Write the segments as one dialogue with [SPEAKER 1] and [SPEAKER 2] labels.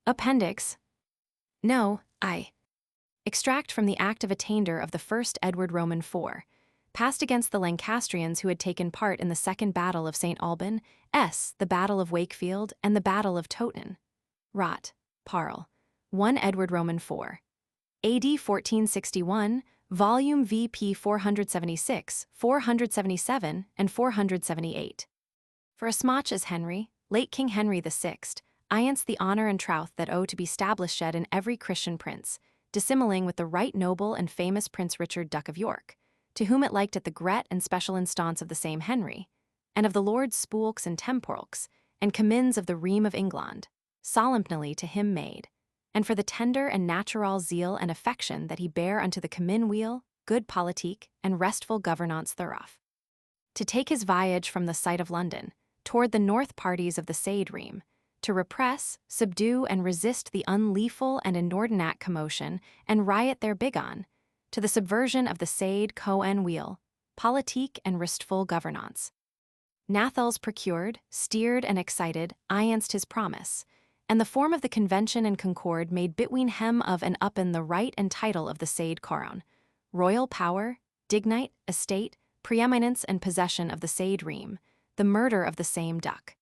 [SPEAKER 1] Appendix. No, I. Extract from the Act of Attainder of the First Edward Roman IV, passed against the Lancastrians who had taken part in the Second Battle of St. Alban, the Battle of Wakefield, and the Battle of Towton. Rot, Parl. 1 Edward Roman IV. AD 1461, Volume VP 476, 477, and 478. For as much as Henry, late King Henry VI, iance the honour and troth that owe to be stablished in every Christian prince, dissimiling with the right noble and famous Prince Richard Duke of York, to whom it liked at the gret and special instance of the same Henry, and of the lords Spoulks and Temporalks, and commins of the ream of England, solemnly to him made, and for the tender and natural zeal and affection that he bare unto the commonweal, good politique, and restful governance thereof. To take his voyage from the site of London, toward the north parties of the Sade ream, to repress, subdue, and resist the unleaful and inordinate commotion and riot there bigon, to the subversion of the Sade coen wheel, politique and restful governance. Nathals procured, steered, and excited, ianced his promise, and the form of the convention and concord made between hem of and upon the right and title of the Sade Coron, royal power, dignite, estate, preeminence and possession of the Sade ream, the murder of the same duck.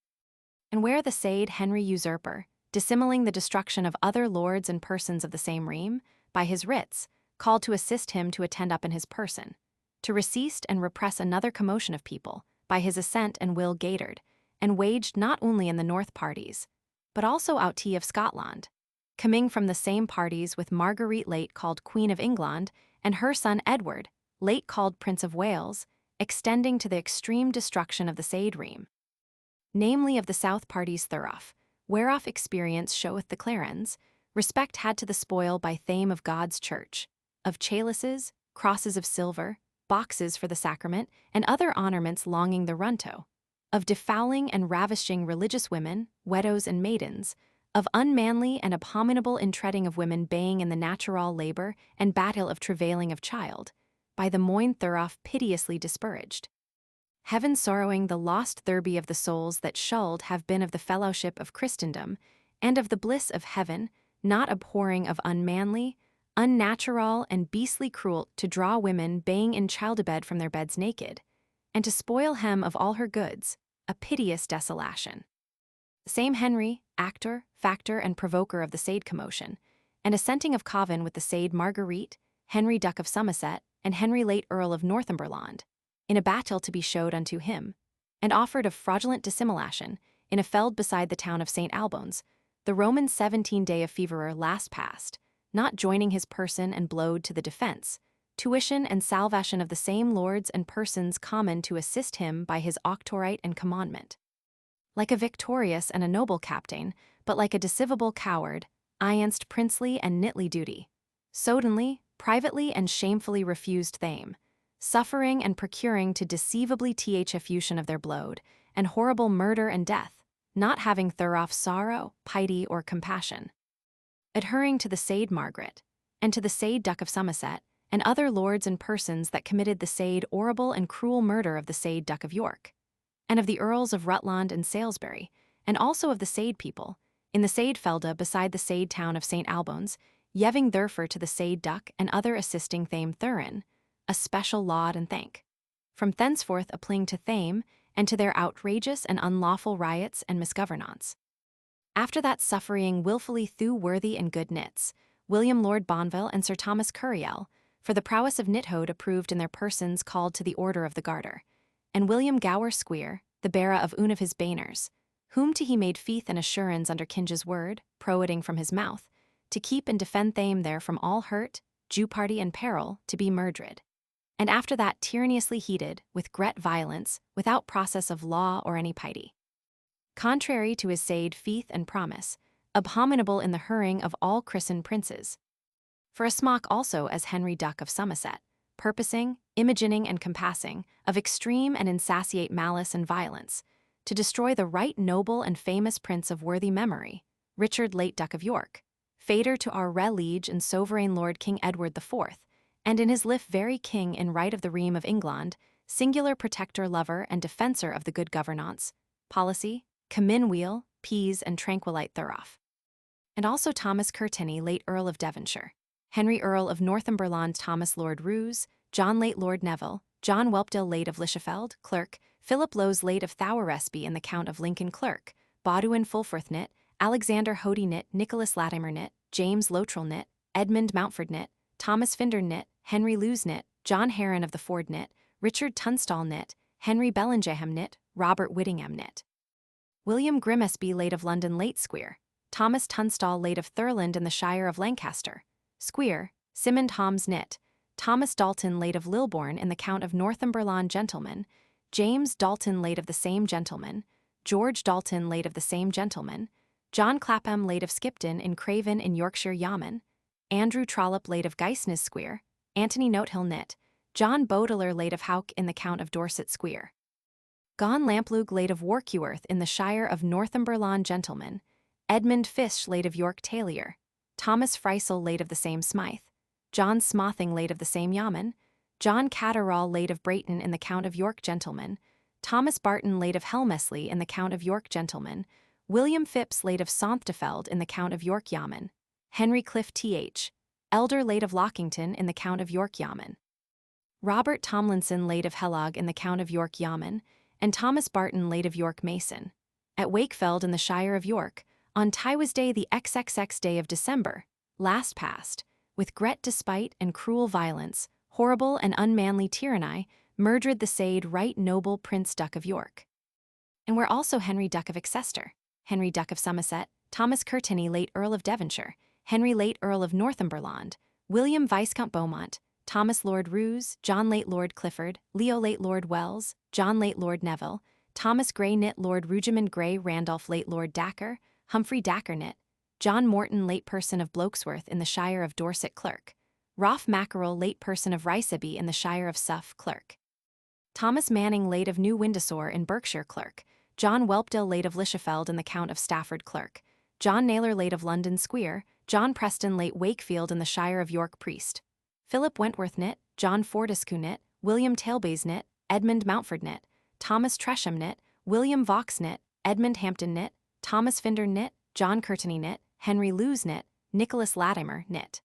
[SPEAKER 1] And where the Sade Henry usurper, dissimiling the destruction of other lords and persons of the same ream, by his writs, called to assist him to attend up in his person, to resist and repress another commotion of people, by his assent and will gaitered, and waged not only in the north parties, but also out of Scotland, coming from the same parties with Marguerite late called Queen of England, and her son Edward, late called Prince of Wales, extending to the extreme destruction of the Sade ream, namely of the south parties thereof, whereof experience showeth the clarens, respect had to the spoil by thame of God's church, of chalices, crosses of silver, boxes for the sacrament, and other ornaments longing the runto, of defouling and ravishing religious women, widows and maidens, of unmanly and abominable intreading of women baying in the natural labor and battle of travailing of child, by the moin thereof piteously disparaged. Heaven sorrowing the lost therby of the souls that should have been of the fellowship of Christendom, and of the bliss of heaven, not abhorring of unmanly, unnatural, and beastly cruel to draw women baying in childbed from their beds naked, and to spoil hem of all her goods, a piteous desolation. The same Henry, actor, factor, and provoker of the Sade commotion, and assenting of Cavan with the Sade Marguerite, Henry Duke of Somerset, and Henry late Earl of Northumberland, in a battle to be showed unto him, and offered of fraudulent dissimulation, in a feld beside the town of St. Albans, the Roman 17-day of feverer last past, not joining his person and blowed to the defense, tuition and salvation of the same lords and persons common to assist him by his octorite and commandment. Like a victorious and a noble captain, but like a deceivable coward, ianced princely and knightly duty, suddenly, privately and shamefully refused thame, suffering and procuring to deceivably effusion of their blood, and horrible murder and death, not having thereof sorrow, pity, or compassion. Adhering to the Sade Margaret, and to the Sade Duke of Somerset, and other lords and persons that committed the Sade horrible and cruel murder of the Sade Duke of York, and of the Earls of Rutland and Salisbury, and also of the Sade people, in the Sade felda beside the Sade town of St. Albans, yeving therefore to the Sade Duke and other assisting thame therein, a special laud and thank. From thenceforth applying to thame, and to their outrageous and unlawful riots and misgovernance. After that suffering wilfully through worthy and good knights, William Lord Bonville and Sir Thomas Curiel, for the prowess of knighthood approved in their persons called to the order of the Garter, and William Gower Squeer, the bearer of one of his banners, whom to he made faith and assurance under Kinge's word, proeting from his mouth, to keep and defend thame there from all hurt, Jew party and peril, to be murdred. And after that tyrannously heated, with great violence, without process of law or any piety. Contrary to his Sade faith and promise, abominable in the hearing of all christened princes. For a smock also as Henry Duke of Somerset, purposing, imagining, and compassing, of extreme and insatiate malice and violence, to destroy the right noble and famous prince of worthy memory, Richard late Duke of York, fader to our liege and sovereign Lord King Edward IV, and in his life very king in right of the ream of England, singular protector lover and defensor of the good governance, policy, commonweal, peace, and tranquillite thereof. and also Thomas Courtenay, late Earl of Devonshire, Henry Earl of Northumberland, Thomas Lord Roos, John late Lord Neville, John Whelpdale late of Lichfield, clerk, Philip Lowes late of Thoweresby and the Count of Lincoln, clerk, Bodwin Fulforth knit, Alexander Hodie knit, Nicholas Latimer knit, James Lottrell knit, Edmund Mountford knit, Thomas Finder knit, Henry Lewes knit, John Heron of the Ford knit, Richard Tunstall knit, Henry Bellingham knit, Robert Whittingham knit. William Grimsby late of London late square, Thomas Tunstall late of Thurland in the Shire of Lancaster, square, Simond Homs knit, Thomas Dalton late of Lilbourne in the Count of Northumberland gentleman, James Dalton late of the same gentleman, George Dalton late of the same gentleman, John Clapham late of Skipton in Craven in Yorkshire Yeoman, Andrew Trollope late of Geisnes square, Anthony Notehill knit, John Baudelaire late of Houck in the Count of Dorset square. Gon Lamplugh late of Warkworth in the Shire of Northumberland gentleman, Edmund Fish late of York Taillier, Thomas Freisel late of the same Smythe, John Smothing late of the same Yeoman, John Catterall late of Brayton in the Count of York gentleman, Thomas Barton late of Helmesley in the Count of York gentleman, William Phipps late of Sonthefeld in the Count of York Yeoman, Henry Cliff Th. Elder late of Lockington in the Count of York Yeoman, Robert Tomlinson late of Hellog in the Count of York Yeoman, and Thomas Barton late of York Mason. At Wakefeld in the Shire of York, on Tywesday the XXX day of December, last past, with great despite and cruel violence, horrible and unmanly tyranny, murdered the said right noble Prince Duke of York. And were also Henry Duke of Exeter, Henry Duke of Somerset, Thomas Courtenay late Earl of Devonshire, Henry late Earl of Northumberland, William Viscount Beaumont, Thomas Lord Roos, John late Lord Clifford, Leo late Lord Wells, John late Lord Neville, Thomas Grey knit Lord Rugiman Grey, Randolph late Lord Dacre, Humphrey Dacre knit, John Morton late person of Blokesworth in the Shire of Dorset, clerk, Rolf Mackerel late person of Riceby in the Shire of Suff, clerk, Thomas Manning late of New Windsor in Berkshire, clerk, John Whelpdale late of Lichfield in the Count of Stafford, clerk, John Naylor late of London square, John Preston late Wakefield in the Shire of York, priest, Philip Wentworth knit, John Fortescue knit, William Tailbays knit, Edmund Mountford knit, Thomas Tresham knit, William Vaux knit, Edmund Hampton knit, Thomas Finder knit, John Courtenay knit, Henry Lewes knit, Nicholas Latimer knit.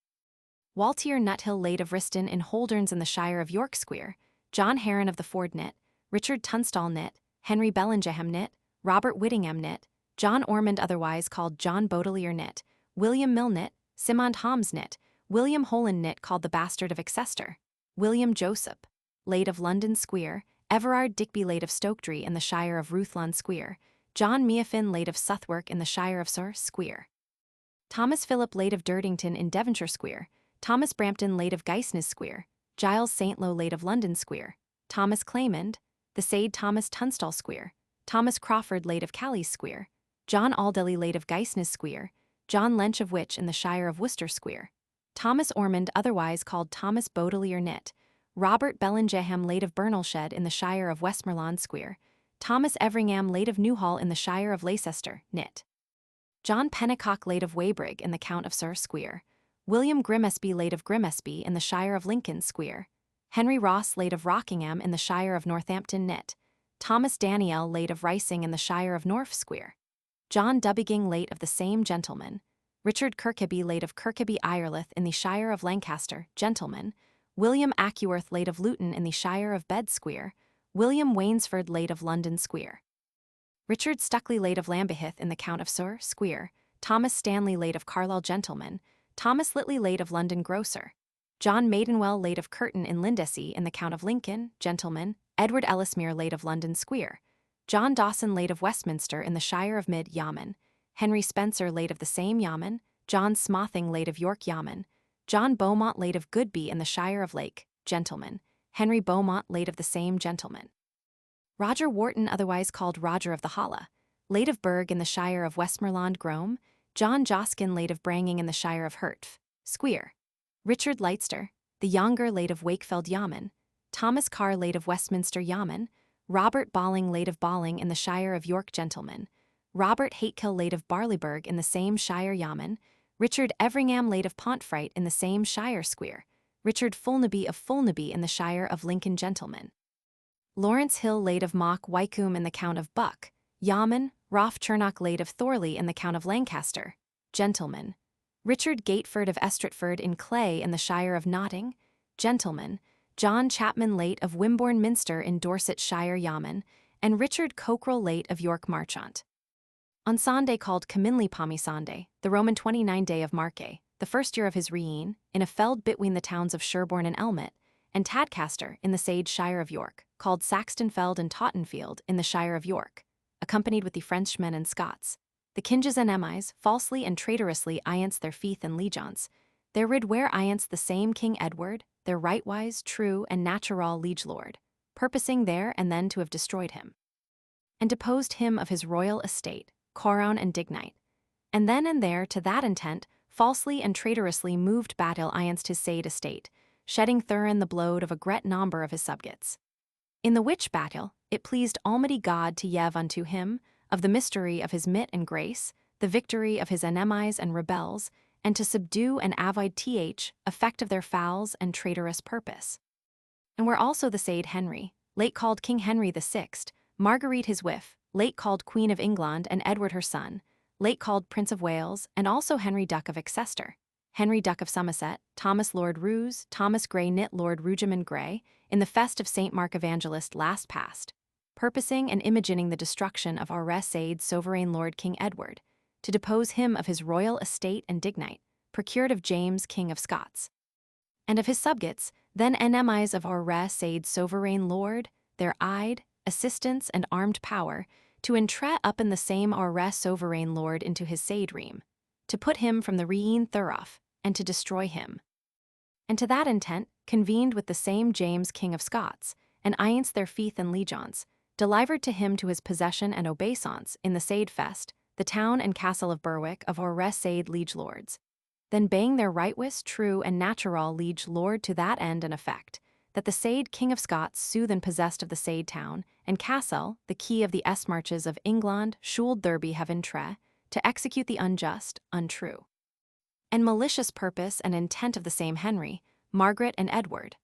[SPEAKER 1] Walter Nuthill late of Riston in Holdern's in the Shire of York square, John Heron of the Ford knit, Richard Tunstall knit, Henry Bellingham knit, Robert Whittingham knit, John Ormond otherwise called John Baudelaire knit, William Mill knit, Simond Homs knit, William Holland knit called the Bastard of Exeter, William Joseph late of London square, Everard Digby late of Stokedry in the Shire of Ruthlon square, John Meafin late of Southwark in the Shire of Sur square, Thomas Philip late of Durdington in Devonshire square, Thomas Brampton late of Geisnes square, Giles Saintlow late of London square, Thomas Claymond, the said Thomas Tunstall square, Thomas Crawford late of Calais square, John Aldeley late of Geisnes square, John Lench of Witch in the Shire of Worcester square, Thomas Ormond otherwise called Thomas Baudelaire knit, Robert Bellingham late of Burnelshed in the Shire of Westmoreland square, Thomas Everingham late of Newhall in the Shire of Leicester knit, John Pennacock late of Weybridge in the Count of Sur square, William Grimsby late of Grimsby in the Shire of Lincoln square, Henry Ross late of Rockingham in the Shire of Northampton knit, Thomas Daniel late of Ricing in the Shire of North square, John Dubbing late of the same gentleman, Richard Kirkby late of Kirkby Ireleth in the Shire of Lancaster, gentleman, William Ackworth late of Luton in the Shire of Bed square, William Wainsford late of London square, Richard Stuckley late of Lambeth in the Count of Sur square, Thomas Stanley late of Carlisle gentleman, Thomas Litley late of London grocer, John Maidenwell late of Curtin in Lindesey in the Count of Lincoln, gentleman, Edward Ellismere late of London square, John Dawson late of Westminster in the Shire of Mid Yeoman, Henry Spencer late of the same Yeoman, John Smothing late of York Yeoman, John Beaumont late of Goodby in the Shire of Lake, gentleman, Henry Beaumont late of the same gentleman, Roger Wharton otherwise called Roger of the Holla, late of Berg in the Shire of Westmoreland Grome, John Joskin late of Branging in the Shire of Hertf, square, Richard Leicester, the younger late of Wakefeld Yeoman, Thomas Carr late of Westminster Yeoman, Robert Balling late of Balling in the Shire of York gentleman, Robert Hatekill late of Barleyburg in the same Shire Yeoman, Richard Everingham late of Pontfright in the same Shire square, Richard Fulnaby of Fulnaby in the Shire of Lincoln gentleman, Lawrence Hill late of Mock Wycombe in the Count of Buck, Yeoman, Rolf Chernock late of Thorley in the Count of Lancaster, gentleman. Richard Gateford of Estretford in Clay in the Shire of Notting, gentleman. John Chapman Late of Wimborne Minster in Dorsetshire Yeoman, and Richard Cockrell Late of York Marchant. On Sunday called Comminly Pommy Sunday, the Roman 29 day of Marche, the first year of his reign, in a feld between the towns of Sherborne and Elmet, and Tadcaster in the sage Shire of York, called Saxtonfeld and Tottenfield in the Shire of York, accompanied with the Frenchmen and Scots. The kinges and emis, falsely and traitorously iance their feith and legions. There rid where iance the same King Edward, their rightwise, true, and natural liege lord, purposing there and then to have destroyed him, and deposed him of his royal estate, corown and dignite, and then and there to that intent, falsely and traitorously moved battle ianced his said estate, shedding thurin the blood of a great number of his subjects. In the which battle, it pleased Almighty God to yev unto him, of the mystery of his might and grace, the victory of his enemies and rebels, and to subdue and avoid effect of their fouls and traitorous purpose. And were also the said Henry, late called King Henry VI, Marguerite his wife, late called Queen of England, and Edward her son, late called Prince of Wales, and also Henry Duke of Exeter, Henry Duke of Somerset, Thomas Lord Roos, Thomas Grey Knit Lord Rugeman Grey, in the fest of St. Mark Evangelist last past, purposing and imagining the destruction of our said sovereign Lord King Edward, to depose him of his royal estate and dignite, procured of James King of Scots, and of his subjects, then enemies of our said sovereign Lord, their aid, assistance, and armed power, to entreat up in the same our sovereign Lord into his said realm, to put him from the reign thereof, and to destroy him. And to that intent, convened with the same James King of Scots, and iance their feith and legions, delivered to him to his possession and obeisance in the said fest, the town and castle of Berwick of our said liege lords. Then bang their rightwise, true, and natural liege lord to that end and effect, that the said King of Scots soothe and possessed of the said town, and castle, the key of the marches of England, should there be heaven tre, to execute the unjust, untrue, and malicious purpose and intent of the same Henry, Margaret, and Edward.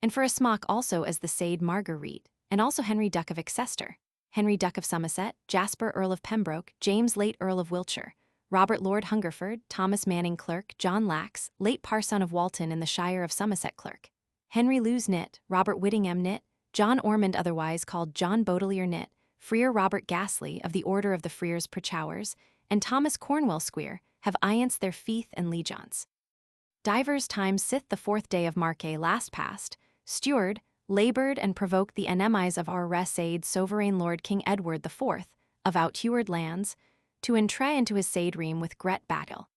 [SPEAKER 1] And for a smock also as the said Marguerite, and also Henry Duke of Exeter, Henry Duke of Somerset, Jasper Earl of Pembroke, James late Earl of Wiltshire, Robert Lord Hungerford, Thomas Manning Clerk, John Lax, late Parson of Walton in the Shire of Somerset Clerk, Henry Lewes Knit, Robert Whittingham Knit, John Ormond otherwise called John Baudelaire Knit, Freer Robert Ghastly of the Order of the Freers Prechowers, and Thomas Cornwell Squire, have ianced their feith and legions. Divers times sith the 4th day of Marche last past, steward, laboured and provoked the enemies of our said sovereign Lord King Edward IV, of outheward lands, to entray into his said realm with great battle,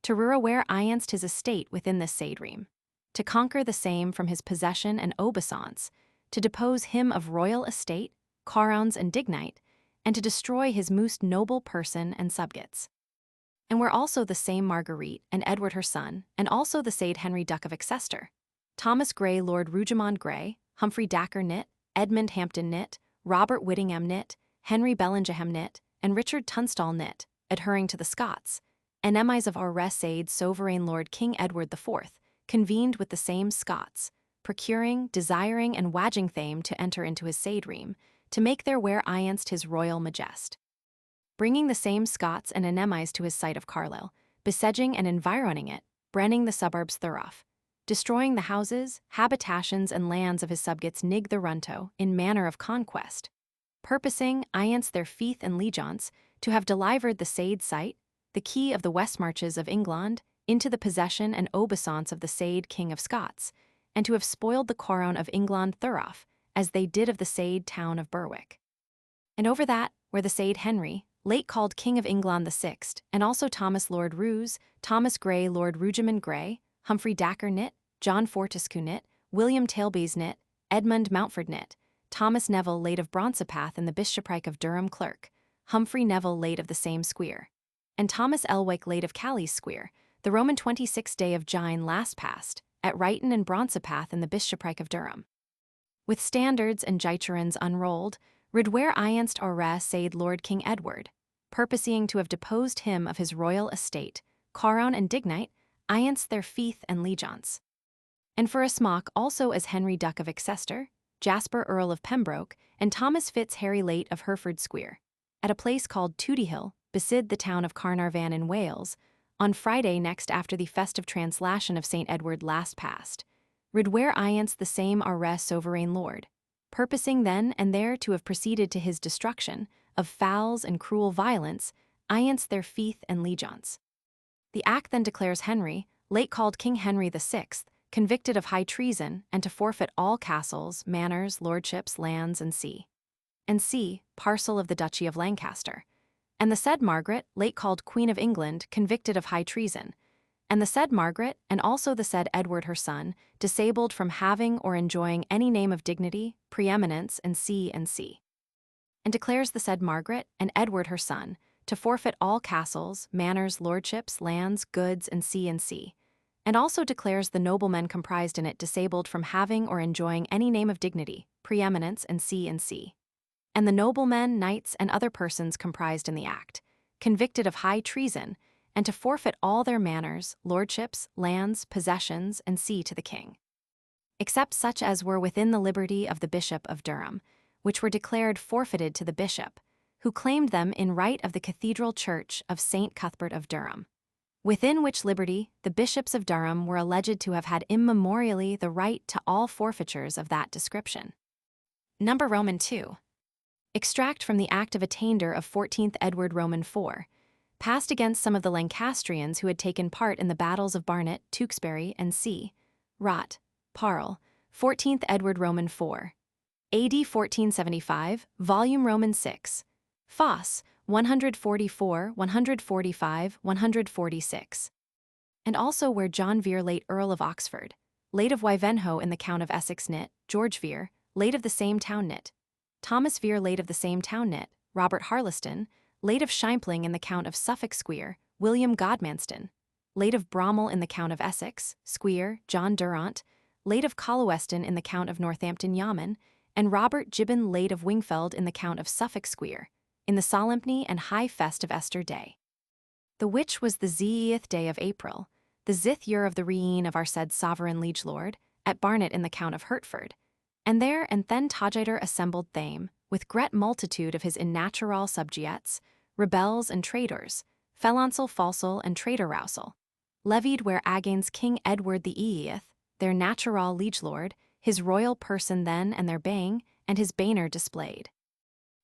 [SPEAKER 1] to rure where ianced his estate within this said realm, to conquer the same from his possession and obeisance, to depose him of royal estate, corowns and dignite, and to destroy his most noble person and subjects. And were also the same Marguerite and Edward her son, and also the said Henry Duke of Exeter, Thomas Grey Lord Rugemond Grey, Humphrey Dacre Knit, Edmund Hampton Knit, Robert Whittingham Knit, Henry Bellingham Knit, and Richard Tunstall Knit, adhering to the Scots, enemies of our said sovereign Lord King Edward IV, convened with the same Scots, procuring, desiring, and waging thame to enter into his said realm, to make there where ianced his royal majest. Bringing the same Scots and enemies to his site of Carlisle, besieging and environing it, brenning the suburbs thereof, destroying the houses, habitations, and lands of his subjects nig the runto in manner of conquest, purposing, ianced their feith and legions, to have delivered the said site, the key of the west marches of England, into the possession and obeisance of the said King of Scots, and to have spoiled the corown of England thereof, as they did of the said town of Berwick. And over that, where the said Henry, late called King of England VI, and also Thomas Lord Roos, Thomas Grey Lord Rugeman Grey, Humphrey Dacre Knit, John Fortescue Knit, William Tailbees Knit, Edmund Mountford Knit, Thomas Neville late of Bronsapath in the bishopric of Durham Clerk, Humphrey Neville late of the same square, and Thomas Elwick late of Calais Square, the Roman 26th day of Jine last past, at Righton and Bronsapath in the bishopric of Durham. With standards and jicherins unrolled, rid where ianced our said Lord King Edward, purposing to have deposed him of his royal estate, corown and dignite, ianced their feith and legions. And for a smock also as Henry Duke of Exeter, Jasper Earl of Pembroke, and Thomas Fitz Harry late of Hereford Square, at a place called Tooty Hill, beside the town of Carnarvon in Wales, on Friday next after the festive translation of St. Edward last past, rid iance the same our sovereign Lord, purposing then and there to have proceeded to his destruction, of fouls and cruel violence, iance their feith and legions. The act then declares Henry, late called King Henry VI, convicted of high treason, and to forfeit all castles, manors, lordships, lands, and sea, parcel of the Duchy of Lancaster. And the said Margaret, late called Queen of England, convicted of high treason, and the said Margaret, and also the said Edward her son, disabled from having or enjoying any name of dignity, preeminence, and sea. And declares the said Margaret, and Edward her son, to forfeit all castles, manors, lordships, lands, goods, and sea. And also declares the noblemen comprised in it disabled from having or enjoying any name of dignity, preeminence, and sea. And the noblemen, knights, and other persons comprised in the act, convicted of high treason, and to forfeit all their manors, lordships, lands, possessions, and sea to the king, except such as were within the liberty of the Bishop of Durham, which were declared forfeited to the bishop, who claimed them in right of the Cathedral Church of St. Cuthbert of Durham, within which liberty the bishops of Durham were alleged to have had immemorially the right to all forfeitures of that description. Number Roman 2. Extract from the Act of Attainder of 14th Edward Roman 4, passed against some of the Lancastrians who had taken part in the battles of Barnet, Tewkesbury, and Rot, Parle, 14th Edward Roman 4, AD 1475, Volume Roman 6, Foss, 144, 145, 146. And also where John Vere, late Earl of Oxford, late of Wivenhoe in the Count of Essex knit, George Vere, late of the same town knit, Thomas Vere, late of the same town knit, Robert Harleston, late of Shimpling in the Count of Suffolk Square, William Godmanston, late of Bromwell in the Count of Essex, Square, John Durant, late of Colweston in the Count of Northampton Yaman, and Robert Gibbon, late of Wingfield in the Count of Suffolk Square, in the solemnity and high fest of Esther Day, the which was the 10th day of April, the 10th year of the reign of our said sovereign liege lord, at Barnet in the Count of Hertford, and there and then Togiter assembled thame, with great multitude of his innatural subjects, rebels and traitors, felancel falsel and traitorrousel, levied where against King Edward the Eeth, their natural liege lord, his royal person then and their bang, and his banner displayed.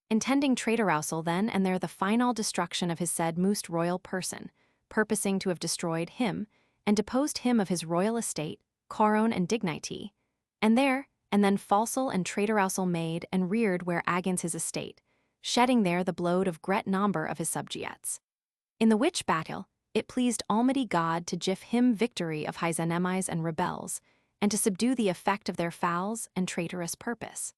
[SPEAKER 1] Intending traitorrousel then and there the final destruction of his said most royal person, purposing to have destroyed him, and deposed him of his royal estate, coron and dignity, and there, and then falsel and traitorrousel made and reared where against his estate, shedding there the blood of great number of his subjects. In the which battle, it pleased Almighty God to give him victory of his enemies and rebels, and to subdue the effect of their fouls and traitorous purpose.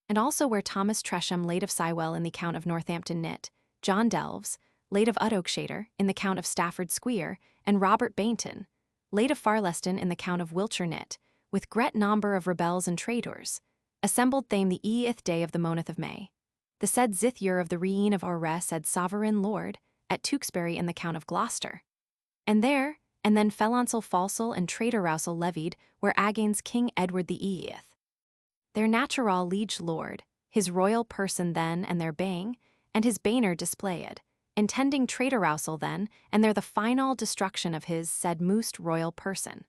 [SPEAKER 1] And also where Thomas Tresham, late of Sywell in the Count of Northampton knit, John Delves, late of Udokshater in the Count of Stafford Square, and Robert Bainton, late of Farleston in the Count of Wiltshire knit, with great number of rebels and traitors, assembled thame the 10th day of the month of May, the said 10th year of the reign of our said sovereign lord, at Tewkesbury in the Count of Gloucester. And there, and then felancel falsel and traitorrousel levied where against King Edward the Eeth, their natural liege lord, his royal person then and their bang, and his banner displayed, intending traitorrousel then and there the final destruction of his said most royal person.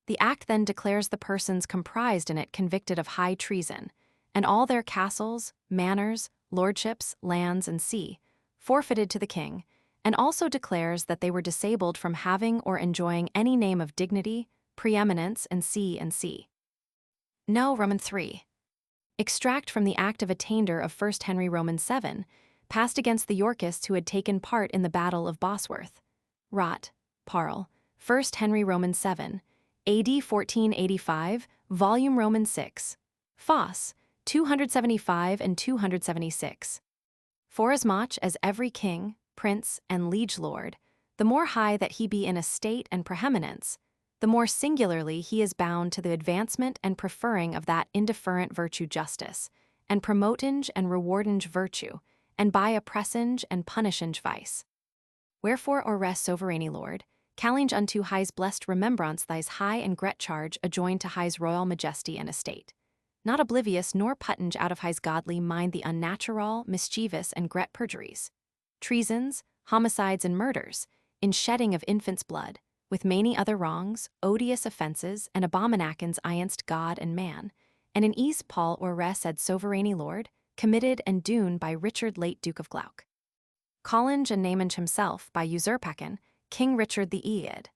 [SPEAKER 1] The act then declares the persons comprised in it convicted of high treason, and all their castles, manors, lordships, lands, and sea, forfeited to the king, and also declares that they were disabled from having or enjoying any name of dignity, preeminence, and sea. No Roman 3. Extract from the Act of Attainder of 1 Henry Roman 7, passed against the Yorkists who had taken part in the Battle of Bosworth. Rot, Parle, 1 Henry Roman 7, AD 1485, Volume Roman 6, Foss, 275 and 276. Forasmuch as every king, prince, and liege lord, the more high that he be in estate and preeminence, the more singularly he is bound to the advancement and preferring of that indifferent virtue justice, and promotinge and rewardinge virtue, and by oppressinge and punishinge vice. Wherefore or res sovereigny lord, callinge unto his blessed remembrance thys high and gret charge adjoined to his royal majesty and estate, not oblivious nor puttinge out of his godly mind the unnatural, mischievous, and gret perjuries, treasons, homicides, and murders, in shedding of infants' blood, with many other wrongs, odious offences, and abominations against God and man, and in ease Paul or res said sovereigny lord, committed and doon by Richard late Duke of Gloucester. Holinshed and Naimanch himself by usurpaken, King Richard the Eid.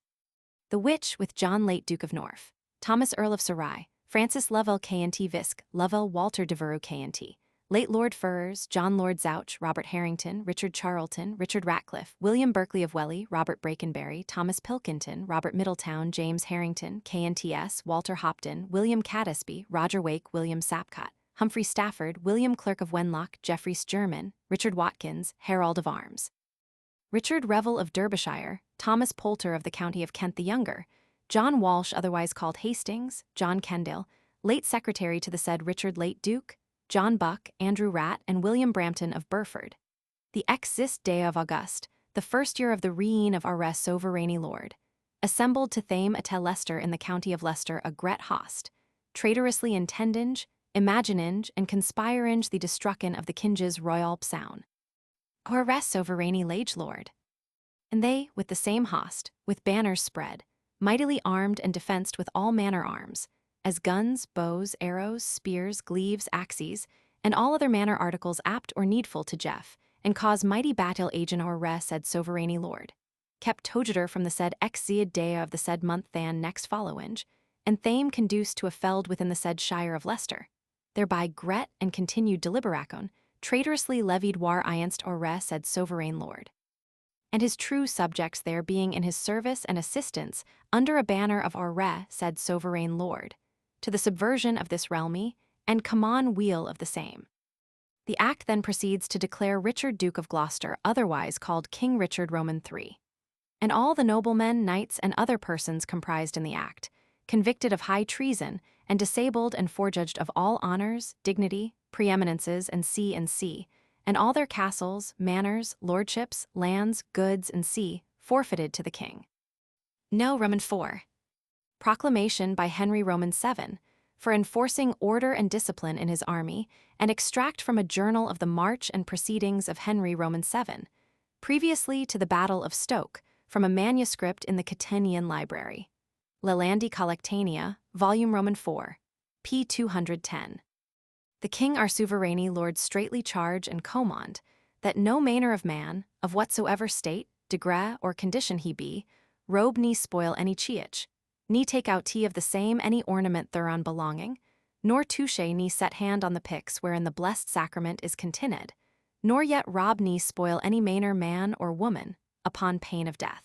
[SPEAKER 1] The which with John late Duke of North, Thomas Earl of Sarai, Francis Lovell K&T Visk, Lovell Walter Devereux K&T, late Lord Ferrers, John Lord Zouch, Robert Harrington, Richard Charlton, Richard Ratcliffe, William Berkeley of Welly, Robert Brakenberry, Thomas Pilkington, Robert Middletown, James Harrington, K&TS, Walter Hopton, William Catesby, Roger Wake, William Sapcott, Humphrey Stafford, William Clerk of Wenlock, Geoffrey Sturman, Richard Watkins, Herald of Arms, Richard Revel of Derbyshire, Thomas Poulter of the county of Kent the Younger, John Walsh otherwise called Hastings, John Kendall, late secretary to the said Richard late Duke, John Buck, Andrew Rat, and William Brampton of Burford. The exist day of August, the first year of the reign of our res sovereigny lord, assembled to thame at Leicester in the county of Leicester a gret host, traitorously intendinge, imagininge, and conspiringe the destruction of the kinges royal sound. Our res sovereigny lage lord. And they, with the same host, with banners spread, mightily armed and defenced with all manner arms, as guns, bows, arrows, spears, glaives, axes, and all other manner articles apt or needful to Jeff, and cause mighty battle agent our res said sovereigny lord, kept togeter from the said exeid day of the said month than next followinge, and thame conduced to a feld within the said shire of Leicester, thereby gret and continued deliberacon, traitorously levied war against our res said sovereign lord, and his true subjects there being in his service and assistance under a banner of our res said sovereign lord, to the subversion of this realmy, and common weal of the same. The act then proceeds to declare Richard Duke of Gloucester otherwise called King Richard Roman III, and all the noblemen, knights, and other persons comprised in the act, convicted of high treason, and disabled and forejudged of all honours, dignity, preeminences, and sea, and all their castles, manors, lordships, lands, goods, and sea, forfeited to the king. No Roman IV. Proclamation by Henry Roman VII, for enforcing order and discipline in his army, and extract from a journal of the march and proceedings of Henry Roman VII, previously to the Battle of Stoke, from a manuscript in the Catenian Library. Lelandi Collectania, Volume Roman IV, p. 210. The king our sovereigny lord straitly charge and command, that no manner of man, of whatsoever state, degree, or condition he be, robe ne spoil any cheach, ne take out tea of the same any ornament thereon belonging, nor touche ne set hand on the pyx wherein the blessed sacrament is continued, nor yet rob ne spoil any manner man or woman, upon pain of death.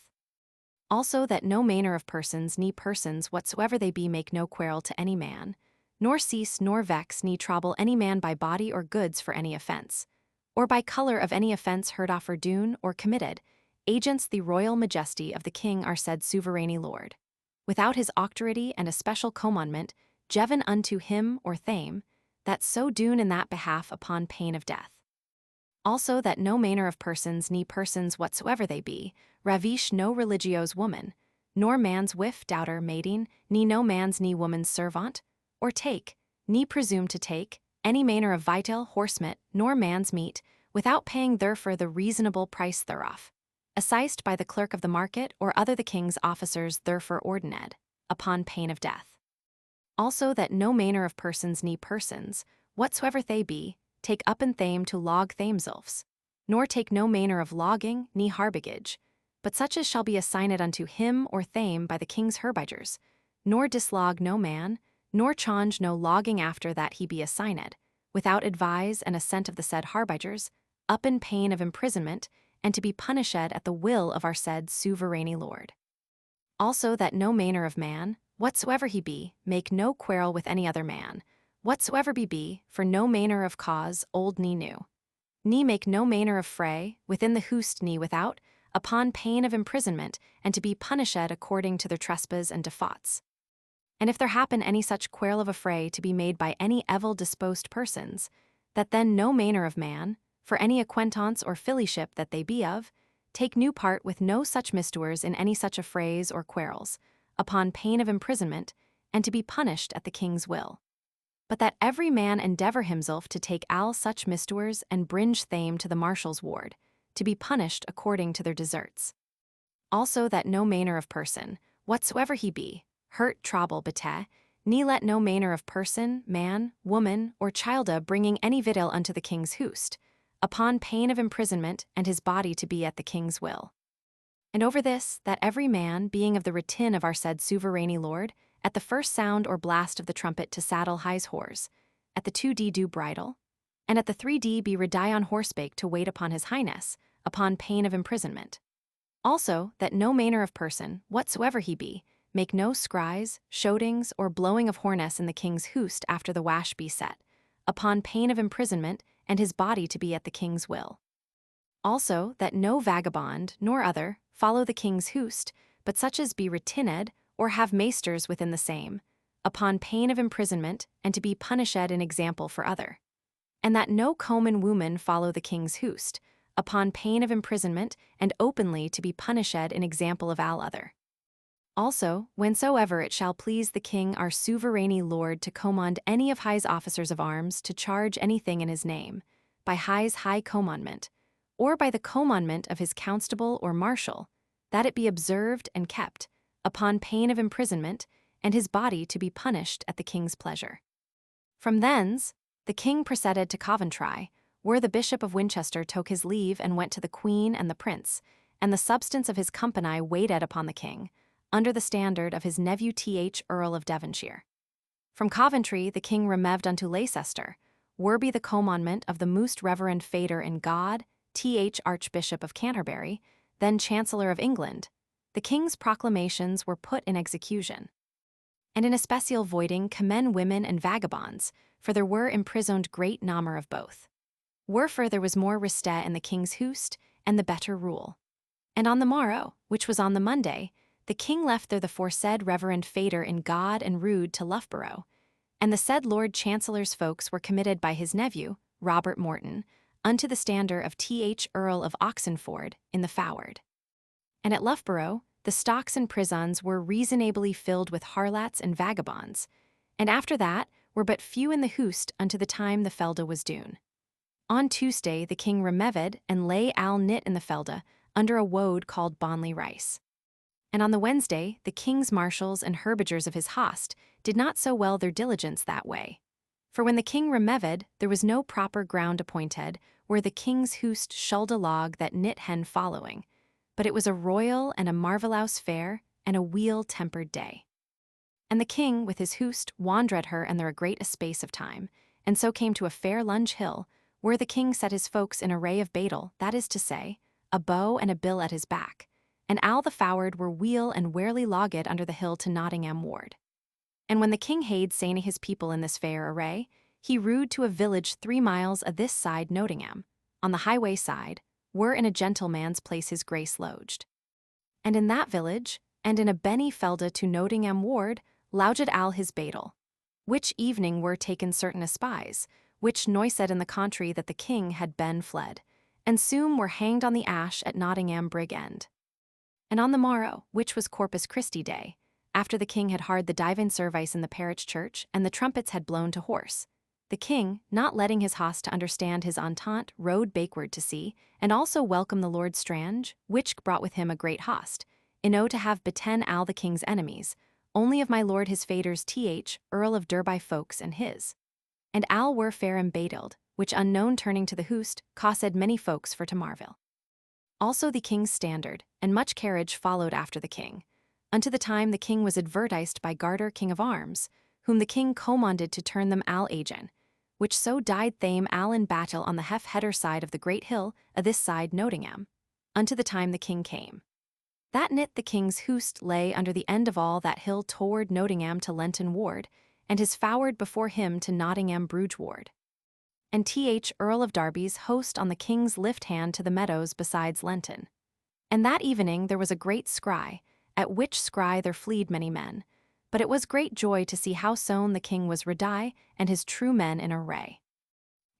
[SPEAKER 1] Also that no manner of persons ne persons whatsoever they be make no quarrel to any man, nor cease nor vex ne trouble any man by body or goods for any offence, or by colour of any offence heard off or done or committed, agents the royal majesty of the king our said sovereigny lord, without his auctority and a special commandment, given unto him or thame, that so doon in that behalf upon pain of death. Also that no manner of persons ne persons whatsoever they be, ravish no religious woman, nor man's wife, daughter, maiden, ne no man's ne woman's servant, or take, ne presume to take, any manner of vital, horsemeat, nor man's meat, without paying therefore the reasonable price thereof, assized by the clerk of the market or other the king's officers therefore ordined, upon pain of death. Also that no manner of persons ne persons, whatsoever they be, take up and thame to log thameselfs, nor take no manner of logging ne harbigage, but such as shall be assigned unto him or thame by the king's herbigers, nor dislog no man, nor change no logging after that he be assigned, without advise and assent of the said harbigers, up in pain of imprisonment, and to be punished at the will of our said sovereigny lord. Also that no manner of man, whatsoever he be, make no quarrel with any other man, whatsoever be, for no manner of cause, old ne new. Ne make no manner of fray, within the host ne without, upon pain of imprisonment, and to be punished according to their trespass and defaults. And if there happen any such quarrel of affray to be made by any evil disposed persons, that then no manner of man, for any acquaintance or fellowship that they be of, take new part with no such misdoers in any such affrays or quarrels, upon pain of imprisonment, and to be punished at the king's will. But that every man endeavour himself to take all such misdoers and bringe thame to the marshal's ward, to be punished according to their deserts. Also that no manner of person, whatsoever he be, hurt trouble bete, ne let no manner of person, man, woman, or childa bringing any victual unto the king's houst, upon pain of imprisonment and his body to be at the king's will. And over this, that every man, being of the retin of our said sovereigny lord, at the first sound or blast of the trumpet to saddle his horse, at the 2d do bridle, and at the 3d be redy on horseback to wait upon his highness, upon pain of imprisonment. Also, that no manner of person, whatsoever he be, make no scries, shoutings, or blowing of horness in the king's houst after the wash be set, upon pain of imprisonment, and his body to be at the king's will. Also, that no vagabond, nor other, follow the king's houst, but such as be retinned, or have maisters within the same, upon pain of imprisonment, and to be punished in example for other. And that no common woman follow the king's houst, upon pain of imprisonment, and openly to be punished in example of all other. Also, whensoever it shall please the king our sovereigny lord to command any of his officers of arms to charge anything in his name, by his high commandment, or by the commandment of his constable or marshal, that it be observed and kept, upon pain of imprisonment, and his body to be punished at the king's pleasure. From thence, the king proceeded to Coventry, where the Bishop of Winchester took his leave and went to the Queen and the Prince, and the substance of his company waited upon the king, under the standard of his nephew Th Earl of Devonshire. From Coventry the king removed unto Leicester, where be the commandment of the most reverend fader in God, Th Archbishop of Canterbury, then Chancellor of England. The king's proclamations were put in execution. And in especial voiding commend women and vagabonds, for there were imprisoned great number of both. Wherefore there was more restet in the king's houst, and the better rule. And on the morrow, which was on the Monday, the king left there the foresaid reverend fader in God and Rood to Loughborough, and the said Lord Chancellor's folks were committed by his nephew, Robert Morton, unto the standard of Th Earl of Oxenford in the Foward. And at Loughborough, the stocks and prisons were reasonably filled with harlots and vagabonds, and after that were but few in the houst unto the time the felda was dune. On Tuesday the king removed and lay all knit in the felda under a woad called Bonley Rice. And on the Wednesday the king's marshals and herbagers of his host did not so well their diligence that way. For when the king removed, there was no proper ground appointed where the king's houst should log that knit hen following, but it was a royal and a marvellous fair and a weel-tempered day. And the king with his houst wandered her and there a great space of time, and so came to a fair lunge hill, where the king set his folks in array of battle, that is to say, a bow and a bill at his back, and all the foward were weel and warely logged under the hill to Nottingham ward. And when the king had seen his people in this fair array, he rode to a village 3 miles a this side Nottingham, on the highway side, where in a gentleman's place his grace lodged. And in that village, and in a benny felda to Nottingham ward, lodged all his battle, which evening were taken certain espies, which noised in the country that the king had been fled, and soon were hanged on the ash at Nottingham Brig End. And on the morrow, which was Corpus Christi Day, after the king had hard the divine service in the parish church and the trumpets had blown to horse, the king, not letting his host to understand his entente, rode backward to sea, and also welcomed the Lord Strange, which brought with him a great host, in to have beten all the king's enemies, only of my lord his fader's Th Earl of Derby folks and his. And all were fair embattled, which unknown turning to the houst, costed many folks for to marvel. Also the king's standard, and much carriage followed after the king, unto the time the king was advertised by Garter king of arms, whom the king commanded to turn them all agin, which so died thame all in battle on the header side of the great hill a this side Nottingham, unto the time the king came. That knit the king's houst lay under the end of all that hill toward Nottingham to Lenton ward, and his foward before him to Nottingham Bruge ward. And Th Earl of Derby's host on the king's lift hand to the meadows besides Lenton. And that evening there was a great scry, at which scry there fleed many men, but it was great joy to see how soon the king was redy and his true men in array.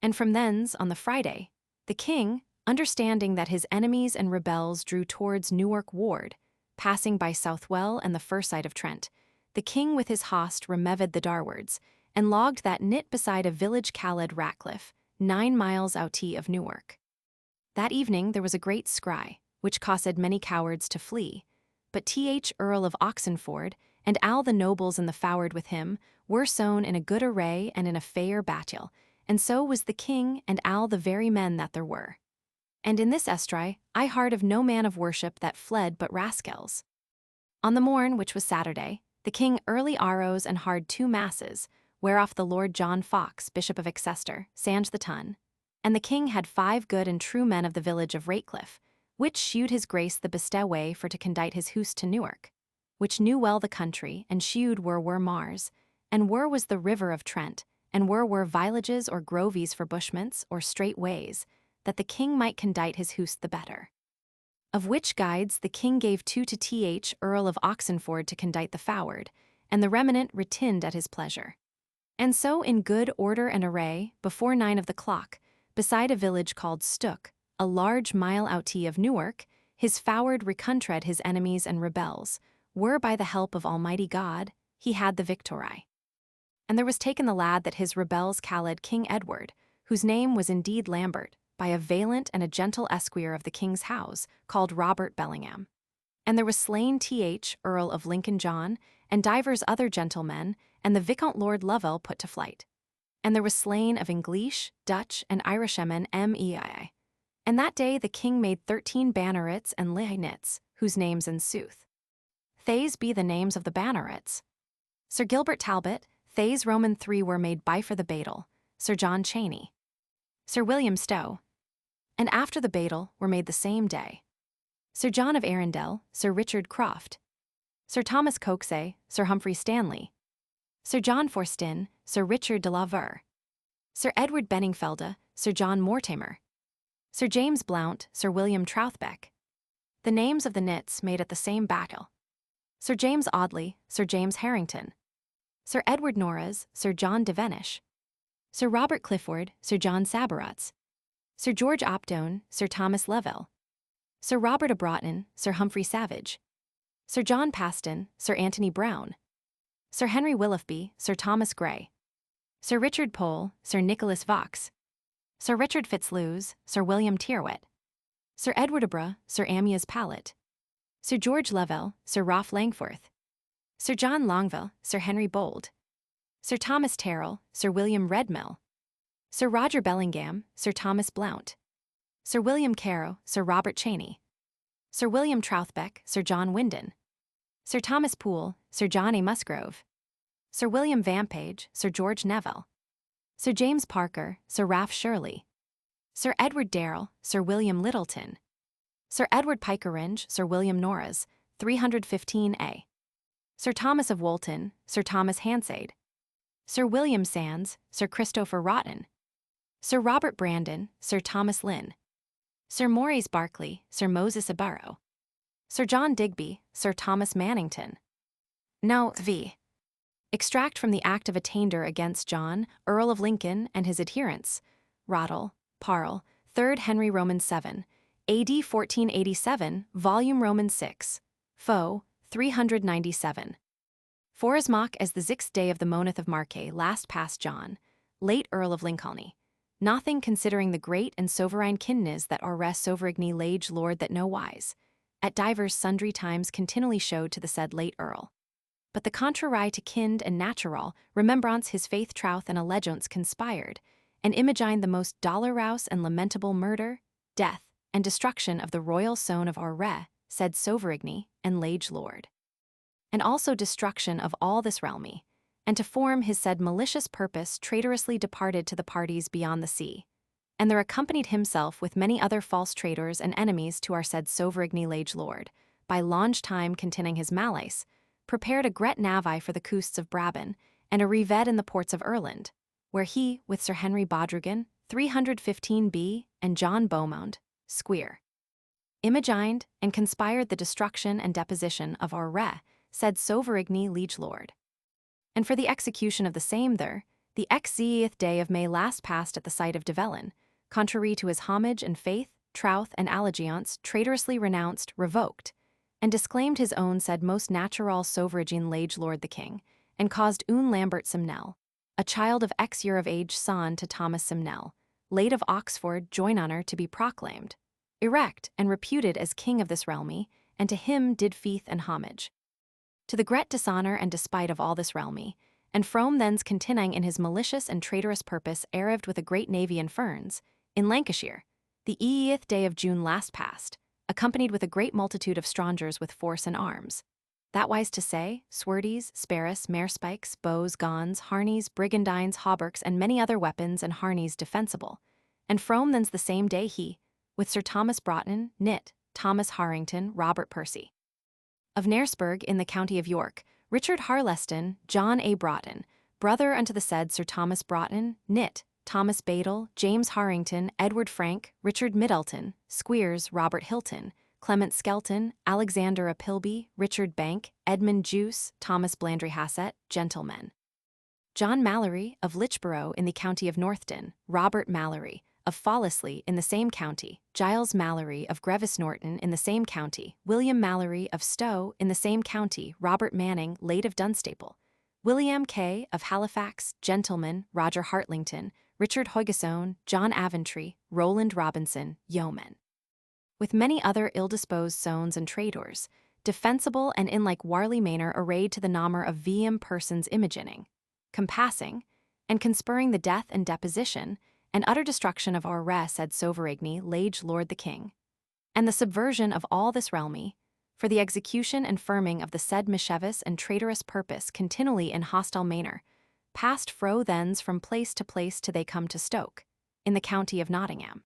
[SPEAKER 1] And from thence on the Friday, the king, understanding that his enemies and rebels drew towards Newark ward, passing by Southwell and the first side of Trent, the king with his host removed the darwards, and logged that knit beside a village called Ratcliffe, 9 miles outy of Newark. That evening there was a great scry, which caused many cowards to flee. But Th Earl of Oxenford, and all the nobles in the foward with him, were sown in a good array and in a fair battle, and so was the king and all the very men that there were. And in this estry I heard of no man of worship that fled but rascals. On the morn, which was Saturday, the king early arose and hard 2 masses, whereof the Lord John Fox, Bishop of Exeter, sang the tun. And the king had 5 good and true men of the village of Ratecliffe, which shewed his grace the beste way for to conduct his hoose to Newark, which knew well the country, and shewed were Mars, and was the river of Trent, and were villages or grovies for bushments or straight ways, that the king might conduct his hoose the better. Of which guides the king gave 2 to Th Earl of Oxenford to conduct the foward, and the remnant retinned at his pleasure. And so in good order and array, before 9 of the clock, beside a village called Stook, a large mile outie of Newark, his foward recontred his enemies and rebels, were by the help of Almighty God, he had the victory. And there was taken the lad that his rebels called King Edward, whose name was indeed Lambert, by a valiant and a gentle esquire of the king's house, called Robert Bellingham. And there was slain Th Earl of Lincoln John, and divers other gentlemen, and the Viscount Lord Lovell put to flight. And there was slain of English, Dutch, and Irishmen mei. And that day the king made 13 bannerets and lignets, whose names in sooth. Thays be the names of the bannerets. Sir Gilbert Talbot, Thays Roman 3 were made by for the battle, Sir John Cheney. Sir William Stowe. And after the battle were made the same day. Sir John of Arundel, Sir Richard Croft. Sir Thomas Coxey, Sir Humphrey Stanley. Sir John Forstin, Sir Richard de la Ver. Sir Edward Benningfelde, Sir John Mortimer. Sir James Blount, Sir William Trouthbeck. The names of the knights made at the same battle. Sir James Audley, Sir James Harrington. Sir Edward Norris, Sir John de Venish. Sir Robert Clifford, Sir John Sabarats. Sir George Opdone, Sir Thomas Leville. Sir Robert of Broughton, Sir Humphrey Savage. Sir John Paston, Sir Anthony Brown. Sir Henry Willoughby, Sir Thomas Grey. Sir Richard Pole, Sir Nicholas Vaux. Sir Richard Fitzlewes, Sir William Tyrwhitt. Sir Edward Abra, Sir Amyas Pallet. Sir George Levell, Sir Ralph Langforth. Sir John Longville, Sir Henry Bold. Sir Thomas Terrell, Sir William Redmill. Sir Roger Bellingham, Sir Thomas Blount. Sir William Carew, Sir Robert Cheney. Sir William Trouthbeck, Sir John Wyndon. Sir Thomas Poole, Sir John A. Musgrove. Sir William Vampage, Sir George Neville. Sir James Parker, Sir Ralph Shirley. Sir Edward Darrell, Sir William Littleton. Sir Edward Pikeringe, Sir William Norris, 315a. Sir Thomas of Woolton, Sir Thomas Hansade. Sir William Sands, Sir Christopher Rotten. Sir Robert Brandon, Sir Thomas Lynn. Sir Maurice Barclay, Sir Moses Abarrow. Sir John Digby, Sir Thomas Mannington. No, v. Extract from the Act of Attainder against John, Earl of Lincoln, and his adherents. Roddle, Parle, 3rd Henry Roman 7, AD 1487, Volume Roman 6, Foe, 397. Forasmuch as the 6th day of the month of Marche last past John, late Earl of Lincoln, nothing considering the great and sovereign kindness that our rest sovereignly lage lord that no wise, at divers sundry times continually showed to the said late Earl. But the contrary to kind and natural, remembrance his faith troth and allegiance conspired, and imagine the most dolorous and lamentable murder, death, and destruction of the royal son of our re, said sovereignly and lage lord. And also destruction of all this realmy, and to form his said malicious purpose traitorously departed to the parties beyond the sea. And there accompanied himself with many other false traitors and enemies to our said sovereignly lage lord, by longe time containing his malice, prepared a great navy for the coasts of Brabant, and a reved in the ports of Ireland, where he, with Sir Henry Bodrigan, 315b, and John Beaumont, squire, imagined and conspired the destruction and deposition of our re, said sovereignly liege lord. And for the execution of the same there, the xth day of May last passed at the site of Devellen, contrary to his homage and faith, troth, and allegiance, traitorously renounced, revoked, and disclaimed his own said most natural sovereign lage lord the king, and caused un Lambert Simnel, a child of year of age son to Thomas Simnel, late of Oxford, join honour to be proclaimed, erect and reputed as king of this realmy, and to him did feith and homage. To the great dishonour and despite of all this realmy, and from thence continuing in his malicious and traitorous purpose arrived with a great navy in Ferns, in Lancashire, the 8th day of June last past, accompanied with a great multitude of strangers with force and arms. That wise to say, swordies, sparris, marespikes, bows, gons, harneys, brigandines, hauberks, and many other weapons and harneys defensible. And from thence the same day he, with Sir Thomas Broughton, Knit, Thomas Harrington, Robert Percy. Of Knaresborough in the county of York, Richard Harleston, John A. Broughton, brother unto the said Sir Thomas Broughton, Knit, Thomas Badle, James Harrington, Edward Frank, Richard Middleton, Squeers, Robert Hilton, Clement Skelton, Alexander Apilby, Richard Bank, Edmund Juice, Thomas Blandry Hassett, gentlemen. John Mallory, of Lichborough in the county of Northden, Robert Mallory, of Fallisley in the same county, Giles Mallory of Grevis Norton in the same county, William Mallory of Stowe in the same county, Robert Manning, late of Dunstable, William K. of Halifax, gentleman, Roger Hartlington, Richard Hoygasone, John Aventry, Roland Robinson, yeomen. With many other ill-disposed zones and traitors, defensible and in like warly manner arrayed to the nommer of VM persons imagining, compassing, and conspurring the death and deposition, and utter destruction of our said sovereignty, lage Lord the King, and the subversion of all this realmy, for the execution and firming of the said mischievous and traitorous purpose continually in hostile manner, passed fro thence from place to place till they come to Stoke, in the county of Nottingham,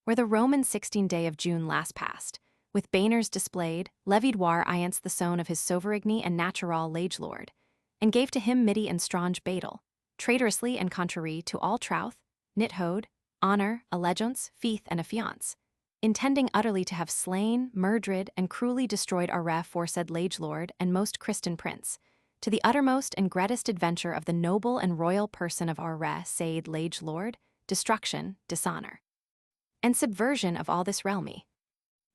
[SPEAKER 1] where the Roman 16th day of June last past, with banners displayed, levied war against the son of his sovereignty and natural lage lord, and gave to him midi and strange battle, traitorously and contrary to all troth, nithode, honour, allegiance, feith, and affiance, intending utterly to have slain, murdered, and cruelly destroyed our aforesaid lage lord and most Christian prince, to the uttermost and greatest adventure of the noble and royal person of our said lage lord, destruction, dishonour, and subversion of all this realmy.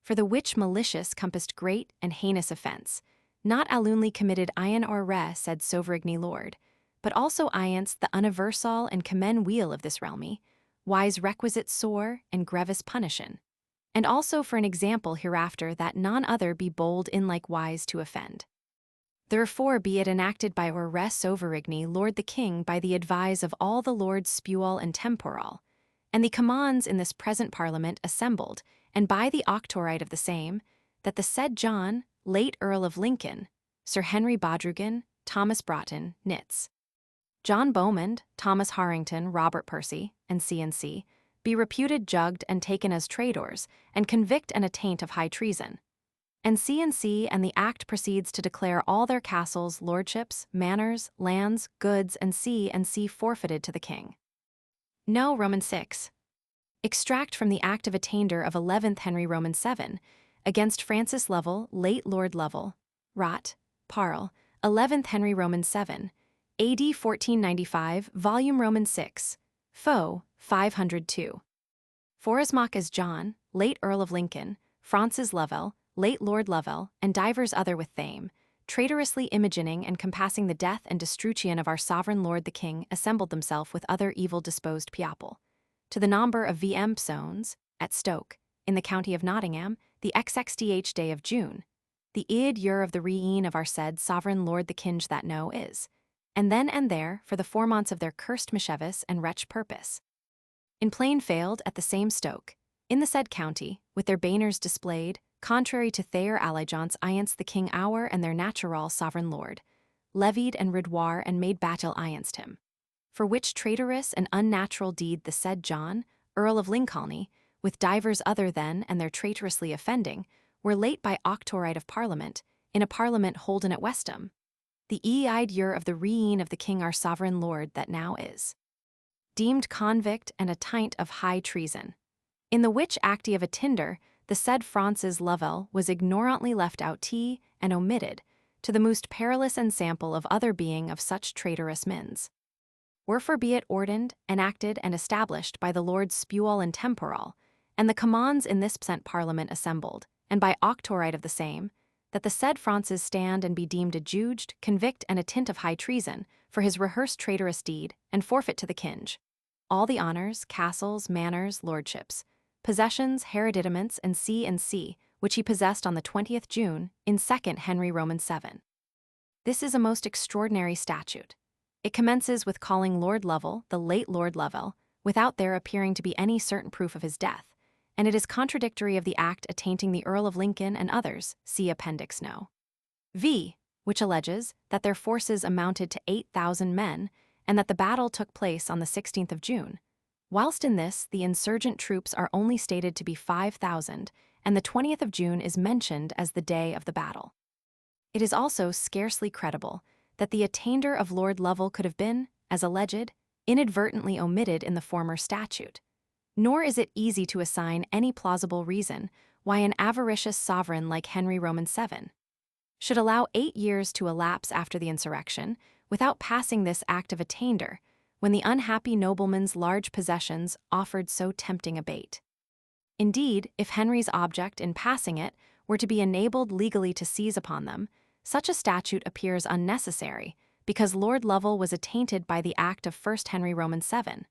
[SPEAKER 1] For the which malicious compassed great and heinous offence, not alunely committed ion our said sovereignty lord, but also against the universal and commend weal of this realmy, wise requisite sore and grevis punishin, and also for an example hereafter that none other be bold in like wise to offend. Therefore be it enacted by our sovereignty Lord the King by the advise of all the lords spewal and temporal, and the commands in this present Parliament assembled, and by the octorite of the same, that the said John, late Earl of Lincoln, Sir Henry Bodrugan, Thomas Broughton, Knits, John Beaumont, Thomas Harrington, Robert Percy, and C&C, be reputed jugged and taken as traitors, and convict and attaint of high treason. And C&C and the Act proceeds to declare all their castles, lordships, manors, lands, goods, and C&C forfeited to the King. No Roman 6. Extract from the Act of Attainder of 11th Henry Roman 7, against Francis Lovell, late Lord Lovell, Rot, Parle, 11th Henry Roman 7, AD 1495, Volume Roman 6, Foe, 502. Forasmuch as John, late Earl of Lincoln, Francis Lovell, late Lord Lovell, and divers other with thame, traitorously imagining and compassing the death and destruction of our sovereign Lord the King, assembled themselves with other evil-disposed people, to the number of VM zones, at Stoke, in the county of Nottingham, the XXDH day of June, the id year of the reign of our said sovereign Lord the King that no is, and then and there for the 4 months of their cursed mischievous and wretch purpose. In plain failed at the same Stoke, in the said county, with their banners displayed, contrary to their allegiance against the King our and their natural sovereign Lord, levied and rid war and made battle against him. For which traitorous and unnatural deed the said John, Earl of Lincoln, with divers other than and their traitorously offending, were late by octorite of Parliament, in a Parliament holden at Westham, the id year of the reign of the King our sovereign Lord that now is, deemed convict and attaint of high treason. In the which acti of attainder, the said Francis Lovell was ignorantly left out and omitted, to the most perilous ensample of other being of such traitorous mins. Wherefore be it ordained, enacted, and established by the Lords Spewal and Temporal, and the commands in this present Parliament assembled, and by octorite of the same, that the said Francis stand and be deemed adjudged, convict, and attaint of high treason, for his rehearsed traitorous deed, and forfeit to the King all the honours, castles, manors, lordships, possessions, hereditaments, and C, which he possessed on the 20th June in 2nd Henry Roman 7. This is a most extraordinary statute. It commences with calling Lord Lovell the late Lord Lovell, without there appearing to be any certain proof of his death, and it is contradictory of the act attainting the Earl of Lincoln and others, see Appendix No. V, which alleges that their forces amounted to 8,000 men, and that the battle took place on the 16th of June, whilst in this the insurgent troops are only stated to be 5,000, and the 20th of June is mentioned as the day of the battle. It is also scarcely credible that the attainder of Lord Lovell could have been, as alleged, inadvertently omitted in the former statute, nor is it easy to assign any plausible reason why an avaricious sovereign like Henry Roman 7 should allow 8 years to elapse after the insurrection without passing this act of attainder, when the unhappy nobleman's large possessions offered so tempting a bait. Indeed, if Henry's object in passing it were to be enabled legally to seize upon them, such a statute appears unnecessary, because Lord Lovell was attainted by the act of 1st Henry Roman 7.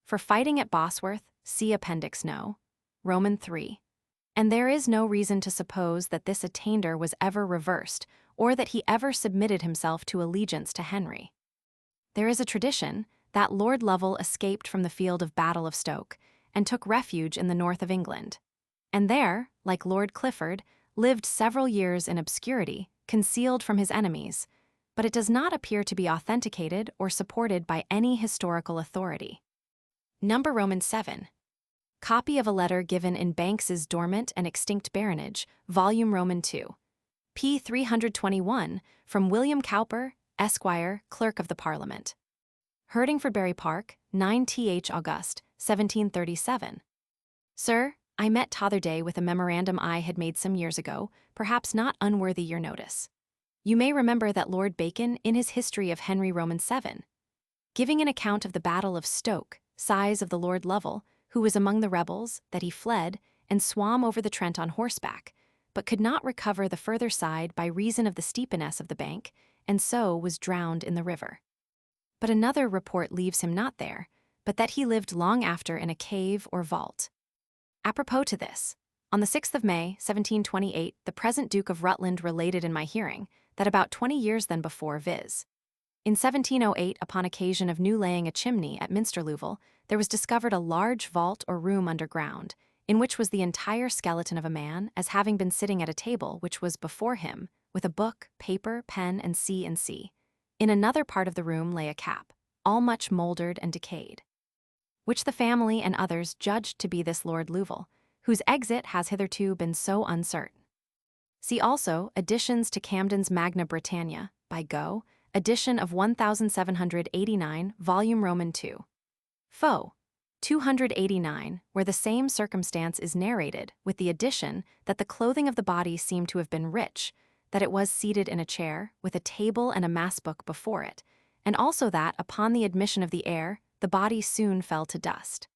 [SPEAKER 1] For fighting at Bosworth, see Appendix No. Roman 3. And there is no reason to suppose that this attainder was ever reversed, or that he ever submitted himself to allegiance to Henry. There is a tradition that Lord Lovell escaped from the field of battle of Stoke, and took refuge in the north of England, and there, like Lord Clifford, lived several years in obscurity, concealed from his enemies, but it does not appear to be authenticated or supported by any historical authority. Number Roman 7. Copy of a letter given in Banks's Dormant and Extinct Baronage, Volume Roman 2. p. 321, from William Cowper, Esquire, Clerk of the Parliament. Herdingfordbury Park, 9th August, 1737. Sir, I met t'other with a memorandum I had made some years ago, perhaps not unworthy your notice. You may remember that Lord Bacon, in his History of Henry Roman 7, giving an account of the Battle of Stoke, size of the Lord Lovell, who was among the rebels, that he fled, and swam over the Trent on horseback, but could not recover the further side by reason of the steepness of the bank, and so was drowned in the river. But another report leaves him not there, but that he lived long after in a cave or vault. Apropos to this, on the 6th of May, 1728, the present Duke of Rutland related in my hearing that about 20 years then before, viz. In 1708, upon occasion of new laying a chimney at Minsterlouville, there was discovered a large vault or room underground, in which was the entire skeleton of a man, as having been sitting at a table which was before him, with a book, paper, pen, and C. In another part of the room lay a cap, all much mouldered and decayed, which the family and others judged to be this Lord Louville, whose exit has hitherto been so uncertain. See also Additions to Camden's Magna Britannia, by Gough, edition of 1789, volume Roman 2. Fo. 289, where the same circumstance is narrated, with the addition that the clothing of the body seemed to have been rich, that it was seated in a chair, with a table and a mass-book before it, and also that, upon the admission of the air, the body soon fell to dust.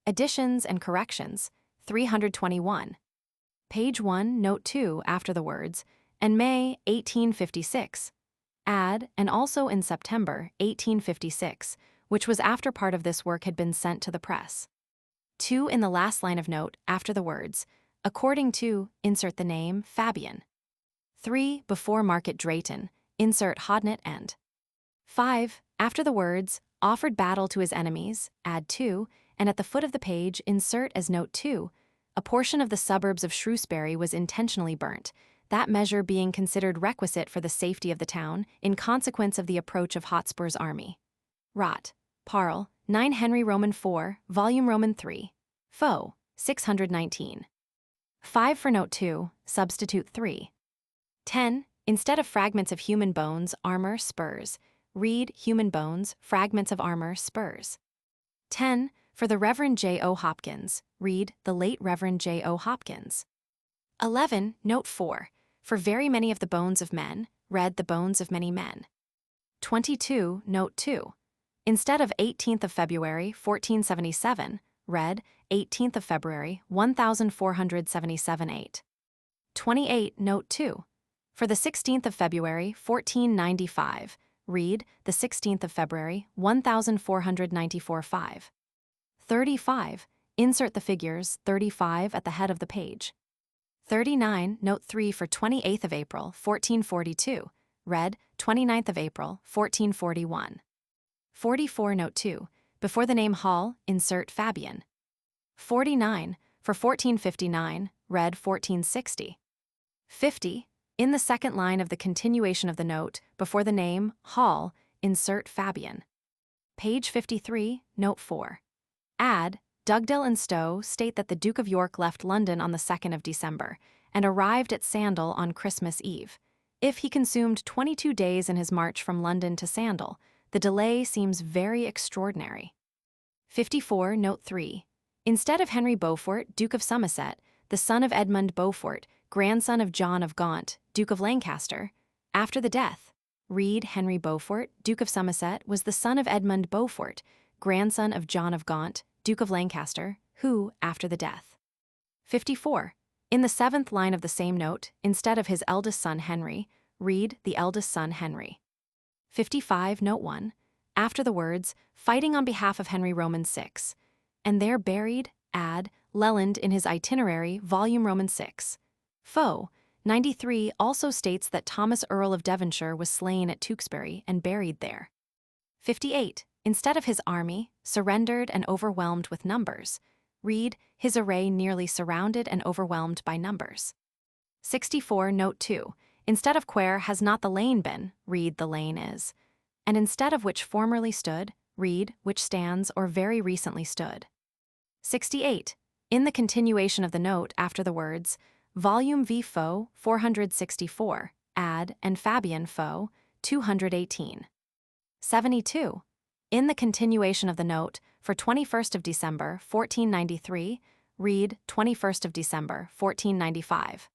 [SPEAKER 1] Additions and Corrections, 321. Page 1, Note 2, after the words, and May, 1856. Add, and also in September, 1856, which was after part of this work had been sent to the press. 2 in the last line of note, after the words, according to, insert the name, Fabian. 3 before Market Drayton, insert Hodnet end. 5, after the words, offered battle to his enemies, add 2, and at the foot of the page, insert as note 2, a portion of the suburbs of Shrewsbury was intentionally burnt, that measure being considered requisite for the safety of the town in consequence of the approach of Hotspur's army. Rot. Parle, 9 Henry Roman 4, volume Roman 3. Fo. 619. 5 for note 2, substitute 3. 10. Instead of fragments of human bones, armor, spurs, read human bones, fragments of armor, spurs. 10. For the Reverend J. O. Hopkins, read the late Reverend J. O. Hopkins. 11. Note 4. For very many of the bones of men, read the bones of many men. 22. Note 2. Instead of 18th of February, 1477, read 18th of February, 1477 8. 28. Note 2. For the 16th of February, 1495, read the 16th of February, 1494 5. 35. insert the figures 35 at the head of the page. 39, note 3 for 28th of April, 1442, read 29th of April, 1441. 44, note 2, before the name Hall, insert Fabian. 49, for 1459, read 1460. 50, in the second line of the continuation of the note, before the name Hall, insert Fabian. Page 53, note 4. Add, Dugdale and Stowe state that the Duke of York left London on the 2nd of December and arrived at Sandal on Christmas Eve. If he consumed 22 days in his march from London to Sandal, the delay seems very extraordinary. 54, note 3. Instead of Henry Beaufort, Duke of Somerset, the son of Edmund Beaufort, grandson of John of Gaunt, Duke of Lancaster, after the death, read Henry Beaufort, Duke of Somerset, was the son of Edmund Beaufort, grandson of John of Gaunt, Duke of Lancaster, who, after the death. 54. In the seventh line of the same note, instead of his eldest son Henry, read the eldest son Henry. 55, note 1. After the words, fighting on behalf of Henry Roman VI, and there buried, add, Leland in his itinerary, volume Roman VI. Foe, 93 also states that Thomas Earl of Devonshire was slain at Tewkesbury and buried there. 58. Instead of his army, surrendered and overwhelmed with numbers, read, his array nearly surrounded and overwhelmed by numbers. 64, note 2. Instead of quare has not the lane been, read the lane is. And instead of which formerly stood, read which stands or very recently stood. 68. In the continuation of the note after the words, volume V foe, 464, add, and Fabian foe, 218. 72. In the continuation of the note, for 21st of December, 1493, read 21st of December, 1495.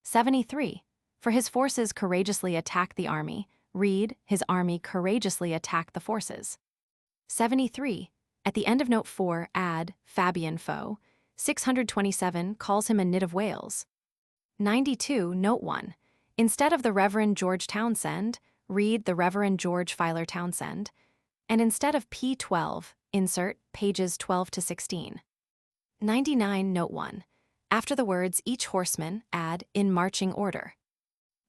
[SPEAKER 1] 73. For his forces courageously attacked the army, read his army courageously attacked the forces. 73. At the end of note 4, add Fabian foe, 627 calls him a nit of Wales. 92, note 1. Instead of the Reverend George Townsend, read the Reverend George Filer Townsend, and instead of P12, insert pages 12 to 16. 99, note 1. After the words each horseman, add in marching order.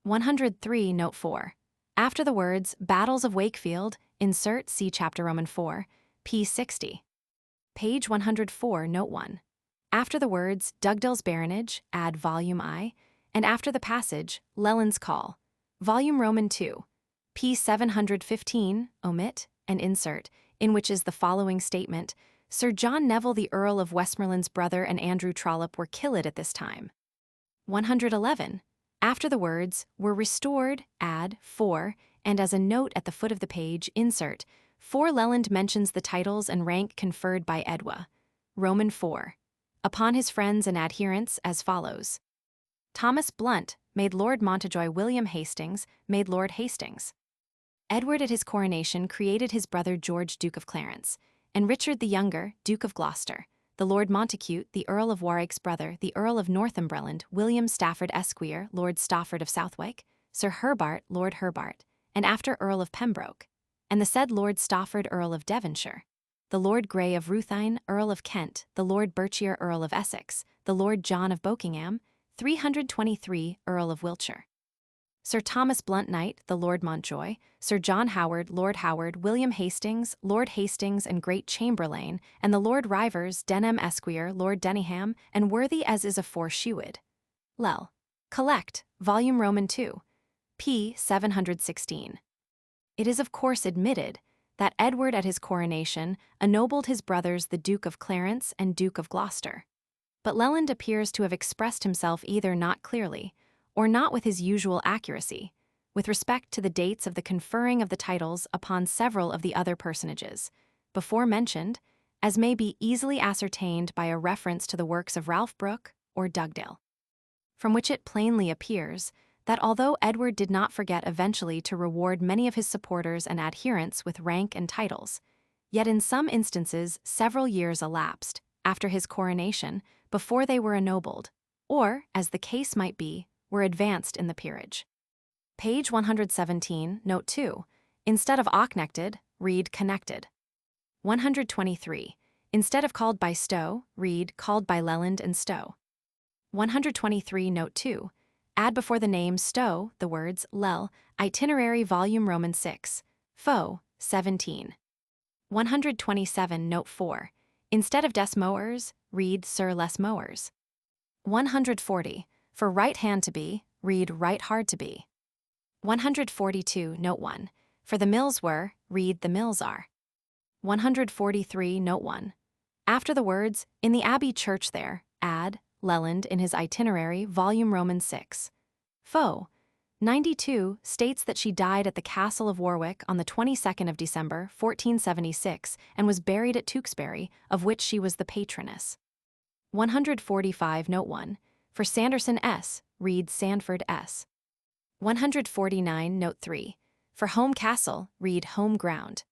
[SPEAKER 1] 103, note 4. After the words battles of Wakefield, insert see chapter Roman 4, P60. Page 104, note 1. After the words Dugdale's Baronage, add volume I, and after the passage Leland's Call, volume Roman 2, P715, omit, and insert, in which is the following statement, Sir John Neville the Earl of Westmoreland's brother and Andrew Trollope were killed at this time. 111. After the words were restored, add for, and as a note at the foot of the page, insert, for Leland mentions the titles and rank conferred by Edwa. Roman 4. Upon his friends and adherents as follows. Thomas Blunt made Lord Montjoy, William Hastings made Lord Hastings. Edward at his coronation created his brother George Duke of Clarence, and Richard the Younger, Duke of Gloucester, the Lord Montacute, the Earl of Warwick's brother, the Earl of Northumberland, William Stafford Esquire, Lord Stafford of Southwark, Sir Herbart, Lord Herbart, and after Earl of Pembroke, and the said Lord Stafford, Earl of Devonshire, the Lord Grey of Ruthyn, Earl of Kent, the Lord Berkshire, Earl of Essex, the Lord John of Buckingham, 323, Earl of Wiltshire. Sir Thomas Blunt Knight, the Lord Montjoy, Sir John Howard, Lord Howard, William Hastings, Lord Hastings and Great Chamberlain, and the Lord Rivers, Denham Esquire, Lord Denningham, and worthy as is aforeshewed. Lell. Collect, volume Roman 2, p. 716. It is of course admitted that Edward at his coronation ennobled his brothers the Duke of Clarence and Duke of Gloucester. But Leland appears to have expressed himself either not clearly, or not with his usual accuracy, with respect to the dates of the conferring of the titles upon several of the other personages, before mentioned, as may be easily ascertained by a reference to the works of Ralph Brooke or Dugdale. From which it plainly appears that although Edward did not forget eventually to reward many of his supporters and adherents with rank and titles, yet in some instances several years elapsed after his coronation before they were ennobled, or, as the case might be, were advanced in the peerage. Page 117, note 2. Instead of ocknected, read connected. 123. Instead of called by Stowe, read called by Leland and Stowe. 123 Note 2. Add before the name Stowe the words Lel, Itinerary Volume Roman 6, Fo, 17. 127 Note 4. Instead of des mowers, read Sir les mowers. 140. For right hand to be, read right hard to be. 142 Note 1. For the mills were, read the mills are. 143 Note 1. After the words, in the abbey church there, add, Leland in his Itinerary, Volume Roman 6. Fo. 92 states that she died at the Castle of Warwick on the 22nd of December, 1476, and was buried at Tewkesbury, of which she was the patroness. 145 Note 1. For Sanderson S, read Sandford S. 149 Note 3. For home castle, read home ground.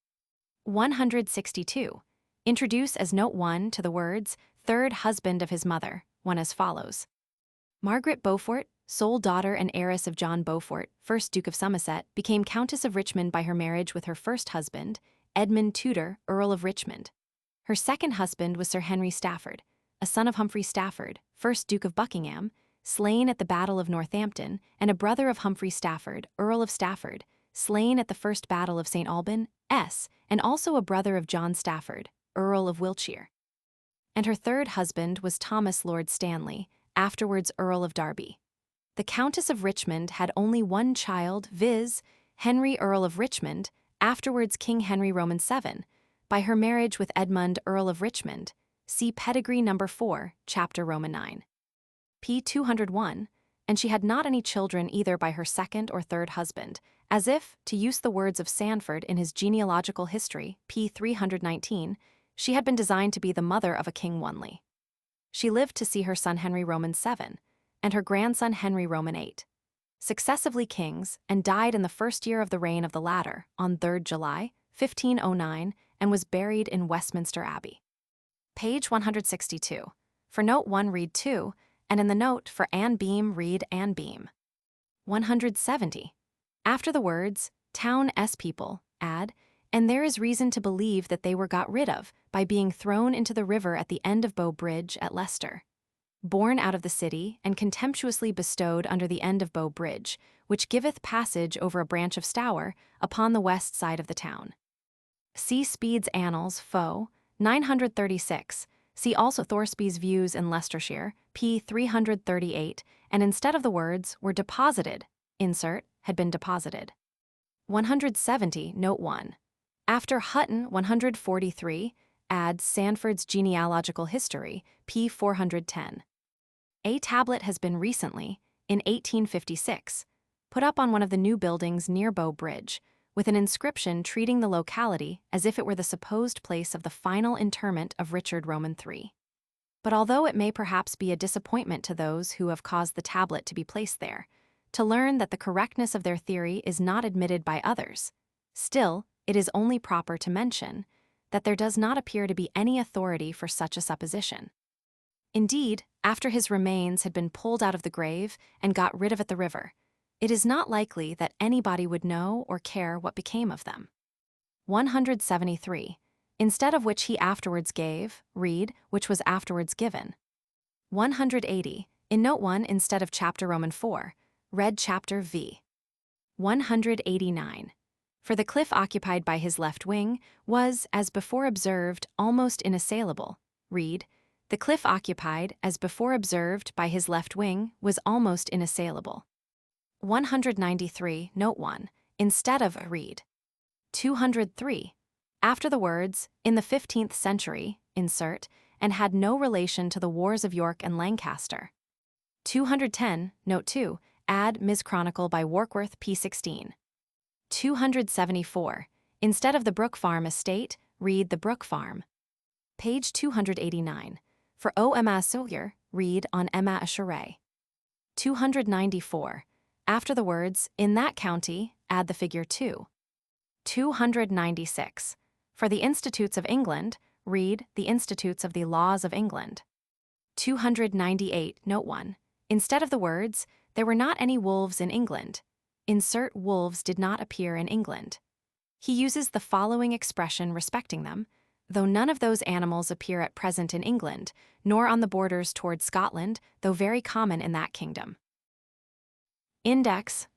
[SPEAKER 1] 162. Introduce as Note 1 to the words, third husband of his mother, one as follows. Margaret Beaufort, sole daughter and heiress of John Beaufort, 1st Duke of Somerset, became Countess of Richmond by her marriage with her first husband, Edmund Tudor, Earl of Richmond. Her second husband was Sir Henry Stafford, a son of Humphrey Stafford, 1st Duke of Buckingham, slain at the Battle of Northampton, and a brother of Humphrey Stafford, Earl of Stafford, slain at the First Battle of St. Alban, S., and also a brother of John Stafford, Earl of Wiltshire. And her third husband was Thomas Lord Stanley, afterwards Earl of Derby. The Countess of Richmond had only one child, viz., Henry Earl of Richmond, afterwards King Henry Roman VII, by her marriage with Edmund Earl of Richmond. See Pedigree No. 4, Chapter Roman 9. p. 201, and she had not any children either by her second or third husband, as if, to use the words of Sandford in his genealogical history, p. 319, she had been designed to be the mother of a king only. She lived to see her son Henry Roman VII, and her grandson Henry Roman VIII, successively kings, and died in the first year of the reign of the latter, on 3rd July, 1509, and was buried in Westminster Abbey. Page 162. For Note 1 read 2, and in the note for Anne Beam read Anne Beam. 170. After the words, town s people, add, and there is reason to believe that they were got rid of by being thrown into the river at the end of Bow Bridge at Leicester. Borne out of the city and contemptuously bestowed under the end of Bow Bridge, which giveth passage over a branch of Stour, upon the west side of the town. See Speed's Annals, Fo. 936. See also Thoresby's Views in Leicestershire, p. 338, and instead of the words, were deposited, insert, had been deposited. 170, Note 1. After Hutton 143, add Sandford's Genealogical History, p. 410. A tablet has been recently, in 1856, put up on one of the new buildings near Bow Bridge, with an inscription treating the locality as if it were the supposed place of the final interment of Richard Roman III. But although it may perhaps be a disappointment to those who have caused the tablet to be placed there, to learn that the correctness of their theory is not admitted by others, still, it is only proper to mention that there does not appear to be any authority for such a supposition. Indeed, after his remains had been pulled out of the grave and got rid of at the river, it is not likely that anybody would know or care what became of them. 173. Instead of which he afterwards gave, read, which was afterwards given. 180. In Note 1 instead of Chapter Roman 4, read Chapter V. 189. For the cliff occupied by his left wing was, as before observed, almost inassailable, read, the cliff occupied, as before observed, by his left wing was almost inassailable. 193, Note 1, instead of read. 203. After the words, in the 15th century, insert, and had no relation to the wars of York and Lancaster. 210, Note 2, add Ms. Chronicle by Warkworth p. 16. 274. Instead of the Brook Farm estate, read the Brook Farm. Page 289. For O Emma Sawyer, read on Emma Asheray. 294. After the words, in that county, add the figure 2. 296. For the Institutes of England, read the Institutes of the Laws of England. 298, Note 1. Instead of the words, there were not any wolves in England, insert wolves did not appear in England. He uses the following expression respecting them, though none of those animals appear at present in England, nor on the borders toward Scotland, though very common in that kingdom. Index.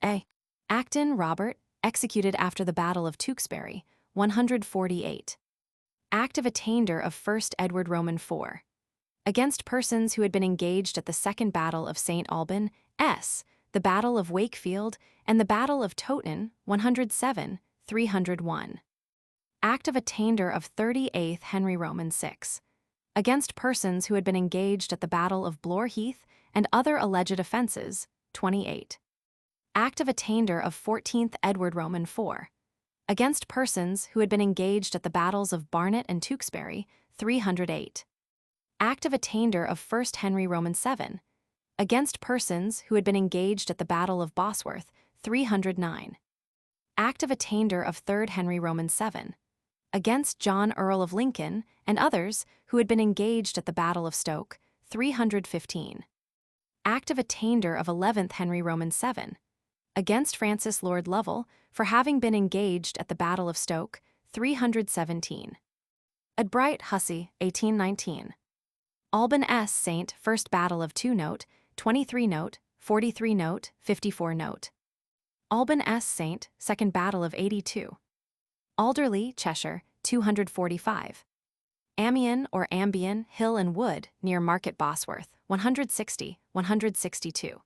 [SPEAKER 1] A. Acton, Robert, executed after the Battle of Tewkesbury, 148. Act of Attainder of 1st Edward Roman 4. Against persons who had been engaged at the Second Battle of St. Alban, S., the Battle of Wakefield, and the Battle of Towton, 107, 301. Act of Attainder of 38th Henry Roman 6. Against persons who had been engaged at the Battle of Blore Heath and other alleged offences, 28. Act of Attainder of 14th Edward Roman 4. Against persons who had been engaged at the battles of Barnet and Tewkesbury, 308. Act of Attainder of 1st Henry Roman 7. Against persons who had been engaged at the Battle of Bosworth, 309. Act of Attainder of 3rd Henry Roman 7. Against John Earl of Lincoln and others who had been engaged at the Battle of Stoke, 315. Act of Attainder of 11th Henry Roman 7. Against Francis Lord Lovell for having been engaged at the Battle of Stoke, 317. Adbright Hussey, 1819. Alban S. Saint, 1st Battle of 2 note, 23 note, 43 note, 54 note. Alban S. Saint, 2nd Battle of 82. Alderley, Cheshire, 245. Amiens or Ambion, Hill and Wood, near Market Bosworth, 160, 162.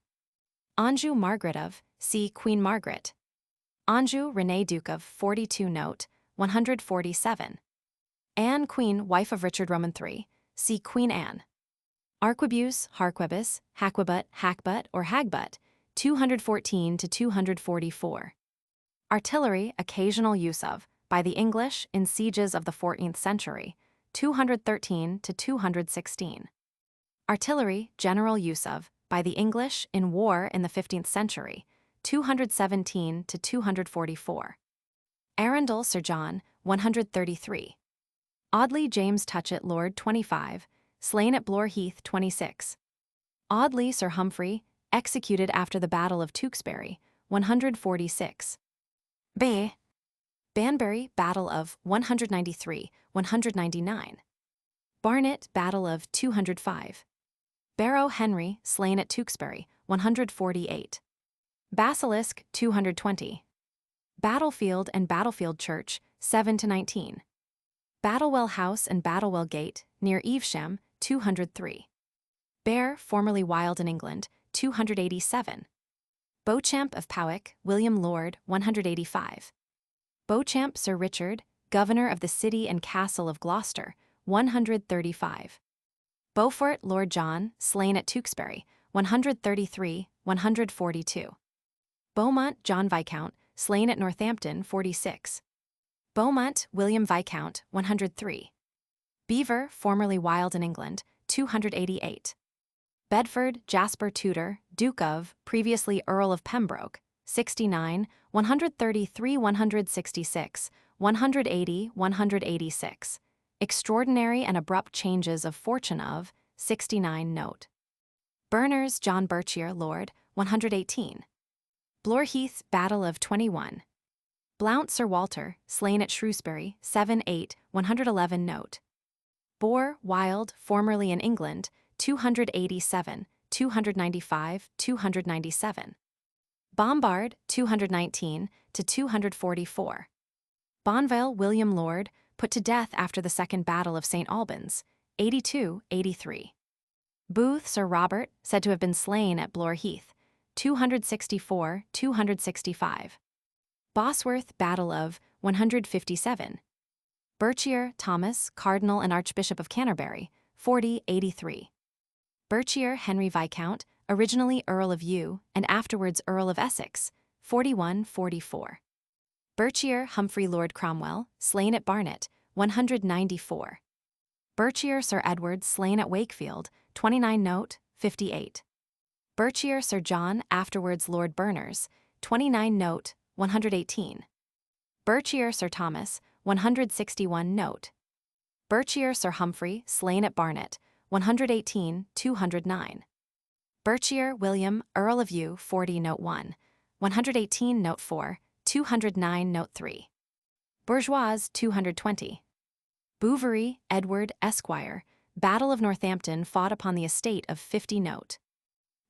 [SPEAKER 1] Anjou Margaret of, see Queen Margaret. Anjou René Duke of, 42 note, 147. Anne Queen, wife of Richard Roman 3, see Queen Anne. Arquebus, Harquebus, Haquebut, Hackbutt or Hagbut, 214 to 244. Artillery, occasional use of, by the English in sieges of the 14th century, 213 to 216. Artillery, general use of, by the English in war in the 15th century, 217 to 244. Arundel Sir John, 133. Audley James Touchett Lord, 25, slain at Blore Heath, 26. Audley Sir Humphrey, executed after the Battle of Tewkesbury, 146. B. Banbury, Battle of 193, 199. Barnet, Battle of 205. Barrow Henry, slain at Tewkesbury, 148. Basilisk, 220. Battlefield and Battlefield Church, 7 to 19. Battlewell House and Battlewell Gate, near Evesham, 203. Bear, formerly wild in England, 287. Beauchamp of Powick, William Lord, 185. Beauchamp Sir Richard, Governor of the City and Castle of Gloucester, 135. Beaufort Lord John, slain at Tewkesbury, 133, 142. Beaumont John Viscount, slain at Northampton, 46. Beaumont William Viscount, 103. Beaver, formerly wild in England, 288. Bedford Jasper Tudor, Duke of, previously Earl of Pembroke, 69, 133, 166, 180, 186. Extraordinary and abrupt changes of fortune of, 69 note. Berners John Berchier Lord, 118. Blore Heath Battle of 21. Blount Sir Walter, slain at Shrewsbury, 7, 8, 111 note. Boar Wild, formerly in England, 287, 295, 297. Bombard, 219 to 244. Bonville William Lord, put to death after the Second Battle of St. Albans, 82, 83. Booth Sir Robert, said to have been slain at Blore Heath, 264, 265. Bosworth Battle of 157. Berchier Thomas, Cardinal and Archbishop of Canterbury, 40, 83. Berchier Henry Viscount, originally Earl of Yu and afterwards Earl of Essex, 41, 44. Berchier Humphrey Lord Cromwell, slain at Barnet, 194. Berchier Sir Edward, slain at Wakefield, 29 note, 58. Berchier Sir John, afterwards Lord Berners, 29 note, 118. Berchier Sir Thomas, 161 note. Berchier Sir Humphrey, slain at Barnet, 118, 209. Berchier William, Earl of Yu, 40 note 1, 118 note 4, 209 note 3. Bourgeois, 220. Bouverie, Edward, Esquire, Battle of Northampton fought upon the estate of 50 note.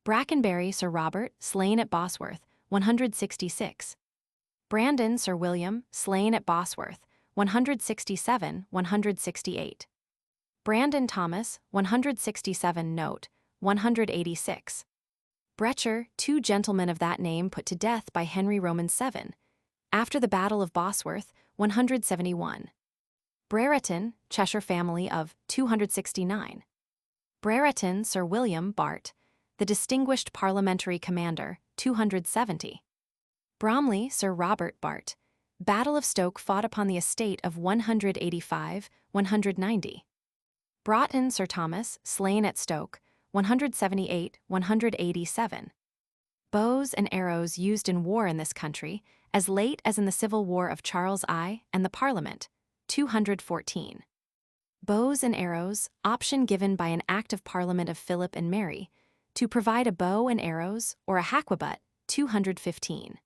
[SPEAKER 1] Brackenbury, Sir Robert, slain at Bosworth, 166. Brandon, Sir William, slain at Bosworth, 167, 168. Brandon Thomas, 167 note, 186. Brecher, 2 gentlemen of that name put to death by Henry Roman 7. After the Battle of Bosworth, 171. Brereton, Cheshire family of 269. Brereton, Sir William, Bart, the distinguished parliamentary commander, 270. Bromley, Sir Robert, Bart, Battle of Stoke fought upon the estate of 185, 190. Broughton, Sir Thomas, slain at Stoke, 178, 187. Bows and arrows used in war in this country, as late as in the Civil War of Charles I and the Parliament, 214. Bows and arrows, option given by an Act of Parliament of Philip and Mary, to provide a bow and arrows or a haquebut, 215.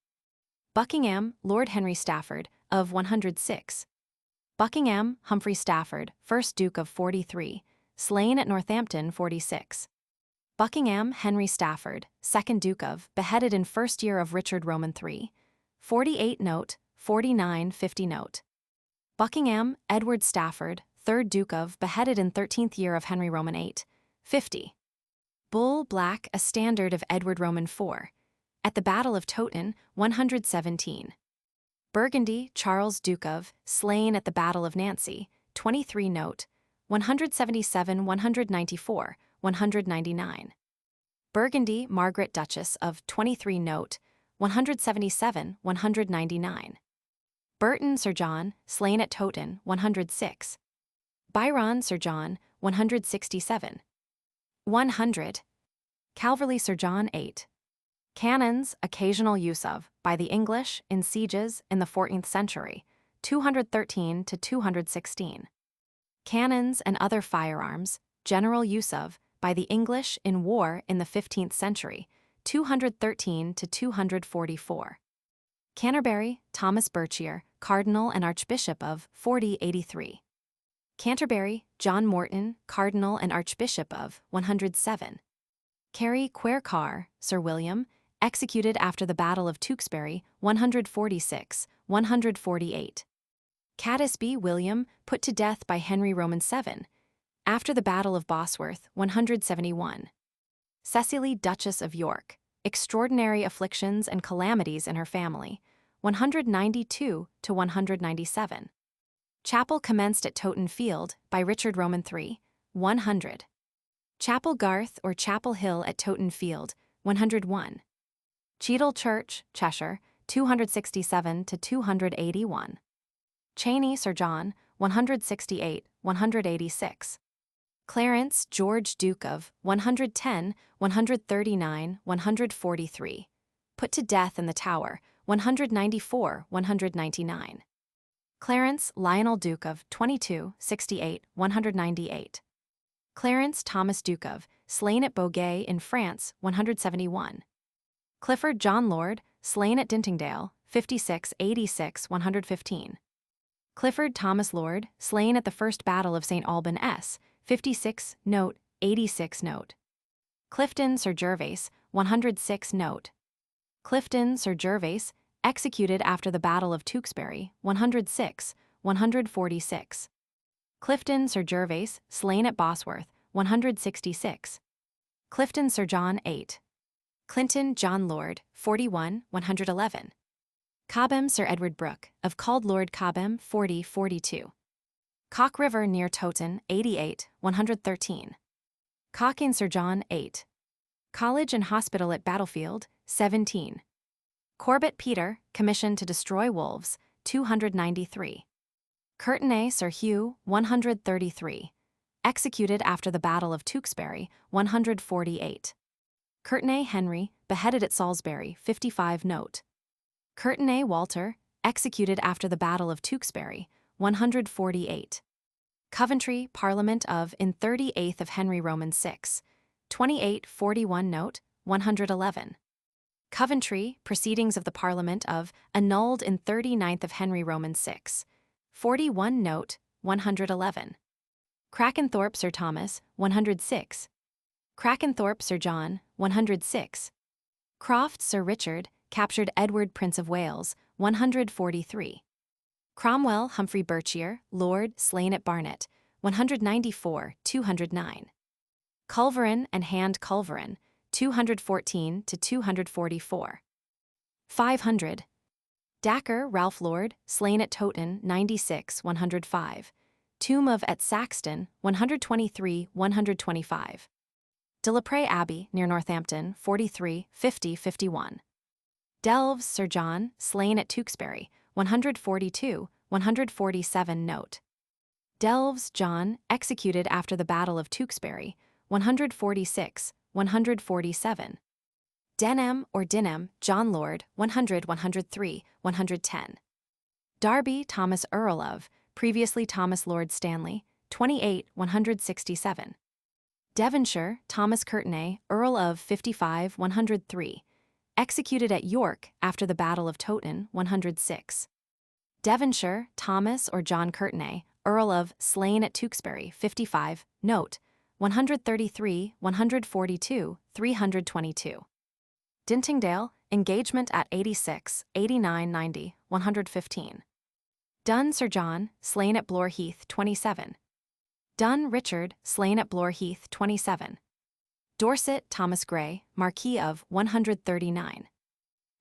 [SPEAKER 1] Buckingham, Lord Henry Stafford, of 106. Buckingham, Humphrey Stafford, 1st Duke of 43, slain at Northampton, 46. Buckingham, Henry Stafford, 2nd Duke of, beheaded in 1st year of Richard Roman 3, 48 note, 49, 50 note. Buckingham, Edward Stafford, 3rd Duke of, beheaded in 13th year of Henry Roman 8, 50. Bull Black, a standard of Edward Roman 4. At the Battle of Towton, 117. Burgundy, Charles Duke of, slain at the Battle of Nancy, 23 note, 177, 194, 199. Burgundy, Margaret Duchess of, 23 note, 177, 199. Burton, Sir John, slain at Towton, 106. Byron, Sir John, 167. 100. Calverley, Sir John, 8. Cannons, occasional use of, by the English, in sieges, in the 14th century, 213 to 216. Cannons and other firearms, general use of, by the English, in war, in the 15th century, 213 to 244. Canterbury, Thomas Berchier, Cardinal and Archbishop of, 4083. Canterbury, John Morton, Cardinal and Archbishop of, 107. Carey Quare Carr, Sir William, executed after the Battle of Tewkesbury, 146, 148. Catesby William, put to death by Henry Roman 7. After the Battle of Bosworth, 171. Cecily Duchess of York, extraordinary afflictions and calamities in her family, 192 to 197. Chapel commenced at Towton Field, by Richard Roman 3, 100. Chapel Garth or Chapel Hill at Towton Field, 101. Cheadle Church, Cheshire, 267 to 281. Cheney, Sir John, 168, 186. Clarence, George Duke of, 110, 139, 143. Put to death in the Tower, 194, 199. Clarence, Lionel Duke of, 22, 68, 198. Clarence Thomas Duke of, slain at Beaugay in France, 171. Clifford John Lord, slain at Dintingdale, 56, 86, 115. Clifford Thomas Lord, slain at the First Battle of St. Alban S, 56 note, 86 note. Clifton Sir Gervase, 106 note. Clifton Sir Gervase, executed after the Battle of Tewkesbury, 106, 146. Clifton Sir Gervase, slain at Bosworth, 166. Clifton Sir John 8. Clinton John Lord, 41, 111. Cobham Sir Edward Brooke, of called Lord Cobham, 40, 42. Cock River near Towton, 88, 113. Cocking Sir John, 8. College and Hospital at Battlefield, 17. Corbett Peter, commissioned to destroy wolves, 293. Courtenay Sir Hugh, 133. Executed after the Battle of Tewkesbury, 148. Courtenay Henry, beheaded at Salisbury, 55 note. Courtenay Walter, executed after the Battle of Tewkesbury, 148. Coventry, Parliament of in 38th of Henry Roman 6, 28, 41 note, 111. Coventry, Proceedings of the Parliament of, annulled in 39th of Henry Roman 6, 41 note, 111. Krakenthorpe Sir Thomas, 106. Krakenthorpe Sir John, 106. Croft Sir Richard, captured Edward Prince of Wales, 143. Cromwell Humphrey Berkshire, Lord, slain at Barnet, 194, 209. Culverin and Hand Culverin, 214 to 244. 500. Dacre Ralph Lord, slain at Towton, 96, 105. Tomb of at Saxton, 123, 125. De la Prée Abbey, near Northampton, 43, 50, 51. Delves Sir John, slain at Tewkesbury, 142, 147. Note. Delves John, executed after the Battle of Tewkesbury, 146, 147. Denham or Dinham, John Lord, 100, 103, 110. Darby Thomas Earl of, previously Thomas Lord Stanley, 28, 167. Devonshire Thomas Courtenay, Earl of, 55, 103. Executed at York after the Battle of Towton, 106. Devonshire Thomas or John Courtenay, Earl of, slain at Tewkesbury, 55. Note. 133, 142, 322. Dintingdale, engagement at 86, 89, 90, 115. Dun Sir John, slain at Blore Heath, 27. Dun Richard, slain at Blore Heath, 27. Dorset Thomas Grey, Marquis of, 139.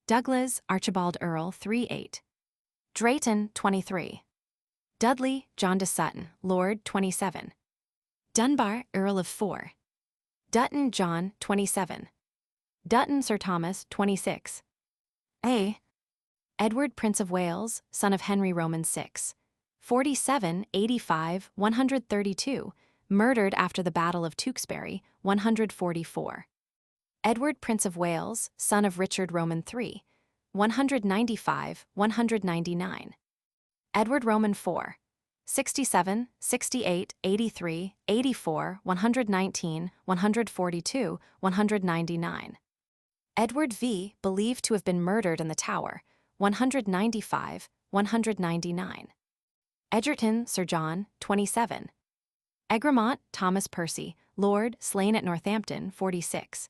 [SPEAKER 1] Douglas Archibald Earl, 38. Drayton, 23. Dudley John de Sutton, Lord, 27. Dunbar Earl of 4. Dutton John, 27. Dutton Sir Thomas, 26. A. Edward Prince of Wales, son of Henry Roman 6. 47, 85, 132, murdered after the Battle of Tewkesbury, 144. Edward Prince of Wales, son of Richard Roman 3. 195, 199. Edward Roman 4. 67, 68, 83, 84, 119, 142, 199. Edward V, believed to have been murdered in the Tower, 195, 199. Edgerton Sir John, 27. Egremont Thomas Percy, Lord, slain at Northampton, 46.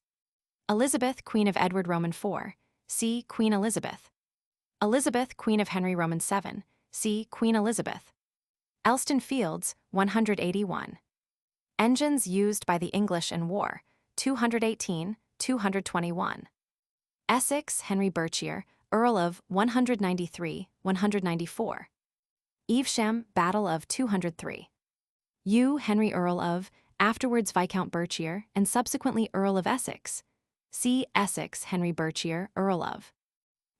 [SPEAKER 1] Elizabeth Queen of Edward Roman 4. See Queen Elizabeth. Elizabeth Queen of Henry Roman 7. See Queen Elizabeth. Elston Fields, 181. Engines used by the English in war, 218, 221. Essex Henry Berkshire, Earl of, 193, 194. Evesham, Battle of 203. Hugh Henry Earl of, afterwards Viscount Berkshire, and subsequently Earl of Essex. See Essex Henry Berkshire, Earl of.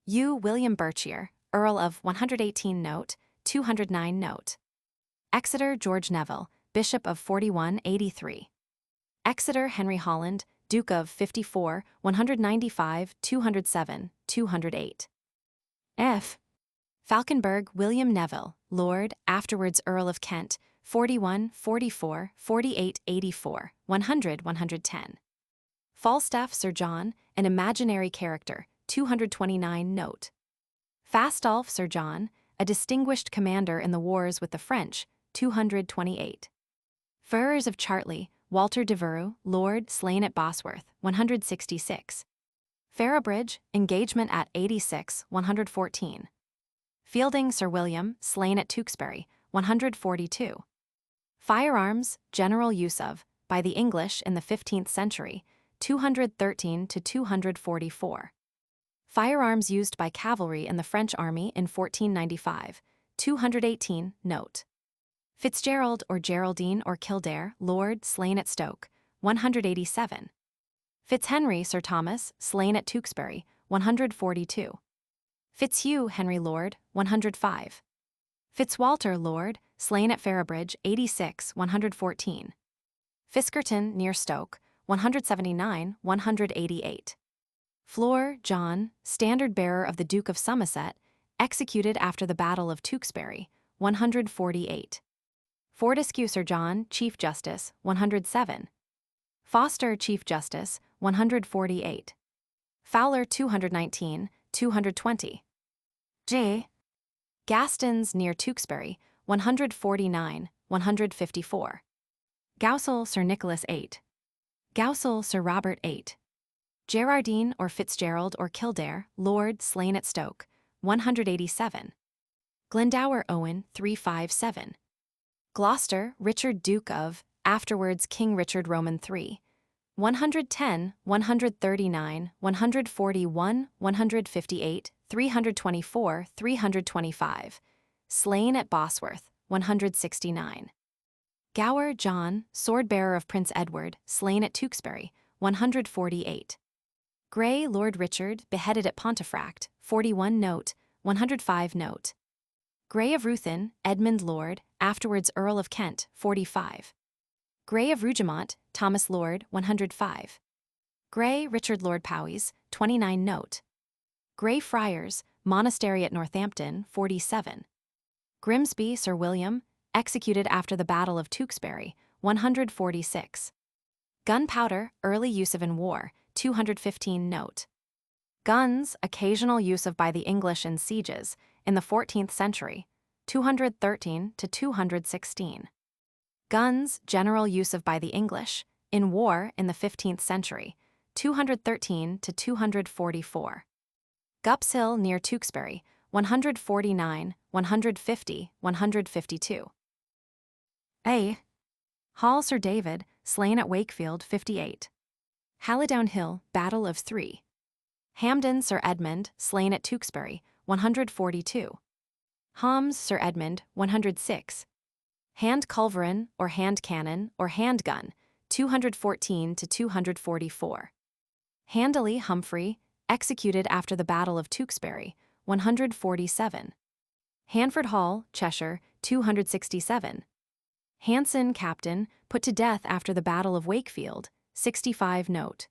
[SPEAKER 1] Hugh William Berkshire, Earl of, 118. Note, 209. Note. Exeter George Neville, Bishop of 4183. Exeter Henry Holland, Duke of 54, 195, 207, 208. F. Falkenberg William Neville, Lord, afterwards Earl of Kent, 41, 44, 48, 84, 100, 110. Falstaff Sir John, an imaginary character, 229. Note. Fastolf Sir John, a distinguished commander in the wars with the French, 228. Ferrers of Chartley, Walter Devereux, Lord, slain at Bosworth, 166. Ferrabridge, engagement at 86, 114. Fielding Sir William, slain at Tewkesbury, 142. Firearms, general use of, by the English in the 15th century, 213 to 244. Firearms used by cavalry in the French army in 1495, 218. Note. Fitzgerald or Geraldine or Kildare, Lord, slain at Stoke, 187. Fitzhenry Sir Thomas, slain at Tewkesbury, 142. Fitzhugh Henry Lord, 105. Fitzwalter Lord, slain at Ferrabridge, 86, 114. Fiskerton near Stoke, 179, 188. Fleur John, standard-bearer of the Duke of Somerset, executed after the Battle of Tewkesbury, 148. Fortescue Sir John, Chief Justice, 107. Foster Chief Justice, 148. Fowler 219, 220. J. Gastons near Tewkesbury, 149, 154. Gowsel Sir Nicholas 8. Gowsel Sir Robert 8. Gerardine or Fitzgerald or Kildare, Lord, slain at Stoke, 187. Glendower Owen 357. Gloucester Richard Duke of, afterwards King Richard Roman 3. 110, 139, 141, 158, 324, 325. Slain at Bosworth, 169. Gower John, sword-bearer of Prince Edward, slain at Tewkesbury, 148. Grey Lord Richard, beheaded at Pontefract, 41 note, 105 note. Grey of Ruthin, Edmund Lord, afterwards Earl of Kent, 45. Grey of Rougemont, Thomas Lord, 105. Grey Richard Lord Powys, 29 note. Grey Friars, Monastery at Northampton, 47. Grimsby Sir William, executed after the Battle of Tewkesbury, 146. Gunpowder, early use of in war, 215 note. Guns, occasional use of by the English in sieges, in the 14th century, 213 to 216. Guns, general use of by the English, in war in the 15th century, 213 to 244. Gups Hill near Tewkesbury, 149, 150, 152. A. Hall Sir David, slain at Wakefield, 58. Hallidown Hill, Battle of 3. Hampden Sir Edmund, slain at Tewkesbury, 142. Homs Sir Edmund, 106. Hand culverin or hand cannon or handgun, 214 to 244. Handley Humphrey, executed after the Battle of Tewkesbury, 147. Hanford Hall, Cheshire, 267. Hanson Captain, put to death after the Battle of Wakefield, 65 note.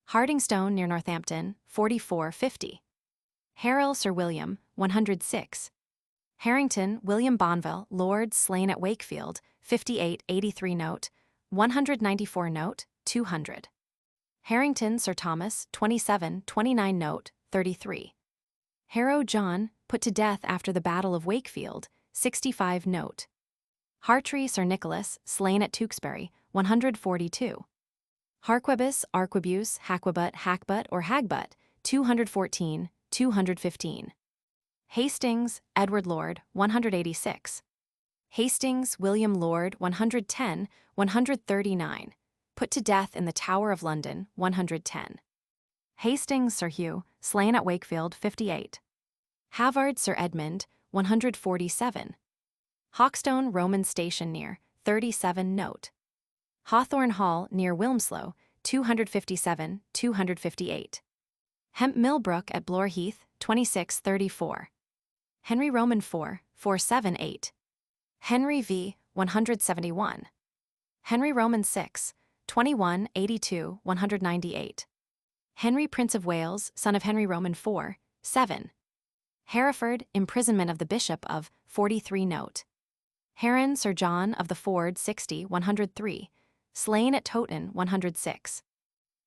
[SPEAKER 1] Hardingstone near Northampton, 4450. Harrell Sir William, 106. Harrington William Bonville, Lord, slain at Wakefield, 5883 note, 194 note, 200. Harrington Sir Thomas, 2729 note, 33. Harrow John, put to death after the Battle of Wakefield, 65 note. Hartree Sir Nicholas, slain at Tewkesbury, 142. Harquebus, Arquebus, Haquebut, Hackbutt or Hagbut, 214, 215. Hastings, Edward Lord, 186. Hastings, William Lord, 110, 139. Put to death in the Tower of London, 110. Hastings, Sir Hugh, slain at Wakefield, 58. Havard, Sir Edmund, 147. Hawkstone Roman Station near, 37 note. Hawthorne Hall near Wilmslow, 257, 258. Hemp Millbrook at Blore Heath, 2634. Henry Roman 4, 478. Henry v. 171. Henry Roman 6, 2182, 198. Henry Prince of Wales, son of Henry Roman 4, 7. Hereford, imprisonment of the Bishop of, 43 note. Heron Sir John of the Ford 60, 103. Slain at Towton, 106.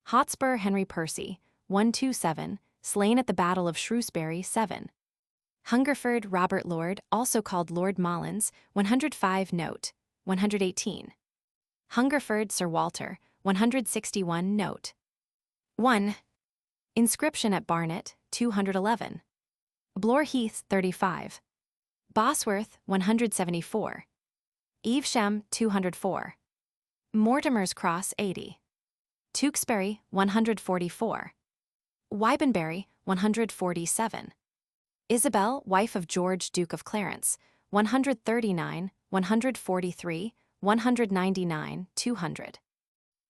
[SPEAKER 1] Hotspur Henry Percy, 127, slain at the Battle of Shrewsbury, 7. Hungerford Robert Lord, also called Lord Mullins, 105 note, 118. Hungerford Sir Walter, 161 note. 1. Inscription at Barnet, 211. Blore Heath, 35. Bosworth, 174. Evesham, 204. Mortimer's Cross, 80. Tewkesbury, 144. Wybenbury, 147. Isabel, wife of George, Duke of Clarence, 139, 143, 199, 200.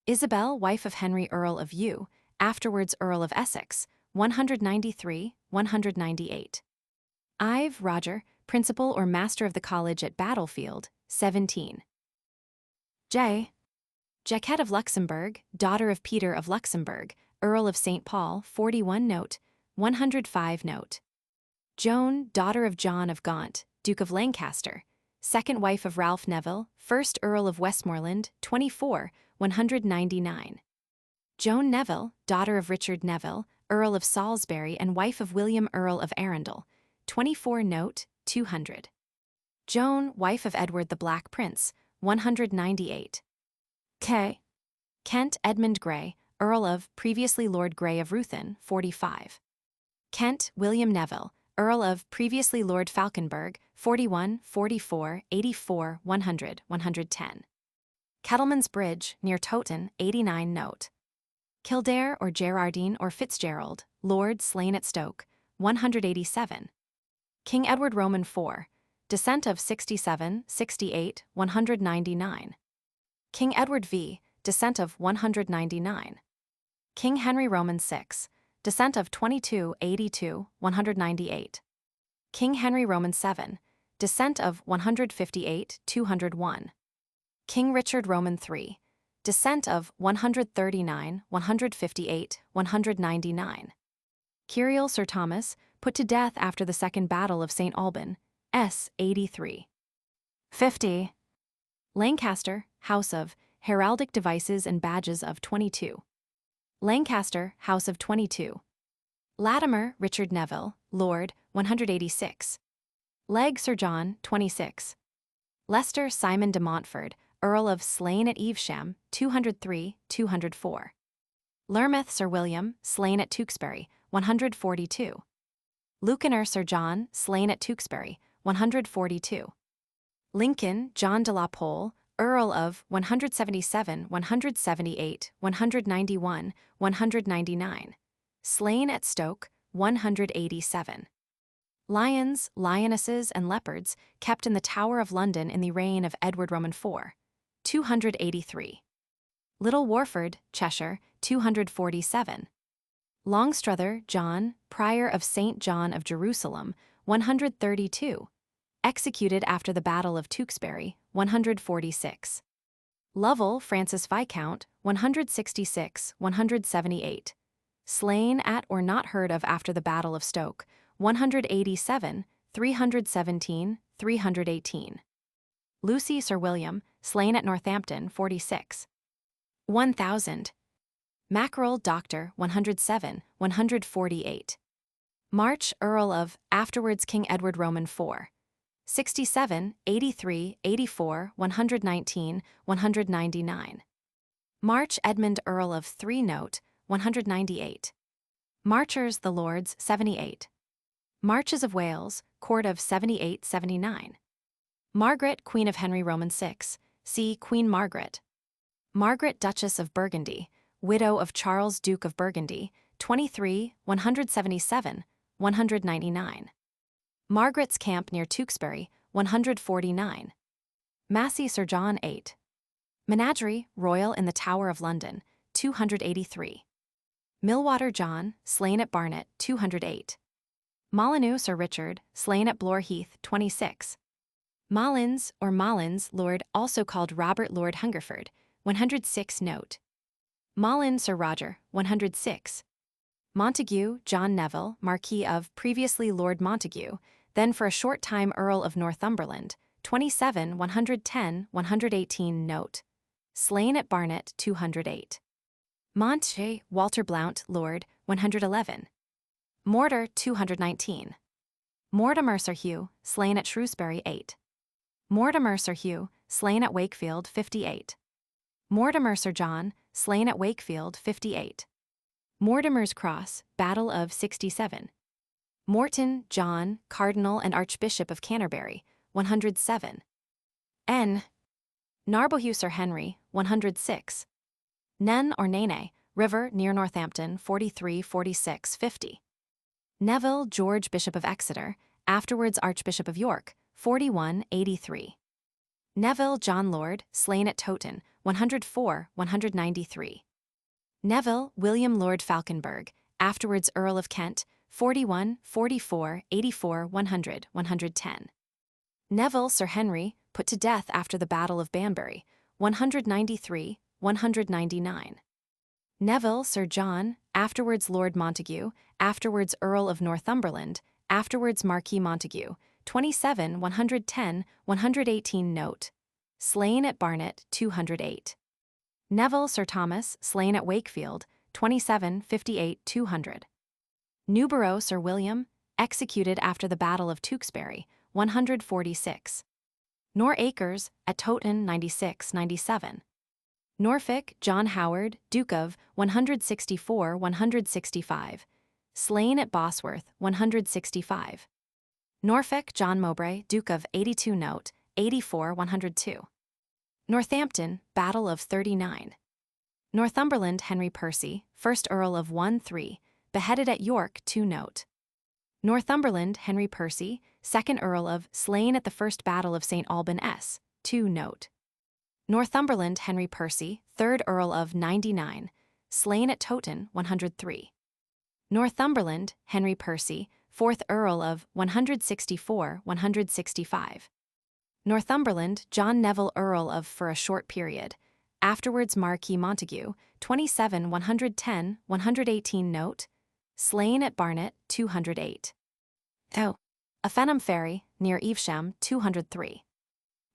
[SPEAKER 1] Isabel, wife of Henry Earl of Yu, afterwards Earl of Essex, 193, 198. Ive Roger, principal or master of the college at Battlefield, 17. J. Jacquette of Luxembourg, daughter of Peter of Luxembourg, Earl of St. Paul, 41 note, 105 note. Joan, daughter of John of Gaunt, Duke of Lancaster, second wife of Ralph Neville, 1st Earl of Westmoreland, 24, 199. Joan Neville, daughter of Richard Neville, Earl of Salisbury and wife of William Earl of Arundel, 24 note, 200. Joan, wife of Edward the Black Prince, 198. Kent Edmund Grey, Earl of, previously Lord Grey of Ruthin, 45. Kent William Neville, Earl of, previously Lord Falkenberg, 41, 44, 84, 100, 110. Kettleman's Bridge, near Towton, 89 note. Kildare or Gerardine or Fitzgerald, Lord slain at Stoke, 187. King Edward Roman IV, descent of 67, 68, 199. King Edward V, descent of 199. King Henry Roman VI, descent of 22, 82, 198. King Henry Roman VII, descent of 158, 201. King Richard Roman III, descent of 139, 158, 199. Kiriel Sir Thomas, put to death after the Second Battle of St. Alban, s. 83. 50. Lancaster, House of, heraldic devices and badges of 22. Lancaster, House of 22. Latimer, Richard Neville, Lord, 186. Legge Sir John, 26. Leicester Simon de Montfort, Earl of slain at Evesham, 203, 204. Lermouth Sir William, slain at Tewkesbury, 142. Lucaner Sir John, slain at Tewkesbury, 142. Lincoln John de la Pole, Earl of, 177, 178, 191, 199. Slain at Stoke, 187. Lions, lionesses, and leopards kept in the Tower of London in the reign of Edward Roman IV, 283. Little Warford, Cheshire, 247. Longstrother John, Prior of St. John of Jerusalem, 132. Executed after the Battle of Tewkesbury, 146. Lovell Francis Viscount, 166, 178. Slain at or not heard of after the Battle of Stoke, 187, 317, 318. Lucy Sir William, slain at Northampton, 46. 1000. Mackerel Doctor, 107, 148. March Earl of, afterwards King Edward Roman IV. 67, 83, 84, 119, 199. March Edmund Earl of 3 note, 198. Marchers the Lords, 78. Marches of Wales, Court of 78, 79. Margaret Queen of Henry Roman VI, see Queen Margaret. Margaret Duchess of Burgundy, widow of Charles Duke of Burgundy, 23, 177, 199. Margaret's Camp near Tewkesbury, 149. Massey Sir John 8. Menagerie, Royal in the Tower of London, 283. Millwater John, slain at Barnet, 208. Molyneux Sir Richard, slain at Blore Heath, 26. Malins or Malins Lord, also called Robert Lord Hungerford, 106 note. Malin Sir Roger, 106. Montague John Neville, Marquis of, previously Lord Montague, then for a short time Earl of Northumberland, 27, 110, 118 note. Slain at Barnet, 208. Monte Walter Blount, Lord, 111. Mortar, 219. Mortimer Sir Hugh, slain at Shrewsbury, 8. Mortimer Sir Hugh, slain at Wakefield, 58. Mortimer Sir John, slain at Wakefield, 58. Mortimer's Cross, Battle of 67. Morton John, Cardinal and Archbishop of Canterbury, 107. N. Narbohue Sir Henry, 106. Nen or Nene, River near Northampton, 43, 46, 50. Neville George Bishop of Exeter, afterwards Archbishop of York, 41, 83. Neville John Lord, slain at Towton, 104, 193. Neville William Lord Falkenberg, afterwards Earl of Kent, 41, 44, 84, 100, 110. Neville Sir Henry, put to death after the Battle of Banbury, 193, 199. Neville Sir John, afterwards Lord Montague, afterwards Earl of Northumberland, afterwards Marquis Montague, 27, 110, 118 note. Slain at Barnet, 208. Neville Sir Thomas, slain at Wakefield, 27, 58, 200. Newborough Sir William, executed after the Battle of Tewkesbury, 146. Nor Acres, at Towton 96-97. Norfolk, John Howard, Duke of 164-165. Slain at Bosworth 165. Norfolk, John Mowbray, Duke of 82 note, 84-102. Northampton, Battle of 39. Northumberland, Henry Percy, 1st Earl of 1-3, beheaded at York 2 note. Northumberland, Henry Percy, 2nd Earl of, slain at the First Battle of St. Alban S. 2 note. Northumberland, Henry Percy, 3rd Earl of 99, slain at Towton 103. Northumberland, Henry Percy, 4th Earl of 164-165. Northumberland, John Neville Earl of for a short period, afterwards Marquis Montague, 27-110-118 note, slain at Barnet 208. Afenham Ferry, near Evesham 203.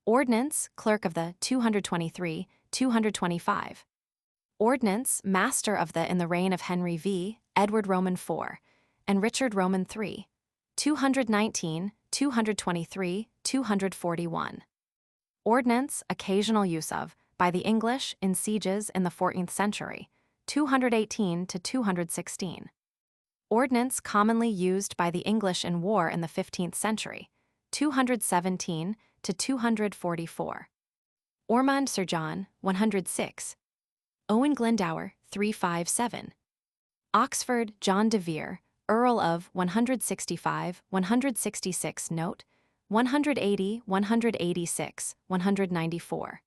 [SPEAKER 1] Ordnance, Clerk of the 223, 225. Ordnance, Master of the in the reign of Henry V, Edward Roman IV, and Richard Roman III, 219, 223, 241. Ordnance, occasional use of, by the English in sieges in the 14th century, 218 to 216. Ordnance commonly used by the English in war in the 15th century, 217 to 244. Ormond Sir John, 106. Owen Glendower, 357. Oxford John de Vere, Earl of 165, 166 note, 180, 186, 194.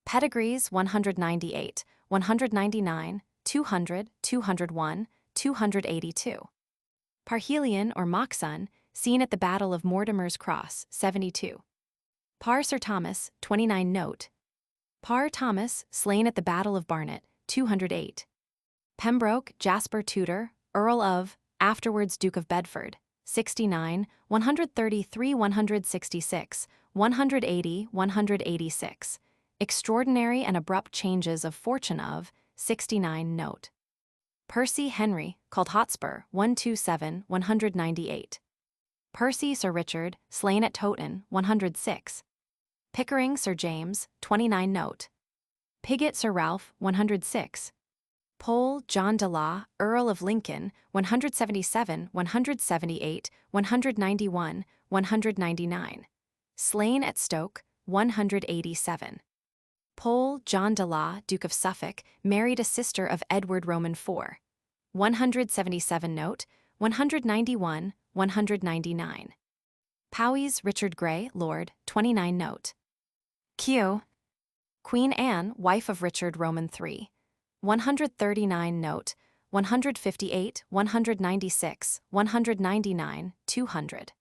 [SPEAKER 1] Pedigrees 198, 199, 200, 201, 282. Parhelion or Moxon, seen at the Battle of Mortimer's Cross, 72. Par Sir Thomas, 29 note. Par Thomas, slain at the Battle of Barnet, 208. Pembroke Jasper Tudor, Earl of, afterwards Duke of Bedford, 69, 133, 166, 180, 186. Extraordinary and abrupt changes of fortune of, 69 note. Percy Henry, called Hotspur, 127, 198. Percy Sir Richard, slain at Towton, 106. Pickering Sir James, 29 note. Pigot Sir Ralph, 106. Pole John de Law, Earl of Lincoln, 177, 178, 191, 199. Slain at Stoke, 187. Pole John de Law, Duke of Suffolk, married a sister of Edward Roman IV. 177 note, 191, 199. Powys Richard Grey, Lord, 29 note. Queen Anne, wife of Richard Roman III. 139 note, 158, 196, 199, 200.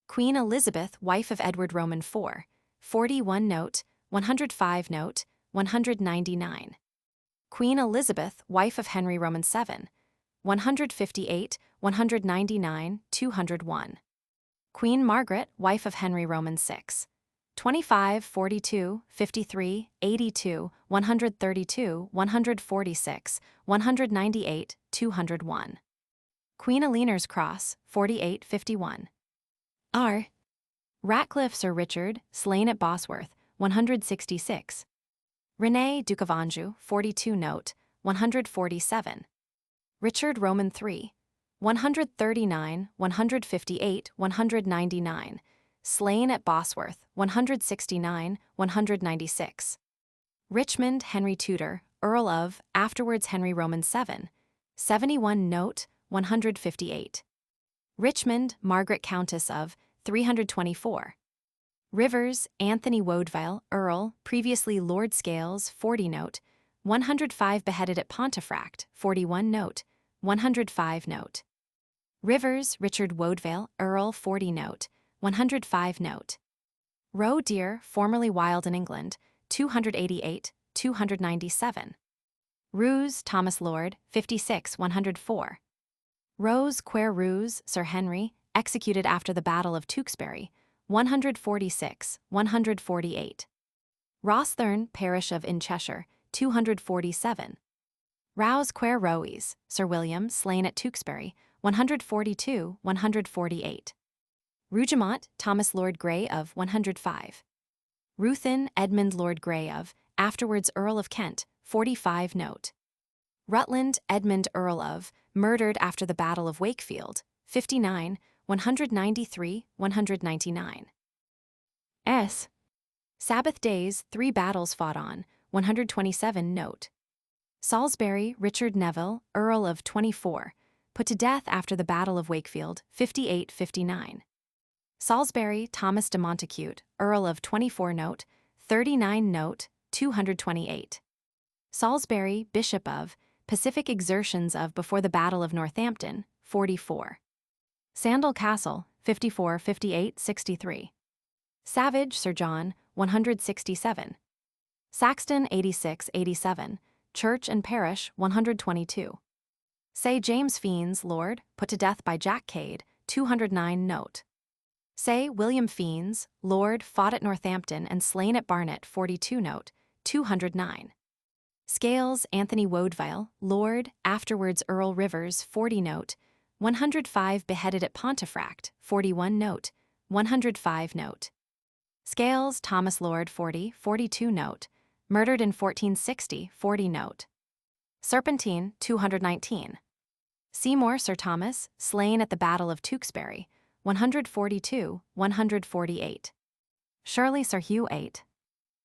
[SPEAKER 1] Queen Elizabeth, wife of Edward Roman IV. 41 note, 105 note, 199. Queen Elizabeth, wife of Henry Roman VII. 158, 199, 201. Queen Margaret, wife of Henry Roman VI. 25, 42, 53, 82, 132, 146, 198, 201. Queen Eleanor's Cross, 48, 51. Ratcliffe Sir Richard, slain at Bosworth, 166. René, Duke of Anjou, 42 note, 147. Richard Roman III. 139, 158, 199. Slain at Bosworth, 169, 196. Richmond Henry Tudor, Earl of, afterwards Henry Roman VII. 71 note, 158. Richmond Margaret Countess of, 324. Rivers Anthony Woodville, Earl, previously Lord Scales, 40 note, 105 beheaded at Pontefract, 41 note, 105 note. Rivers Richard Woodville, Earl, 40 note, 105 note. Roe Deer, formerly wild in England, 288, 297. Roos Thomas Lord, 56, 104. Rose Quare Roos, Sir Henry, executed after the Battle of Tewkesbury, 146, 148. Rosthern, parish of in Cheshire, 247. Rouse Quare Roes, Sir William, slain at Tewkesbury, 142, 148. Rougemont, Thomas Lord Grey of 105. Ruthyn, Edmund Lord Grey of, afterwards Earl of Kent, 45 note. Rutland, Edmund Earl of, murdered after the Battle of Wakefield, 59, 193, 199. S. Sabbath days, 3 battles fought on, 127 note. Salisbury, Richard Neville, Earl of 24, put to death after the Battle of Wakefield, 58-59. Salisbury, Thomas de Montacute, Earl of 24 note, 39 note, 228. Salisbury, Bishop of, Pacific exertions of before the Battle of Northampton, 44. Sandal Castle, 54-58-63. Savage, Sir John, 167. Saxton, 86-87. Church and Parish, 122. Say James Fiennes, Lord, put to death by Jack Cade, 209 note. Say William Fiennes, Lord, fought at Northampton and slain at Barnet, 42 note, 209. Scales, Anthony Woodville, Lord, afterwards Earl Rivers, 40 note, 105 beheaded at Pontefract, 41 note, 105 note. Scales, Thomas Lord, 40, 42 note, murdered in 1460, 40 note. Serpentine, 219. Seymour, Sir Thomas, slain at the Battle of Tewkesbury, 142, 148. Shirley, Sir Hugh, 8.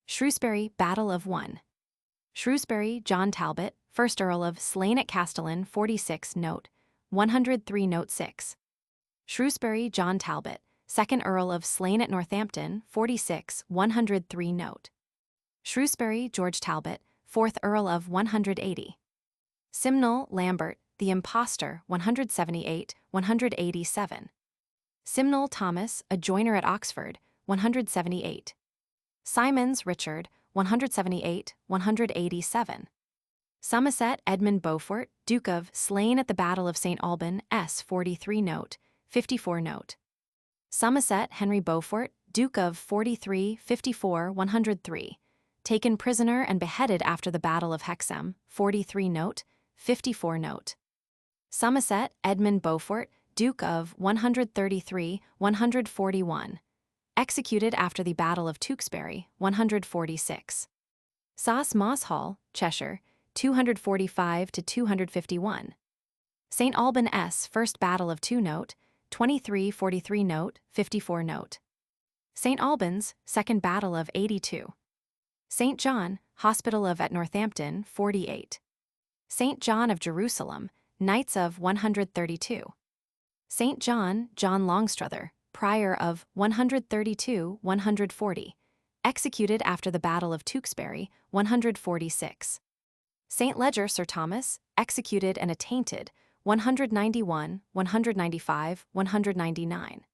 [SPEAKER 1] Shrewsbury, Battle of 1. Shrewsbury, John Talbot, 1st Earl of, slain at Castellan, 46 note, 103 note 6. Shrewsbury, John Talbot, 2nd Earl of, slain at Northampton, 46, 103 note. Shrewsbury, George Talbot, 4th Earl of, 180. Simnel, Lambert, the Impostor, 178, 187. Simnel, Thomas, a joiner at Oxford, 178. Simons, Richard, 178, 187. Somerset, Edmund Beaufort, Duke of, slain at the Battle of St. Alban, S. 43 note, 54 note. Somerset, Henry Beaufort, Duke of, 43, 54, 103. Taken prisoner and beheaded after the Battle of Hexham, 43 note, 54 note. Somerset, Edmund Beaufort, Duke of, 133, 141. Executed after the Battle of Tewkesbury, 146. Sauce Moss Hall, Cheshire, 245 to 251. St. Alban S. First Battle of 2 note, 23, 43 note, 54 note. St. Albans, Second Battle of 82. St. John, Hospital of at Northampton, 48. St. John of Jerusalem, Knights of 132. St. John, John Longstrother, Prior of 132, 140. Executed after the Battle of Tewkesbury, 146. St. Leger, Sir Thomas, executed and attainted, 191, 195, 199.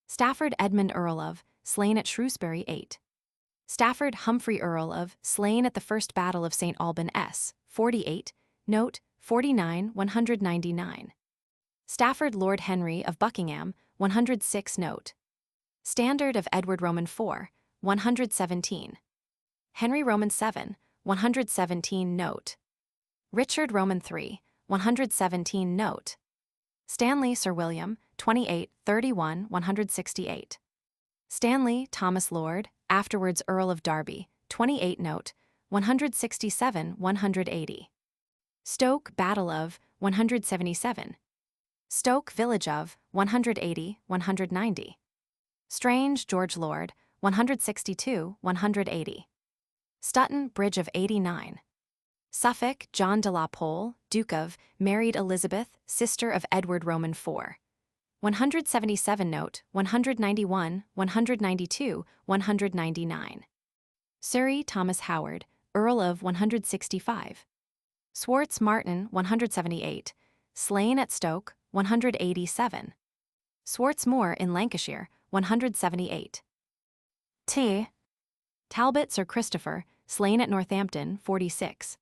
[SPEAKER 1] Stafford, Edmund Earl of, slain at Shrewsbury, 8. Stafford, Humphrey Earl of, slain at the First Battle of St. Alban S. 48, note, 49, 199. Stafford, Lord Henry of Buckingham, 106 note. Standard of Edward Roman IV, 117. Henry Roman VII, 117 note. Richard Roman III, 117 note. Stanley, Sir William, 28, 31, 168. Stanley, Thomas Lord, afterwards Earl of Derby, 28 note, 167, 180. Stoke, Battle of, 177. Stoke, Village of, 180, 190. Strange, George Lord, 162, 180. Stutton, Bridge of 89. Suffolk, John de la Pole, Duke of, married Elizabeth, sister of Edward Roman IV. 177 note, 191, 192, 199. Surrey, Thomas Howard, Earl of 165. Swartz Martin, 178. Slain at Stoke, 187. Swartz-Moor in Lancashire, 178. Talbot, Sir Christopher, slain at Northampton, 46.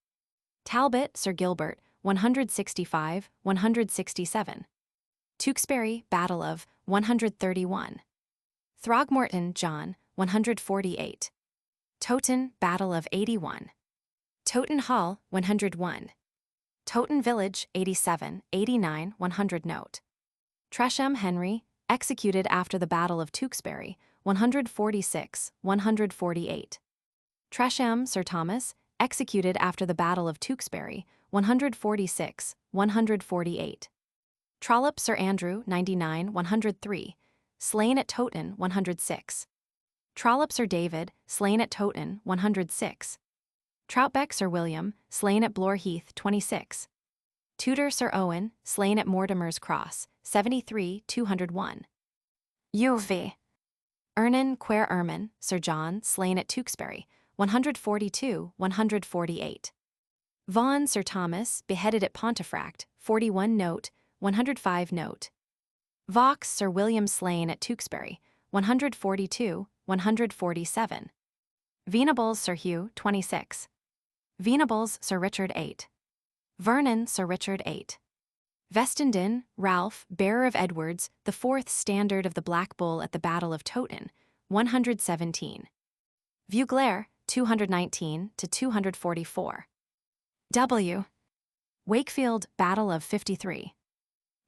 [SPEAKER 1] Talbot, Sir Gilbert, 165, 167. Tewkesbury, Battle of, 131. Throgmorton, John, 148. Towton, Battle of 81. Towton Hall, 101. Towton Village, 87, 89, 100 note. Tresham, Henry, executed after the Battle of Tewkesbury, 146, 148. Tresham, Sir Thomas, executed after the Battle of Tewkesbury, 146, 148. Trollope, Sir Andrew, 99, 103. Slain at Towton, 106. Trollope, Sir David, slain at Towton, 106. Troutbeck, Sir William, slain at Blore Heath, 26. Tudor, Sir Owen, slain at Mortimer's Cross, 73, 201. U.V. Ernan, Quare Ermine, Sir John, slain at Tewkesbury, 142, 148. Vaughan, Sir Thomas, beheaded at Pontefract, 41 note, 105 note. Vaux, Sir William, slain at Tewkesbury, 142, 147. Venables, Sir Hugh, 26. Venables, Sir Richard, 8. Vernon, Sir Richard, 8. Vestendon, Ralph, bearer of Edward's, the fourth standard of the Black Bull at the Battle of Towton, 117. Vugler, 219 to 244. W. Wakefield, Battle of 53.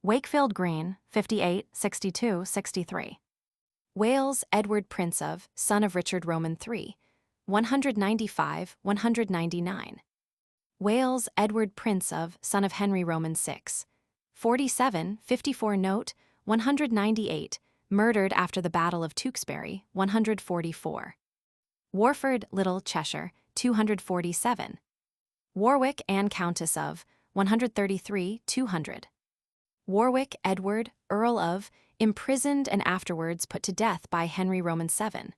[SPEAKER 1] Wakefield Green, 58, 62, 63. Wales, Edward Prince of, son of Richard Roman III, 195, 199. Wales, Edward Prince of, son of Henry Roman VI, 47, 54 note, 198, murdered after the Battle of Tewkesbury, 144. Warford, Little Cheshire, 247. Warwick, Anne Countess of, 133, 200. Warwick, Edward, Earl of, imprisoned and afterwards put to death by Henry Roman VII,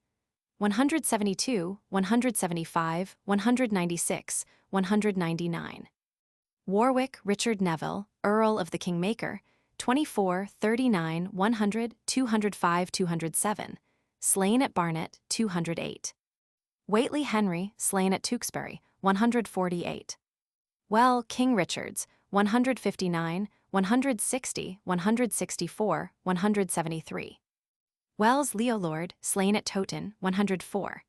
[SPEAKER 1] 172, 175, 196, 199. Warwick, Richard Neville, Earl of the Kingmaker, 24, 39, 100, 205, 207, slain at Barnet, 208. Whately Henry, slain at Tewkesbury, 148. Well, King Richards, 159, 160, 164, 173. Wells Leolord, slain at Towton, 104.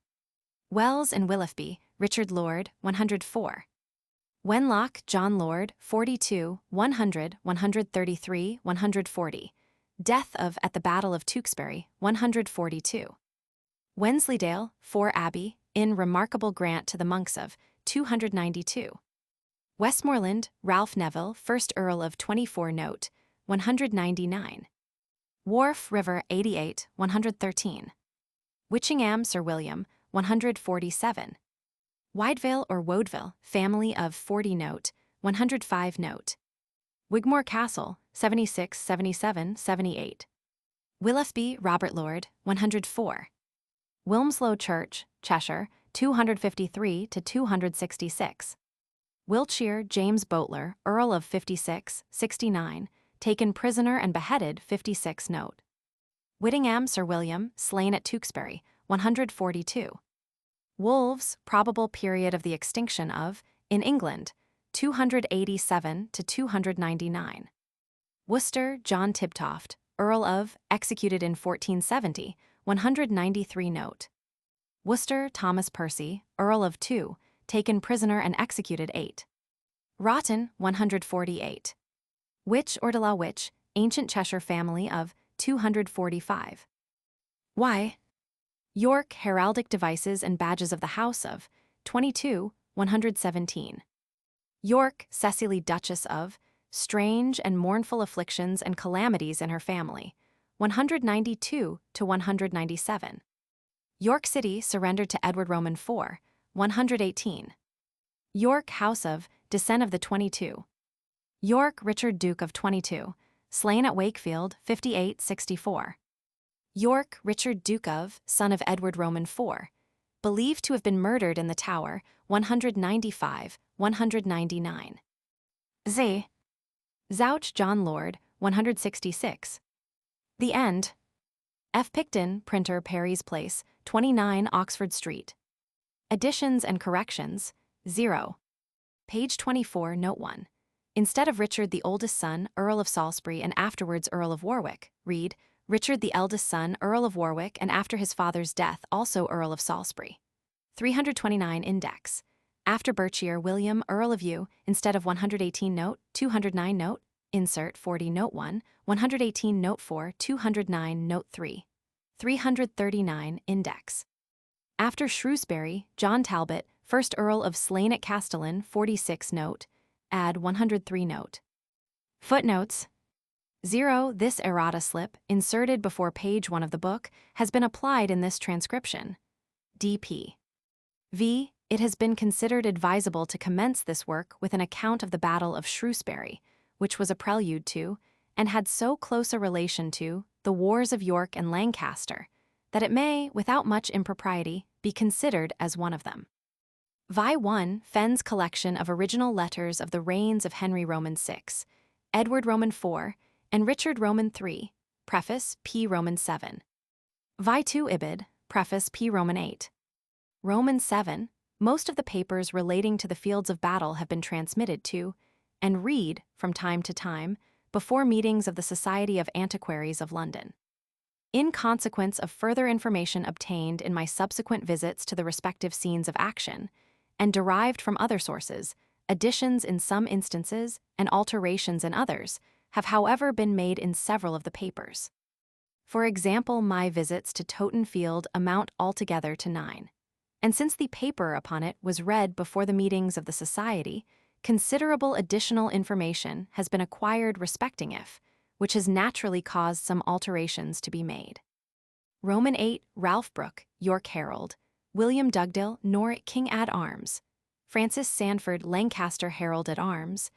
[SPEAKER 1] Wells and Willefby, Richard Lord, 104. Wenlock, John Lord, 42, 100, 133, 140. Death of at the Battle of Tewkesbury, 142. Wensleydale, 4 Abbey, in remarkable grant to the monks of, 292. Westmoreland, Ralph Neville, 1st Earl of 24 note, 199. Wharfe River, 88, 113. Witchingham, Sir William, 147. Widevale or Woadville, family of 40 note, 105 note. Wigmore Castle, 76, 77, 78. Willefby, Robert Lord, 104. Wilmslow Church, Cheshire, 253 to 266. Wiltshire, James Boteler, Earl of 56, 69, taken prisoner and beheaded, 56 note. Whittingham, Sir William, slain at Tewkesbury, 142. Wolves, probable period of the extinction of, in England, 287 to 299. Worcester, John Tibtoft, Earl of, executed in 1470, 193 note. Worcester, Thomas Percy, Earl of 2, taken prisoner and executed 8. Rotten, 148. Witch or de la Witch, ancient Cheshire family of, 245. Y. York, heraldic devices and badges of the House of, 22, 117. York, Cecily Duchess of, strange and mournful afflictions and calamities in her family, 192 to 197. York City surrendered to Edward Roman IV, 118. York House of, descent of the 22. York Richard Duke of 22, slain at Wakefield, 58-64. York Richard Duke of, son of Edward Roman IV, believed to have been murdered in the Tower, 195, 199. Z. Zouch John Lord, 166. The End. F. Picton, printer, Perry's Place, 29 Oxford Street. Additions and corrections, 0. Page 24, note 1. Instead of Richard the oldest son, Earl of Salisbury and afterwards Earl of Warwick, read, Richard the eldest son, Earl of Warwick and after his father's death also Earl of Salisbury. 329 Index. After Berkshire, William, Earl of U, instead of 118 note, 209 note, Insert 40 Note 1, 118 Note 4, 209 Note 3. 339 Index. After Shrewsbury, John Talbot, 1st Earl of Slane at Castellan, 46 Note. Add 103 Note. Footnotes. 0. This errata slip, inserted before page 1 of the book, has been applied in this transcription. D.P. v. It has been considered advisable to commence this work with an account of the Battle of Shrewsbury, which was a prelude to, and had so close a relation to, the wars of York and Lancaster, that it may, without much impropriety, be considered as one of them. Vi 1. Fenn's collection of original letters of the reigns of Henry Roman VI, Edward Roman IV, and Richard Roman III, preface P. Roman VII. Vi 2. Ibid, preface P. Roman VIII. Roman VII. Most of the papers relating to the fields of battle have been transmitted to, and read, from time to time, before meetings of the Society of Antiquaries of London. In consequence of further information obtained in my subsequent visits to the respective scenes of action, and derived from other sources, additions in some instances and alterations in others have however been made in several of the papers. For example, my visits to Totten Field amount altogether to 9. And since the paper upon it was read before the meetings of the Society, considerable additional information has been acquired respecting it, which has naturally caused some alterations to be made. Roman VIII, Ralph Brooke, York Herald, William Dugdale, Norwich King at Arms, Francis Sandford, Lancaster Herald at Arms,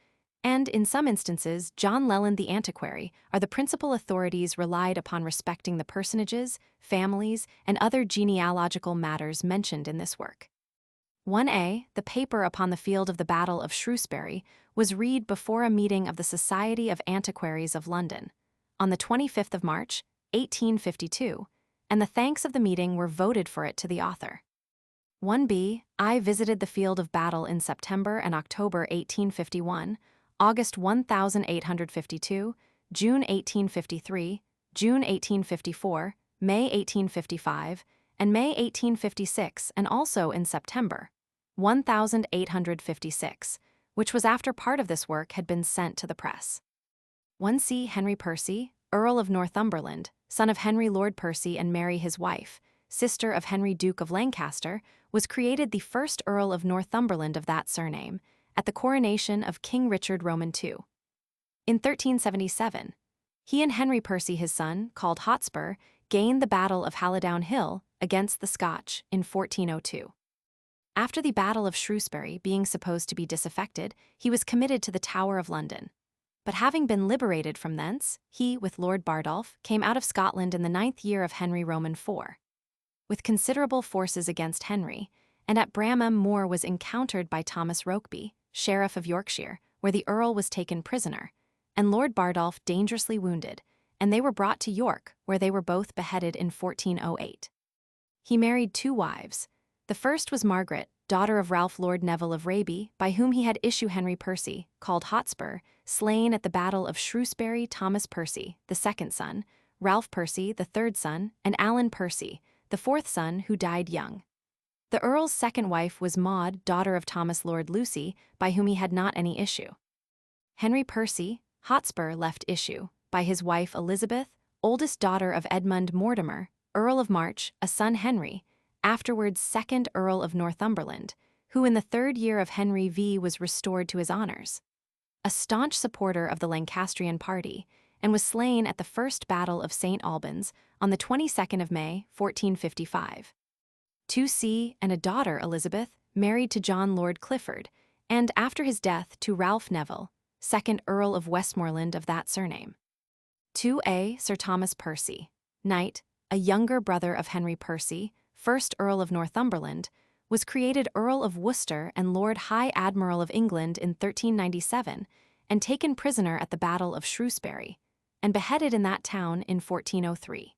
[SPEAKER 1] and, in some instances, John Leland the Antiquary are the principal authorities relied upon respecting the personages, families, and other genealogical matters mentioned in this work. 1a. The paper upon the field of the Battle of Shrewsbury was read before a meeting of the Society of Antiquaries of London, on the 25th of March, 1852, and the thanks of the meeting were voted for it to the author. 1b. I visited the field of battle in September and October 1851, August 1852, June 1853, June 1854, May 1855, and May 1856, and also in September 1856, which was after part of this work had been sent to the press. 1c. Henry Percy, Earl of Northumberland, son of Henry Lord Percy and Mary his wife, sister of Henry Duke of Lancaster, was created the first Earl of Northumberland of that surname, at the coronation of King Richard Roman II. In 1377, he and Henry Percy his son, called Hotspur, gained the Battle of Hallidown Hill against the Scotch in 1402. After the Battle of Shrewsbury being supposed to be disaffected, he was committed to the Tower of London. But having been liberated from thence, he, with Lord Bardolph, came out of Scotland in the 9th year of Henry Roman IV. With considerable forces against Henry, and at Bramham Moor was encountered by Thomas Rokeby, Sheriff of Yorkshire, where the Earl was taken prisoner, and Lord Bardolph dangerously wounded, and they were brought to York, where they were both beheaded in 1408. He married 2 wives. The first was Margaret, daughter of Ralph Lord Neville of Raby, by whom he had issue Henry Percy, called Hotspur, slain at the Battle of Shrewsbury. Thomas Percy, the second son, Ralph Percy, the third son, and Alan Percy, the fourth son, who died young. The Earl's second wife was Maud, daughter of Thomas Lord Lucy, by whom he had not any issue. Henry Percy, Hotspur, left issue by his wife Elizabeth, oldest daughter of Edmund Mortimer, Earl of March, a son Henry, afterwards 2nd Earl of Northumberland, who in the 3rd year of Henry V was restored to his honors. A staunch supporter of the Lancastrian party, and was slain at the First Battle of St. Albans on the 22nd of May, 1455. 2c. And a daughter, Elizabeth, married to John Lord Clifford, and after his death to Ralph Neville, 2nd Earl of Westmoreland of that surname. 2a. Sir Thomas Percy, knight, a younger brother of Henry Percy, 1st Earl of Northumberland, was created Earl of Worcester and Lord High Admiral of England in 1397, and taken prisoner at the Battle of Shrewsbury, and beheaded in that town in 1403.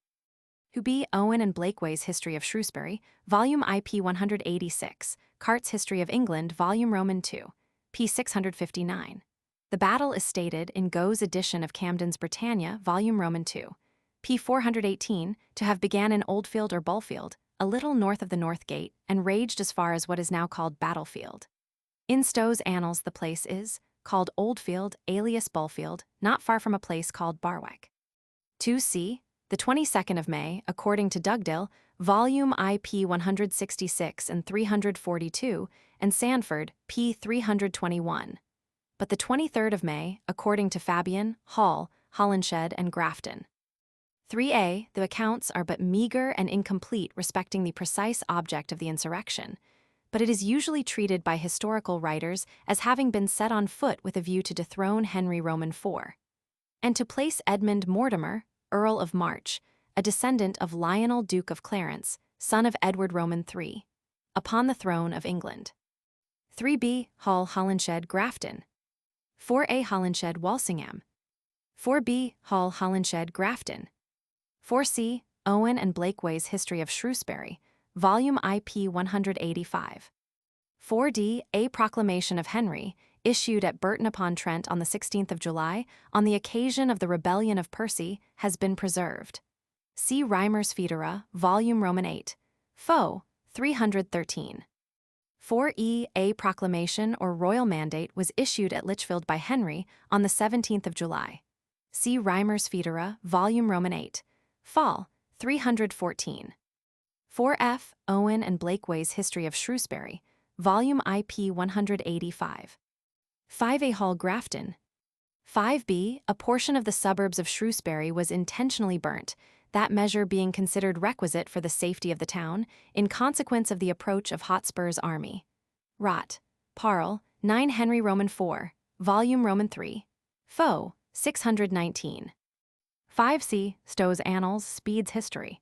[SPEAKER 1] Who B. Owen and Blakeway's History of Shrewsbury, Volume IP 186, Cart's History of England, Volume Roman II, p. 659. The battle is stated in Goe's edition of Camden's Britannia, Volume Roman II, p. 418, to have began in Oldfield or Bulfield, a little north of the North Gate, and raged as far as what is now called Battlefield. In Stowe's Annals the place is, called Oldfield, alias Bulfield, not far from a place called Barwick. 2c, the 22nd of May, according to Dugdale, volume IP 166 and 342, and Sanford, p. 321. But the 23rd of May, according to Fabian, Hall, Holinshed, and Grafton. 3a, the accounts are but meager and incomplete respecting the precise object of the insurrection, but it is usually treated by historical writers as having been set on foot with a view to dethrone Henry Roman IV, and to place Edmund Mortimer, Earl of March, a descendant of Lionel Duke of Clarence, son of Edward Roman III, upon the throne of England. 3b, Hall Holinshed Grafton. 4a, Holinshed Walsingham. 4b, Hall Holinshed Grafton. 4c, Owen and Blakeway's History of Shrewsbury, volume IP 185. 4d, A Proclamation of Henry, issued at Burton-upon-Trent on the 16th of July, on the occasion of the rebellion of Percy, has been preserved. See Reimer's Foedera, volume Roman 8, Foe, 313. 4e, A Proclamation or Royal Mandate was issued at Lichfield by Henry on the 17th of July. See Reimer's Foedera, volume Roman 8, Fall, 314. 4f, Owen and Blakeway's History of Shrewsbury, volume IP 185. 5a, Hall Grafton. 5b, a portion of the suburbs of Shrewsbury was intentionally burnt, that measure being considered requisite for the safety of the town, in consequence of the approach of Hotspur's army. Rott, Parle, 9 Henry Roman 4, volume Roman 3, Foe, 619. 5c, Stow's Annals, Speed's History.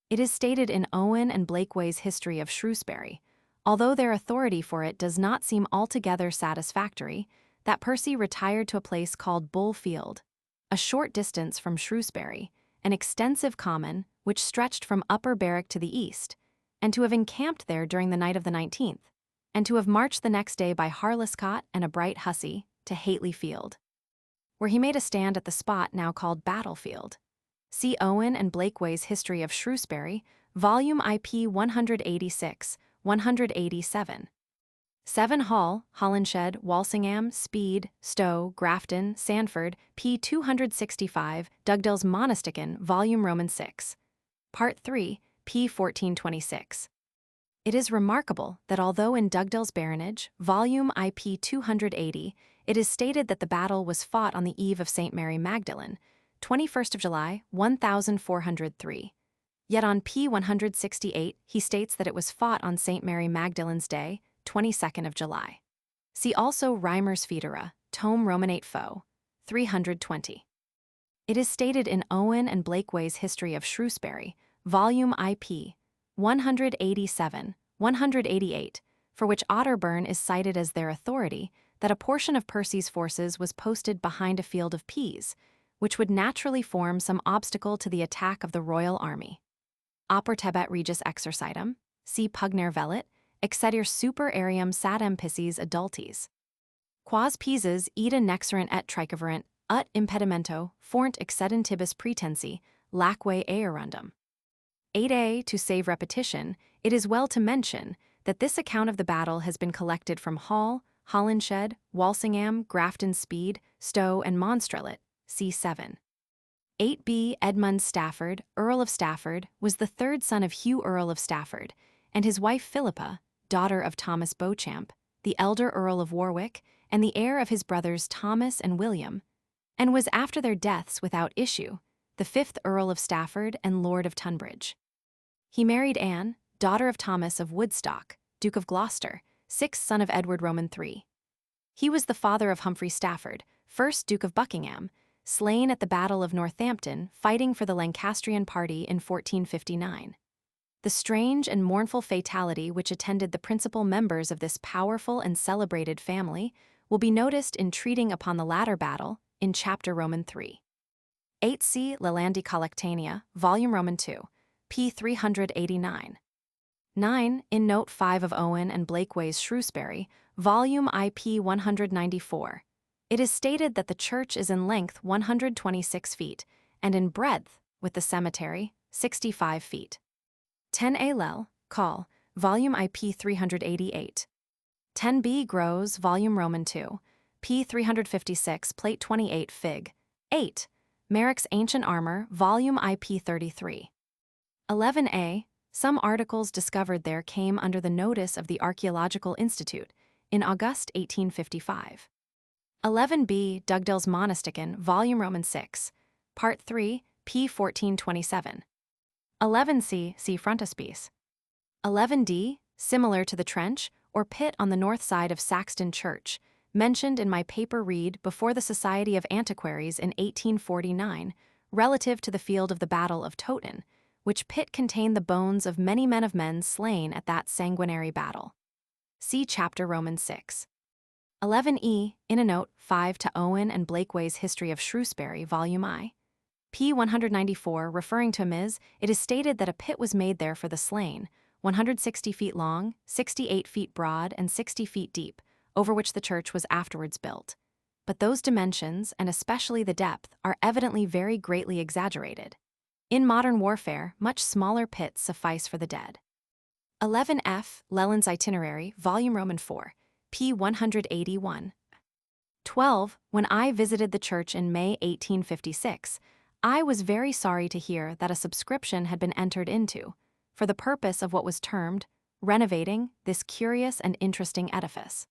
[SPEAKER 1] It is stated in Owen and Blakeway's History of Shrewsbury, although their authority for it does not seem altogether satisfactory, that Percy retired to a place called Bull Field, a short distance from Shrewsbury, an extensive common which stretched from Upper Berwick to the east, and to have encamped there during the night of the 19th, and to have marched the next day by Harlescott and a bright hussy to Hately Field, where he made a stand at the spot now called Battlefield. See Owen and Blakeway's History of Shrewsbury, volume IP 186, 187. 7 Hall, Holinshed, Walsingham, Speed, Stow, Grafton, Sanford, p. 265, Dugdale's Monastican, volume Roman 6. Part 3, p. 1426. It is remarkable that although in Dugdale's Baronage, volume IP 280, it is stated that the battle was fought on the eve of St. Mary Magdalene, 21st of July, 1403. Yet on p. 168 he states that it was fought on St. Mary Magdalene's Day, 22nd of July. See also Reimer's Foedera, tome Roman 8 Foe, 320. It is stated in Owen and Blakeway's History of Shrewsbury, volume IP 187, 188, for which Otterburn is cited as their authority, that a portion of Percy's forces was posted behind a field of peas, which would naturally form some obstacle to the attack of the royal army. Opertebet regis exercitum, see Pugner Velit, excedir super aerium sadem pisces adultes. Quas Pisas ida nexerent et tricaverent, ut impedimento, fornt excedentibus pretensi, laque aerundum. 8a, to save repetition, it is well to mention that this account of the battle has been collected from Hall, Holinshed, Walsingham, Grafton Speed, Stow, and Monstrelet, c. 8b, Edmund Stafford, Earl of Stafford, was the third son of Hugh Earl of Stafford, and his wife Philippa, daughter of Thomas Beauchamp, the elder Earl of Warwick, and the heir of his brothers Thomas and William, and was after their deaths without issue, the 5th Earl of Stafford and Lord of Tunbridge. He married Anne, daughter of Thomas of Woodstock, Duke of Gloucester, 6th son of Edward Roman III. He was the father of Humphrey Stafford, 1st Duke of Buckingham, slain at the Battle of Northampton, fighting for the Lancastrian party in 1459. The strange and mournful fatality which attended the principal members of this powerful and celebrated family will be noticed in treating upon the latter battle in chapter Roman 3. 8c, Lalandi Collectanea, volume Roman 2, p. 389. 9, in note 5 of Owen and Blakeway's Shrewsbury, volume IP 194. It is stated that the church is in length 126 feet, and in breadth, with the cemetery, 65 feet. 10a Lell, Call, volume IP 388. 10b Groves, volume Roman 2, p. 356, plate 28, fig. 8. Merrick's Ancient Armor, volume IP 33. 11a. Some articles discovered there came under the notice of the Archaeological Institute in August 1855. 11b. Dugdale's Monastican, volume Roman 6, part 3, p. 1427. 11c. See frontispiece. 11d. Similar to the trench or pit on the north side of Saxton Church, mentioned in my paper read before the Society of Antiquaries in 1849, relative to the field of the Battle of Toten, which pit contained the bones of many men of men slain at that sanguinary battle. See chapter Roman 6. 11e. In a note 5 to Owen and Blakeway's History of Shrewsbury, volume I, p. 194, referring to Ms., it is stated that a pit was made there for the slain, 160 feet long, 68 feet broad, and 60 feet deep, over which the church was afterwards built. But those dimensions, and especially the depth, are evidently very greatly exaggerated. In modern warfare, much smaller pits suffice for the dead. 11f. Leland's Itinerary, volume Roman 4, p. 181. 12. When I visited the church in May 1856, I was very sorry to hear that a subscription had been entered into, for the purpose of what was termed renovating this curious and interesting edifice.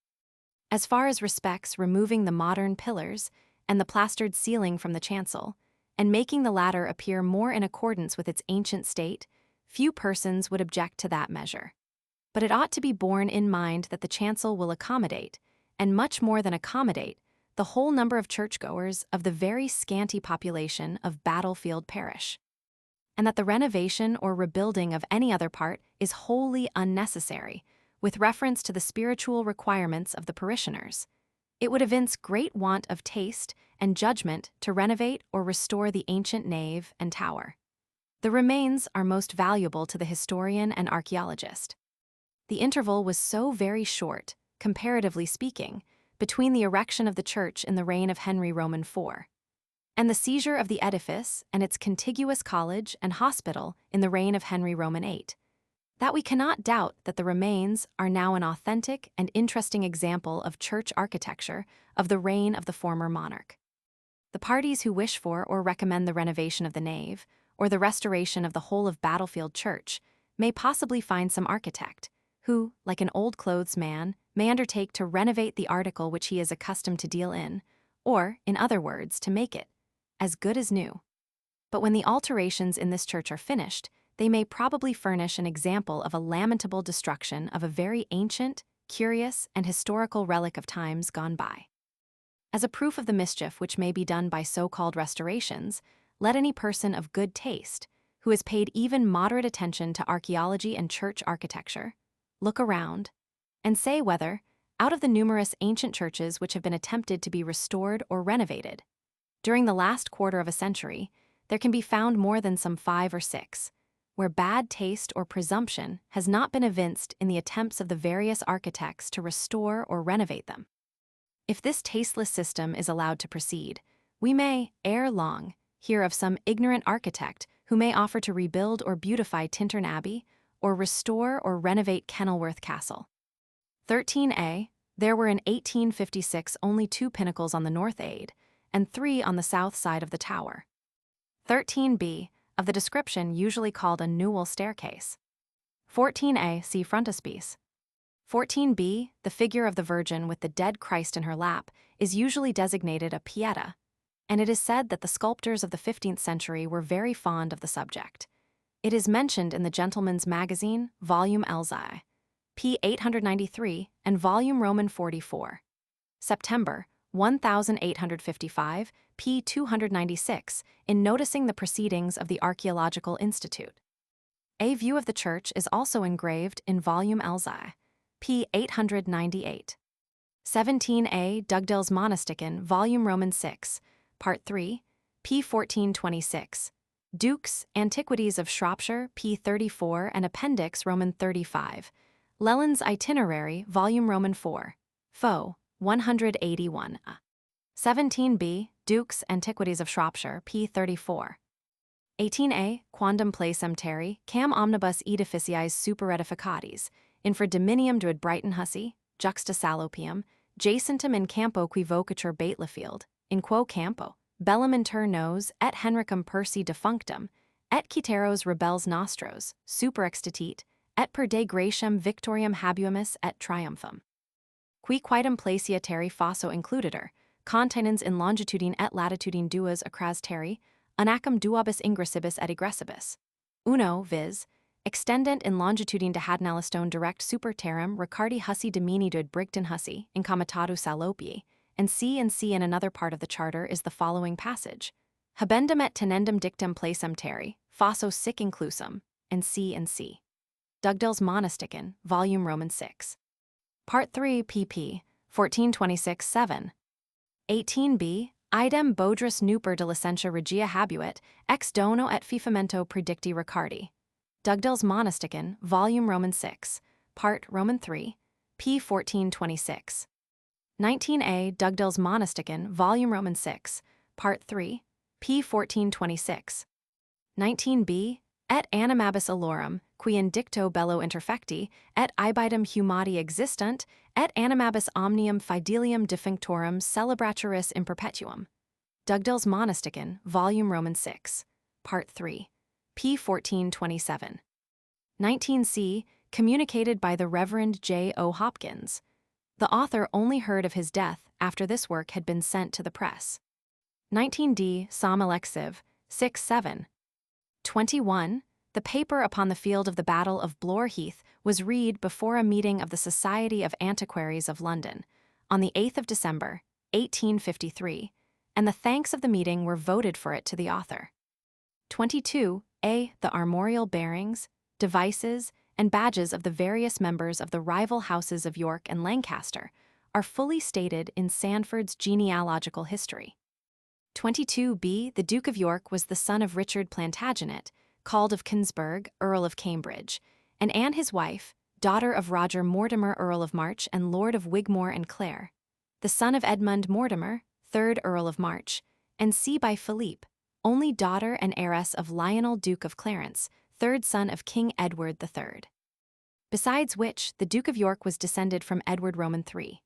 [SPEAKER 1] As far as respects removing the modern pillars and the plastered ceiling from the chancel, and making the latter appear more in accordance with its ancient state, few persons would object to that measure. But it ought to be borne in mind that the chancel will accommodate, and much more than accommodate, the whole number of churchgoers of the very scanty population of Battlefield Parish, and that the renovation or rebuilding of any other part is wholly unnecessary, with reference to the spiritual requirements of the parishioners. It would evince great want of taste and judgment to renovate or restore the ancient nave and tower. The remains are most valuable to the historian and archaeologist. The interval was so very short, comparatively speaking, between the erection of the church in the reign of Henry Roman IV and the seizure of the edifice and its contiguous college and hospital in the reign of Henry Roman VIII, that we cannot doubt that the remains are now an authentic and interesting example of church architecture of the reign of the former monarch. The parties who wish for or recommend the renovation of the nave, or the restoration of the whole of Battlefield Church, may possibly find some architect, who, like an old clothes man, may undertake to renovate the article which he is accustomed to deal in, or, in other words, to make it as good as new. But when the alterations in this church are finished, they may probably furnish an example of a lamentable destruction of a very ancient, curious, and historical relic of times gone by. As a proof of the mischief which may be done by so-called restorations, let any person of good taste, who has paid even moderate attention to archaeology and church architecture, look around, and say whether, out of the numerous ancient churches which have been attempted to be restored or renovated, during the last quarter of a century, there can be found more than some 5 or 6, where bad taste or presumption has not been evinced in the attempts of the various architects to restore or renovate them. If this tasteless system is allowed to proceed, we may, ere long, hear of some ignorant architect who may offer to rebuild or beautify Tintern Abbey, or restore or renovate Kenilworth Castle. 13a. There were in 1856 only 2 pinnacles on the north aid, and 3 on the south side of the tower. 13b. Of the description usually called a newel staircase. 14a. See frontispiece. 14b. The figure of the Virgin with the dead Christ in her lap is usually designated a Pieta, and it is said that the sculptors of the 15th century were very fond of the subject. It is mentioned in the Gentleman's Magazine, volume Elzai, p. 893, and volume Roman 44. September, 1855, p. 296, in noticing the proceedings of the Archaeological Institute. A view of the church is also engraved in volume Elzai, p. 898. 17a. Dugdale's Monastican, volume Roman 6, part 3, p. 1426. Duke's Antiquities of Shropshire, p. 34, and Appendix Roman 35. Leland's Itinerary, volume Roman 4, fo. 181. 17b. Duke's Antiquities of Shropshire, p. 34. 18a. Quondam placem terri, cam omnibus edificiis super edificatis, infra dominium druid Brighton hussy, juxta salopium, jacentem in campo qui vocatur Batlefield, in quo campo, bellum inter nos, et Henricum Persi defunctum, et citeros rebels nostros, super extitit, et per de gratiam victoriam habuimus et triumphum. Qui quaedam placia terri fosso includitur, continens in longitudine et latitudine duas acras terri, unacum duobus ingressibus et egressibus. Uno, viz., extendent in longitudine de hadnalistone direct super terram Ricardi Hussey Domini dud Brigton Hussey, incomitatu Salopii, and C in another part of the charter is the following passage. Habendum et tenendum dictum placem terri, fosso sic inclusum, and C. Dugdale's Monastican, Volume Roman 6. Part 3 pp. 1426-7. 18b. Idem Bodris nuper de licentia regia habuit, ex dono et fifamento predicti Ricardi. Dugdale's Monastican, Volume Roman 6, Part Roman 3, p. 1426. 19a. Dugdale's Monastican, Volume Roman 6, Part 3, p. 1426. 19b. Et animabis alorum, qui in dicto bello interfecti, et ibidem humati existunt, et animabis omnium fidelium defunctorum celebraturis in perpetuum. Dugdale's Monastican, Volume Roman 6, Part 3, p. 1427. 19c. Communicated by the Reverend J. O. Hopkins. The author only heard of his death after this work had been sent to the press. 19d. Psalm Alexiv, 6-7. 21. The paper upon the field of the Battle of Blore Heath was read before a meeting of the Society of Antiquaries of London on the 8th of December, 1853, and the thanks of the meeting were voted for it to the author. 22a. The armorial bearings, devices, and badges of the various members of the rival houses of York and Lancaster are fully stated in Sandford's Genealogical History. 22b. The Duke of York was the son of Richard Plantagenet, called of Kinsburgh, Earl of Cambridge, and Anne his wife, daughter of Roger Mortimer, Earl of March and Lord of Wigmore and Clare, the son of Edmund Mortimer, 3rd Earl of March, and C. by Philippe, only daughter and heiress of Lionel Duke of Clarence, 3rd son of King Edward III. Besides which, the Duke of York was descended from Edward Roman III.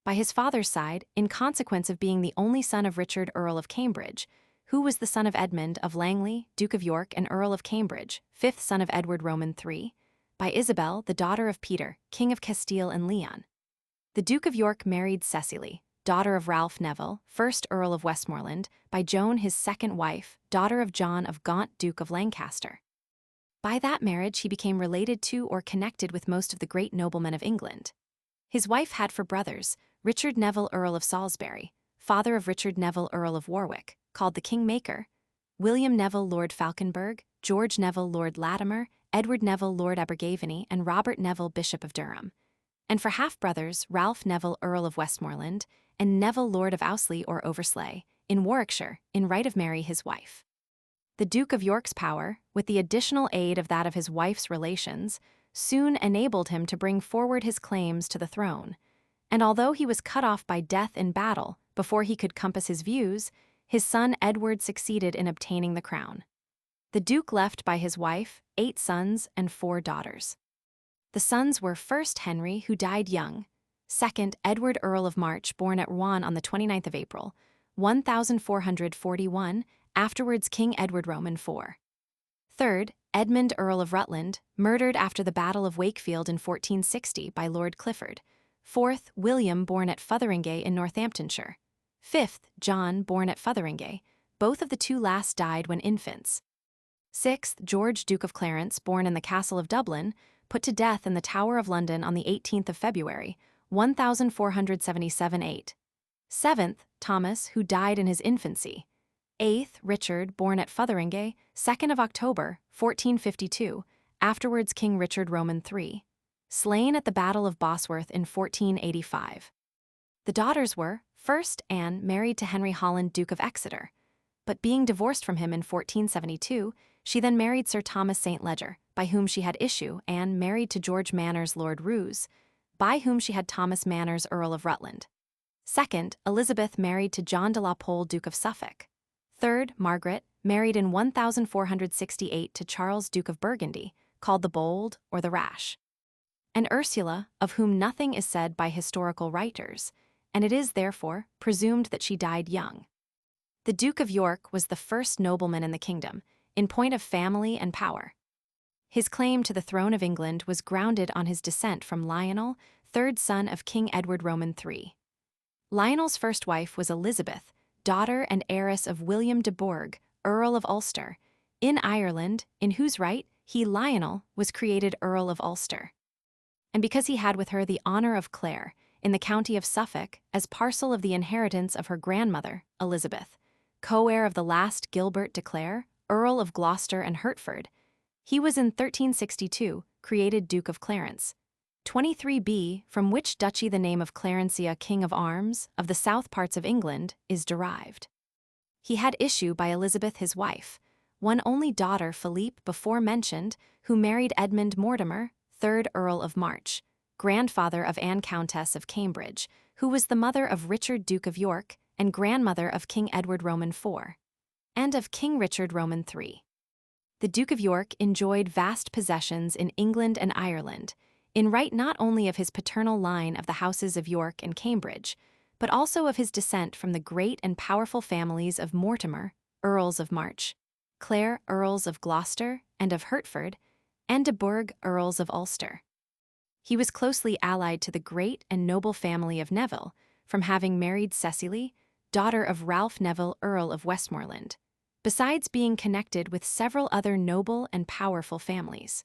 [SPEAKER 1] By his father's side, in consequence of being the only son of Richard, Earl of Cambridge, who was the son of Edmund of Langley, Duke of York and Earl of Cambridge, 5th son of Edward Roman III, by Isabel, the daughter of Peter, King of Castile and Leon. The Duke of York married Cecily, daughter of Ralph Neville, 1st Earl of Westmoreland, by Joan his second wife, daughter of John of Gaunt, Duke of Lancaster. By that marriage he became related to or connected with most of the great noblemen of England. His wife had for brothers, Richard Neville Earl of Salisbury, father of Richard Neville Earl of Warwick, called the Kingmaker, William Neville Lord Falconberg, George Neville Lord Latimer, Edward Neville Lord Abergavenny, and Robert Neville Bishop of Durham. And for half-brothers, Ralph Neville Earl of Westmoreland, and Neville Lord of Owsley or Oversley, in Warwickshire, in right of Mary his wife. The Duke of York's power, with the additional aid of that of his wife's relations, soon enabled him to bring forward his claims to the throne, and although he was cut off by death in battle before he could compass his views, his son Edward succeeded in obtaining the crown. The Duke left by his wife 8 sons and 4 daughters. The sons were first Henry, who died young, second Edward Earl of March, born at Rouen on the 29th of April, 1441, afterwards King Edward Roman IV. Third, Edmund Earl of Rutland, murdered after the Battle of Wakefield in 1460 by Lord Clifford. Fourth, William, born at Fotheringay in Northamptonshire. Fifth, John, born at Fotheringay. Both of the 2 last died when infants. Sixth, George, Duke of Clarence, born in the Castle of Dublin, put to death in the Tower of London on the 18th of February, 1477-8. Seventh, Thomas, who died in his infancy. Eighth, Richard, born at Fotheringay, 2nd of October, 1452, afterwards King Richard Roman III, slain at the Battle of Bosworth in 1485. The daughters were, first, Anne, married to Henry Holland, Duke of Exeter, but being divorced from him in 1472, she then married Sir Thomas St. Leger, by whom she had issue. Anne married to George Manners Lord Roos, by whom she had Thomas Manners Earl of Rutland. Second, Elizabeth married to John de la Pole, Duke of Suffolk. Third, Margaret, married in 1468 to Charles, Duke of Burgundy, called the Bold or the Rash. And Ursula, of whom nothing is said by historical writers, and it is, therefore, presumed that she died young. The Duke of York was the first nobleman in the kingdom, in point of family and power. His claim to the throne of England was grounded on his descent from Lionel, third son of King Edward Roman III. Lionel's first wife was Elizabeth, daughter and heiress of William de Burgh, Earl of Ulster, in Ireland, in whose right he, Lionel, was created Earl of Ulster. And because he had with her the honour of Clare, in the county of Suffolk, as parcel of the inheritance of her grandmother, Elizabeth, co-heir of the last Gilbert de Clare, Earl of Gloucester and Hertford, he was in 1362 created Duke of Clarence. 23b, from which duchy the name of Clarencia, King of Arms, of the south parts of England, is derived. He had issue by Elizabeth his wife, one only daughter Philippe before mentioned, who married Edmund Mortimer, 3rd Earl of March, grandfather of Anne Countess of Cambridge, who was the mother of Richard Duke of York and grandmother of King Edward Roman IV, and of King Richard Roman III. The Duke of York enjoyed vast possessions in England and Ireland, in right not only of his paternal line of the houses of York and Cambridge, but also of his descent from the great and powerful families of Mortimer, Earls of March, Clare, Earls of Gloucester and of Hertford, and de Burgh, Earls of Ulster. He was closely allied to the great and noble family of Neville, from having married Cecily, daughter of Ralph Neville, Earl of Westmoreland, besides being connected with several other noble and powerful families.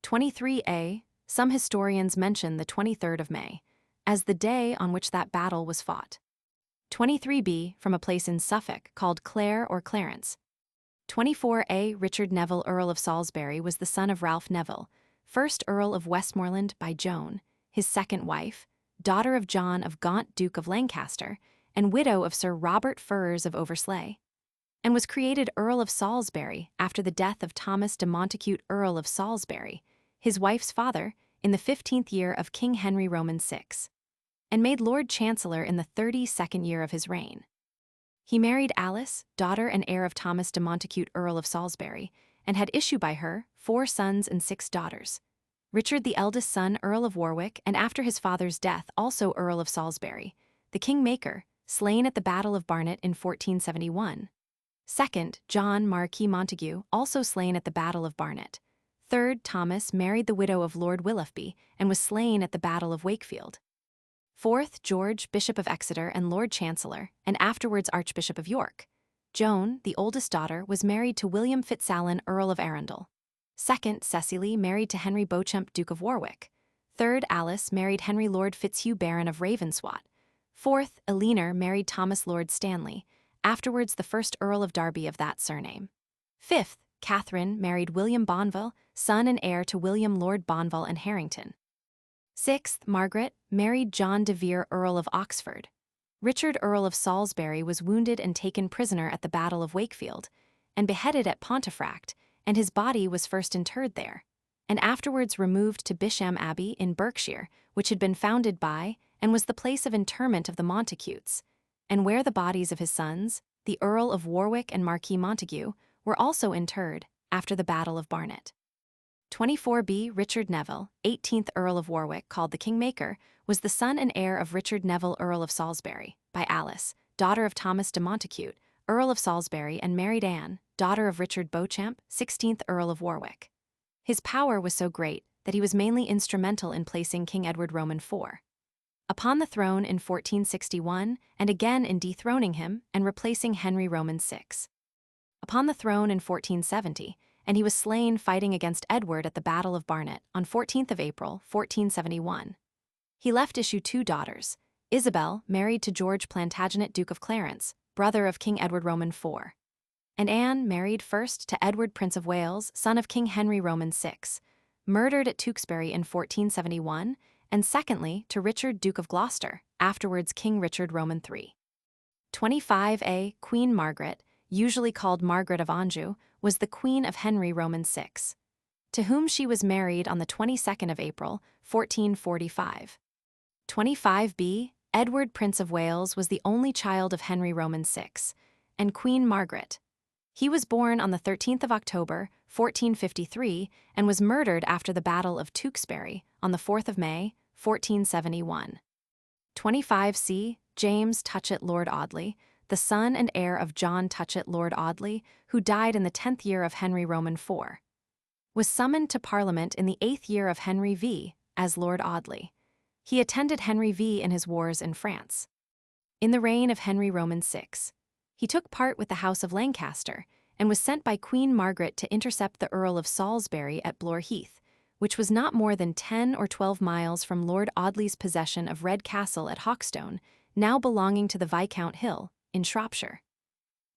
[SPEAKER 1] 23a, some historians mention the 23rd of May, as the day on which that battle was fought. 23b, from a place in Suffolk called Clare or Clarence. 24a, Richard Neville, Earl of Salisbury, was the son of Ralph Neville, 1st Earl of Westmoreland by Joan, his second wife, daughter of John of Gaunt, Duke of Lancaster, and widow of Sir Robert Ferrers of Oversley, and was created Earl of Salisbury after the death of Thomas de Montacute, Earl of Salisbury, his wife's father, in the 15th year of King Henry Roman VI, and made Lord Chancellor in the 32nd year of his reign. He married Alice, daughter and heir of Thomas de Montacute, Earl of Salisbury, and had issue by her 4 sons and 6 daughters. Richard, the eldest son, Earl of Warwick, and after his father's death also Earl of Salisbury, the King-Maker, slain at the Battle of Barnet in 1471. Second, John, Marquis Montague, also slain at the Battle of Barnet. Third, Thomas married the widow of Lord Willoughby and was slain at the Battle of Wakefield. Fourth, George, Bishop of Exeter and Lord Chancellor, and afterwards Archbishop of York. Joan, the oldest daughter, was married to William Fitzalan, Earl of Arundel. Second, Cecily married to Henry Beauchamp, Duke of Warwick. Third, Alice married Henry Lord Fitzhugh, Baron of Ravenswat. Fourth, Eleanor married Thomas Lord Stanley, afterwards the 1st Earl of Derby of that surname. Fifth, Catherine married William Bonville, son and heir to William Lord Bonville and Harrington. Sixth, Margaret married John de Vere, Earl of Oxford. Richard, Earl of Salisbury, was wounded and taken prisoner at the Battle of Wakefield, and beheaded at Pontefract, and his body was first interred there, and afterwards removed to Bisham Abbey in Berkshire, which had been founded by, and was the place of interment of the Montacutes, and where the bodies of his sons, the Earl of Warwick and Marquis Montague, were also interred, after the Battle of Barnet. 24b, Richard Neville, 18th Earl of Warwick, called the King-Maker, was the son and heir of Richard Neville, Earl of Salisbury, by Alice, daughter of Thomas de Montacute, Earl of Salisbury, and married Anne, daughter of Richard Beauchamp, 16th Earl of Warwick. His power was so great that he was mainly instrumental in placing King Edward Roman IV upon the throne in 1461, and again in dethroning him and replacing Henry Roman VI upon the throne in 1470, and he was slain fighting against Edward at the Battle of Barnet on 14th of April, 1471. He left issue 2 daughters, Isabel, married to George Plantagenet, Duke of Clarence, brother of King Edward Roman IV, and Anne, married first to Edward, Prince of Wales, son of King Henry Roman VI, murdered at Tewkesbury in 1471, and secondly to Richard, Duke of Gloucester, afterwards King Richard Roman III. 25a, Queen Margaret, usually called Margaret of Anjou, was the Queen of Henry Roman VI, to whom she was married on the 22nd of April, 1445. 25b, Edward, Prince of Wales, was the only child of Henry Roman VI, and Queen Margaret. He was born on the 13th of October, 1453, and was murdered after the Battle of Tewkesbury on the 4th of May, 1471. 25c. James Touchet Lord Audley, the son and heir of John Touchet Lord Audley, who died in the 10th year of Henry Roman IV, was summoned to Parliament in the 8th year of Henry V as Lord Audley. He attended Henry V in his wars in France. In the reign of Henry Roman VI, he took part with the House of Lancaster and was sent by Queen Margaret to intercept the Earl of Salisbury at Blore Heath, which was not more than 10 or 12 miles from Lord Audley's possession of Red Castle at Hawkstone, now belonging to the Viscount Hill, in Shropshire.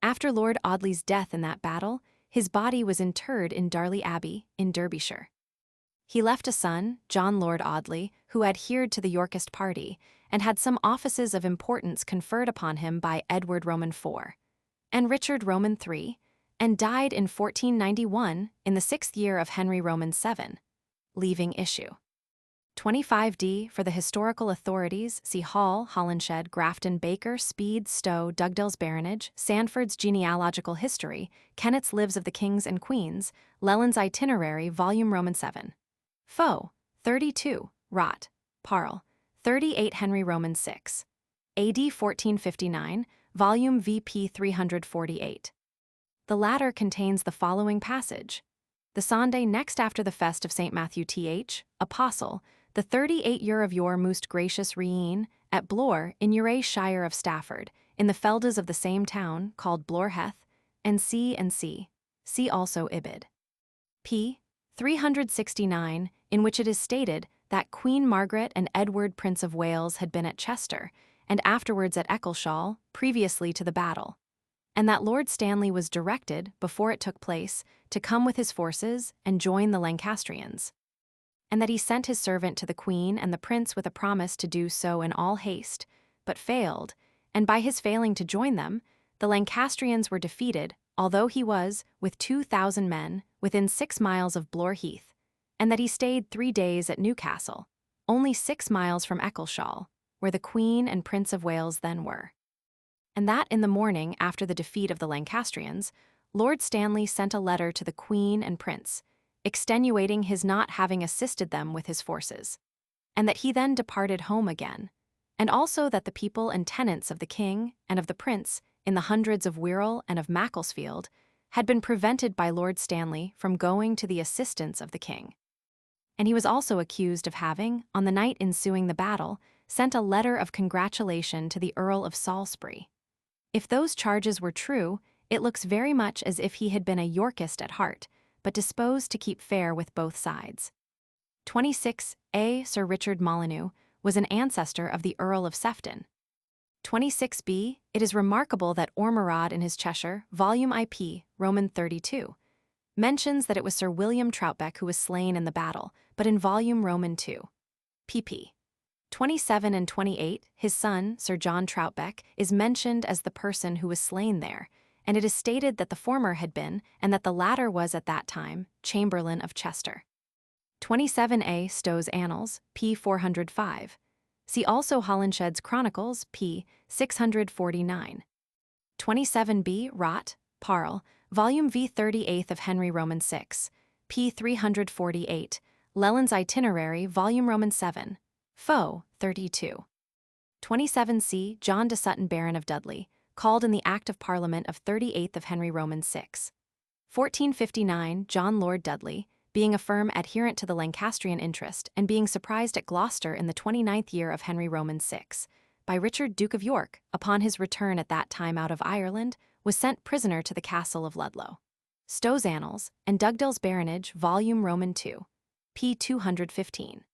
[SPEAKER 1] After Lord Audley's death in that battle, his body was interred in Darley Abbey, in Derbyshire. He left a son, John Lord Audley, who adhered to the Yorkist party, and had some offices of importance conferred upon him by Edward Roman IV and Richard Roman III, and died in 1491 in the 6th year of Henry Roman VII, leaving issue. 25d. For the historical authorities, see Hall, Holinshed, Grafton, Baker, Speed, Stowe, Dugdale's Baronage, Sandford's Genealogical History, Kennet's Lives of the Kings and Queens, Leland's Itinerary, Volume Roman 7. Foe, 32, Rot, Parle, 38 Henry Roman 6. AD 1459, Volume VP 348. The latter contains the following passage. The Sunday next after the fest of St. Matthew Th, Apostle, the 38 year of your most gracious reign, at Blore, in Uray Shire of Stafford, in the feldes of the same town, called Bloreheth, and C. See also Ibid. p. 369, in which it is stated that Queen Margaret and Edward Prince of Wales had been at Chester, and afterwards at Eccleshall, previously to the battle, and that Lord Stanley was directed, before it took place, to come with his forces and join the Lancastrians, and that he sent his servant to the Queen and the Prince with a promise to do so in all haste, but failed, and by his failing to join them, the Lancastrians were defeated, although he was, with 2,000 men, within 6 miles of Blore Heath, and that he stayed 3 days at Newcastle, only 6 miles from Eccleshall, where the Queen and Prince of Wales then were. And that in the morning after the defeat of the Lancastrians, Lord Stanley sent a letter to the Queen and Prince, extenuating his not having assisted them with his forces, and that he then departed home again, and also that the people and tenants of the King and of the Prince in the hundreds of Wirral and of Macclesfield had been prevented by Lord Stanley from going to the assistance of the King. And he was also accused of having, on the night ensuing the battle, sent a letter of congratulation to the Earl of Salisbury. If those charges were true, it looks very much as if he had been a Yorkist at heart, but disposed to keep fair with both sides. 26a. Sir Richard Molyneux was an ancestor of the Earl of Sefton. 26b. It is remarkable that Ormerod in his Cheshire, Volume IP, Roman 32, mentions that it was Sir William Troutbeck who was slain in the battle, but in Volume Roman 2. pp. 27 and 28, his son, Sir John Troutbeck, is mentioned as the person who was slain there, and it is stated that the former had been, and that the latter was at that time, Chamberlain of Chester. 27a. Stowe's Annals, p. 405. See also Holinshed's Chronicles, p. 649. 27b. Rot, Parle, Volume V 38th of Henry Roman 6, p. 348, Leland's Itinerary, Volume Roman 7, Foe, 32. 27c. John de Sutton Baron of Dudley, called in the Act of Parliament of 38th of Henry Roman 6. 1459, John Lord Dudley, being a firm adherent to the Lancastrian interest and being surprised at Gloucester in the 29th year of Henry Roman 6, by Richard Duke of York, upon his return at that time out of Ireland, was sent prisoner to the castle of Ludlow. Stowe's Annals, and Dugdale's Baronage, Volume Roman 2, p. 215.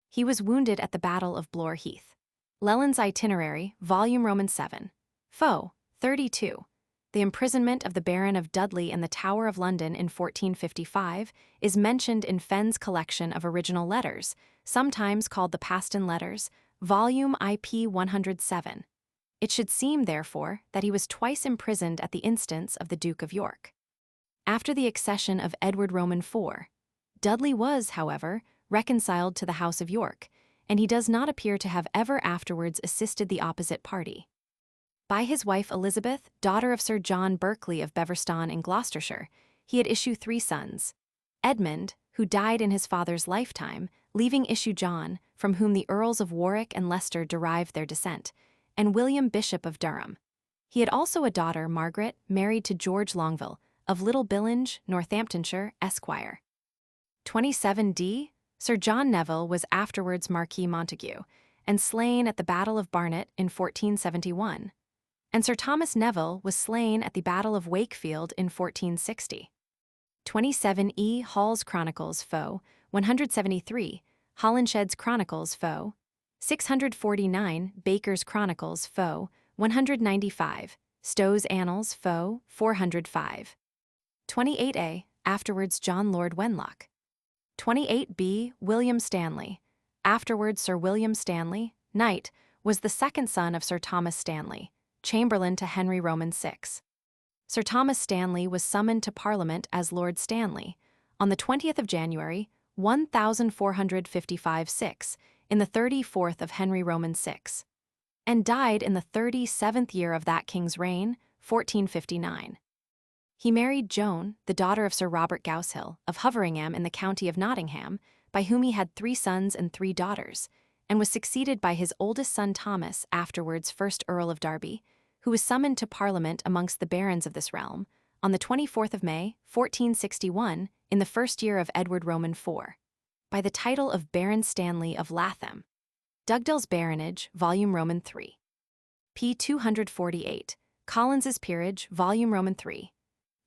[SPEAKER 1] He was wounded at the Battle of Blore Heath. Leland's Itinerary, Volume Roman 7, Foe, 32. The imprisonment of the Baron of Dudley in the Tower of London in 1455 is mentioned in Fenn's collection of original letters, sometimes called the Paston Letters, Volume IP 107. It should seem, therefore, that he was twice imprisoned at the instance of the Duke of York. After the accession of Edward Roman IV, Dudley was, however, reconciled to the House of York, and he does not appear to have ever afterwards assisted the opposite party. By his wife Elizabeth, daughter of Sir John Berkeley of Beverston in Gloucestershire, he had issued 3 sons. Edmund, who died in his father's lifetime, leaving issue John, from whom the Earls of Warwick and Leicester derived their descent, and William Bishop of Durham. He had also a daughter, Margaret, married to George Longville, of Little Billinge, Northamptonshire, Esquire. 27d. Sir John Neville was afterwards Marquis Montague, and slain at the Battle of Barnet in 1471, and Sir Thomas Neville was slain at the Battle of Wakefield in 1460. 27e. Hall's Chronicles Foe, 173, Holinshed's Chronicles Foe, 649, Baker's Chronicles Foe, 195, Stowe's Annals Foe, 405. 28a. Afterwards John Lord Wenlock. 28b. William Stanley, afterwards Sir William Stanley, Knight, was the second son of Sir Thomas Stanley, Chamberlain to Henry Roman VI. Sir Thomas Stanley was summoned to Parliament as Lord Stanley on the 20th of January, 1455-6, in the 34th of Henry Roman VI, and died in the 37th year of that king's reign, 1459. He married Joan, the daughter of Sir Robert Goushill, of Hoveringham in the county of Nottingham, by whom he had 3 sons and 3 daughters, and was succeeded by his oldest son Thomas, afterwards 1st Earl of Derby, who was summoned to Parliament amongst the barons of this realm, on the 24th of May, 1461, in the first year of Edward Roman IV, by the title of Baron Stanley of Latham. Dugdale's Baronage, Volume Roman III. p. 248, Collins's Peerage, Volume Roman III.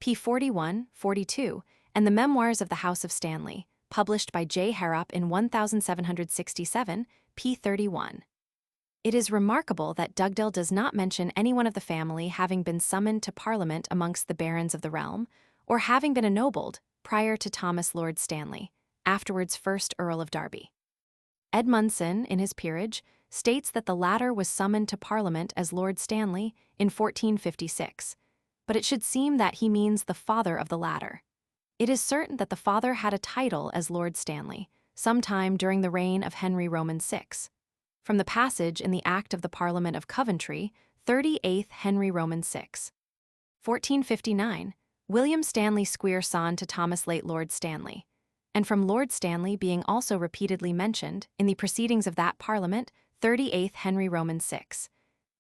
[SPEAKER 1] p. 41, 42, and the Memoirs of the House of Stanley, published by J. Harrop in 1767, p. 31. It is remarkable that Dugdale does not mention anyone of the family having been summoned to Parliament amongst the barons of the realm, or having been ennobled prior to Thomas Lord Stanley, afterwards 1st Earl of Derby. Edmundson, in his Peerage, states that the latter was summoned to Parliament as Lord Stanley in 1456, but it should seem that he means the father of the latter. It is certain that the father had a title as Lord Stanley, sometime during the reign of Henry Roman VI. From the passage in the Act of the Parliament of Coventry, 38th Henry Roman VI. 1459, William Stanley squire son to Thomas late Lord Stanley, and from Lord Stanley being also repeatedly mentioned in the proceedings of that Parliament, 38th Henry Roman VI,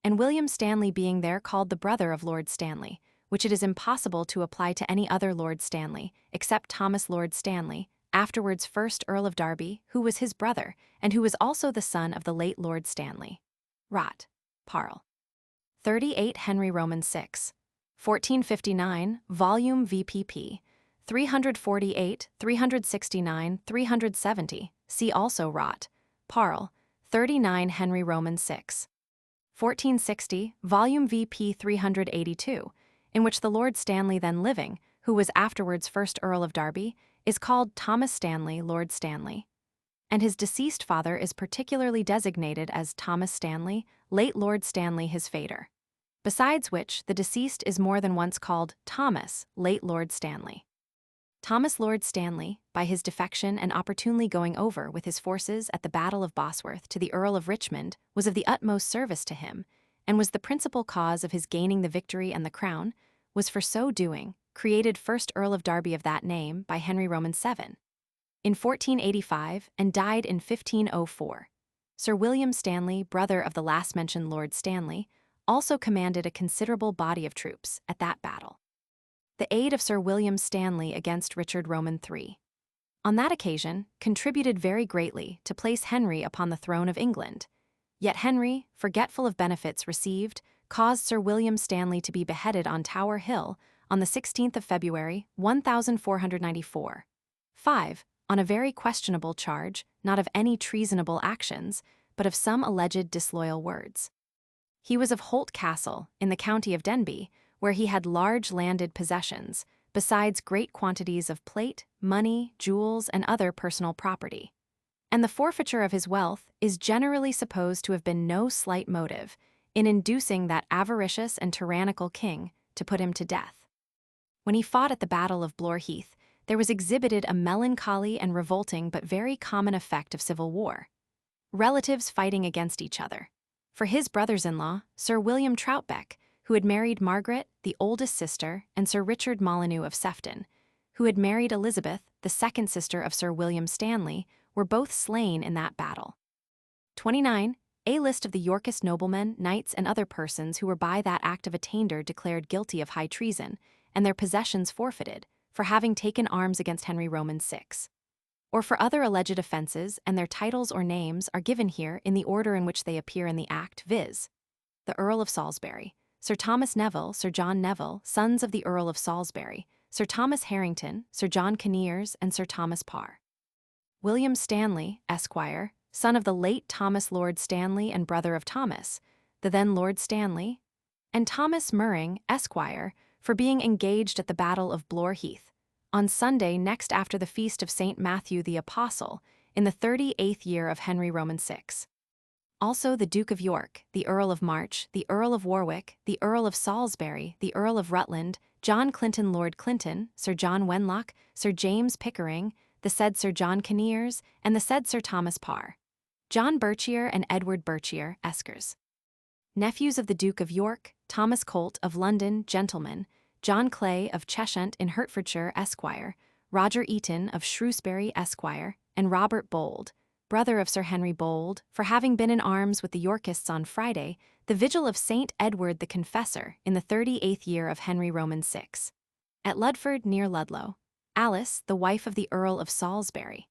[SPEAKER 1] and William Stanley being there called the brother of Lord Stanley, which it is impossible to apply to any other Lord Stanley, except Thomas Lord Stanley, afterwards 1st Earl of Derby, who was his brother, and who was also the son of the late Lord Stanley. Rot. Parl. 38 Henry Roman VI. 1459, Volume VPP. 348, 369, 370, see also Rot. Parl. 39 Henry Roman VI. 1460, Volume VP 382, in which the Lord Stanley then living, who was afterwards 1st Earl of Derby, is called Thomas Stanley, Lord Stanley, and his deceased father is particularly designated as Thomas Stanley, late Lord Stanley his fater. Besides which, the deceased is more than once called Thomas, late Lord Stanley. Thomas Lord Stanley, by his defection and opportunely going over with his forces at the Battle of Bosworth to the Earl of Richmond, was of the utmost service to him, and was the principal cause of his gaining the victory and the crown, was for so doing created 1st Earl of Derby of that name by Henry Roman VII. In 1485, and died in 1504. Sir William Stanley, brother of the last-mentioned Lord Stanley, also commanded a considerable body of troops at that battle. The aid of Sir William Stanley against Richard Roman III, on that occasion, contributed very greatly to place Henry upon the throne of England. Yet Henry, forgetful of benefits received, caused Sir William Stanley to be beheaded on Tower Hill on the 16th of February, 1494. 5. On a very questionable charge, not of any treasonable actions, but of some alleged disloyal words. He was of Holt Castle, in the county of Denbigh, where he had large landed possessions, besides great quantities of plate, money, jewels, and other personal property. And the forfeiture of his wealth is generally supposed to have been no slight motive in inducing that avaricious and tyrannical king to put him to death. When he fought at the Battle of Blore Heath, there was exhibited a melancholy and revolting but very common effect of civil war. Relatives fighting against each other. For his brothers-in-law, Sir William Troutbeck, who had married Margaret, the oldest sister, and Sir Richard Molyneux of Sefton, who had married Elizabeth, the second sister of Sir William Stanley, were both slain in that battle. 29. A list of the Yorkist noblemen, knights, and other persons who were by that act of attainder declared guilty of high treason, and their possessions forfeited, for having taken arms against Henry Roman VI. Or for other alleged offences, and their titles or names are given here in the order in which they appear in the Act, viz. The Earl of Salisbury, Sir Thomas Neville, Sir John Neville, sons of the Earl of Salisbury, Sir Thomas Harrington, Sir John Coniers, and Sir Thomas Parr. William Stanley, Esquire, son of the late Thomas Lord Stanley and brother of Thomas, the then Lord Stanley, and Thomas Murring, Esquire, for being engaged at the Battle of Blore Heath, on Sunday next after the feast of St. Matthew the Apostle, in the 38th year of Henry Roman VI. Also the Duke of York, the Earl of March, the Earl of Warwick, the Earl of Salisbury, the Earl of Rutland, John Clinton Lord Clinton, Sir John Wenlock, Sir James Pickering, the said Sir John Coniers, and the said Sir Thomas Parr. John Berchier and Edward Berchier, Eskers. Nephews of the Duke of York, Thomas Colt of London, gentleman, John Clay of Cheshunt in Hertfordshire, Esquire, Roger Eaton of Shrewsbury, Esquire, and Robert Bold, brother of Sir Henry Bold, for having been in arms with the Yorkists on Friday, the vigil of St. Edward the Confessor, in the 38th year of Henry Roman VI. At Ludford near Ludlow. Alice, the wife of the Earl of Salisbury.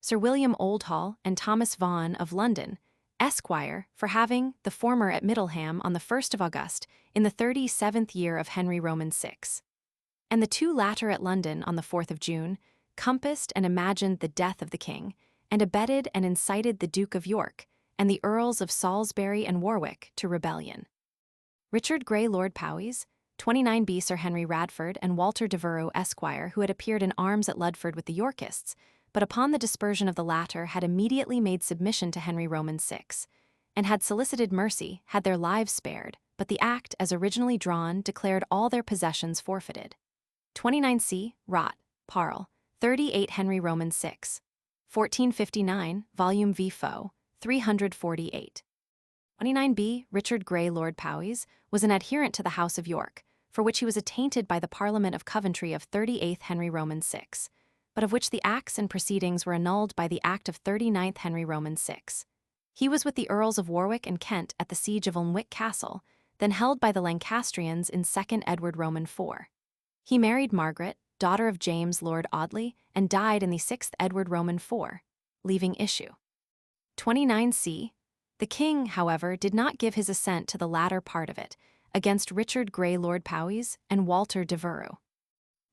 [SPEAKER 1] Sir William Oldhall and Thomas Vaughan of London, Esquire, for having, the former at Middleham on the 1st of August, in the 37th year of Henry Roman VI. And the two latter at London on the 4th of June, compassed and imagined the death of the king, and abetted and incited the Duke of York, and the Earls of Salisbury and Warwick to rebellion. Richard Grey Lord Powys, 29b Sir Henry Radford and Walter Devereux, Esquire, who had appeared in arms at Ludford with the Yorkists, but upon the dispersion of the latter had immediately made submission to Henry Roman VI, and had solicited mercy, had their lives spared, but the act, as originally drawn, declared all their possessions forfeited. 29c. Rot, Parl, 38 Henry Roman VI. 1459, Volume V. Foe, 348. 29b. Richard Grey Lord Powys was an adherent to the House of York, for which he was attainted by the Parliament of Coventry of 38th Henry Roman VI, but of which the acts and proceedings were annulled by the Act of 39th Henry Roman VI. He was with the Earls of Warwick and Kent at the siege of Alnwick Castle, then held by the Lancastrians in 2nd Edward Roman IV. He married Margaret, daughter of James Lord Audley, and died in the 6th Edward Roman IV, leaving issue. 29c. The king, however, did not give his assent to the latter part of it, against Richard Grey Lord Powys and Walter Devereux.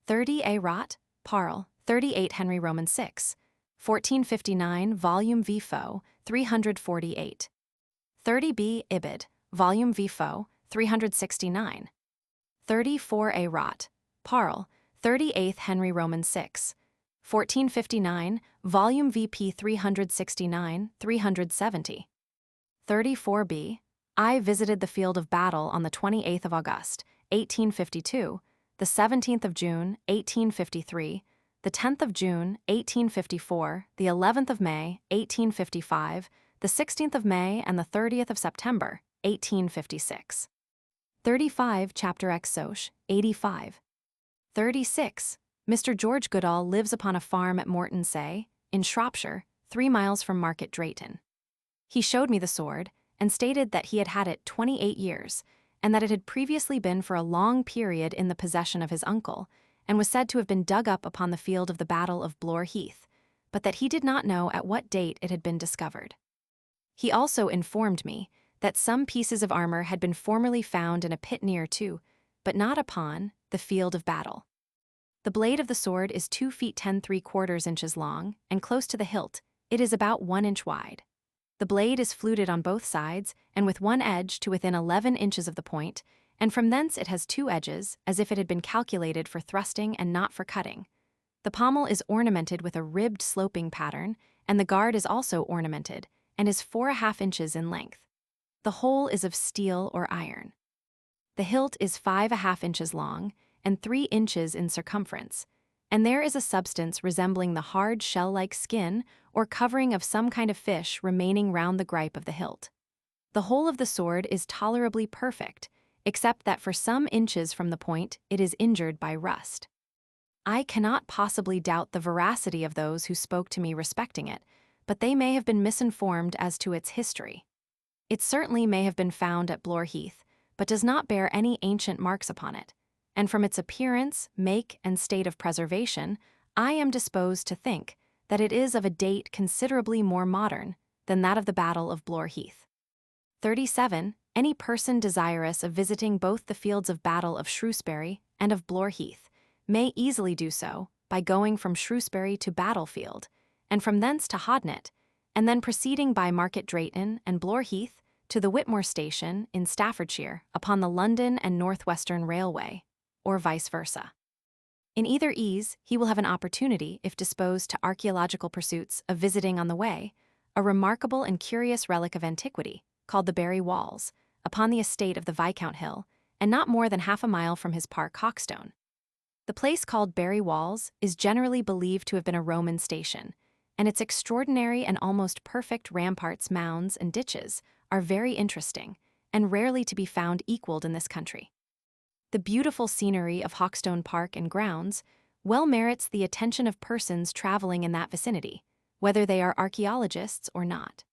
[SPEAKER 1] 30a. Rot, Parl, 38 Henry Roman VI. 1459, Volume V. Foe, 348. 30b. Ibid, Volume V. Foe, 369. 34a. Rot, Parl, 38th Henry Roman VI. 1459, Volume VP 369, 370. 34b. I visited the field of battle on the 28th of August, 1852, the 17th of June, 1853, the 10th of June, 1854, the 11th of May, 1855, the 16th of May, and the 30th of September, 1856. 35 Chapter X Soc, 85. 36. Mr. George Goodall lives upon a farm at Mortonsay, in Shropshire, 3 miles from Market Drayton. He showed me the sword, and stated that he had had it 28 years, and that it had previously been for a long period in the possession of his uncle, and was said to have been dug up upon the field of the Battle of Blore Heath, but that he did not know at what date it had been discovered. He also informed me that some pieces of armor had been formerly found in a pit near to, but not upon, the field of battle. The blade of the sword is 2 feet 10¾ inches long, and close to the hilt, it is about 1 inch wide. The blade is fluted on both sides, and with one edge to within 11 inches of the point, and from thence it has 2 edges, as if it had been calculated for thrusting and not for cutting. The pommel is ornamented with a ribbed sloping pattern, and the guard is also ornamented, and is 4½ inches in length. The whole is of steel or iron. The hilt is 5½ inches long, and 3 inches in circumference, and there is a substance resembling the hard shell-like skin or covering of some kind of fish remaining round the gripe of the hilt. The whole of the sword is tolerably perfect, except that for some inches from the point it is injured by rust. I cannot possibly doubt the veracity of those who spoke to me respecting it, but they may have been misinformed as to its history. It certainly may have been found at Blore Heath, but does not bear any ancient marks upon it, and from its appearance, make, and state of preservation, I am disposed to think that it is of a date considerably more modern than that of the Battle of Blore Heath. 37. Any person desirous of visiting both the fields of battle of Shrewsbury and of Blore Heath may easily do so by going from Shrewsbury to Battlefield, and from thence to Holinshed, and then proceeding by Market Drayton and Blore Heath to the Whitmore Station in Staffordshire upon the London and North Western Railway, or vice versa. In either ease, he will have an opportunity, if disposed to archaeological pursuits, of visiting on the way a remarkable and curious relic of antiquity, called the Barry Walls, upon the estate of the Viscount Hill, and not more than half a mile from his park Hawkstone. The place called Barry Walls is generally believed to have been a Roman station, and its extraordinary and almost perfect ramparts, mounds, and ditches are very interesting, and rarely to be found equaled in this country. The beautiful scenery of Hawkstone Park and grounds well merits the attention of persons traveling in that vicinity, whether they are archaeologists or not.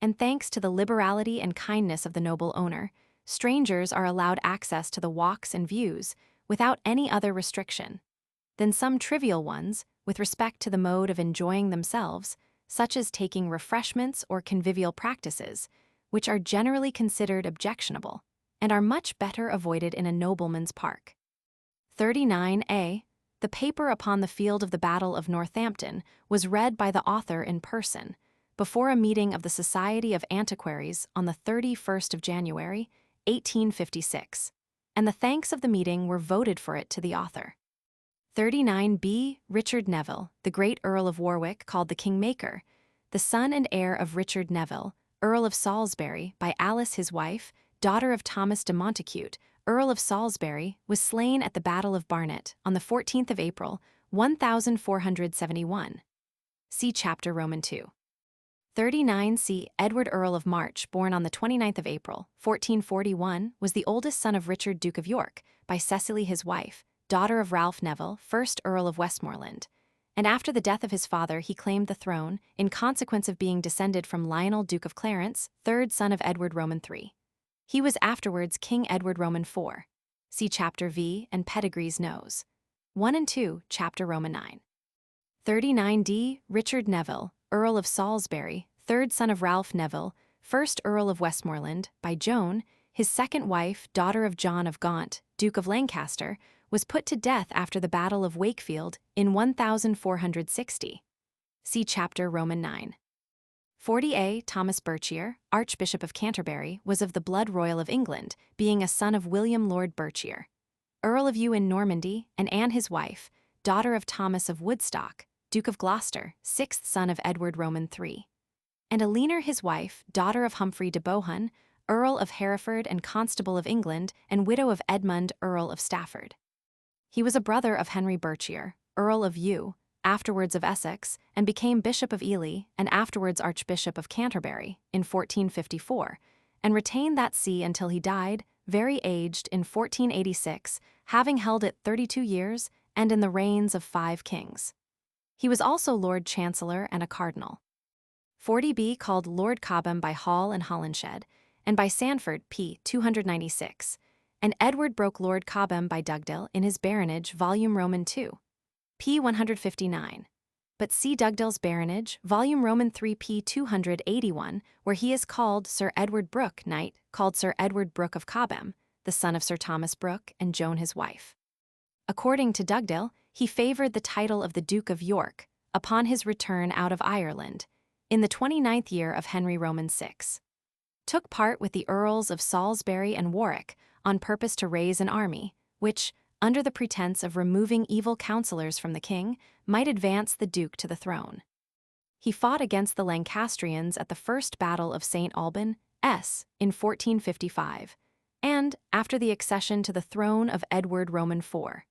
[SPEAKER 1] And thanks to the liberality and kindness of the noble owner, strangers are allowed access to the walks and views without any other restriction than some trivial ones with respect to the mode of enjoying themselves, such as taking refreshments or convivial practices, which are generally considered objectionable, and are much better avoided in a nobleman's park. 39a. The paper upon the field of the Battle of Northampton was read by the author in person, before a meeting of the Society of Antiquaries on the 31st of January, 1856, and the thanks of the meeting were voted for it to the author. 39b. Richard Neville, the great Earl of Warwick, called the Kingmaker, the son and heir of Richard Neville, Earl of Salisbury, by Alice his wife, daughter of Thomas de Montacute, Earl of Salisbury, was slain at the Battle of Barnet on the 14th of April, 1471. See chapter Roman II. 39c. Edward Earl of March, born on the 29th of April, 1441, was the oldest son of Richard Duke of York, by Cecily his wife, daughter of Ralph Neville, 1st Earl of Westmoreland, and after the death of his father he claimed the throne, in consequence of being descended from Lionel Duke of Clarence, 3rd son of Edward Roman III. He was afterwards King Edward Roman IV. See chapter V and Pedigrees Nos. 1 and 2, chapter Roman IX. 39d. Richard Neville, Earl of Salisbury, 3rd son of Ralph Neville, 1st Earl of Westmoreland, by Joan, his second wife, daughter of John of Gaunt, Duke of Lancaster, was put to death after the Battle of Wakefield in 1460. See chapter Roman IX. 40a. Thomas Berchier, Archbishop of Canterbury, was of the blood royal of England, being a son of William Lord Berchier, Earl of Yu in Normandy, and Anne his wife, daughter of Thomas of Woodstock, Duke of Gloucester, 6th son of Edward Roman III, and Eleanor his wife, daughter of Humphrey de Bohun, Earl of Hereford and Constable of England, and widow of Edmund, Earl of Stafford. He was a brother of Henry Berchier, Earl of Yu, afterwards of Essex, and became Bishop of Ely and afterwards Archbishop of Canterbury in 1454, and retained that see until he died, very aged, in 1486, having held it 32 years and in the reigns of 5 kings. He was also Lord Chancellor and a cardinal. 40b. Called Lord Cobham by Hall and Holinshed, and by Sandford p. 296, and Edward Broke Lord Cobham by Dugdale in his baronage, volume Roman II, p. 159. But see Dugdale's baronage, volume Roman III, p. 281, where he is called Sir Edward Brooke, knight, called Sir Edward Brooke of Cobham, the son of Sir Thomas Brooke and Joan his wife. According to Dugdale, he favoured the title of the Duke of York, upon his return out of Ireland, in the 29th year of Henry Roman VI. Took part with the Earls of Salisbury and Warwick, on purpose to raise an army, which, under the pretence of removing evil counsellors from the king, might advance the Duke to the throne. He fought against the Lancastrians at the first battle of St. Alban, in 1455, and, after the accession to the throne of Edward Roman IV,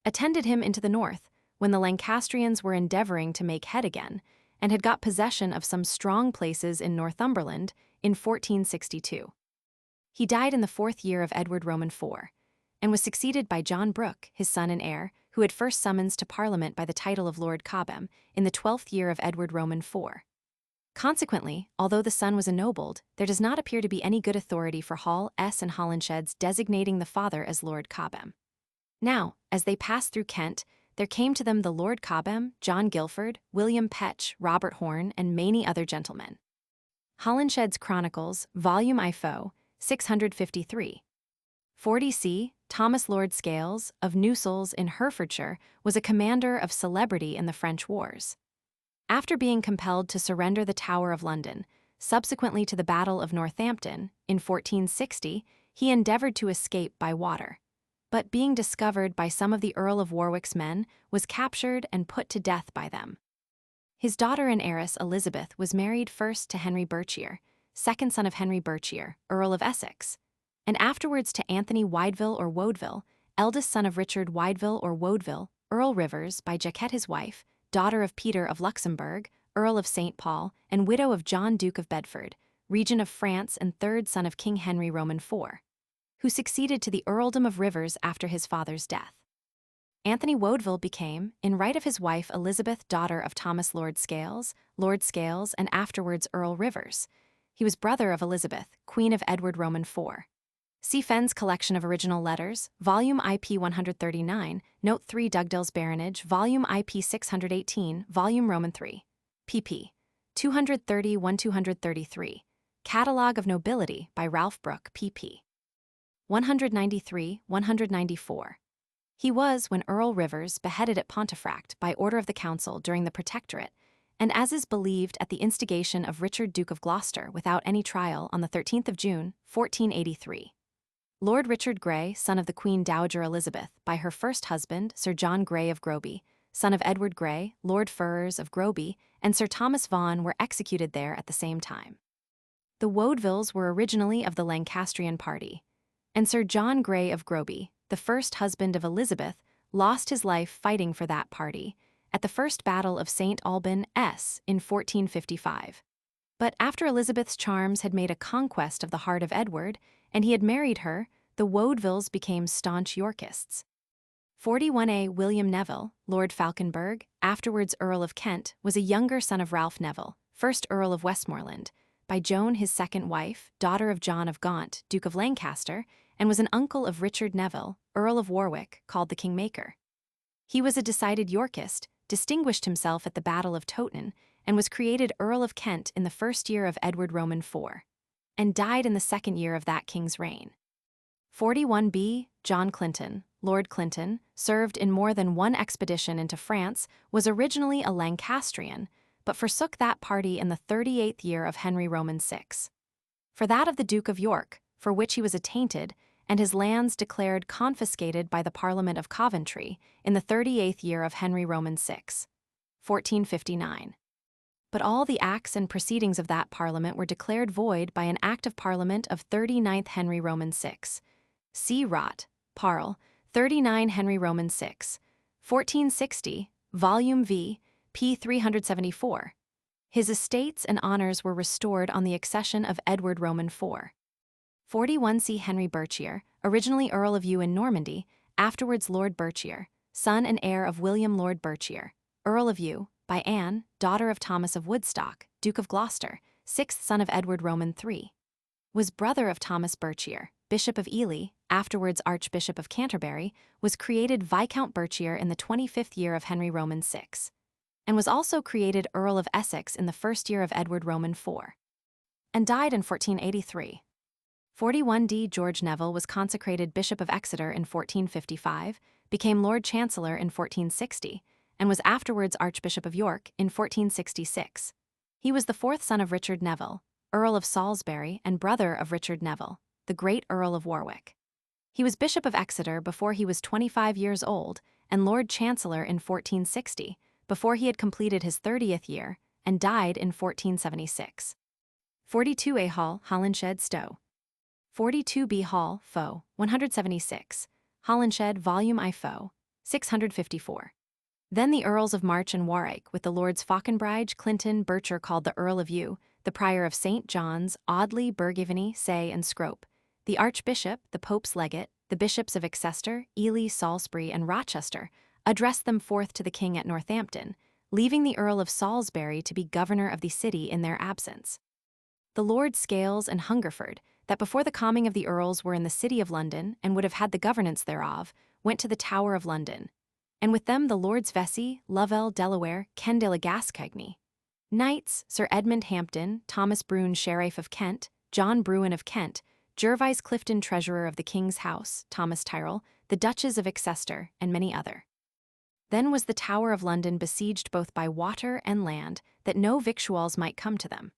[SPEAKER 1] attended him into the north, when the Lancastrians were endeavouring to make head again, and had got possession of some strong places in Northumberland in 1462. He died in the 4th year of Edward Roman IV, and was succeeded by John Brooke, his son and heir, who had first summons to Parliament by the title of Lord Cobham, in the 12th year of Edward Roman IV. Consequently, although the son was ennobled, there does not appear to be any good authority for Hall and Holinshed's designating the father as Lord Cobham. Now, as they passed through Kent, there came to them the Lord Cobham, John Guilford, William Petch, Robert Horne, and many other gentlemen. Holinshed's Chronicles, Volume I-4, 653. 40c. Thomas Lord Scales, of Newsells in Herefordshire, was a commander of celebrity in the French wars. After being compelled to surrender the Tower of London, subsequently to the Battle of Northampton, in 1460, he endeavoured to escape by water, but being discovered by some of the Earl of Warwick's men, was captured and put to death by them. His daughter and heiress Elizabeth was married first to Henry Berkshire, second son of Henry Berkshire, Earl of Essex, and afterwards to Anthony Wydeville or Woadville, eldest son of Richard Wydeville or Woadville, Earl Rivers, by Jacquette his wife, daughter of Peter of Luxembourg, Earl of St. Paul, and widow of John Duke of Bedford, regent of France and third son of King Henry Roman IV, who succeeded to the earldom of Rivers after his father's death. Anthony Woadville became, in right of his wife Elizabeth, daughter of Thomas Lord Scales, and afterwards Earl Rivers. He was brother of Elizabeth, Queen of Edward Roman IV. See Fenn's Collection of Original Letters, Volume IP 139, Note 3 Dugdale's Baronage, Volume IP 618, Volume Roman III. pp. 230–233. Catalogue of Nobility by Ralph Brooke, pp. 193–194. He was, when Earl Rivers, beheaded at Pontefract by order of the Council during the Protectorate, and as is believed at the instigation of Richard Duke of Gloucester without any trial on the 13th of June, 1483. Lord Richard Grey, son of the Queen Dowager Elizabeth, by her first husband, Sir John Grey of Groby, son of Edward Grey, Lord Ferrers of Groby, and Sir Thomas Vaughan were executed there at the same time. The Woadvilles were originally of the Lancastrian party, and Sir John Grey of Groby, the first husband of Elizabeth, lost his life fighting for that party at the First Battle of St. Albans in 1455. But after Elizabeth's charms had made a conquest of the heart of Edward, and he had married her, the Woadvilles became staunch Yorkists. 41a. William Neville, Lord Falconberg, afterwards Earl of Kent, was a younger son of Ralph Neville, first Earl of Westmoreland, by Joan his second wife, daughter of John of Gaunt, Duke of Lancaster, and was an uncle of Richard Neville, Earl of Warwick, called the Kingmaker. He was a decided Yorkist, distinguished himself at the Battle of Towton, and was created Earl of Kent in the first year of Edward Roman IV, and died in the second year of that king's reign. 41b. John Clinton, Lord Clinton, served in more than one expedition into France, was originally a Lancastrian, but forsook that party in the 38th year of Henry Roman VI. For that of the Duke of York, for which he was attainted, and his lands declared confiscated by the Parliament of Coventry in the 38th year of Henry Roman VI, 1459. But all the acts and proceedings of that Parliament were declared void by an Act of Parliament of 39th Henry Roman VI. See Rot, Parl, 39 Henry Roman VI, 1460, Volume V, p. 374. His estates and honours were restored on the accession of Edward Roman IV. 41c. Henry Berkshire, originally Earl of Eux in Normandy, afterwards Lord Berkshire, son and heir of William Lord Berkshire, Earl of Eux, by Anne, daughter of Thomas of Woodstock, Duke of Gloucester, sixth son of Edward Roman III. Was brother of Thomas Berkshire, Bishop of Ely, afterwards Archbishop of Canterbury, was created Viscount Berkshire in the 25th year of Henry Roman VI, and was also created Earl of Essex in the first year of Edward Roman IV, and died in 1483. 41d. George Neville was consecrated Bishop of Exeter in 1455, became Lord Chancellor in 1460, and was afterwards Archbishop of York in 1466. He was the fourth son of Richard Neville, Earl of Salisbury and brother of Richard Neville, the great Earl of Warwick. He was Bishop of Exeter before he was 25 years old and Lord Chancellor in 1460, before he had completed his 30th year, and died in 1476. 42a. Hall, Holinshed, Stowe. 42b. Hall, Foe, 176, Holinshed, Volume I-4, 654. Then the Earls of March and Warwick, with the Lords Fauconbridge, Clinton, Berkshire called the Earl of Eux, the Prior of St. John's, Audley, Bergivany, Say, and Scrope, the Archbishop, the Pope's Legate, the Bishops of Exeter, Ely, Salisbury, and Rochester, addressed them forth to the king at Northampton, leaving the Earl of Salisbury to be governor of the city in their absence. The Lord Scales and Hungerford, that before the coming of the earls were in the city of London and would have had the governance thereof, went to the Tower of London. And with them the Lords Vesey, Lovell, Delaware, Ken de la Gascogne. Knights, Sir Edmund Hampden, Thomas Brune, Sheriff of Kent, John Bruin of Kent, Gervase Clifton, Treasurer of the King's House, Thomas Tyrrell, the Duchess of Exeter, and many other. Then was the Tower of London besieged both by water and land, that no victuals might come to them.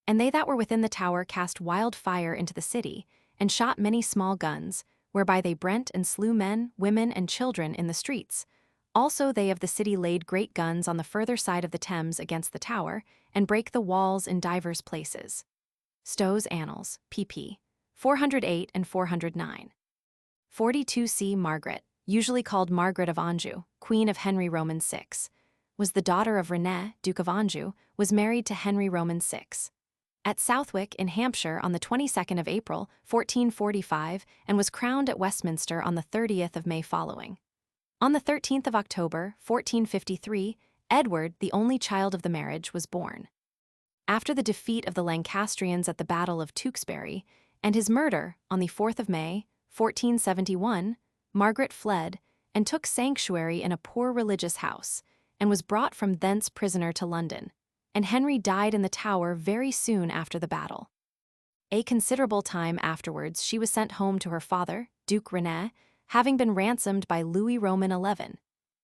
[SPEAKER 1] And they that were within the tower cast wild fire into the city, and shot many small guns, whereby they brent and slew men, women, and children in the streets. Also they of the city laid great guns on the further side of the Thames against the tower, and brake the walls in divers places. Stowe's Annals, pp. 408 and 409. 42c. Margaret, usually called Margaret of Anjou, Queen of Henry Roman VI, was the daughter of René, Duke of Anjou, was married to Henry Roman VI. At Southwick in Hampshire on the 22nd of April, 1445, and was crowned at Westminster on the 30th of May following. On the 13th of October, 1453, Edward, the only child of the marriage, was born. After the defeat of the Lancastrians at the Battle of Tewkesbury, and his murder on the 4th of May, 1471, Margaret fled and took sanctuary in a poor religious house, and was brought from thence prisoner to London, and Henry died in the Tower very soon after the battle. A considerable time afterwards she was sent home to her father, Duke René, having been ransomed by Louis Roman XI,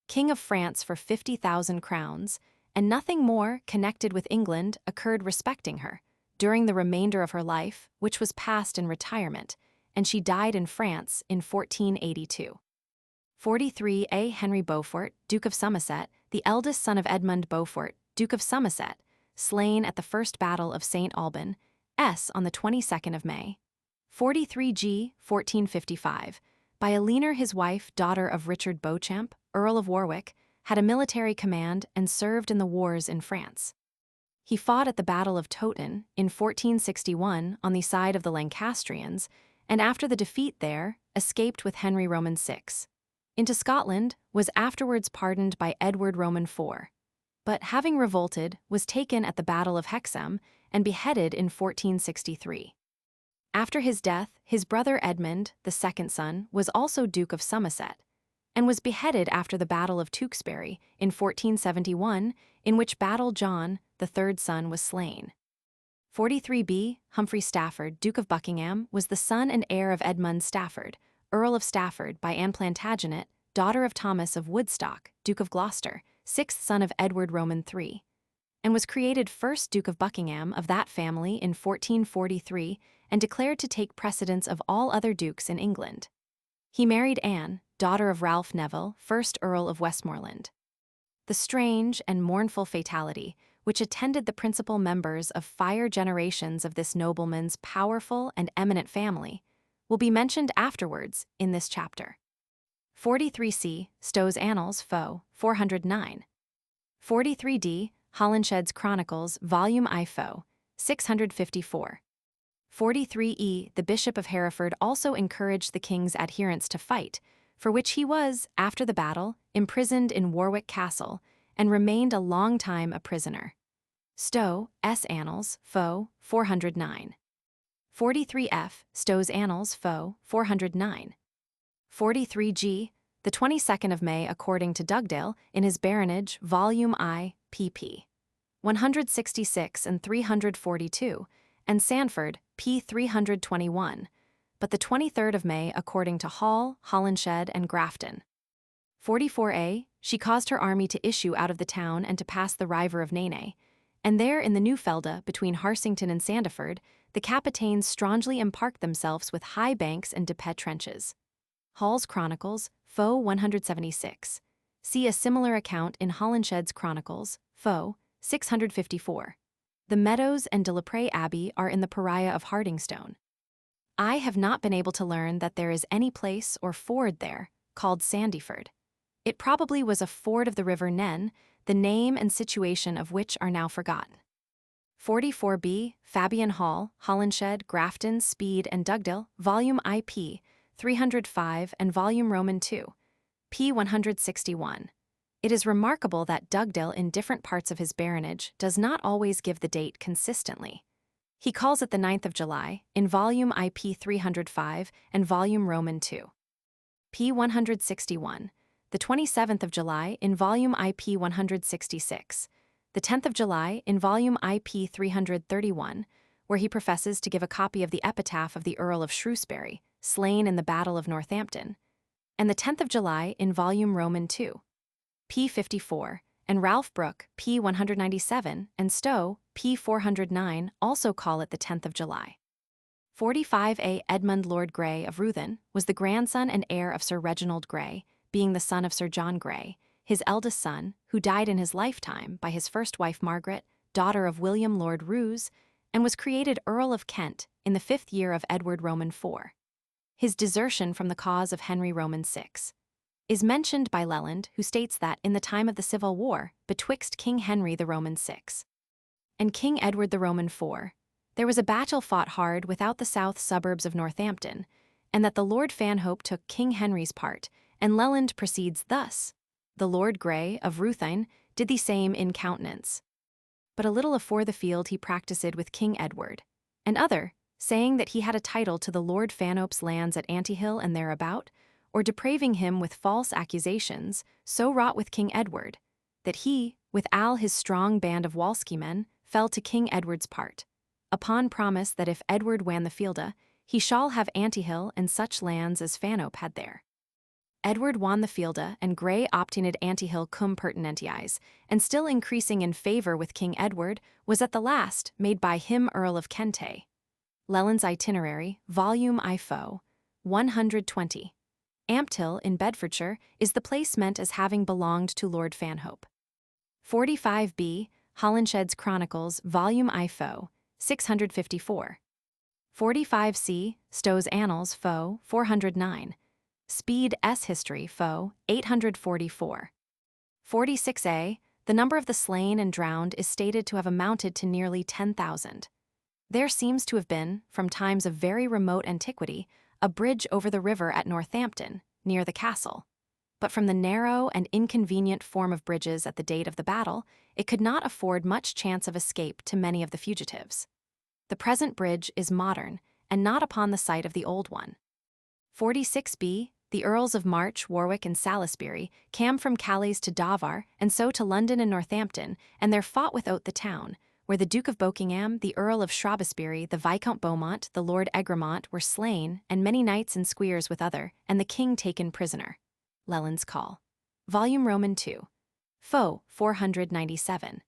[SPEAKER 1] King of France, for 50,000 crowns, and nothing more connected with England occurred respecting her, during the remainder of her life, which was passed in retirement, and she died in France in 1482. 43a. Henry Beaufort, Duke of Somerset, the eldest son of Edmund Beaufort, Duke of Somerset, slain at the first battle of St. Alban, on the 22nd of May. 43g. 1455, by Eleanor his wife, daughter of Richard Beauchamp, Earl of Warwick, had a military command and served in the wars in France. He fought at the Battle of Towton in 1461 on the side of the Lancastrians, and after the defeat there, escaped with Henry Roman VI. Into Scotland, was afterwards pardoned by Edward Roman IV, but having revolted, was taken at the Battle of Hexham and beheaded in 1463. After his death, his brother Edmund, the second son, was also Duke of Somerset, and was beheaded after the Battle of Tewkesbury in 1471, in which battle John, the third son, was slain. 43b. Humphrey Stafford, Duke of Buckingham, was the son and heir of Edmund Stafford, Earl of Stafford, by Anne Plantagenet, daughter of Thomas of Woodstock, Duke of Gloucester, sixth son of Edward Roman III, and was created first Duke of Buckingham of that family in 1443 and declared to take precedence of all other dukes in England. He married Anne, daughter of Ralph Neville, first Earl of Westmoreland. The strange and mournful fatality which attended the principal members of 5 generations of this nobleman's powerful and eminent family will be mentioned afterwards in this chapter. 43c. Stowe's Annals, Fo. 409. 43d. Holinshed's Chronicles, Volume I, Fo. 654. 43e. The Bishop of Hereford also encouraged the king's adherents to fight, for which he was, after the battle, imprisoned in Warwick Castle, and remained a long time a prisoner. Stowe's Annals, Fo. 409. 43f. Stowe's Annals, Fo. 409. 43g. The 22nd of May, according to Dugdale, in his Baronage, Volume I, pp. 166 and 342, and Sanford, p. 321, but the 23rd of May, according to Hall, Holinshed, and Grafton. 44a. She caused her army to issue out of the town and to pass the river of Nene, and there in the Newfelde, between Harsington and Sandiford, the capitains strongly emparked themselves with high banks and depet trenches. Hall's Chronicles, Fo. 176. See a similar account in Holinshed's Chronicles, Fo. 654. The Meadows and de la Prée Abbey are in the Pariah of Hardingstone. I have not been able to learn that there is any place or ford there called Sandyford. It probably was a ford of the river Nen, the name and situation of which are now forgotten. 44b. Fabian Hall, Holinshed, Grafton, Speed, and Dugdale, Volume IP, 305 and Volume Roman II, p. 161. It is remarkable that Dugdale in different parts of his baronage does not always give the date consistently. He calls it the 9th of July, in volume IP 305 and volume Roman 2. p. 161, the 27th of July in volume IP 166, the 10th of July in volume IP 331, where he professes to give a copy of the epitaph of the Earl of Shrewsbury, slain in the Battle of Northampton, and the 10th of July in volume Roman 2. p. 54, and Ralph Brooke, p. 197, and Stowe, p. 409, also call it the 10th of July. 45a. Edmund Lord Grey of Ruthin was the grandson and heir of Sir Reginald Grey, being the son of Sir John Grey, his eldest son, who died in his lifetime by his first wife Margaret, daughter of William Lord Roos, and was created Earl of Kent in the 5th year of Edward Roman IV. His desertion from the cause of Henry Roman VI is mentioned by Leland, who states that in the time of the Civil War, betwixt King Henry the Roman VI and King Edward the Roman IV, there was a battle fought hard without the south suburbs of Northampton, and that the Lord Fanhope took King Henry's part, and Leland proceeds thus: the Lord Grey of Ruthin did the same in countenance. But a little afore the field he practised with King Edward, and other, saying that he had a title to the Lord Fanhope's lands at Antihill and thereabout, or depraving him with false accusations, so wrought with King Edward, that he, with all his strong band of Walsky men, fell to King Edward's part, upon promise that if Edward wan the fielda, he shall have Antihill and such lands as Fanhope had there. Edward won the fielda, and Grey obtained Antihill cum pertinentiis, and still increasing in favour with King Edward, was at the last made by him Earl of Kente. Leland's Itinerary, Volume IFO, 120. Ampthill in Bedfordshire is the place meant as having belonged to Lord Fanhope. 45b. Holinshed's Chronicles, Volume IFO, 654. 45c. Stowe's Annals, Fo, 409. Speed S. History, Fo, 844. 46a. The number of the slain and drowned is stated to have amounted to nearly 10,000. There seems to have been, from times of very remote antiquity, a bridge over the river at Northampton, near the castle. But from the narrow and inconvenient form of bridges at the date of the battle, it could not afford much chance of escape to many of the fugitives. The present bridge is modern, and not upon the site of the old one. 46b. The Earls of March, Warwick, and Salisbury came from Calais to Dover, and so to London and Northampton, and there fought without the town, where the Duke of Buckingham, the Earl of Shrewsbury, the Viscount Beaumont, the Lord Egremont were slain, and many knights and squires with other, and the king taken prisoner. Leland's Call. Volume Roman 2. Fo, 497.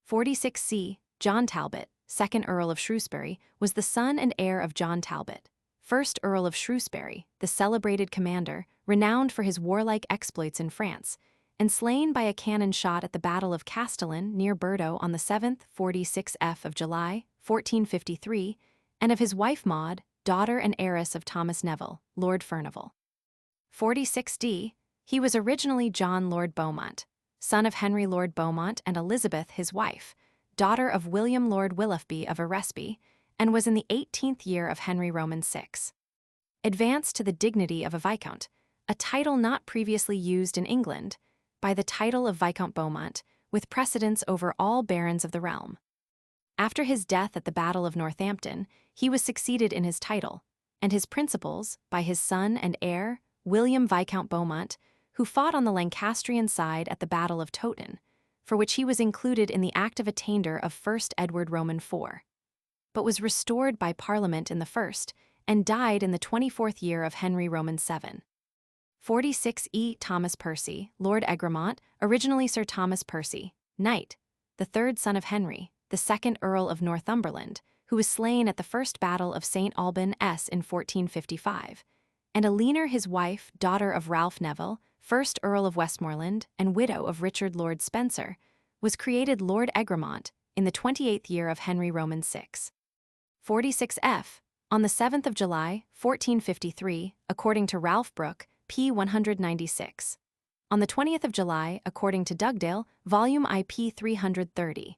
[SPEAKER 1] 46c. John Talbot, 2nd Earl of Shrewsbury, was the son and heir of John Talbot, 1st Earl of Shrewsbury, the celebrated commander, renowned for his warlike exploits in France, and slain by a cannon shot at the Battle of Castellan near Bordeaux on the 7th 46th of July, 1453, and of his wife Maud, daughter and heiress of Thomas Neville, Lord Furnivall. 46d. He was originally John Lord Beaumont, son of Henry Lord Beaumont and Elizabeth his wife, daughter of William Lord Willoughby of Eresby, and was in the 18th year of Henry Roman VI. Advanced to the dignity of a Viscount, a title not previously used in England, by the title of Viscount Beaumont, with precedence over all barons of the realm. After his death at the Battle of Northampton, he was succeeded in his title, and his principals, by his son and heir, William Viscount Beaumont, who fought on the Lancastrian side at the Battle of Towton, for which he was included in the Act of Attainder of 1st Edward Roman IV, but was restored by Parliament in the 1st, and died in the 24th year of Henry Roman VII. 46e. Thomas Percy, Lord Egremont, originally Sir Thomas Percy, knight, the 3rd son of Henry, the 2nd Earl of Northumberland, who was slain at the First Battle of St. Alban in 1455, and Eleanor his wife, daughter of Ralph Neville, 1st Earl of Westmoreland, and widow of Richard Lord Spencer, was created Lord Egremont in the 28th year of Henry Roman VI. 46f. On the 7th of July, 1453, according to Ralph Brooke, p. 196. On the 20th of July, according to Dugdale, volume IP 330.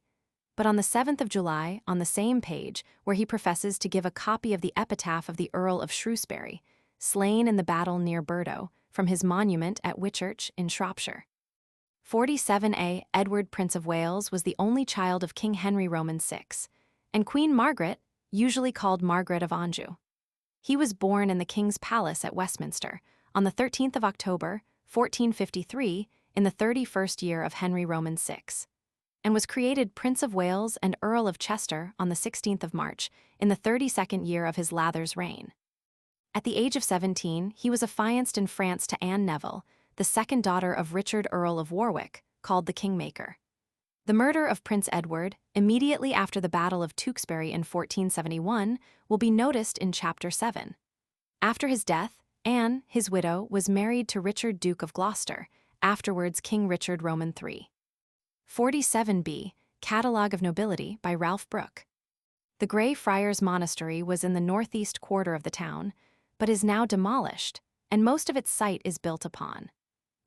[SPEAKER 1] But on the 7th of July, on the same page, where he professes to give a copy of the epitaph of the Earl of Shrewsbury, slain in the battle near Bordeaux, from his monument at Whitchurch in Shropshire. 47a. Edward, Prince of Wales, was the only child of King Henry Roman VI, and Queen Margaret, usually called Margaret of Anjou. He was born in the King's Palace at Westminster on the 13th of October, 1453, in the 31st year of Henry Roman VI, and was created Prince of Wales and Earl of Chester on the 16th of March, in the 32nd year of his lather's reign. At the age of 17, he was affianced in France to Anne Neville, the second daughter of Richard, Earl of Warwick, called the Kingmaker. The murder of Prince Edward, immediately after the Battle of Tewkesbury in 1471, will be noticed in Chapter 7. After his death, Anne, his widow, was married to Richard, Duke of Gloucester, afterwards King Richard Roman III. 47b. Catalogue of Nobility by Ralph Brooke. The Grey Friars Monastery was in the northeast quarter of the town, but is now demolished, and most of its site is built upon.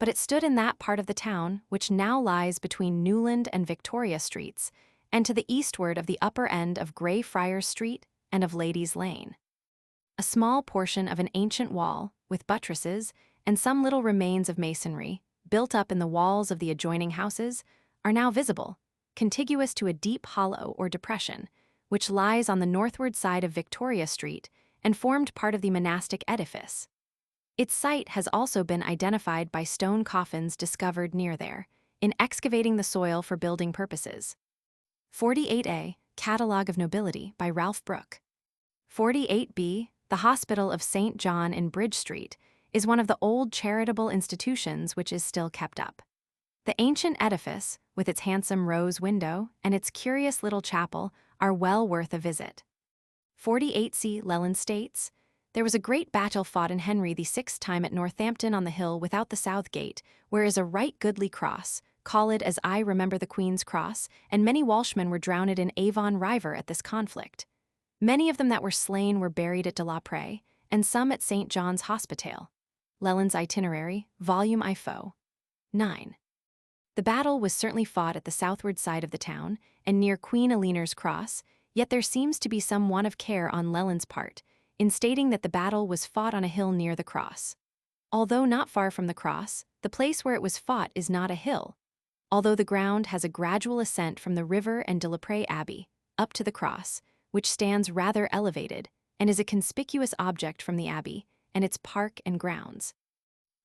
[SPEAKER 1] But it stood in that part of the town which now lies between Newland and Victoria Streets, and to the eastward of the upper end of Grey Friars Street and of Ladies' Lane. A small portion of an ancient wall, with buttresses, and some little remains of masonry, built up in the walls of the adjoining houses, are now visible, contiguous to a deep hollow or depression, which lies on the northward side of Victoria Street and formed part of the monastic edifice. Its site has also been identified by stone coffins discovered near there, in excavating the soil for building purposes. 48a. Catalogue of Nobility by Ralph Brooke. 48b. The Hospital of St. John in Bridge Street is one of the old charitable institutions which is still kept up. The ancient edifice, with its handsome rose window and its curious little chapel, are well worth a visit. 48c. Leland states, there was a great battle fought in Henry VI's time at Northampton on the hill without the south gate, where is a right goodly cross, called as I remember the Queen's Cross, and many Welshmen were drowned in Avon River at this conflict. Many of them that were slain were buried at de la Prée, and some at St. John's Hospital. Leland's Itinerary, Volume IFO. 9. The battle was certainly fought at the southward side of the town, and near Queen Eleanor's Cross, yet there seems to be some want of care on Leland's part, in stating that the battle was fought on a hill near the cross. Although not far from the cross, the place where it was fought is not a hill, although the ground has a gradual ascent from the river and de la Prée Abbey, up to the cross, which stands rather elevated, and is a conspicuous object from the abbey, and its park and grounds.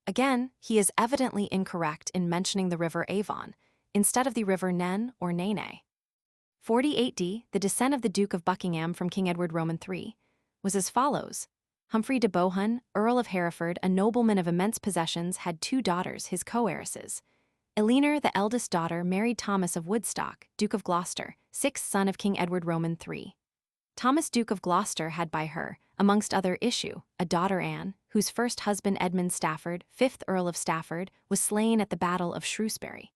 [SPEAKER 1] Again, he is evidently incorrect in mentioning the river Avon, instead of the river Nen or Nene. 48d. The descent of the Duke of Buckingham from King Edward Roman III was as follows. Humphrey de Bohun, Earl of Hereford, a nobleman of immense possessions, had 2 daughters, his co-heiresses. Eleanor, the eldest daughter, married Thomas of Woodstock, Duke of Gloucester, 6th son of King Edward Roman III. Thomas, Duke of Gloucester, had by her, amongst other issue, a daughter Anne, whose first husband Edmund Stafford, 5th Earl of Stafford, was slain at the Battle of Shrewsbury.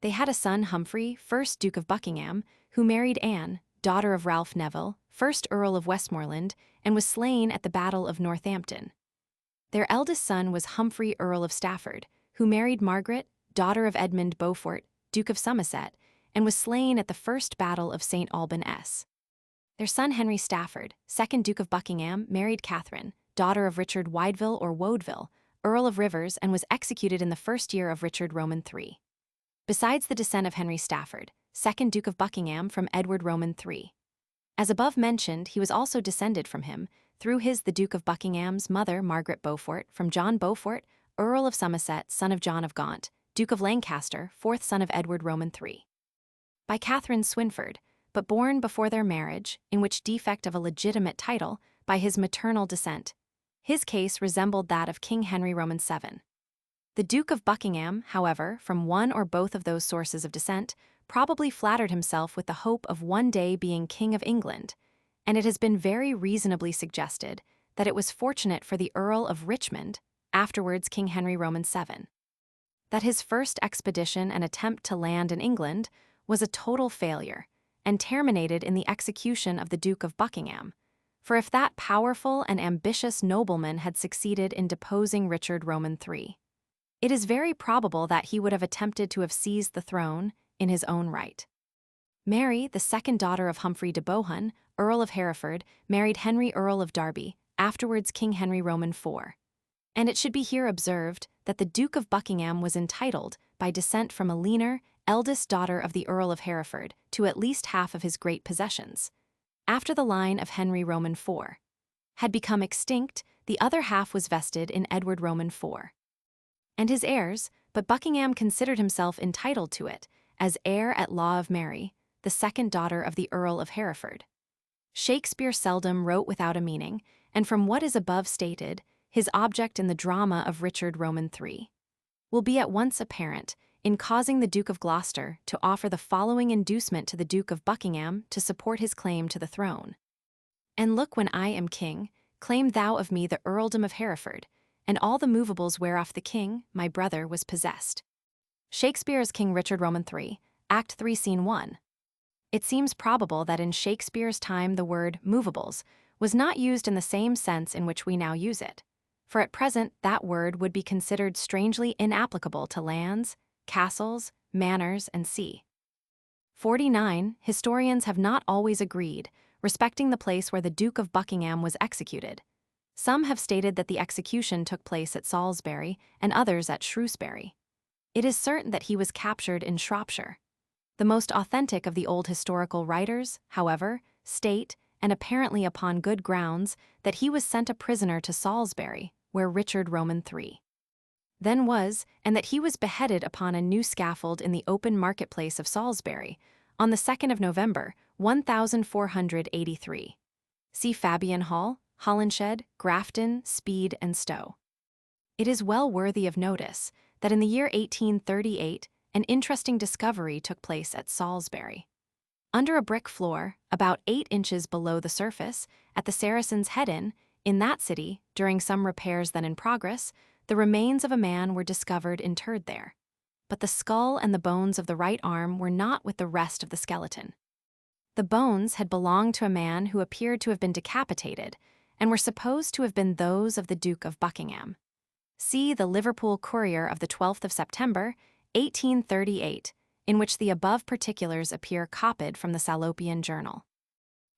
[SPEAKER 1] They had a son, Humphrey, 1st Duke of Buckingham, who married Anne, daughter of Ralph Neville, 1st Earl of Westmoreland, and was slain at the Battle of Northampton. Their eldest son was Humphrey, Earl of Stafford, who married Margaret, daughter of Edmund Beaufort, Duke of Somerset, and was slain at the First Battle of St. Albans. Their son Henry Stafford, 2nd Duke of Buckingham, married Catherine, daughter of Richard Wydeville or Woadville, Earl of Rivers, and was executed in the first year of Richard Roman III. Besides the descent of Henry Stafford, 2nd Duke of Buckingham, from Edward Roman III. As above mentioned, he was also descended from him, through the Duke of Buckingham's mother, Margaret Beaufort, from John Beaufort, Earl of Somerset, son of John of Gaunt, Duke of Lancaster, 4th son of Edward Roman III. By Catherine Swynford, but born before their marriage, in which defect of a legitimate title, by his maternal descent. His case resembled that of King Henry Roman VII. The Duke of Buckingham, however, from one or both of those sources of descent, probably flattered himself with the hope of one day being King of England, and it has been very reasonably suggested that it was fortunate for the Earl of Richmond, afterwards King Henry Roman VII, that his first expedition and attempt to land in England was a total failure, and terminated in the execution of the Duke of Buckingham, for if that powerful and ambitious nobleman had succeeded in deposing Richard Roman III, it is very probable that he would have attempted to have seized the throne in his own right. Mary, the second daughter of Humphrey de Bohun, Earl of Hereford, married Henry, Earl of Derby, afterwards King Henry Roman IV. And it should be here observed that the Duke of Buckingham was entitled, by descent from a leaner, eldest daughter of the Earl of Hereford, to at least half of his great possessions. After the line of Henry Roman IV had become extinct, the other half was vested in Edward Roman IV and his heirs, but Buckingham considered himself entitled to it as heir at law of Mary, the second daughter of the Earl of Hereford. Shakespeare seldom wrote without a meaning, and from what is above stated, his object in the drama of Richard Roman III will be at once apparent in causing the Duke of Gloucester to offer the following inducement to the Duke of Buckingham to support his claim to the throne. And look, when I am king, claim thou of me the earldom of Hereford, and all the movables whereof the king, my brother, was possessed. Shakespeare's King Richard Roman III, Act 3, Scene 1. It seems probable that in Shakespeare's time the word movables was not used in the same sense in which we now use it, for at present that word would be considered strangely inapplicable to lands, castles, manors, and sea. 49. Historians have not always agreed respecting the place where the Duke of Buckingham was executed. Some have stated that the execution took place at Salisbury and others at Shrewsbury. It is certain that he was captured in Shropshire. The most authentic of the old historical writers, however, state, and apparently upon good grounds, that he was sent a prisoner to Salisbury, where Richard Roman III then was, and that he was beheaded upon a new scaffold in the open marketplace of Salisbury, on the 2nd of November, 1483. See Fabian Hall, Holinshed, Grafton, Speed, and Stowe. It is well worthy of notice that in the year 1838, an interesting discovery took place at Salisbury. Under a brick floor, about 8 inches below the surface, at the Saracen's Head Inn, in that city, during some repairs then in progress, the remains of a man were discovered interred there. But the skull and the bones of the right arm were not with the rest of the skeleton. The bones had belonged to a man who appeared to have been decapitated, and were supposed to have been those of the Duke of Buckingham. See the Liverpool Courier of the 12th of September, 1838, in which the above particulars appear copied from the Salopian Journal.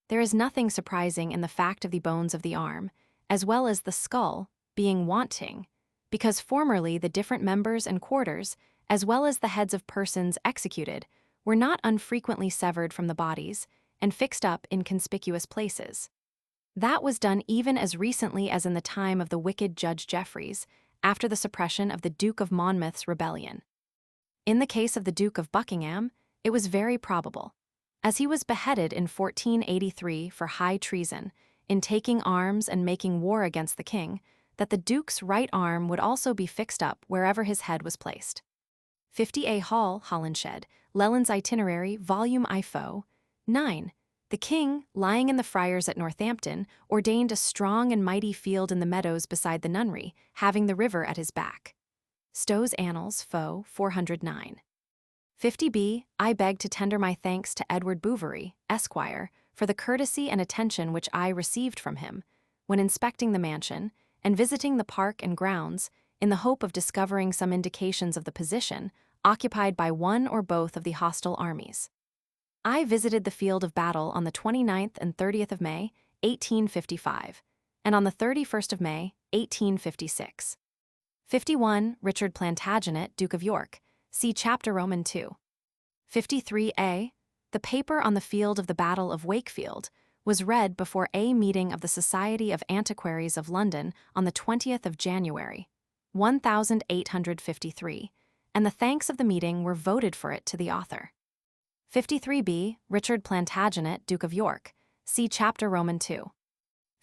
[SPEAKER 1] There is nothing surprising in the fact of the bones of the arm, as well as the skull, being wanting, because formerly the different members and quarters, as well as the heads of persons executed, were not unfrequently severed from the bodies and fixed up in conspicuous places. That was done even as recently as in the time of the wicked Judge Jeffreys, after the suppression of the Duke of Monmouth's rebellion. In the case of the Duke of Buckingham, it was very probable, as he was beheaded in 1483 for high treason, in taking arms and making war against the king, that the Duke's right arm would also be fixed up wherever his head was placed. 50A Hall, Holinshed, Leland's Itinerary, Volume IFO, 9. The king, lying in the friars at Northampton, ordained a strong and mighty field in the meadows beside the nunnery, having the river at his back. Stowe's Annals, Fo. 409. 50B. I beg to tender my thanks to Edward Bouverie, Esquire, for the courtesy and attention which I received from him, when inspecting the mansion, and visiting the park and grounds, in the hope of discovering some indications of the position occupied by one or both of the hostile armies. I visited the field of battle on the 29th and 30th of May, 1855, and on the 31st of May, 1856. 51. Richard Plantagenet, Duke of York. See Chapter Roman II. 53A. The paper on the field of the Battle of Wakefield was read before a meeting of the Society of Antiquaries of London on the 20th of January, 1853, and the thanks of the meeting were voted for it to the author. 53B. Richard Plantagenet, Duke of York. See Chapter Roman II.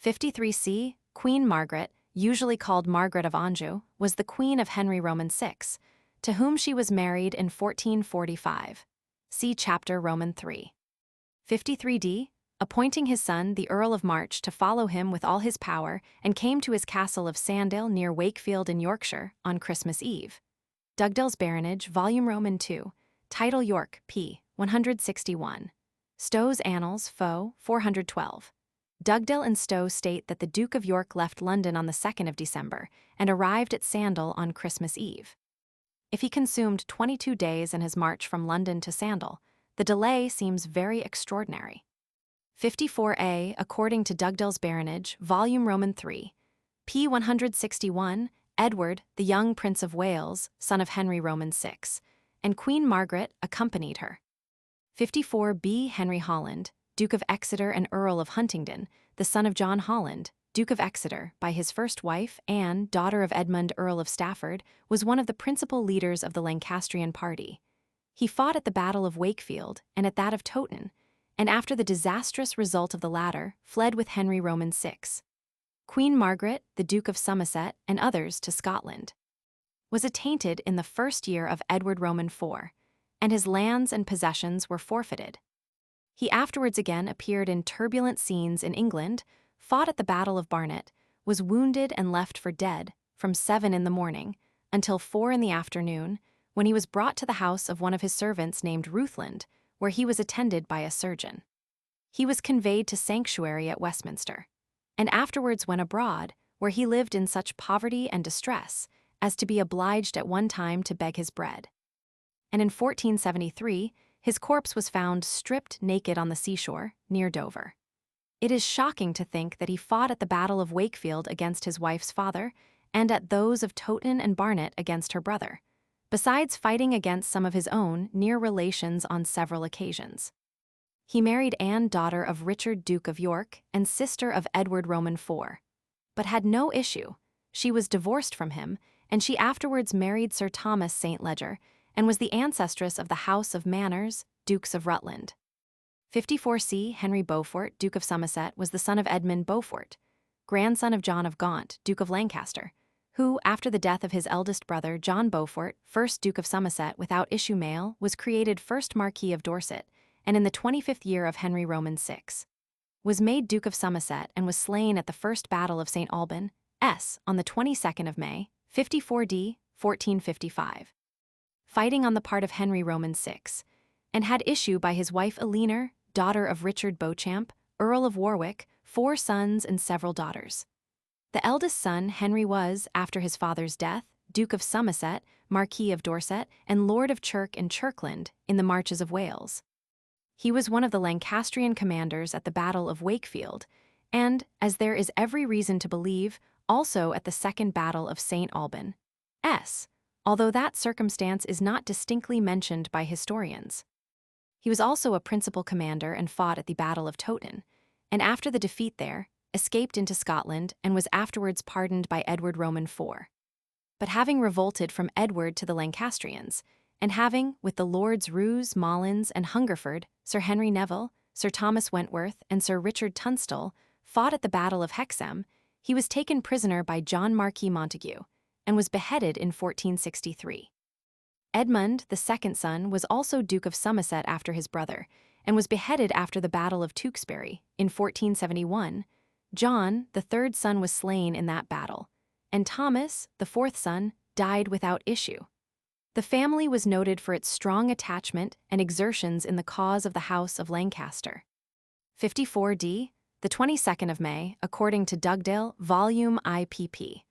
[SPEAKER 1] 53C. Queen Margaret, usually called Margaret of Anjou, was the queen of Henry Roman VI, to whom she was married in 1445. See Chapter Roman III. 53D. Appointing his son, the Earl of March, to follow him with all his power, and came to his castle of Sandale near Wakefield in Yorkshire on Christmas Eve. Dugdale's Baronage, Volume Roman II, Title York, p. 161. Stowe's Annals, Fo. 412. Dugdale and Stowe state that the Duke of York left London on the 2nd of December and arrived at Sandal on Christmas Eve. If he consumed 22 days in his march from London to Sandal, the delay seems very extraordinary. 54A, according to Dugdale's Baronage, Volume Roman III, p. 161, Edward, the young Prince of Wales, son of Henry Roman VI, and Queen Margaret accompanied her. 54b. Henry Holland, Duke of Exeter and Earl of Huntingdon, the son of John Holland, Duke of Exeter, by his first wife, Anne, daughter of Edmund, Earl of Stafford, was one of the principal leaders of the Lancastrian party. He fought at the Battle of Wakefield and at that of Towton, and after the disastrous result of the latter, fled with Henry Roman VI. Queen Margaret, the Duke of Somerset, and others to Scotland. Was attainted in the first year of Edward Roman IV, and his lands and possessions were forfeited. He afterwards again appeared in turbulent scenes in England, fought at the Battle of Barnet, was wounded and left for dead from 7 in the morning until 4 in the afternoon, when he was brought to the house of one of his servants named Ruthland, where he was attended by a surgeon. He was conveyed to sanctuary at Westminster, and afterwards went abroad, where he lived in such poverty and distress as to be obliged at one time to beg his bread. And in 1473, his corpse was found stripped naked on the seashore, near Dover. It is shocking to think that he fought at the Battle of Wakefield against his wife's father, and at those of Towton and Barnet against her brother, besides fighting against some of his own near relations on several occasions. He married Anne, daughter of Richard, Duke of York, and sister of Edward Roman IV, but had no issue. She was divorced from him, and she afterwards married Sir Thomas St. Leger, and was the ancestress of the House of Manners, Dukes of Rutland. 54c. Henry Beaufort, Duke of Somerset, was the son of Edmund Beaufort, grandson of John of Gaunt, Duke of Lancaster, who, after the death of his eldest brother John Beaufort, 1st Duke of Somerset without issue male, was created 1st Marquis of Dorset, and in the 25th year of Henry Roman VI, was made Duke of Somerset and was slain at the First Battle of St. Alban, on the 22nd of May, 54d. 1455. Fighting on the part of Henry Roman VI, and had issue by his wife Eleanor, daughter of Richard Beauchamp, Earl of Warwick, 4 sons and several daughters. The eldest son, Henry, was, after his father's death, Duke of Somerset, Marquis of Dorset, and Lord of Chirk and Chirkland in the Marches of Wales. He was one of the Lancastrian commanders at the Battle of Wakefield, and, as there is every reason to believe, also at the Second Battle of St. Alban, although that circumstance is not distinctly mentioned by historians. He was also a principal commander and fought at the Battle of Towton, and after the defeat there, escaped into Scotland and was afterwards pardoned by Edward Roman IV. But having revolted from Edward to the Lancastrians, and having, with the Lords Roos, Molins, and Hungerford, Sir Henry Neville, Sir Thomas Wentworth, and Sir Richard Tunstall, fought at the Battle of Hexham, he was taken prisoner by John Marquis Montague, and was beheaded in 1463. Edmund, the second son, was also Duke of Somerset after his brother, and was beheaded after the Battle of Tewkesbury in 1471. John, the third son, was slain in that battle, and Thomas, the fourth son, died without issue. The family was noted for its strong attachment and exertions in the cause of the House of Lancaster. 54d. The 22nd of May, according to Dugdale, Volume IPP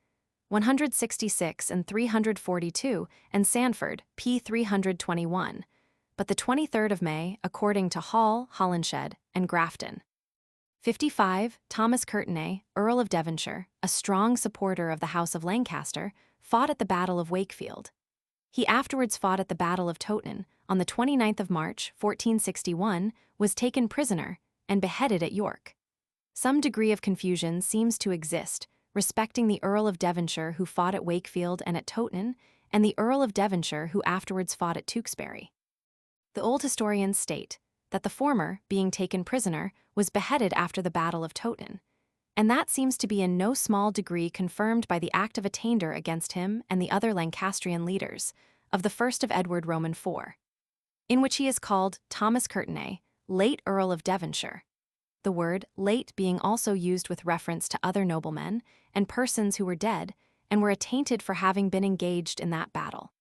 [SPEAKER 1] 166 and 342, and Sanford, p. 321, but the 23rd of May, according to Hall, Holinshed, and Grafton. 55. Thomas Courtenay, Earl of Devonshire, a strong supporter of the House of Lancaster, fought at the Battle of Wakefield. He afterwards fought at the Battle of Towton on the 29th of March, 1461, was taken prisoner, and beheaded at York. Some degree of confusion seems to exist respecting the Earl of Devonshire who fought at Wakefield and at Towton, and the Earl of Devonshire who afterwards fought at Tewkesbury. The old historians state that the former, being taken prisoner, was beheaded after the Battle of Towton, and that seems to be in no small degree confirmed by the Act of Attainder against him and the other Lancastrian leaders of the 1st of Edward Roman IV, in which he is called Thomas Courtenay, late Earl of Devonshire, the word late being also used with reference to other noblemen and persons who were dead and were attainted for having been engaged in that battle.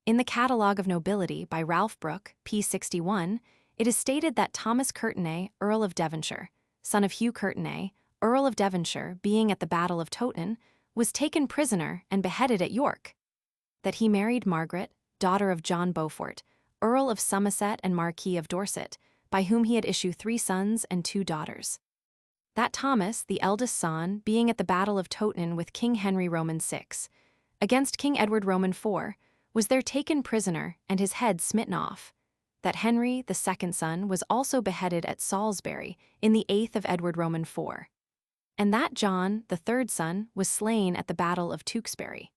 [SPEAKER 1] In the Catalogue of Nobility by Ralph Brooke, p. 61, it is stated that Thomas Courtenay, Earl of Devonshire, son of Hugh Courtenay, Earl of Devonshire, being at the Battle of Towton, was taken prisoner and beheaded at York, that he married Margaret, daughter of John Beaufort, Earl of Somerset and Marquis of Dorset, by whom he had issued 3 sons and 2 daughters. That Thomas, the eldest son, being at the Battle of Towton with King Henry Roman VI, against King Edward Roman IV, was there taken prisoner and his head smitten off, that Henry, the second son, was also beheaded at Salisbury in the 8th of Edward Roman IV, and that John, the third son, was slain at the Battle of Tewkesbury.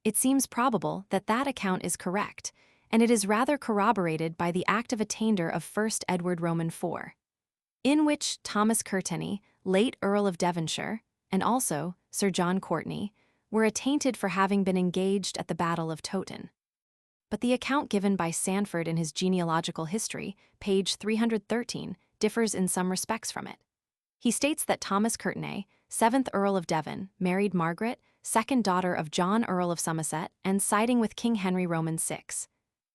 [SPEAKER 1] It seems probable that that account is correct, and it is rather corroborated by the Act of Attainder of 1st Edward Roman IV, in which Thomas Courtenay, late Earl of Devonshire, and also Sir John Courtenay, were attainted for having been engaged at the Battle of Towton. But the account given by Sanford in his genealogical history, page 313, differs in some respects from it. He states that Thomas Courtenay, 7th Earl of Devon, married Margaret, second daughter of John Earl of Somerset, and siding with King Henry Roman VI.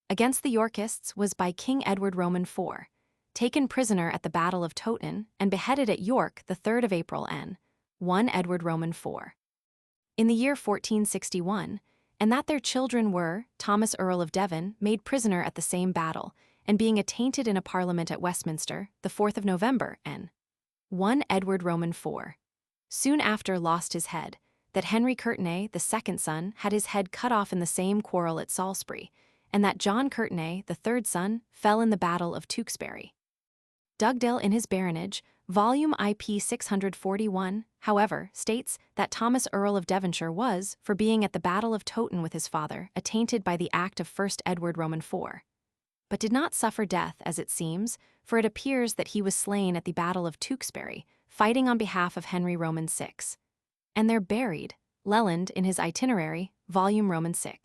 [SPEAKER 1] Against the Yorkists was by King Edward Roman IV, taken prisoner at the Battle of Towton and beheaded at York the 3rd of April n. 1 Edward Roman IV. In the year 1461, and that their children were, Thomas Earl of Devon, made prisoner at the same battle, and being attainted in a parliament at Westminster, the 4th of November, n. 1 Edward Roman IV. Soon after lost his head, that Henry Courtenay, the second son, had his head cut off in the same quarrel at Salisbury, and that John Courtenay, the third son, fell in the Battle of Tewkesbury. Dugdale in his Baronage, volume IP 641, however, states that Thomas Earl of Devonshire was, for being at the Battle of Towton with his father, attainted by the Act of 1st Edward Roman IV, but did not suffer death, as it seems, for it appears that he was slain at the Battle of Tewkesbury, fighting on behalf of Henry Roman VI. And there buried, Leland in his Itinerary, volume Roman VI.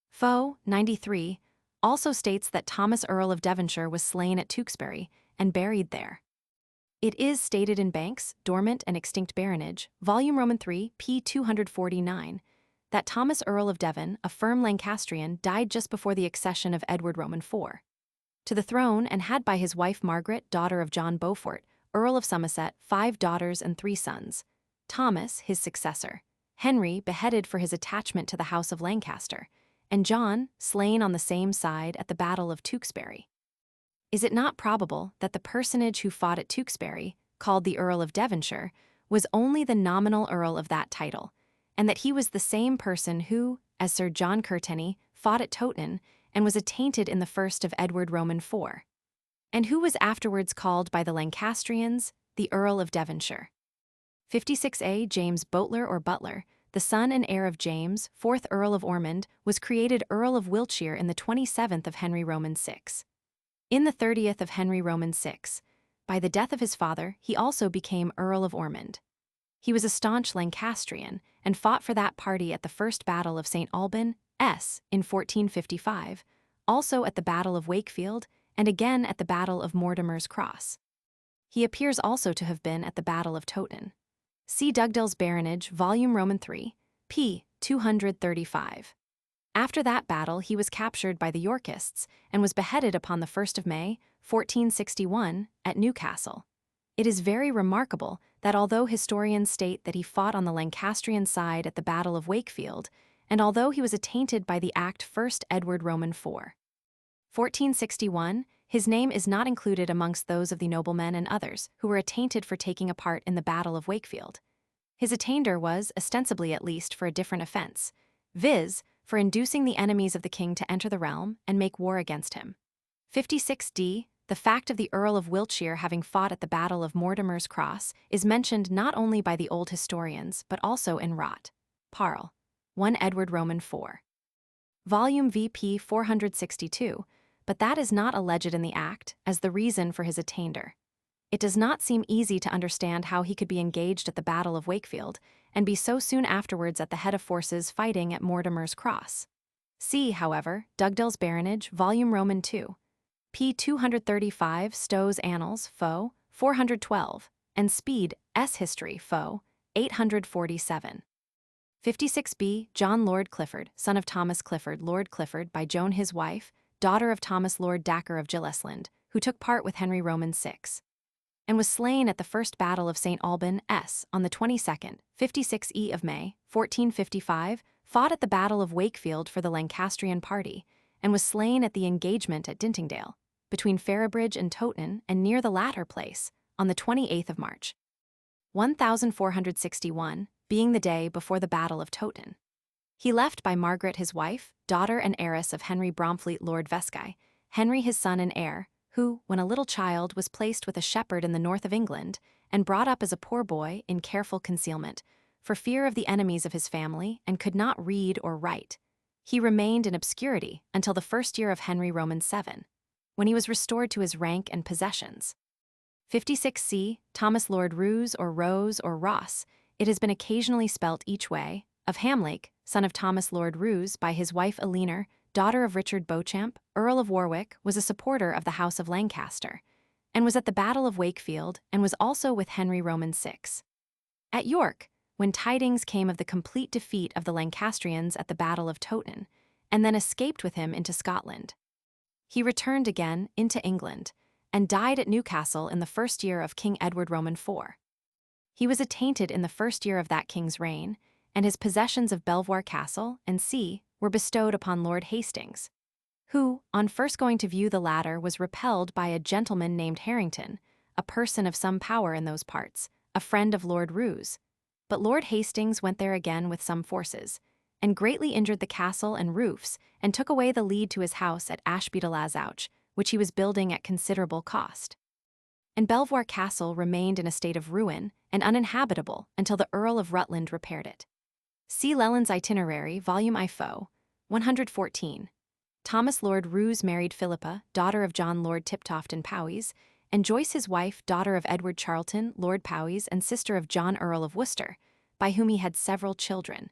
[SPEAKER 1] Foe, 93, also states that Thomas Earl of Devonshire was slain at Tewkesbury and buried there. It is stated in Banks, Dormant and Extinct Baronage, volume Roman III, p. 249, that Thomas Earl of Devon, a firm Lancastrian, died just before the accession of Edward Roman IV to the throne, and had by his wife Margaret, daughter of John Beaufort, Earl of Somerset, 5 daughters and 3 sons, Thomas his successor, Henry beheaded for his attachment to the house of Lancaster, and John slain on the same side at the Battle of Tewkesbury. Is it not probable that the personage who fought at Tewkesbury, called the Earl of Devonshire, was only the nominal earl of that title, and that he was the same person who, as Sir John Courtenay, fought at Towton and was attainted in the 1st of Edward Roman IV, and who was afterwards called by the Lancastrians the Earl of Devonshire? 56a James Boteler or Butler, the son and heir of James, 4th Earl of Ormond, was created Earl of Wiltshire in the 27th of Henry Roman VI. In the 30th of Henry Roman VI, by the death of his father, he also became Earl of Ormond. He was a staunch Lancastrian and fought for that party at the First Battle of St. Alban, S. in 1455, also at the Battle of Wakefield, and again at the Battle of Mortimer's Cross. He appears also to have been at the Battle of Towton. See Dugdale's Baronage, volume Roman III, p. 235. After that battle he was captured by the Yorkists and was beheaded upon the 1st of May, 1461, at Newcastle. It is very remarkable that although historians state that he fought on the Lancastrian side at the Battle of Wakefield, and although he was attainted by the Act 1st Edward Roman IV, 1461, his name is not included amongst those of the noblemen and others who were attainted for taking a part in the Battle of Wakefield. His attainder was, ostensibly at least, for a different offense, viz., for inducing the enemies of the king to enter the realm and make war against him. 56d. The fact of the Earl of Wiltshire having fought at the Battle of Mortimer's Cross is mentioned not only by the old historians but also in Rot. Parle. 1 Edward Roman IV. Volume VP 462, but that is not alleged in the Act as the reason for his attainder. It does not seem easy to understand how he could be engaged at the Battle of Wakefield and be so soon afterwards at the head of forces fighting at Mortimer's Cross. See, however, Dugdale's Baronage, volume Roman II, p. 235, Stowe's Annals, Fo. 412, and Speed, S. History, Fo. 847. 56b. John Lord Clifford, son of Thomas Clifford, Lord Clifford, by Joan his wife, daughter of Thomas Lord Dacre of Gillesland, who took part with Henry Roman VI, and was slain at the First Battle of St. Alban, S. on the 22nd, 56e of May, 1455, fought at the Battle of Wakefield for the Lancastrian party, and was slain at the engagement at Dintingdale, between Ferrabridge and Towton, and near the latter place, on the 28th of March, 1461, being the day before the Battle of Towton. He left by Margaret his wife, daughter and heiress of Henry Bromfleet Lord Vescey, Henry his son and heir, who, when a little child, was placed with a shepherd in the north of England, and brought up as a poor boy in careful concealment, for fear of the enemies of his family, and could not read or write. He remained in obscurity until the first year of Henry Roman VII, when he was restored to his rank and possessions. 56c. Thomas Lord Roos or Rose or Ross, it has been occasionally spelt each way, of Hamlake, son of Thomas Lord Roos by his wife Eleanor, daughter of Richard Beauchamp, Earl of Warwick, was a supporter of the House of Lancaster, and was at the Battle of Wakefield, and was also with Henry Roman VI. At York, when tidings came of the complete defeat of the Lancastrians at the Battle of Towton, and then escaped with him into Scotland. He returned again into England, and died at Newcastle in the first year of King Edward Roman IV. He was attainted in the first year of that king's reign, and his possessions of Belvoir Castle and sea were bestowed upon Lord Hastings, who, on first going to view the latter, was repelled by a gentleman named Harrington, a person of some power in those parts, a friend of Lord Roos. But Lord Hastings went there again with some forces, and greatly injured the castle and roofs, and took away the lead to his house at Ashby-de-la-Zouch, which he was building at considerable cost. And Belvoir Castle remained in a state of ruin and uninhabitable until the Earl of Rutland repaired it. See Leland's Itinerary, Volume IFO, 114. Thomas Lord Roos married Philippa, daughter of John Lord Tiptoft and Powys, and Joyce his wife, daughter of Edward Charlton, Lord Powys, and sister of John Earl of Worcester, by whom he had several children.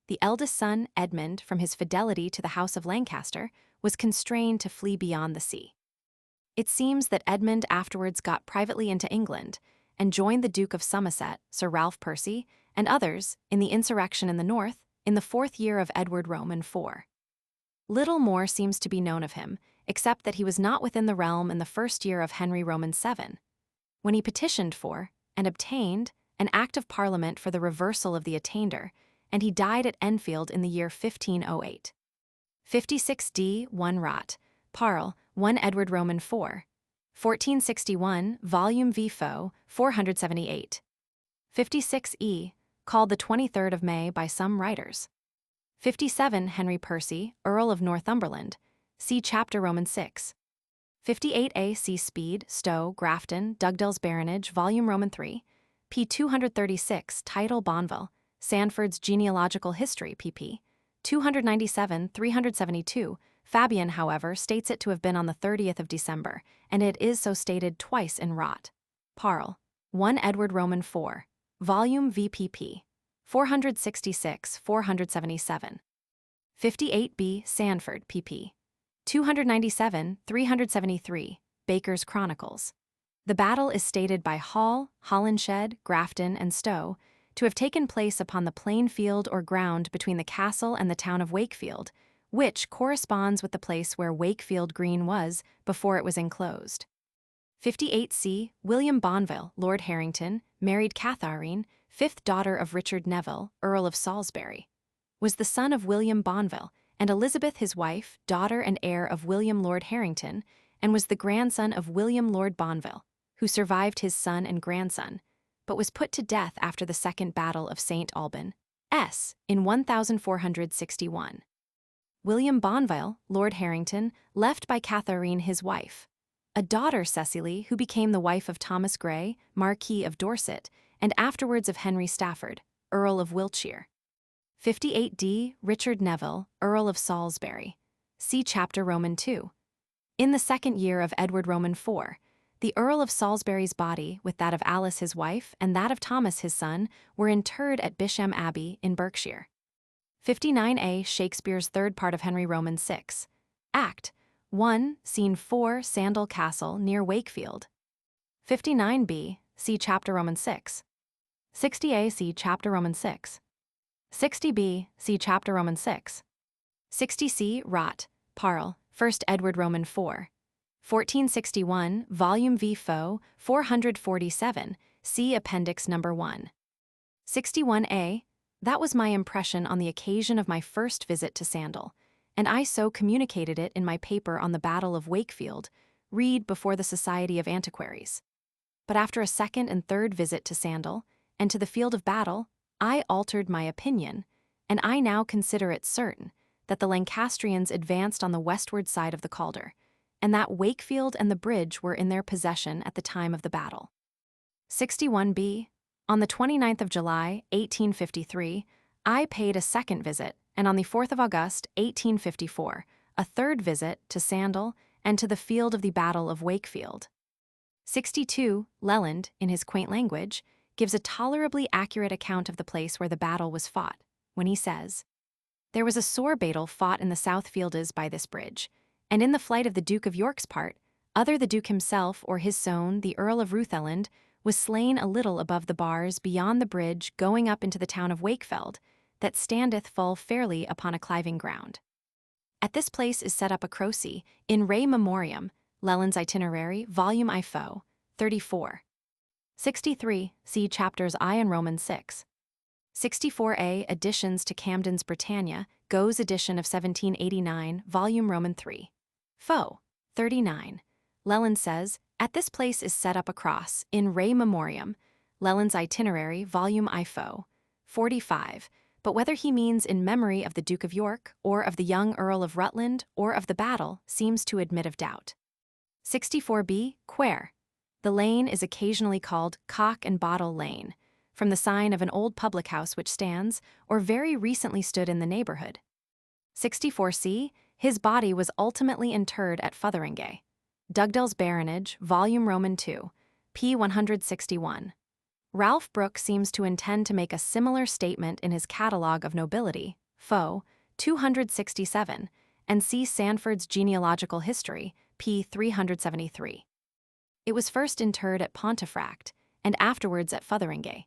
[SPEAKER 1] The eldest son, Edmund, from his fidelity to the House of Lancaster, was constrained to flee beyond the sea. It seems that Edmund afterwards got privately into England, and joined the Duke of Somerset, Sir Ralph Percy, and others, in the insurrection in the north, in the 4th year of Edward Roman IV. Little more seems to be known of him, except that he was not within the realm in the first year of Henry Roman VII, when he petitioned for, and obtained, an Act of Parliament for the reversal of the attainder, and he died at Enfield in the year 1508. 56d. 1 Rot, Parl, 1 Edward Roman IV, 1461, Volume V. Fo, 478. 56e. Called the 23rd of May by some writers. 57 Henry Percy, Earl of Northumberland, see Chapter Roman VI. 58a. C. Speed, Stowe, Grafton, Dugdale's Baronage, Volume Roman III, p. 236, Title Bonville, Sandford's Genealogical History, pp. 297-372. Fabian, however, states it to have been on the 30th of December, and it is so stated twice in Rot. Parl, 1 Edward Roman IV, Volume VPP, 466-477. 58b. Sandford, pp. 297-373, Baker's Chronicles. The battle is stated by Hall, Holinshed, Grafton, and Stowe to have taken place upon the plain field or ground between the castle and the town of Wakefield, which corresponds with the place where Wakefield Green was before it was enclosed. 58c. William Bonville, Lord Harrington, married Catharine, 5th daughter of Richard Neville, Earl of Salisbury, was the son of William Bonville, and Elizabeth his wife, daughter and heir of William Lord Harrington, and was the grandson of William Lord Bonville, who survived his son and grandson, but was put to death after the Second Battle of St. Alban, in 1461. William Bonville, Lord Harrington, left by Catharine his wife, a daughter Cecily who became the wife of Thomas Grey, Marquis of Dorset, and afterwards of Henry Stafford, Earl of Wiltshire. 58d. Richard Neville, Earl of Salisbury, see Chapter Roman II. In the 2nd year of Edward Roman IV, the Earl of Salisbury's body, with that of Alice his wife and that of Thomas his son, were interred at Bisham Abbey in Berkshire. 59a. Shakespeare's third part of Henry Roman VI. Act 1, Scene 4, Sandal Castle, near Wakefield. 59b. See Chapter Roman VI. 60a. See Chapter Roman VI. 60b. See Chapter Roman VI. 60c. Rot, Parl, 1st Edward Roman IV, 1461, Volume V. Fo, 447, see Appendix No. 1. 61a. That was my impression on the occasion of my first visit to Sandal, and I so communicated it in my paper on the Battle of Wakefield, read before the Society of Antiquaries. But after a second and third visit to Sandal, and to the field of battle, I altered my opinion, and I now consider it certain that the Lancastrians advanced on the westward side of the Calder, and that Wakefield and the bridge were in their possession at the time of the battle. 61b. On the 29th of July, 1853, I paid a second visit, and on the 4th of August, 1854, a third visit to Sandal and to the field of the Battle of Wakefield. 62. Leland, in his quaint language, gives a tolerably accurate account of the place where the battle was fought, when he says, "There was a sore battle fought in the South Fields by this bridge, and in the flight of the Duke of York's part, other the Duke himself or his son, the Earl of Rutheland, was slain a little above the bars beyond the bridge going up into the town of Wakefeld, that standeth full fairly upon a cliving ground. At this place is set up a croce, in re memoriam, Leland's Itinerary, Volume I Fo, 34. 63. See chapters I and Roman 6. 64a. Additions to Camden's Britannia, Goes edition of 1789, Volume Roman 3. Fo. 39. Leland says, "At this place is set up a cross, in re memoriam, Leland's Itinerary, Volume I Fo, 45, but whether he means in memory of the Duke of York, or of the young Earl of Rutland, or of the battle, seems to admit of doubt." 64b. Quare. The lane is occasionally called Cock and Bottle Lane, from the sign of an old public house which stands, or very recently stood in the neighborhood. 64c. His body was ultimately interred at Fotheringay. Dugdale's Baronage, Volume Roman 2, p. 161. Ralph Brooke seems to intend to make a similar statement in his Catalogue of Nobility, Fo. 267, and see Sandford's Genealogical History, p. 373. It was first interred at Pontefract, and afterwards at Fotheringay.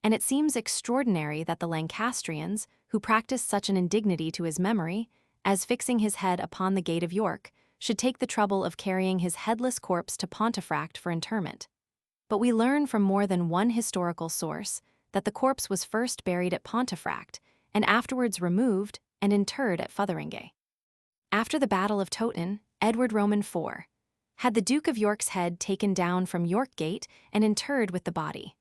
[SPEAKER 1] And it seems extraordinary that the Lancastrians, who practiced such an indignity to his memory, as fixing his head upon the gate of York, should take the trouble of carrying his headless corpse to Pontefract for interment. But we learn from more than one historical source that the corpse was first buried at Pontefract, and afterwards removed and interred at Fotheringay. After the Battle of Towton, Edward Roman IV had the Duke of York's head taken down from York Gate and interred with the body.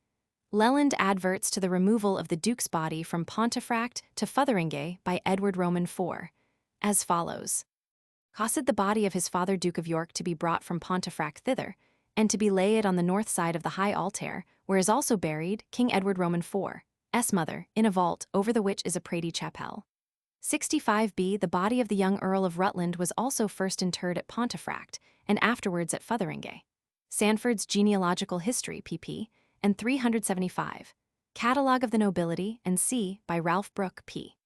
[SPEAKER 1] Leland adverts to the removal of the Duke's body from Pontefract to Fotheringay by Edward Roman IV, as follows. Caused the body of his father Duke of York to be brought from Pontefract thither, and to be laid on the north side of the high altar, where is also buried King Edward Roman IV.'s mother, in a vault over the which is a pretty chapel. 65b. The body of the young Earl of Rutland was also first interred at Pontefract, and afterwards at Fotheringay. Sandford's Genealogical History, pp. and 375. Catalogue of the Nobility, and c. by Ralph Brooke, p.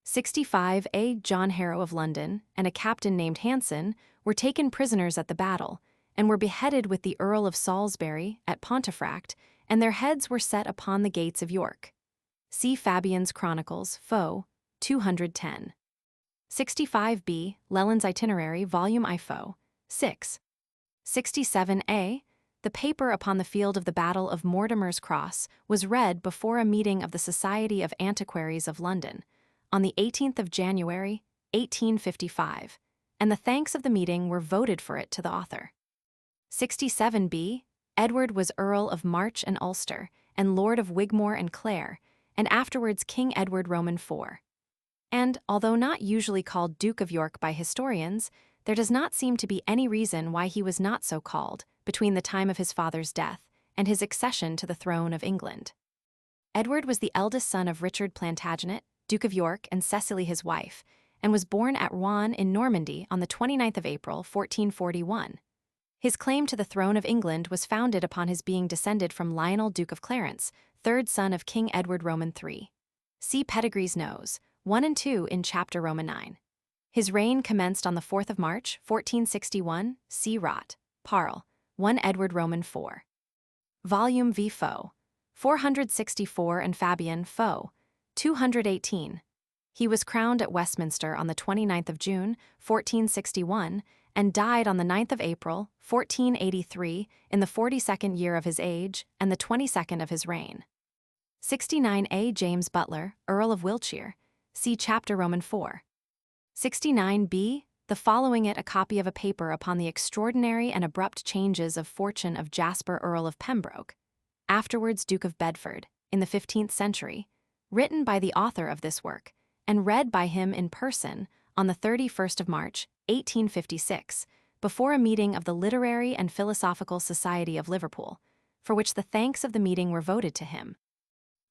[SPEAKER 1] 65a. John Harrow of London and a captain named Hanson were taken prisoners at the battle, and were beheaded with the Earl of Salisbury at Pontefract, and their heads were set upon the gates of York. See Fabian's Chronicles, Fo. 210. 65b. Leland's Itinerary, Volume I Fo. 6. 67a. The paper upon the field of the Battle of Mortimer's Cross was read before a meeting of the Society of Antiquaries of London on the 18th of January, 1855, and the thanks of the meeting were voted for it to the author. 67b. Edward was Earl of March and Ulster, and Lord of Wigmore and Clare, and afterwards King Edward Roman IV. And, although not usually called Duke of York by historians, there does not seem to be any reason why he was not so called between the time of his father's death and his accession to the throne of England. Edward was the eldest son of Richard Plantagenet, Duke of York, and Cecily his wife, and was born at Rouen in Normandy on the 29th of April, 1441. His claim to the throne of England was founded upon his being descended from Lionel, Duke of Clarence, third son of King Edward Roman III. See Pedigree's Nos. 1 and 2 in Chapter Roman 9. His reign commenced on the 4th of March, 1461, C. Rot, Parle, 1 Edward Roman IV. Volume V. Fo. 464 and Fabian, Fo. 218. He was crowned at Westminster on the 29th of June, 1461, and died on the 9th of April, 1483, in the 42nd year of his age and the 22nd of his reign. 69a. James Butler, Earl of Wiltshire. See Chapter Roman 4. 69b. The following it a copy of a paper upon the extraordinary and abrupt changes of fortune of Jasper Earl of Pembroke, afterwards Duke of Bedford, in the 15th century, written by the author of this work, and read by him in person on the 31st of March, 1856, before a meeting of the Literary and Philosophical Society of Liverpool, for which the thanks of the meeting were voted to him.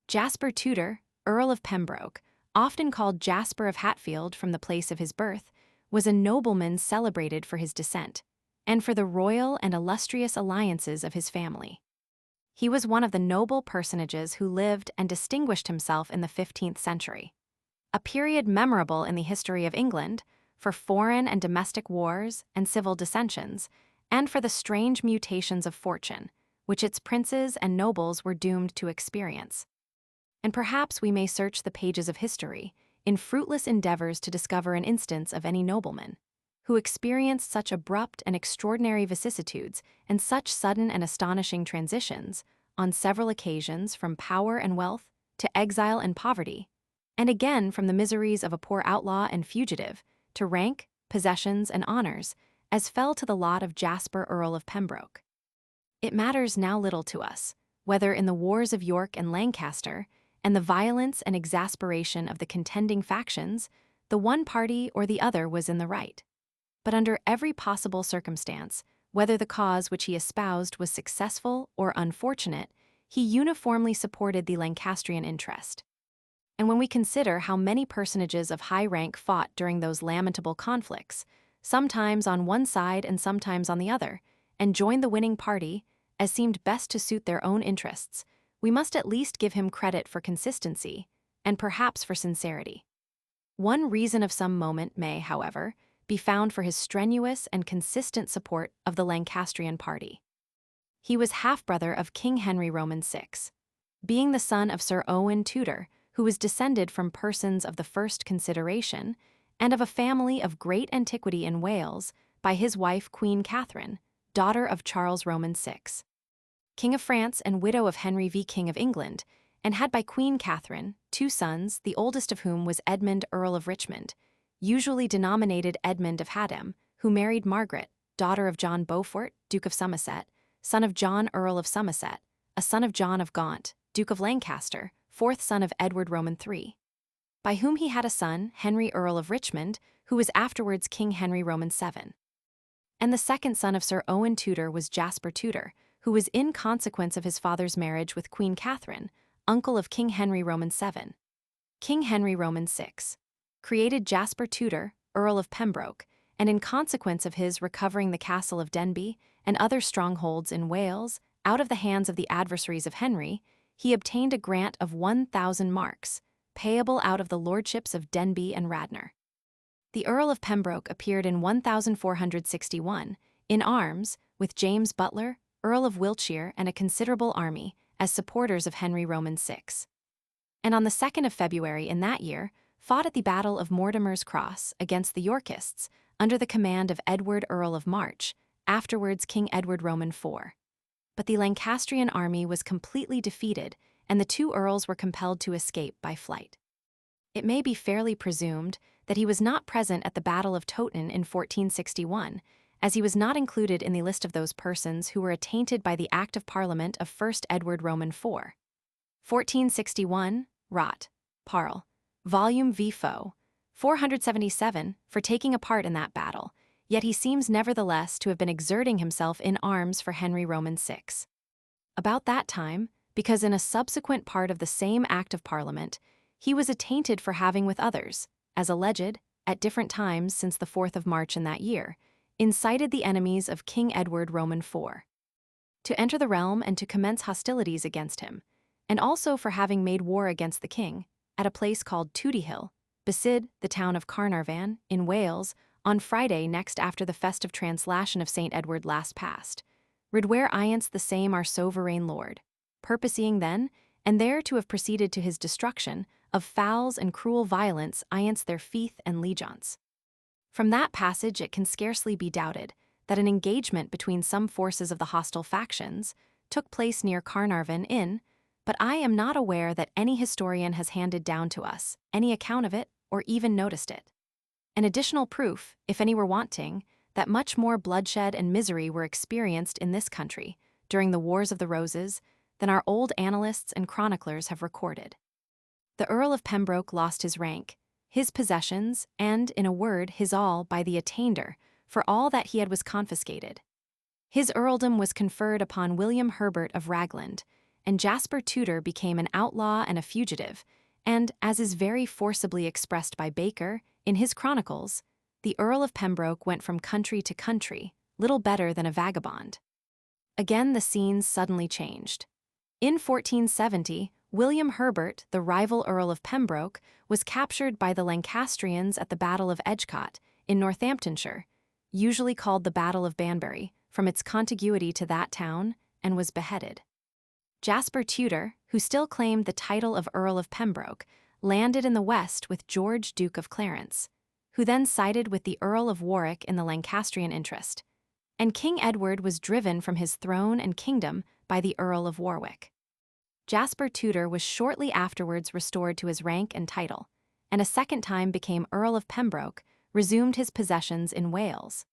[SPEAKER 1] Jasper Tudor, Earl of Pembroke, often called Jasper of Hatfield from the place of his birth, was a nobleman celebrated for his descent, and for the royal and illustrious alliances of his family. He was one of the noble personages who lived and distinguished himself in the 15th century, a period memorable in the history of England for foreign and domestic wars and civil dissensions, and for the strange mutations of fortune, which its princes and nobles were doomed to experience. And perhaps we may search the pages of history in fruitless endeavors to discover an instance of any nobleman who experienced such abrupt and extraordinary vicissitudes and such sudden and astonishing transitions on several occasions from power and wealth to exile and poverty, and again from the miseries of a poor outlaw and fugitive to rank, possessions, and honors, as fell to the lot of Jasper, Earl of Pembroke. It matters now little to us whether in the wars of York and Lancaster, and the violence and exasperation of the contending factions, the one party or the other was in the right. But under every possible circumstance, whether the cause which he espoused was successful or unfortunate, he uniformly supported the Lancastrian interest. And when we consider how many personages of high rank fought during those lamentable conflicts, sometimes on one side and sometimes on the other, and joined the winning party, as seemed best to suit their own interests, we must at least give him credit for consistency, and perhaps for sincerity. One reason of some moment may, however, be found for his strenuous and consistent support of the Lancastrian party. He was half-brother of King Henry Roman VI, being the son of Sir Owen Tudor, who was descended from persons of the first consideration, and of a family of great antiquity in Wales by his wife Queen Catherine, daughter of Charles Roman VI, King of France and widow of Henry V, King of England, and had by Queen Catherine 2 sons, the oldest of whom was Edmund, Earl of Richmond, usually denominated Edmund of Haddam, who married Margaret, daughter of John Beaufort, Duke of Somerset, son of John, Earl of Somerset, a son of John of Gaunt, Duke of Lancaster, 4th son of Edward Roman III, by whom he had a son, Henry, Earl of Richmond, who was afterwards King Henry Roman VII. And the second son of Sir Owen Tudor was Jasper Tudor, who was in consequence of his father's marriage with Queen Catherine, uncle of King Henry Roman VII. King Henry Roman VI created Jasper Tudor, Earl of Pembroke, and in consequence of his recovering the castle of Denbigh and other strongholds in Wales out of the hands of the adversaries of Henry, he obtained a grant of 1,000 marks, payable out of the lordships of Denbigh and Radnor. The Earl of Pembroke appeared in 1461, in arms, with James Butler, Earl of Wiltshire, and a considerable army, as supporters of Henry Roman VI. And on the 2nd of February in that year, fought at the Battle of Mortimer's Cross against the Yorkists, under the command of Edward, Earl of March, afterwards King Edward Roman IV. But the Lancastrian army was completely defeated, and the 2 earls were compelled to escape by flight. It may be fairly presumed that he was not present at the Battle of Towton in 1461, as he was not included in the list of those persons who were attainted by the Act of Parliament of 1st Edward Roman IV. 1461, Rot, Parl, Volume V. Fo. 477, for taking a part in that battle, yet he seems nevertheless to have been exerting himself in arms for Henry Roman VI. About that time, because in a subsequent part of the same Act of Parliament, he was attainted for having with others, as alleged, at different times since the 4th of March in that year, incited the enemies of King Edward Roman IV to enter the realm and to commence hostilities against him, and also for having made war against the king, at a place called Toodyhill, beside the town of Carnarvon, in Wales, on Friday next after the festive translation of St. Edward last past, ridware iance the same our sovereign lord, purposing then, and there to have proceeded to his destruction, of fouls and cruel violence iance their feith and legions. From that passage it can scarcely be doubted that an engagement between some forces of the hostile factions took place near Carnarvon Inn, but I am not aware that any historian has handed down to us any account of it or even noticed it. An additional proof, if any were wanting, that much more bloodshed and misery were experienced in this country during the Wars of the Roses than our old annalists and chroniclers have recorded. The Earl of Pembroke lost his rank, his possessions, and, in a word, his all by the attainder, for all that he had was confiscated. His earldom was conferred upon William Herbert of Ragland, and Jasper Tudor became an outlaw and a fugitive, and, as is very forcibly expressed by Baker, in his chronicles, the Earl of Pembroke went from country to country, little better than a vagabond. Again the scenes suddenly changed. In 1470, William Herbert, the rival Earl of Pembroke, was captured by the Lancastrians at the Battle of Edgecote, in Northamptonshire, usually called the Battle of Banbury, from its contiguity to that town, and was beheaded. Jasper Tudor, who still claimed the title of Earl of Pembroke, landed in the west with George, Duke of Clarence, who then sided with the Earl of Warwick in the Lancastrian interest, and King Edward was driven from his throne and kingdom by the Earl of Warwick. Jasper Tudor was shortly afterwards restored to his rank and title, and a second time became Earl of Pembroke, resumed his possessions in Wales.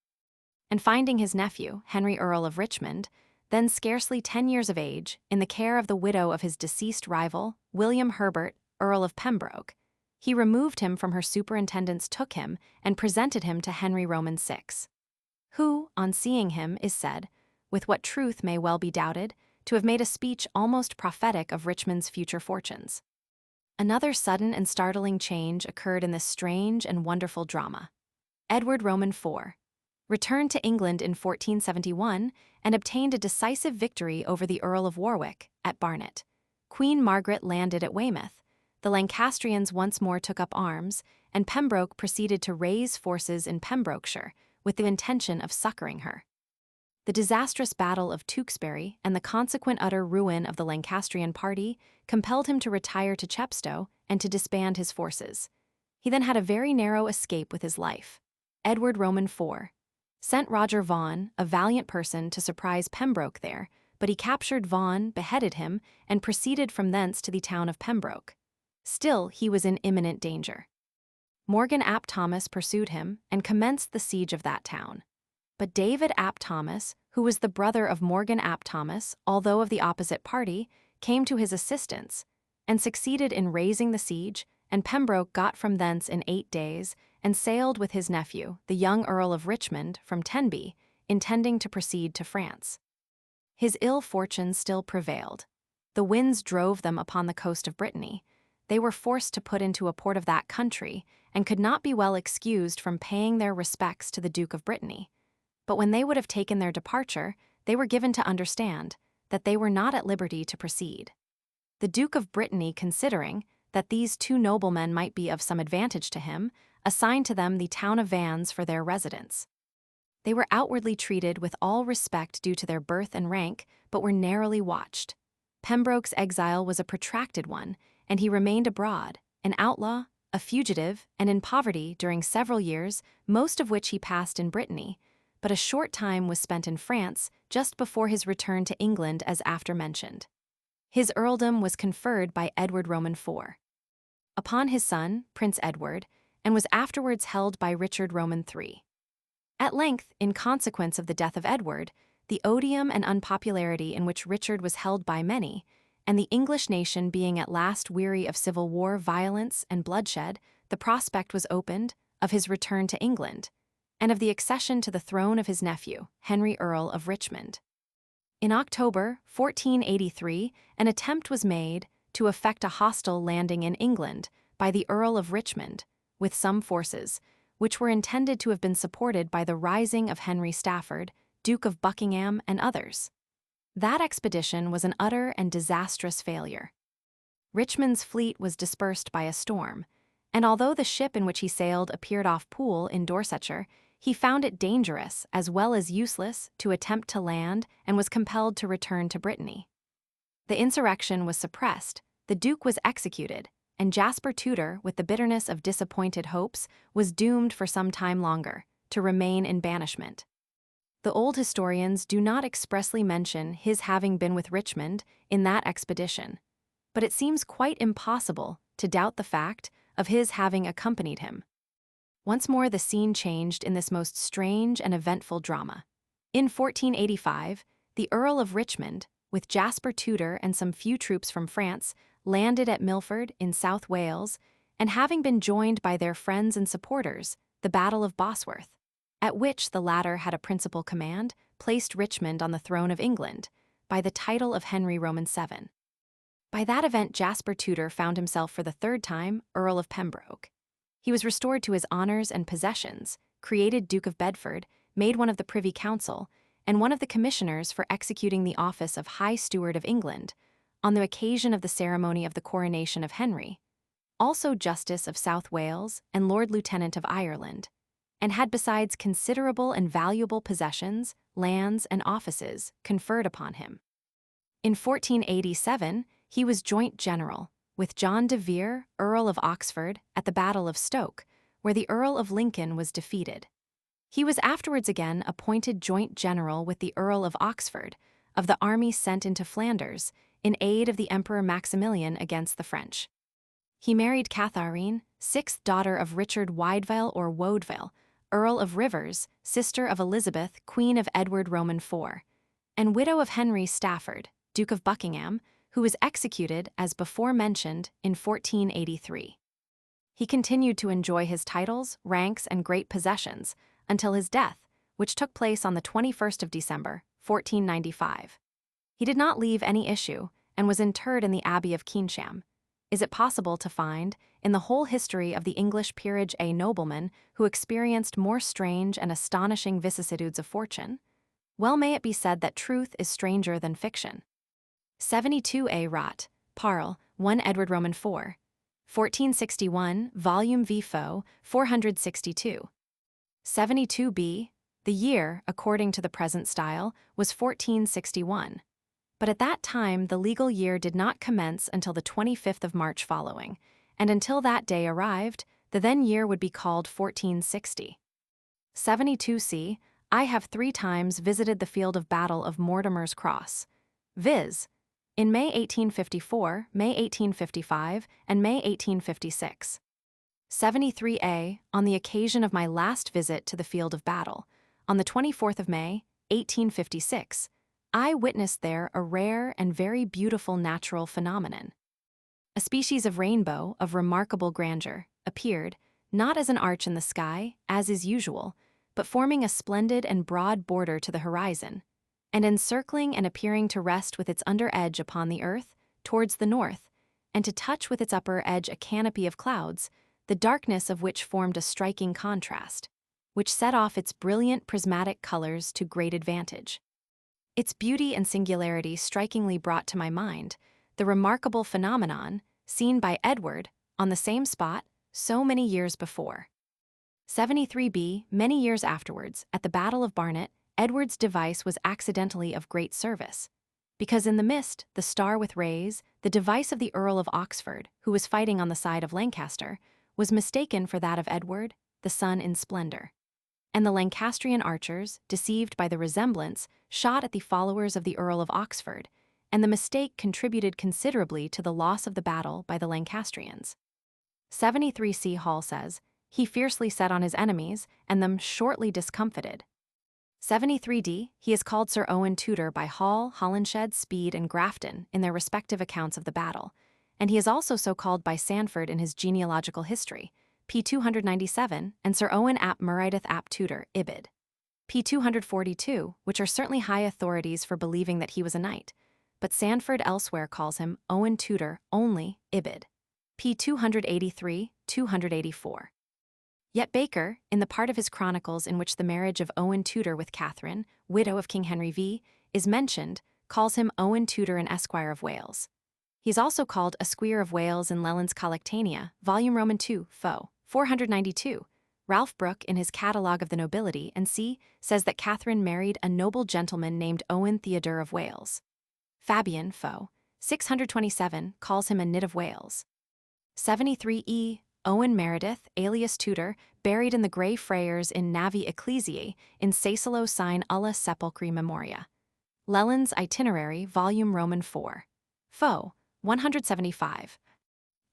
[SPEAKER 1] And finding his nephew, Henry Earl of Richmond, then scarcely 10 years of age, in the care of the widow of his deceased rival, William Herbert, Earl of Pembroke, he removed him from her superintendence, took him, and presented him to Henry Roman VI, who, on seeing him, is said, with what truth may well be doubted, to have made a speech almost prophetic of Richmond's future fortunes. Another sudden and startling change occurred in this strange and wonderful drama. Edward Roman IV returned to England in 1471 and obtained a decisive victory over the Earl of Warwick at Barnet. Queen Margaret landed at Weymouth. The Lancastrians once more took up arms, and Pembroke proceeded to raise forces in Pembrokeshire with the intention of succoring her. The disastrous Battle of Tewkesbury and the consequent utter ruin of the Lancastrian party compelled him to retire to Chepstow and to disband his forces. He then had a very narrow escape with his life. Edward Roman IV sent Roger Vaughan, a valiant person, to surprise Pembroke there, but he captured Vaughan, beheaded him, and proceeded from thence to the town of Pembroke. Still, he was in imminent danger. Morgan ap Thomas pursued him and commenced the siege of that town. But David ap Thomas, who was the brother of Morgan ap Thomas, although of the opposite party, came to his assistance, and succeeded in raising the siege, and Pembroke got from thence in 8 days, and sailed with his nephew, the young Earl of Richmond, from Tenby, intending to proceed to France. His ill fortune still prevailed. The winds drove them upon the coast of Brittany. They were forced to put into a port of that country, and could not be well excused from paying their respects to the Duke of Brittany. But when they would have taken their departure, they were given to understand that they were not at liberty to proceed. The Duke of Brittany, considering that these 2 noblemen might be of some advantage to him, assigned to them the town of Vannes for their residence. They were outwardly treated with all respect due to their birth and rank, but were narrowly watched. Pembroke's exile was a protracted one, and he remained abroad, an outlaw, a fugitive, and in poverty during several years, most of which he passed in Brittany, but a short time was spent in France just before his return to England, as after mentioned. His earldom was conferred by Edward Roman IV upon his son, Prince Edward, and was afterwards held by Richard Roman III. At length, in consequence of the death of Edward, the odium and unpopularity in which Richard was held by many, and the English nation being at last weary of civil war, violence, and bloodshed, the prospect was opened of his return to England, and of the accession to the throne of his nephew, Henry Earl of Richmond. In October 1483, an attempt was made to effect a hostile landing in England by the Earl of Richmond, with some forces, which were intended to have been supported by the rising of Henry Stafford, Duke of Buckingham, and others. That expedition was an utter and disastrous failure. Richmond's fleet was dispersed by a storm, and although the ship in which he sailed appeared off Poole in Dorsetshire, he found it dangerous as well as useless to attempt to land and was compelled to return to Brittany. The insurrection was suppressed, the Duke was executed, and Jasper Tudor, with the bitterness of disappointed hopes, was doomed for some time longer to remain in banishment. The old historians do not expressly mention his having been with Richmond in that expedition, but it seems quite impossible to doubt the fact of his having accompanied him. Once more the scene changed in this most strange and eventful drama. In 1485, the Earl of Richmond, with Jasper Tudor and some few troops from France, landed at Milford in South Wales, and having been joined by their friends and supporters, the Battle of Bosworth, at which the latter had a principal command, placed Richmond on the throne of England, by the title of Henry Roman VII. By that event Jasper Tudor found himself for the third time Earl of Pembroke. He was restored to his honours and possessions, created Duke of Bedford, made one of the Privy Council, and one of the commissioners for executing the office of High Steward of England, on the occasion of the ceremony of the coronation of Henry, also Justice of South Wales and Lord Lieutenant of Ireland, and had besides considerable and valuable possessions, lands, and offices conferred upon him. In 1487, he was joint general, with John de Vere, Earl of Oxford, at the Battle of Stoke, where the Earl of Lincoln was defeated. He was afterwards again appointed joint general with the Earl of Oxford, of the army sent into Flanders, in aid of the Emperor Maximilian against the French. He married Catharine, sixth daughter of Richard Wideville or Woadville, Earl of Rivers, sister of Elizabeth, Queen of Edward Roman IV, and widow of Henry Stafford, Duke of Buckingham, who was executed, as before mentioned, in 1483. He continued to enjoy his titles, ranks, and great possessions until his death, which took place on the 21st of December, 1495. He did not leave any issue and was interred in the Abbey of Keynsham. Is it possible to find, in the whole history of the English peerage, a nobleman who experienced more strange and astonishing vicissitudes of fortune? Well may it be said that truth is stranger than fiction. 72a Rot, Parle, 1 Edward Roman IV, 1461, Volume V. Fo, 462. 72b, the year, according to the present style, was 1461. But at that time the legal year did not commence until the 25th of March following, and until that day arrived, the then year would be called 1460. 72c, I have 3 times visited the field of battle of Mortimer's Cross, viz., in May 1854, May 1855, and May 1856. 73a, on the occasion of my last visit to the field of battle, on the 24th of May, 1856, I witnessed there a rare and very beautiful natural phenomenon. A species of rainbow of remarkable grandeur appeared, not as an arch in the sky, as is usual, but forming a splendid and broad border to the horizon, and encircling and appearing to rest with its under edge upon the earth, towards the north, and to touch with its upper edge a canopy of clouds, the darkness of which formed a striking contrast, which set off its brilliant prismatic colors to great advantage. Its beauty and singularity strikingly brought to my mind the remarkable phenomenon seen by Edward on the same spot so many years before. 73b, many years afterwards, at the Battle of Barnet, Edward's device was accidentally of great service, because in the mist, the star with rays, the device of the Earl of Oxford, who was fighting on the side of Lancaster, was mistaken for that of Edward, the sun in splendor. And the Lancastrian archers, deceived by the resemblance, shot at the followers of the Earl of Oxford, and the mistake contributed considerably to the loss of the battle by the Lancastrians. 73c Hall says, he fiercely set on his enemies, and them shortly discomfited. 73d, he is called Sir Owen Tudor by Hall, Holinshed, Speed, and Grafton in their respective accounts of the battle, and he is also so called by Sandford in his genealogical history, p. 297, and Sir Owen ap Meredith ap Tudor, Ibid. p. 242, which are certainly high authorities for believing that he was a knight, but Sandford elsewhere calls him Owen Tudor only, Ibid. p. 283, 284. Yet Baker, in the part of his chronicles in which the marriage of Owen Tudor with Catherine, widow of King Henry V, is mentioned, calls him Owen Tudor and Esquire of Wales. He is also called Esquire of Wales in Leland's Collectanea, Volume Roman II, Fo. 492. Ralph Brooke, in his Catalogue of the Nobility, and c. says that Catherine married a noble gentleman named Owen Theodore of Wales. Fabian, Fo. 627, calls him a Nit of Wales. 73e. Owen Meredith, alias Tudor, buried in the Grey Friars in Navi Ecclesiae, in Sacelo sine ulla sepulchri memoria. Leland's Itinerary, Volume Roman IV. Fo. 175.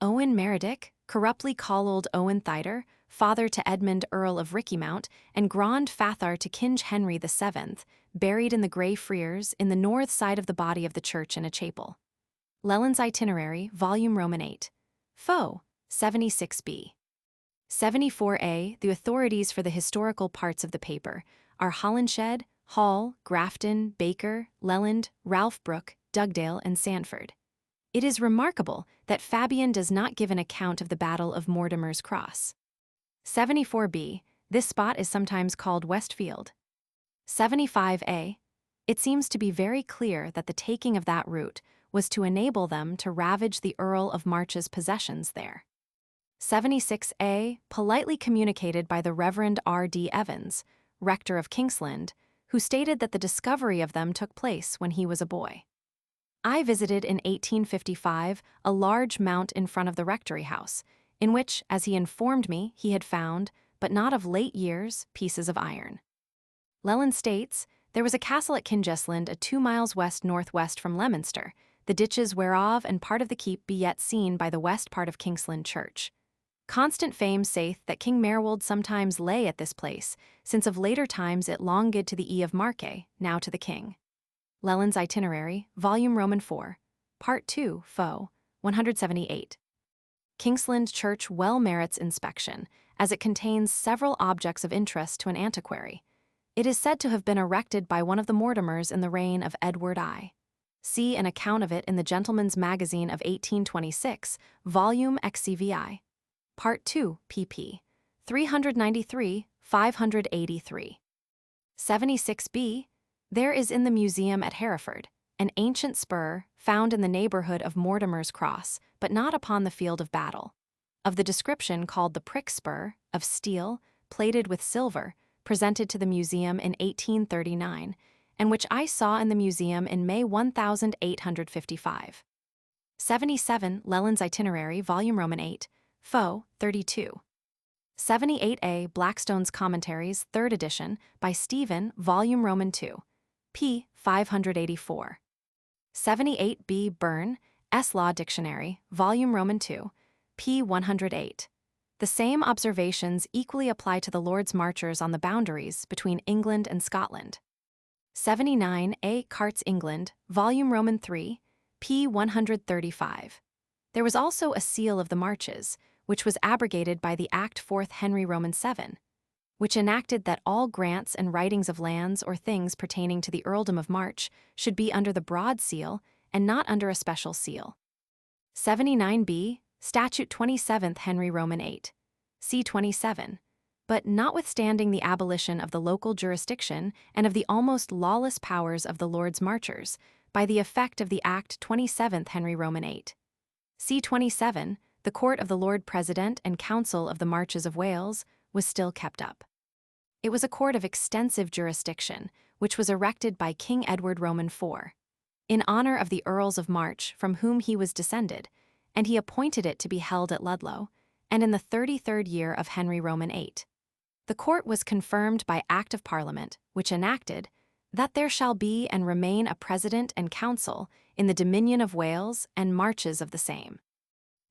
[SPEAKER 1] Owen Meredith, corruptly called Owen Thiter, father to Edmund Earl of Rickymount, and grand fathar to King Henry VII, buried in the Grey Friars in the north side of the body of the church in a chapel. Leland's Itinerary, Volume Roman 8. Fo. 76b. 74a. The authorities for the historical parts of the paper are Holinshed, Hall, Grafton, Baker, Leland, Ralph Brooke, Dugdale, and Sanford. It is remarkable that Fabian does not give an account of the Battle of Mortimer's Cross. 74b. This spot is sometimes called Westfield. 75a. It seems to be very clear that the taking of that route was to enable them to ravage the Earl of March's possessions there. 76a. Politely communicated by the Reverend R.D. Evans, rector of Kingsland, who stated that the discovery of them took place when he was a boy. I visited in 1855 a large mount in front of the rectory house, in which, as he informed me, he had found, but not of late years, pieces of iron. Leland states, there was a castle at Kingesland a 2 miles west-northwest from Leominster, the ditches whereof and part of the keep be yet seen by the west part of Kingsland Church. Constant fame saith that King Merwold sometimes lay at this place, since of later times it longed to the of Marke, now to the king. Leland's Itinerary, Volume Roman 4, Part 2, Fo. 178. Kingsland Church well merits inspection, as it contains several objects of interest to an antiquary. It is said to have been erected by one of the Mortimers in the reign of Edward I. See an account of it in the Gentleman's Magazine of 1826, Volume XCVI. Part 2, pp. 393-583. 76b. There is in the museum at Hereford an ancient spur found in the neighborhood of Mortimer's Cross, but not upon the field of battle. Of the description called the prick spur, of steel, plated with silver, presented to the museum in 1839, and which I saw in the museum in May 1855. 77. Leland's Itinerary, Volume Roman 8, Fo. 32. 78a. Blackstone's Commentaries, 3rd edition, by Stephen, Volume Roman 2, p. 584. 78b. Byrne, S. Law Dictionary, Volume Roman 2, p. 108. The same observations equally apply to the Lord's Marchers on the boundaries between England and Scotland. 79a. Cart's England, Volume Roman 3, p. 135. There was also a seal of the Marches, which was abrogated by the Act 4th Henry Roman 7, which enacted that all grants and writings of lands or things pertaining to the earldom of March should be under the broad seal and not under a special seal. 79b. Statute 27th Henry Roman 8, c. 27. But notwithstanding the abolition of the local jurisdiction and of the almost lawless powers of the Lords Marchers, by the effect of the Act 27th Henry Roman 8, c. 27, the court of the Lord President and Council of the Marches of Wales was still kept up. It was a court of extensive jurisdiction, which was erected by King Edward Roman IV, in honor of the Earls of March from whom he was descended, and he appointed it to be held at Ludlow, and in the 33rd year of Henry Roman 8. The court was confirmed by Act of Parliament, which enacted, that there shall be and remain a President and Council in the Dominion of Wales and Marches of the same.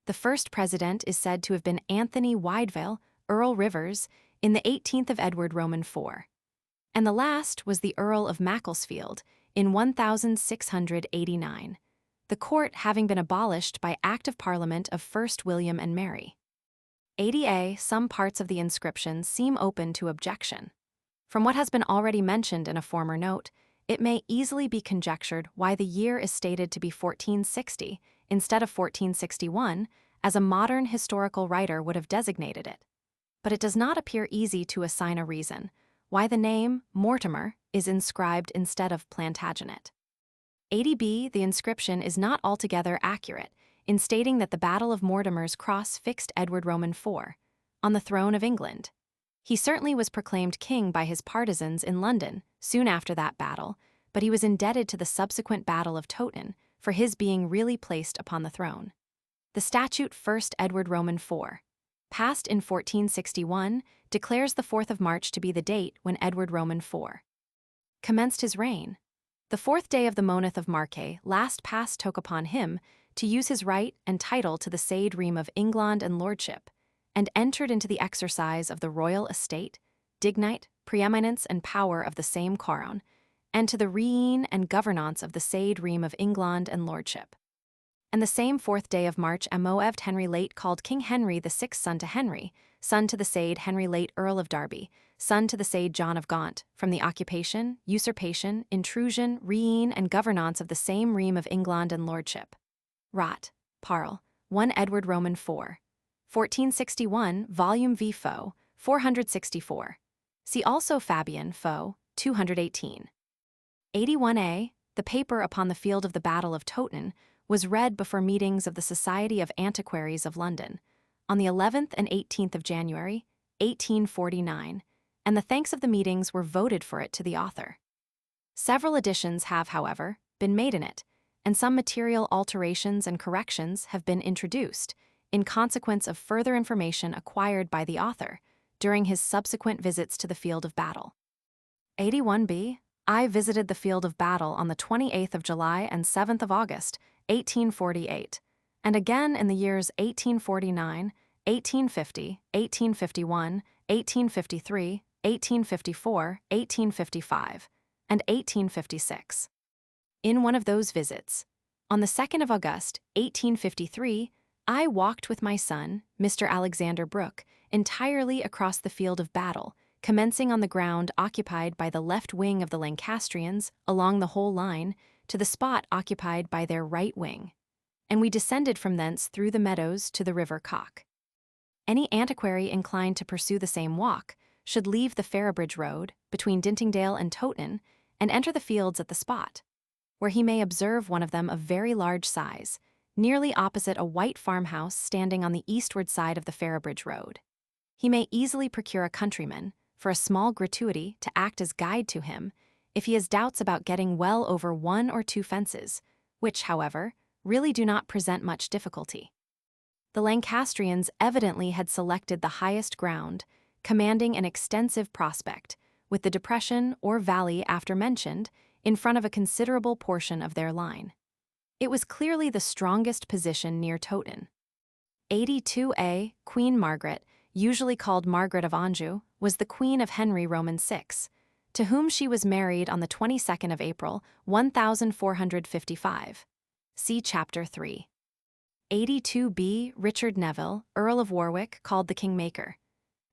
[SPEAKER 1] The first President is said to have been Anthony Wideville, Earl Rivers, in the 18th of Edward Roman 4. And the last was the Earl of Macclesfield in 1689, the court having been abolished by Act of Parliament of 1st William and Mary. 80a. Some parts of the inscription seem open to objection. From what has been already mentioned in a former note, it may easily be conjectured why the year is stated to be 1460 instead of 1461, as a modern historical writer would have designated it. But it does not appear easy to assign a reason why the name Mortimer is inscribed instead of Plantagenet. 80b. The inscription is not altogether accurate in stating that the Battle of Mortimer's Cross fixed Edward Roman IV on the throne of England. He certainly was proclaimed king by his partisans in London soon after that battle, but he was indebted to the subsequent Battle of Towton for his being really placed upon the throne. The statute 1st Edward Roman IV, passed in 1461, declares the 4th of March to be the date when Edward Roman IV commenced his reign. The 4th day of the moneth of Marche last past took upon him to use his right and title to the Sade Ream of England and lordship, and entered into the exercise of the royal estate, dignite, preeminence, and power of the same corown, and to the reign and governance of the Sade Ream of England and lordship. And the same 4th day of March Moeved Henry late called King Henry the Sixth son to Henry, son to the Sade Henry late Earl of Derby, son to the Sade John of Gaunt, from the occupation, usurpation, intrusion, reign, and governance of the same ream of England and lordship. Rot, Parl, 1 Edward Roman 4. 1461, Volume V. Foe, 464. See also Fabian, Foe, 218. 81a, the paper upon the field of the Battle of Towton, was read before meetings of the Society of Antiquaries of London, on the 11th and 18th of January, 1849, and the thanks of the meetings were voted for it to the author. Several additions have, however, been made in it, and some material alterations and corrections have been introduced, in consequence of further information acquired by the author during his subsequent visits to the field of battle. 81b, I visited the field of battle on the 28th of July and 7th of August, 1848, and again in the years 1849, 1850, 1851, 1853, 1854, 1855, and 1856. In one of those visits, on the 2nd of August, 1853, I walked with my son, Mr. Alexander Brooke, entirely across the field of battle, commencing on the ground occupied by the left wing of the Lancastrians along the whole line to the spot occupied by their right wing, and we descended from thence through the meadows to the river Cock. Any antiquary inclined to pursue the same walk should leave the Ferrabridge road between Dintingdale and Towton and enter the fields at the spot, where he may observe one of them of very large size, nearly opposite a white farmhouse standing on the eastward side of the Ferrabridge road. He may easily procure a countryman, for a small gratuity, to act as guide to him, if he has doubts about getting well over 1 or 2 fences, which, however, really do not present much difficulty. The Lancastrians evidently had selected the highest ground, commanding an extensive prospect, with the depression or valley after mentioned, in front of a considerable portion of their line. It was clearly the strongest position near Towton. 82a, Queen Margaret, usually called Margaret of Anjou, was the Queen of Henry Roman VI, to whom she was married on the 22nd of April, 1455. See Chapter 3. 82b, Richard Neville, Earl of Warwick, called the Kingmaker.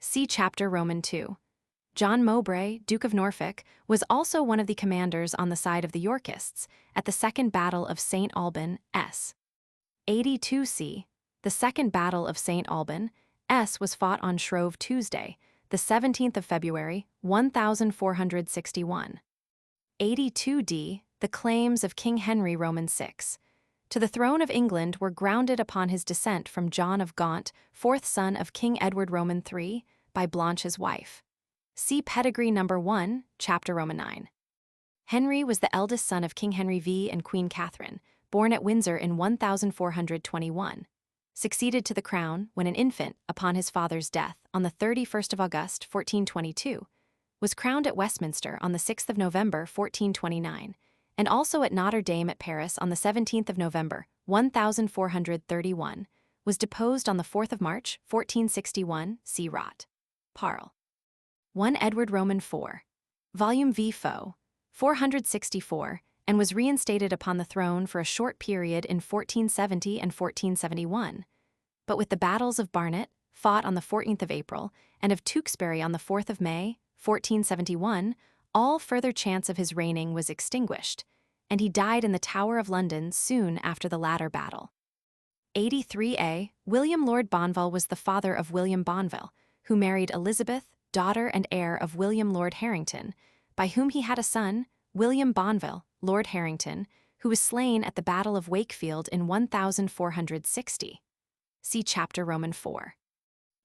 [SPEAKER 1] See Chapter Roman 2. John Mowbray, Duke of Norfolk, was also one of the commanders on the side of the Yorkists at the Second Battle of St. Alban, S. 82c, the Second Battle of St. Alban, S. was fought on Shrove Tuesday, the 17th of February, 1461. 82d, the claims of King Henry Roman VI to the throne of England were grounded upon his descent from John of Gaunt, 4th son of King Edward Roman III, by Blanche his wife. See Pedigree No. 1, Chapter Roman 9. Henry was the eldest son of King Henry V and Queen Catherine, born at Windsor in 1421. Succeeded to the crown when an infant, upon his father's death on the 31st of August, 1422, was crowned at Westminster on the 6th of November, 1429, and also at Notre Dame at Paris on the 17th of November, 1431, was deposed on the 4th of March, 1461, see Rot. Parl. 1 Edward Roman 4. Volume V. Foe, 464, and was reinstated upon the throne for a short period in 1470 and 1471, but with the battles of Barnet, fought on the 14th of April, and of Tewkesbury on the 4th of May, 1471, all further chance of his reigning was extinguished, and he died in the Tower of London soon after the latter battle. 83a, William Lord Bonville was the father of William Bonville, who married Elizabeth, daughter and heir of William Lord Harrington, by whom he had a son, William Bonville, Lord Harrington, who was slain at the Battle of Wakefield in 1460. See Chapter Roman 4.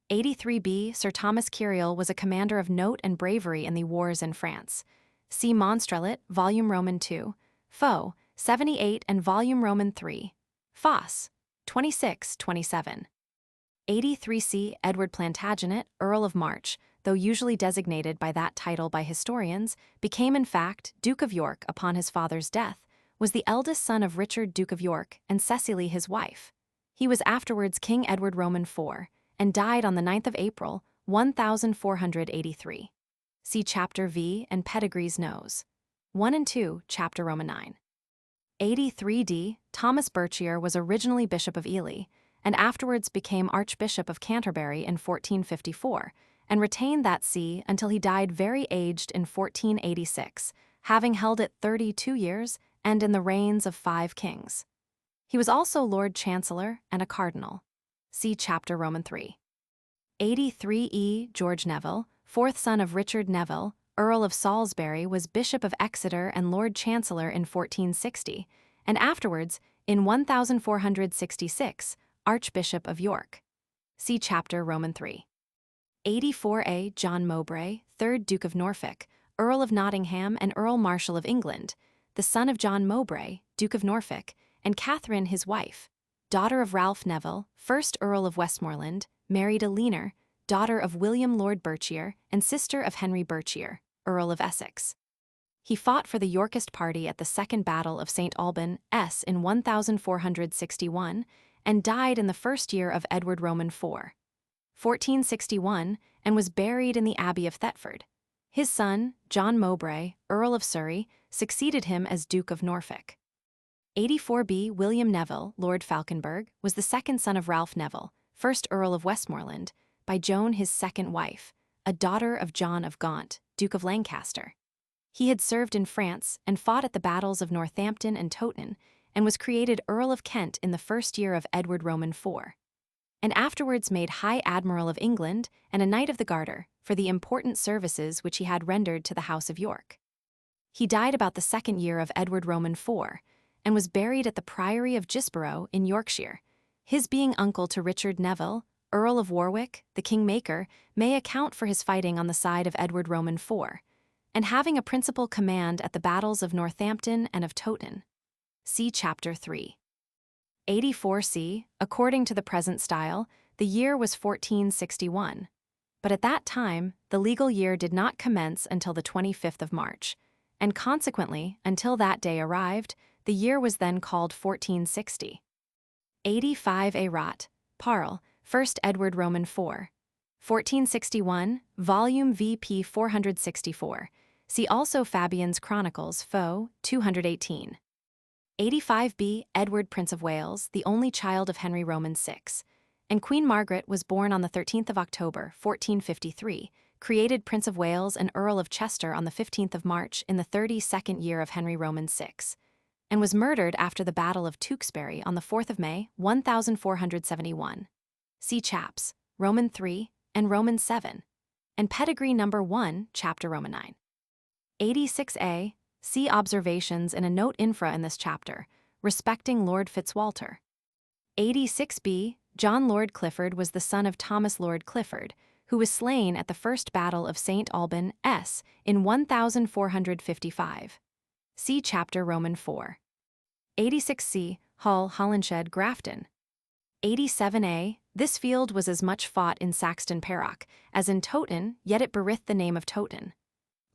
[SPEAKER 1] 83b, Sir Thomas Kyriel was a commander of note and bravery in the wars in France. See Monstrelet, Volume Roman 2, Foe, 78 and Volume Roman 3, Foss, 26-27. 83c, Edward Plantagenet, Earl of March, though usually designated by that title by historians, became in fact Duke of York upon his father's death, was the eldest son of Richard, Duke of York, and Cecily his wife. He was afterwards King Edward Roman 4, and died on the 9th of April, 1483. See Chapter V and Pedigree's Nose. 1 and 2, Chapter Roman 9. 83d, Thomas Berkshire was originally Bishop of Ely, and afterwards became Archbishop of Canterbury in 1454, and retained that see until he died very aged in 1486, having held it 32 years and in the reigns of 5 kings. He was also Lord Chancellor and a cardinal. See chapter Roman 3. 83e. George Neville, fourth son of Richard Neville, Earl of Salisbury, was Bishop of Exeter and Lord Chancellor in 1460, and afterwards, in 1466, Archbishop of York. See chapter Roman 3. 84a. John Mowbray, 3rd Duke of Norfolk, Earl of Nottingham and Earl Marshal of England, the son of John Mowbray, Duke of Norfolk, and Catherine his wife, daughter of Ralph Neville, 1st Earl of Westmoreland, married a Leaner, daughter of William Lord Berkshire and sister of Henry Berkshire, Earl of Essex. He fought for the Yorkist party at the Second Battle of St. Albans in 1461 and died in the first year of Edward Roman IV, 1461, and was buried in the Abbey of Thetford. His son, John Mowbray, Earl of Surrey, succeeded him as Duke of Norfolk. 84b. William Neville, Lord Falconberg, was the second son of Ralph Neville, 1st Earl of Westmoreland, by Joan his second wife, a daughter of John of Gaunt, Duke of Lancaster. He had served in France and fought at the battles of Northampton and Towton, and was created Earl of Kent in the first year of Edward Roman IV, and afterwards made High Admiral of England and a Knight of the Garter for the important services which he had rendered to the House of York. He died about the second year of Edward Roman IV, and was buried at the Priory of Gisborough in Yorkshire. His being uncle to Richard Neville, Earl of Warwick, the Kingmaker, may account for his fighting on the side of Edward Roman IV, and having a principal command at the battles of Northampton and of Towton. See chapter 3. 84c. According to the present style, the year was 1461, but at that time the legal year did not commence until the 25th of March, and consequently, until that day arrived, the year was then called 1460. 85a. Rot, Parl, 1st Edward Roman IV, 1461, volume VP 464. See also Fabian's Chronicles, Fo. 218. 85b. Edward, Prince of Wales, the only child of Henry Roman VI, and Queen Margaret was born on the 13th of October, 1453, created Prince of Wales and Earl of Chester on the 15th of March in the 32nd year of Henry Roman VI, and was murdered after the Battle of Tewkesbury on the 4th of May, 1471. See chaps Roman 3 and Roman 7, and Pedigree number 1, chapter Roman 9. 86a. See observations in a note infra in this chapter, respecting Lord Fitzwalter. 86b. John Lord Clifford was the son of Thomas Lord Clifford, who was slain at the First Battle of St. Albans in 1455. See chapter Roman 4. 86c. Holinshed, Grafton. 87a. This field was as much fought in Saxton Parrock as in Towton, yet it beareth the name of Towton.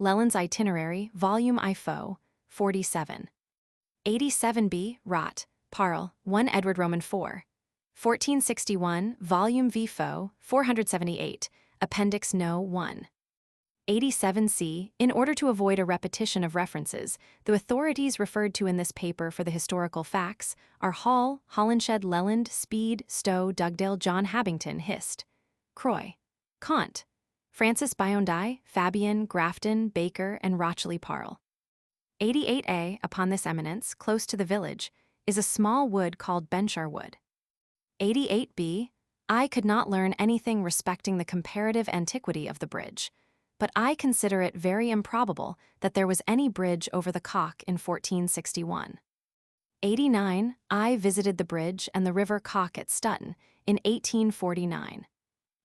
[SPEAKER 1] Leland's Itinerary, Volume I Fo. 47. 87b. Rot, Parl, 1 Edward Roman IV, 1461, Volume V Fo. 478, Appendix No. 1. 87c. In order to avoid a repetition of references, the authorities referred to in this paper for the historical facts are Hall, Holinshed, Leland, Speed, Stowe, Dugdale, John Habington, Hist, Croy, Kant, Francis Biondi, Fabian, Grafton, Baker, and Rochley Parl. 88a. Upon this eminence, close to the village, is a small wood called Benchar Wood. 88b. I could not learn anything respecting the comparative antiquity of the bridge, but I consider it very improbable that there was any bridge over the Cock in 1461. 89. I visited the bridge and the river Cock at Stutton in 1849.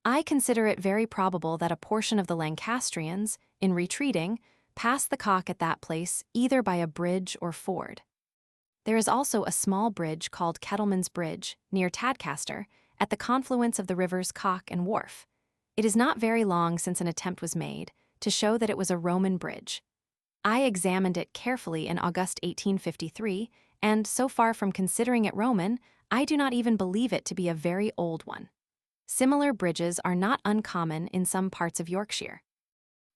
[SPEAKER 1] I consider it very probable that a portion of the Lancastrians, in retreating, passed the Cock at that place either by a bridge or ford. There is also a small bridge called Kettleman's Bridge, near Tadcaster, at the confluence of the rivers Cock and Wharfe. It is not very long since an attempt was made to show that it was a Roman bridge. I examined it carefully in August 1853, and so far from considering it Roman, I do not even believe it to be a very old one. Similar bridges are not uncommon in some parts of Yorkshire.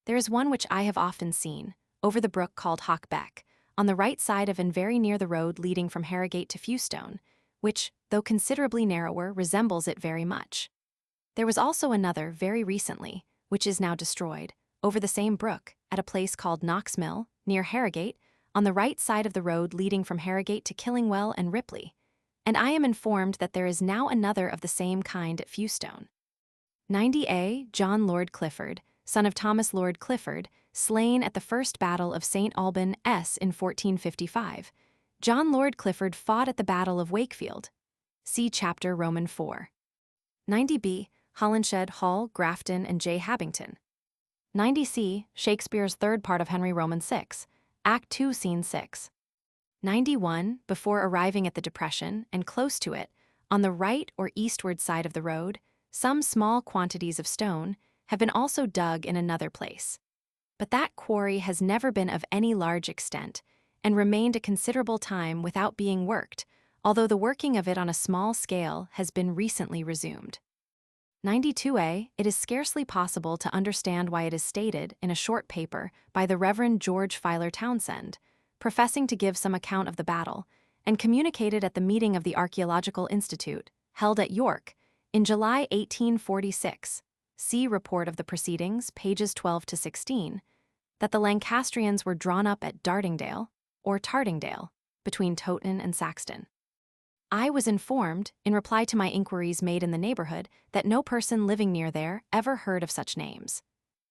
[SPEAKER 1] There is one which I have often seen, over the brook called Hawk Beck, on the right side of and very near the road leading from Harrogate to Fewstone, which, though considerably narrower, resembles it very much. There was also another very recently, which is now destroyed, over the same brook, at a place called Knox Mill, near Harrogate, on the right side of the road leading from Harrogate to Killingwell and Ripley, and I am informed that there is now another of the same kind at Fewstone. 90A. John Lord Clifford, son of Thomas Lord Clifford, slain at the First Battle of St. Alban in 1455. John Lord Clifford fought at the Battle of Wakefield. See chapter Roman 4. 90B. Holinshed, Hall, Grafton, and J. Habington. 90C. Shakespeare's third part of Henry Roman 6, Act 2, Scene 6. 91. Before arriving at the depression, and close to it, on the right or eastward side of the road, some small quantities of stone have been also dug in another place. But that quarry has never been of any large extent, and remained a considerable time without being worked, although the working of it on a small scale has been recently resumed. 92A. It is scarcely possible to understand why it is stated in a short paper by the Reverend George Filer Townsend, professing to give some account of the battle, and communicated at the meeting of the Archaeological Institute, held at York, in July 1846, see Report of the Proceedings, pages 12 to 16, that the Lancastrians were drawn up at Dartingdale, or Tardingdale, between Towton and Saxton. I was informed, in reply to my inquiries made in the neighborhood, that no person living near there ever heard of such names.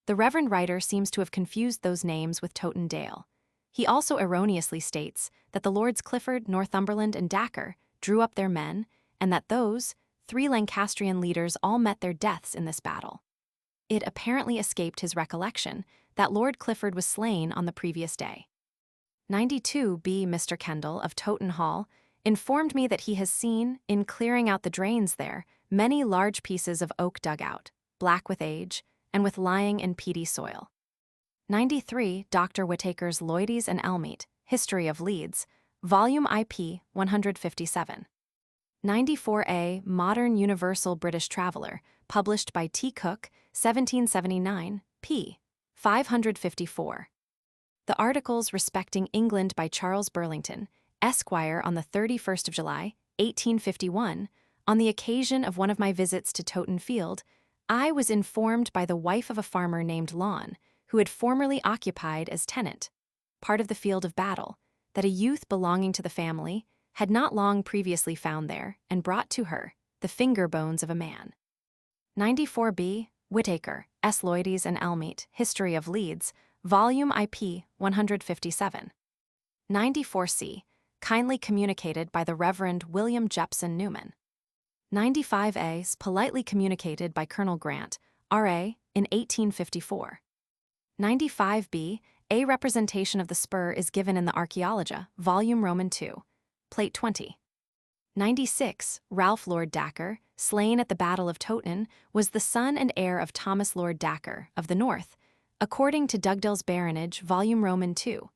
[SPEAKER 1] The Reverend writer seems to have confused those names with Towton Dale. He also erroneously states that the Lords Clifford, Northumberland, and Dacre drew up their men, and that those 3 Lancastrian leaders all met their deaths in this battle. It apparently escaped his recollection that Lord Clifford was slain on the previous day. 92B. Mr. Kendall of Towton Hall informed me that he has seen, in clearing out the drains there, many large pieces of oak dug out, black with age, and with lying in peaty soil. 93. Dr. Whittaker's Lloydies and Elmeet, History of Leeds, Volume IP 157. 94A. Modern Universal British Traveller, published by T. Cook, 1779, p. 554. The articles respecting England by Charles Burlington, Esquire, on the 31st of July, 1851, on the occasion of one of my visits to Towton Field, I was informed by the wife of a farmer named Lawn, who had formerly occupied as tenant part of the field of battle, that a youth belonging to the family had not long previously found there and brought to her the finger bones of a man. 94B. Whittaker, S. Lloydies and Elmeet, History of Leeds, Volume IP 157. 94C. Kindly communicated by the Reverend William Jepson Newman. 95A. Politely communicated by Colonel Grant, R.A., in 1854. 95B. A representation of the spur is given in the Archaeologia, Volume Roman 2, Plate 20. 96. Ralph Lord Dacre, slain at the Battle of Towton, was the son and heir of Thomas Lord Dacre, of the North, according to Dugdale's Baronage, Volume Roman 2,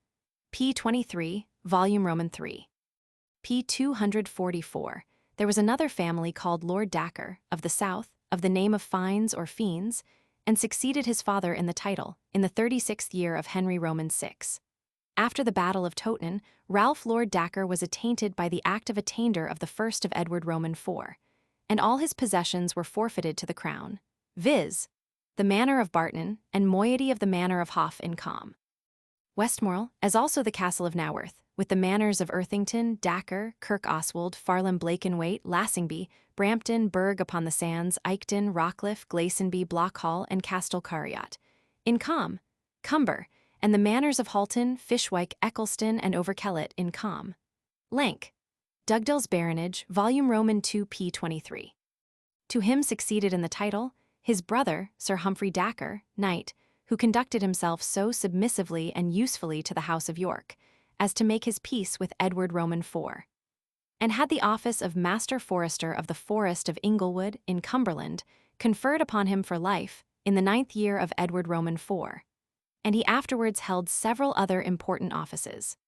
[SPEAKER 1] p. 23, Volume Roman 3. p. 244. There was another family called Lord Dacre, of the South, of the name of Fiennes or Fiends, and succeeded his father in the title, in the 36th year of Henry Roman 6. After the Battle of Towton, Ralph Lord Dacre was attainted by the Act of Attainder of the 1st of Edward Roman 4, and all his possessions were forfeited to the crown, viz., the manor of Barton and moiety of the manor of Hoff in Com. Westmoral, as also the castle of Naworth, with the manors of Earthington, Dacre, Kirk Oswald, Farlam Blakenwaite, Lassingby, Brampton, Burgh upon the Sands, Eichton, Rockcliffe, Glasonby, Blockhall, and Castle Cariot. In Com, Cumber, and the manors of Halton, Fishwyke, Eccleston, and Overkellet in Com. Lank. Dugdale's Baronage, Volume Roman 2 p. 23. To him succeeded in the title his brother, Sir Humphrey Dacre, knight, who conducted himself so submissively and usefully to the House of York, as to make his peace with Edward Roman 4, and had the office of Master Forester of the Forest of Inglewood in Cumberland conferred upon him for life in the 9th year of Edward Roman 4, and he afterwards held several other important offices.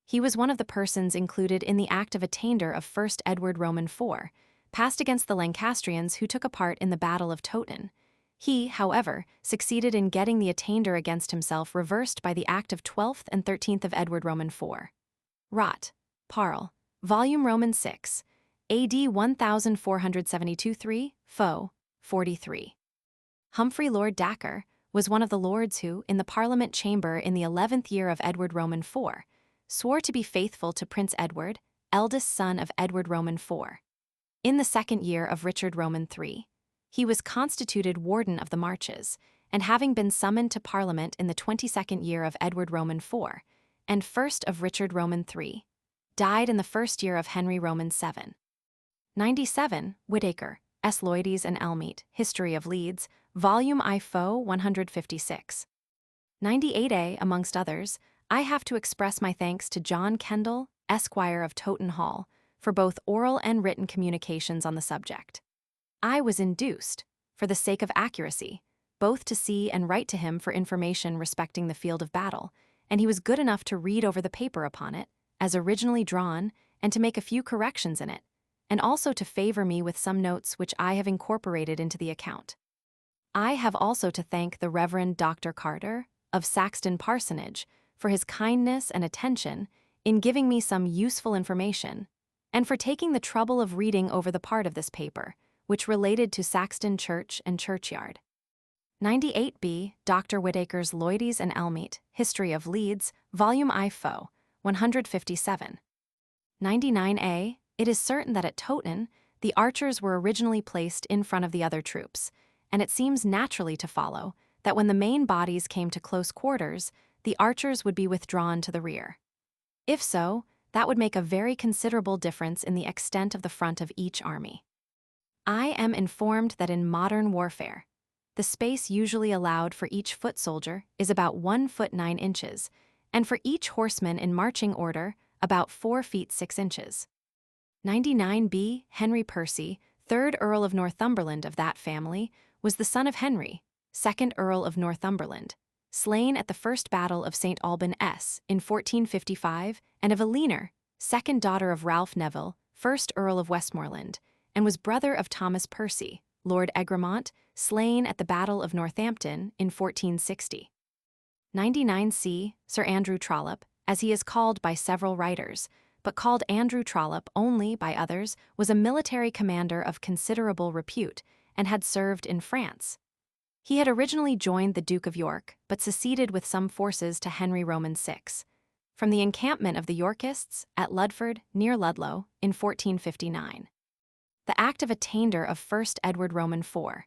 [SPEAKER 1] He was one of the persons included in the Act of Attainder of 1st Edward Roman 4, passed against the Lancastrians who took a part in the Battle of Towton. He, however, succeeded in getting the attainder against himself reversed by the Act of 12th and 13th of Edward Roman IV. Rot. Parl. Volume Roman 6. AD 1472 3, Fo. 43. Humphrey Lord Dacre was one of the lords who, in the Parliament chamber in the 11th year of Edward Roman IV, swore to be faithful to Prince Edward, eldest son of Edward Roman IV. In the 2nd year of Richard Roman III, he was constituted Warden of the Marches, and having been summoned to Parliament in the 22nd year of Edward Roman IV, and 1st of Richard Roman III, died in the 1st year of Henry Roman VII. 97. Whitaker, S. Lloyd's and Elmeet, History of Leeds, Volume I Fo. 156. 98a. Amongst others, I have to express my thanks to John Kendall, Esquire of Totten Hall, for both oral and written communications on the subject. I was induced, for the sake of accuracy, both to see and write to him for information respecting the field of battle, and he was good enough to read over the paper upon it, as originally drawn, and to make a few corrections in it, and also to favor me with some notes which I have incorporated into the account. I have also to thank the Reverend Dr. Carter, of Saxton Parsonage, for his kindness and attention in giving me some useful information, and for taking the trouble of reading over the part of this paper, which related to Saxton Church and Churchyard. 98b. Dr. Whitaker's Lloyd's and Elmeet, History of Leeds, Volume I Fo. 157. 99a. It is certain that at Totten, the archers were originally placed in front of the other troops, and it seems naturally to follow that when the main bodies came to close quarters, the archers would be withdrawn to the rear. If so, that would make a very considerable difference in the extent of the front of each army. I am informed that in modern warfare, the space usually allowed for each foot soldier is about 1 foot 9 inches, and for each horseman in marching order, about 4 feet 6 inches. 99b. Henry Percy, 3rd Earl of Northumberland of that family, was the son of Henry, 2nd Earl of Northumberland, slain at the First Battle of St. Alban in 1455, and of Eleanor, 2nd daughter of Ralph Neville, 1st Earl of Westmoreland, and was brother of Thomas Percy, Lord Egremont, slain at the Battle of Northampton in 1460. 99c. Sir Andrew Trollope, as he is called by several writers, but called Andrew Trollope only by others, was a military commander of considerable repute and had served in France. He had originally joined the Duke of York, but seceded with some forces to Henry Roman VI, from the encampment of the Yorkists at Ludford, near Ludlow, in 1459. The Act of Attainder of 1st Edward Roman IV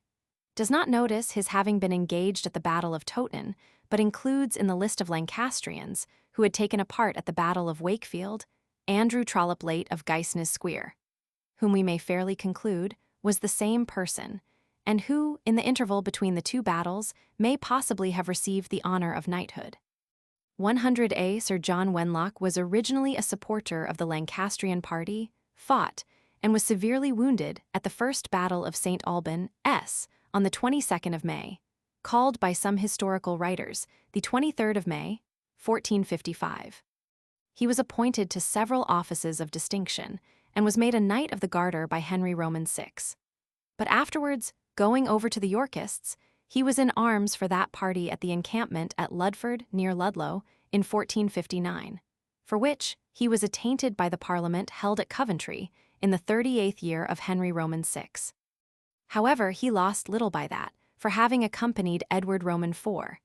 [SPEAKER 1] does not notice his having been engaged at the Battle of Totten, but includes in the list of Lancastrians who had taken a part at the Battle of Wakefield, Andrew Trollope late of Geisnes Square, whom we may fairly conclude was the same person, and who, in the interval between the two battles, may possibly have received the honor of knighthood. 100a. Sir John Wenlock was originally a supporter of the Lancastrian party, fought, and was severely wounded at the First Battle of St. Alban on the 22nd of May, called by some historical writers the 23rd of May, 1455. He was appointed to several offices of distinction and was made a Knight of the Garter by Henry Roman VI. But afterwards, going over to the Yorkists, he was in arms for that party at the encampment at Ludford, near Ludlow, in 1459, for which he was attainted by the Parliament held at Coventry in the 38th year of Henry Roman VI. However, he lost little by that, for having accompanied Edward Roman IV,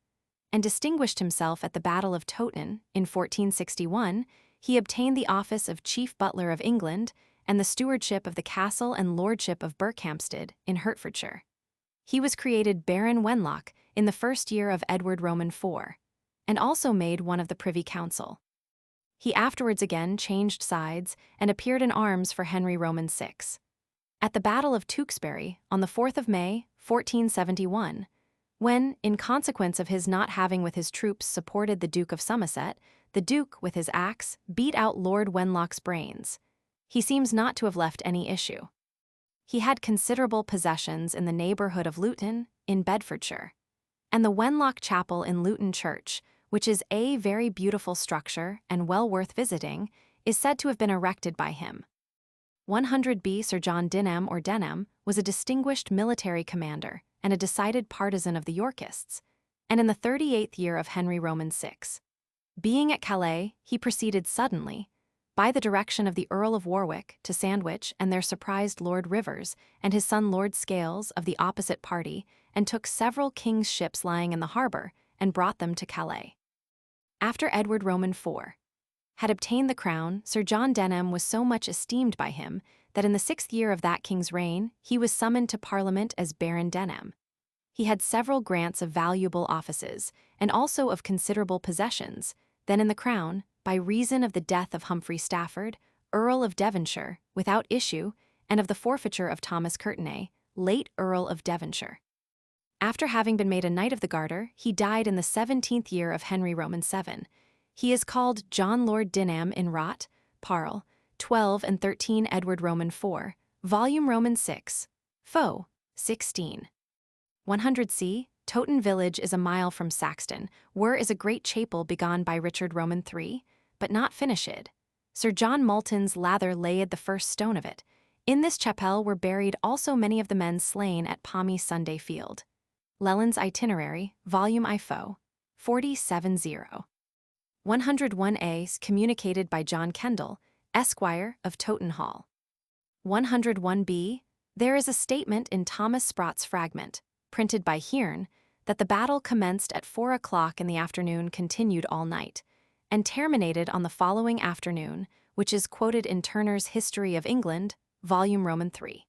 [SPEAKER 1] and distinguished himself at the Battle of Totten in 1461, he obtained the office of Chief Butler of England and the stewardship of the castle and lordship of Berkhamsted in Hertfordshire. He was created Baron Wenlock in the 1st year of Edward Roman IV, and also made one of the Privy Council. He afterwards again changed sides and appeared in arms for Henry Roman VI. At the Battle of Tewkesbury on the 4th of May, 1471, when, in consequence of his not having with his troops supported the Duke of Somerset, the Duke, with his axe, beat out Lord Wenlock's brains. He seems not to have left any issue. He had considerable possessions in the neighborhood of Luton, in Bedfordshire, and the Wenlock Chapel in Luton Church, which is a very beautiful structure and well worth visiting, is said to have been erected by him. 100b. Sir John Denham or Denham was a distinguished military commander and a decided partisan of the Yorkists, and in the 38th year of Henry Roman VI. Being at Calais, he proceeded suddenly, by the direction of the Earl of Warwick, to Sandwich and there surprised Lord Rivers and his son Lord Scales of the opposite party, and took several king's ships lying in the harbour, and brought them to Calais. After Edward Roman IV had obtained the crown, Sir John Denham was so much esteemed by him that in the 6th year of that king's reign he was summoned to Parliament as Baron Denham. He had several grants of valuable offices, and also of considerable possessions, then in the crown, by reason of the death of Humphrey Stafford, Earl of Devonshire, without issue, and of the forfeiture of Thomas Courtenay, late Earl of Devonshire. After having been made a Knight of the Garter, he died in the 17th year of Henry Roman VII. He is called John Lord Denham in Rot, Parl, 12 and 13 Edward Roman IV, Volume Roman VI, Fo, 16. 100c. Towton village is a mile from Saxton, where is a great chapel begun by Richard Roman III, but not finished. Sir John Moulton's lather laid the first stone of it. In this chapel were buried also many of the men slain at Palmy Sunday Field. Leland's Itinerary, Volume I Fo, 470. 101a. Communicated by John Kendall, Esquire, of Towton Hall. 101b. There is a statement in Thomas Sprott's fragment, printed by Hearn, that the battle commenced at 4 o'clock in the afternoon, continued all night, and terminated on the following afternoon, which is quoted in Turner's History of England, Volume Roman III.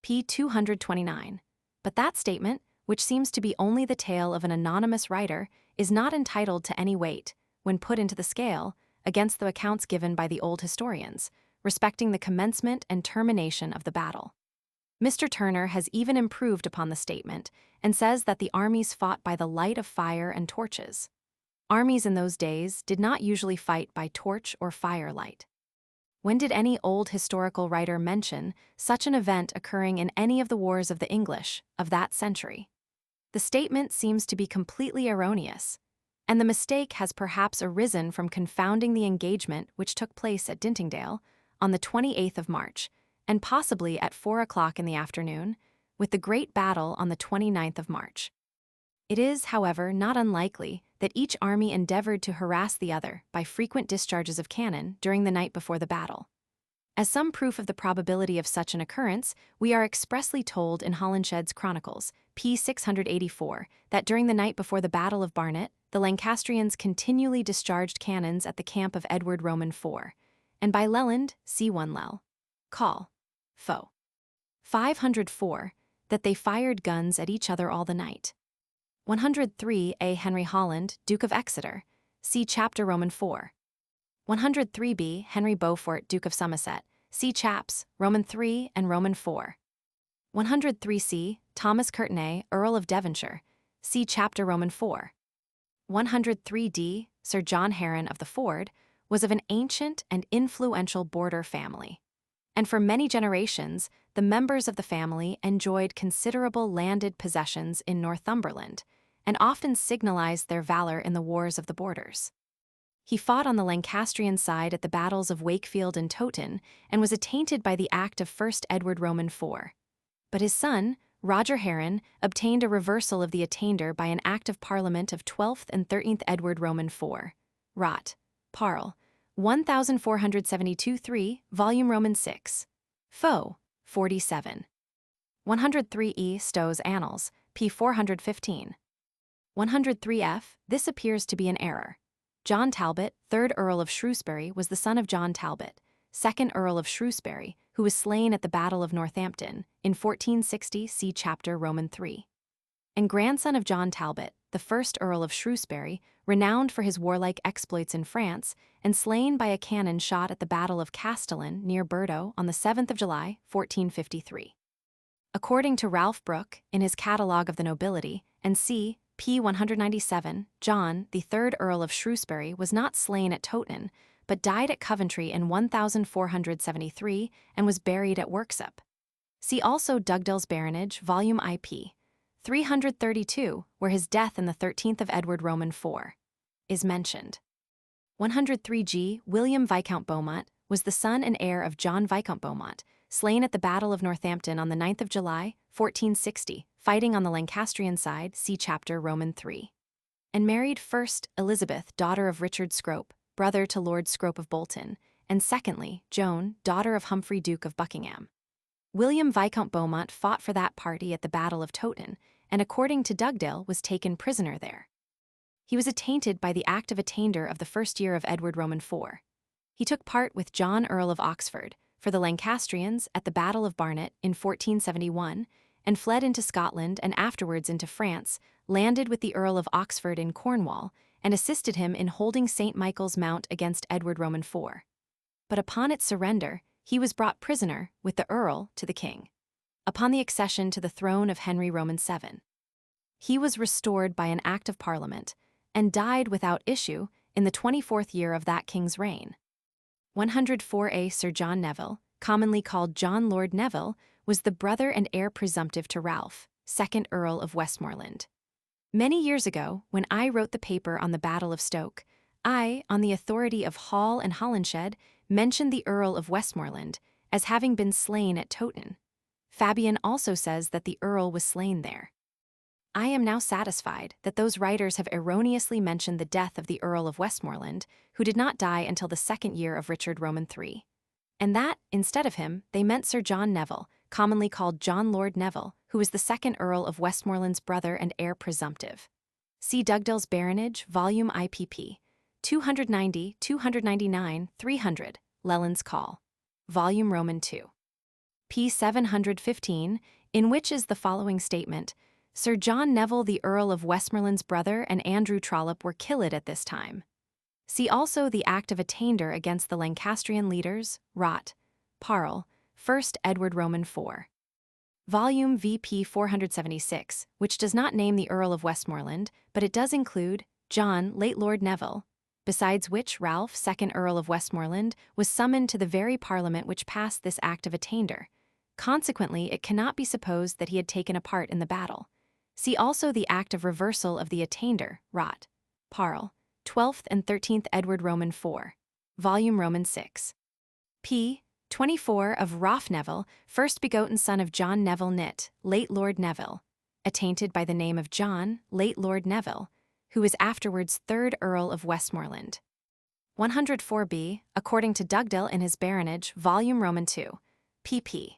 [SPEAKER 1] p. 229. But that statement, which seems to be only the tale of an anonymous writer, is not entitled to any weight, when put into the scale, against the accounts given by the old historians, respecting the commencement and termination of the battle. Mr. Turner has even improved upon the statement, and says that the armies fought by the light of fire and torches. Armies in those days did not usually fight by torch or firelight. When did any old historical writer mention such an event occurring in any of the wars of the English of that century? The statement seems to be completely erroneous, and the mistake has perhaps arisen from confounding the engagement which took place at Dintingdale on the 28th of March, and possibly at 4 o'clock in the afternoon, with the great battle on the 29th of March. It is, however, not unlikely that each army endeavored to harass the other by frequent discharges of cannon during the night before the battle. As some proof of the probability of such an occurrence, we are expressly told in Holinshed's Chronicles, p. 684, that during the night before the Battle of Barnet, the Lancastrians continually discharged cannons at the camp of Edward Roman IV, and by Leland, C1 Lel. Call. Fo. 504, that they fired guns at each other all the night. 103 A. Henry Holland, Duke of Exeter, see Chapter Roman IV. 103b. Henry Beaufort, Duke of Somerset, see Chaps, Roman III and Roman IV. 103c. Thomas Courtenay, Earl of Devonshire, see Chapter Roman IV. 103d. Sir John Heron of the Ford was of an ancient and influential border family, and for many generations the members of the family enjoyed considerable landed possessions in Northumberland, and often signalized their valor in the wars of the borders. He fought on the Lancastrian side at the battles of Wakefield and Towton, and was attainted by the act of 1st Edward Roman IV. But his son, Roger Heron, obtained a reversal of the attainder by an Act of Parliament of 12th and 13th Edward Roman IV. Rot. Parl. 1472-3, Volume Roman VI. Fo. 47. 103e. Stow's Annals, p. 415. 103f. This appears to be an error. John Talbot, 3rd Earl of Shrewsbury, was the son of John Talbot, 2nd Earl of Shrewsbury, who was slain at the Battle of Northampton in 1460, see Chapter Roman III, and grandson of John Talbot, the 1st Earl of Shrewsbury, renowned for his warlike exploits in France, and slain by a cannon shot at the Battle of Castellan near Bordeaux on the 7th of July, 1453. According to Ralph Brooke, in his Catalogue of the Nobility, and c. p. 197, John, the 3rd Earl of Shrewsbury, was not slain at Towton, but died at Coventry in 1473 and was buried at Worksop. See also Dugdale's Baronage, Volume IP, 332, where his death in the 13th of Edward Roman IV is mentioned. 103g. William Viscount Beaumont was the son and heir of John Viscount Beaumont, slain at the Battle of Northampton on the 9th of July, 1460, fighting on the Lancastrian side, see chapter Roman 3. And married first Elizabeth, daughter of Richard Scrope, brother to Lord Scrope of Bolton, and secondly, Joan, daughter of Humphrey, Duke of Buckingham. William Viscount Beaumont fought for that party at the Battle of Towton, and according to Dugdale was taken prisoner there. He was attainted by the Act of Attainder of the first year of Edward Roman IV. He took part with John Earl of Oxford for the Lancastrians at the Battle of Barnet in 1471, and fled into Scotland and afterwards into France, landed with the Earl of Oxford in Cornwall, and assisted him in holding St. Michael's Mount against Edward Roman IV. But upon its surrender, he was brought prisoner, with the Earl, to the king. Upon the accession to the throne of Henry Roman VII, he was restored by an Act of Parliament, and died without issue in the 24th year of that king's reign. 104a Sir John Neville, commonly called John Lord Neville, was the brother and heir presumptive to Ralph, 2nd Earl of Westmoreland. Many years ago, when I wrote the paper on the Battle of Stoke, I, on the authority of Hall and Holinshed, mentioned the Earl of Westmoreland as having been slain at Towton. Fabian also says that the Earl was slain there. I am now satisfied that those writers have erroneously mentioned the death of the Earl of Westmoreland, who did not die until the 2nd year of Richard Roman III. And that, instead of him, they meant Sir John Neville, commonly called John Lord Neville, who was the 2nd Earl of Westmoreland's brother and heir presumptive. See Dugdale's Baronage, Volume IPP, 290, 299, 300, Leland's Call, Volume Roman II. p. 715, in which is the following statement: Sir John Neville the Earl of Westmoreland's brother and Andrew Trollope were killed at this time. See also the Act of Attainder against the Lancastrian leaders, Rot, Parle, 1st Edward Roman IV. Volume VP 476, which does not name the Earl of Westmoreland, but it does include John, late Lord Neville, besides which Ralph, 2nd Earl of Westmoreland, was summoned to the very Parliament which passed this Act of Attainder. Consequently, it cannot be supposed that he had taken a part in the battle. See also the Act of Reversal of the Attainder, Rot, Parle, 12th and 13th Edward Roman IV. Volume Roman VI. p. 24 of Ralph Neville, first begotten son of John Neville Knitt, late Lord Neville, attainted by the name of John, late Lord Neville, who was afterwards 3rd Earl of Westmoreland. 104b, according to Dugdale in his Baronage, Volume Roman II, pp.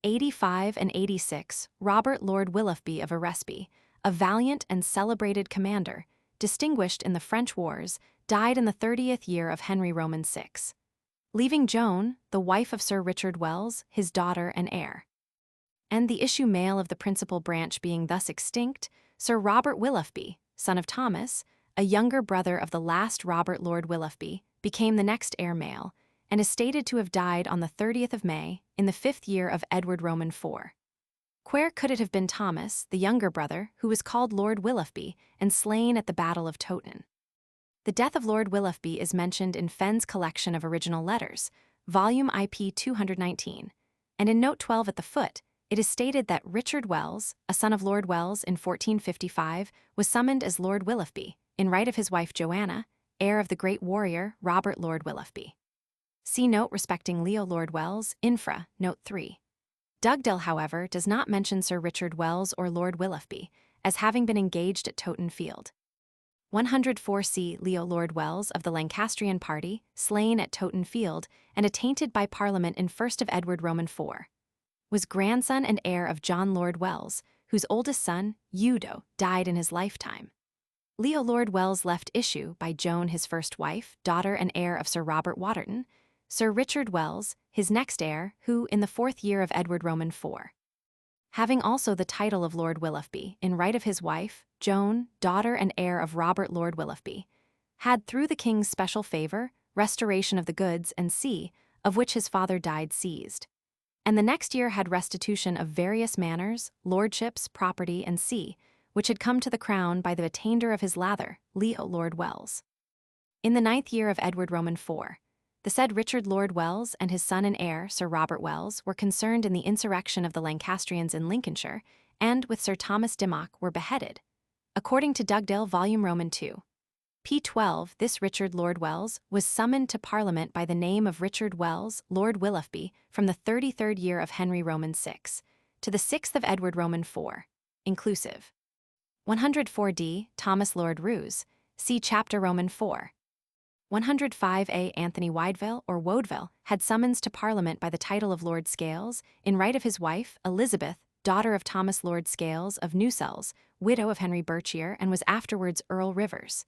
[SPEAKER 1] 85 and 86, Robert Lord Willoughby of Aresby, a valiant and celebrated commander, distinguished in the French wars, died in the 30th year of Henry Roman VI, leaving Joan, the wife of Sir Richard Wells, his daughter and heir. And the issue male of the principal branch being thus extinct, Sir Robert Willoughby, son of Thomas, a younger brother of the last Robert Lord Willoughby, became the next heir male, and is stated to have died on the 30th of May, in the 5th year of Edward Roman IV. Where could it have been Thomas, the younger brother, who was called Lord Willoughby, and slain at the Battle of Towton? The death of Lord Willoughby is mentioned in Fenn's collection of original letters, volume IP 219, and in note 12 at the foot, it is stated that Richard Wells, a son of Lord Wells in 1455, was summoned as Lord Willoughby, in right of his wife Joanna, heir of the great warrior Robert Lord Willoughby. See note respecting Leo Lord Wells, infra, note 3. Dugdale, however, does not mention Sir Richard Wells or Lord Willoughby, as having been engaged at Towton Field. 104c Leo Lord Wells of the Lancastrian party, slain at Towton Field, and attainted by Parliament in 1st of Edward Roman IV, was grandson and heir of John Lord Wells, whose oldest son, Eudo, died in his lifetime. Leo Lord Wells left issue by Joan his first wife, daughter and heir of Sir Robert Waterton, Sir Richard Wells, his next heir, who, in the 4th year of Edward Roman IV, having also the title of Lord Willoughby, in right of his wife, Joan, daughter and heir of Robert Lord Willoughby, had through the king's special favour, restoration of the goods and see, of which his father died seized. And the next year had restitution of various manors, lordships, property, and see, which had come to the crown by the attainder of his lather, Leo Lord Wells. In the 9th year of Edward Roman IV, the said Richard Lord Wells and his son and heir, Sir Robert Wells, were concerned in the insurrection of the Lancastrians in Lincolnshire, and with Sir Thomas Dimmock were beheaded, according to Dugdale Volume Roman II. p. 12. This Richard Lord Wells was summoned to Parliament by the name of Richard Wells, Lord Willoughby, from the 33rd year of Henry Roman VI to the 6th of Edward Roman IV, inclusive. 104d. Thomas Lord Roos, see Chapter Roman IV. 105a. Anthony Wideville or Woadville had summons to Parliament by the title of Lord Scales, in right of his wife, Elizabeth, daughter of Thomas Lord Scales of Newsells, widow of Henry Berchier, and was afterwards Earl Rivers.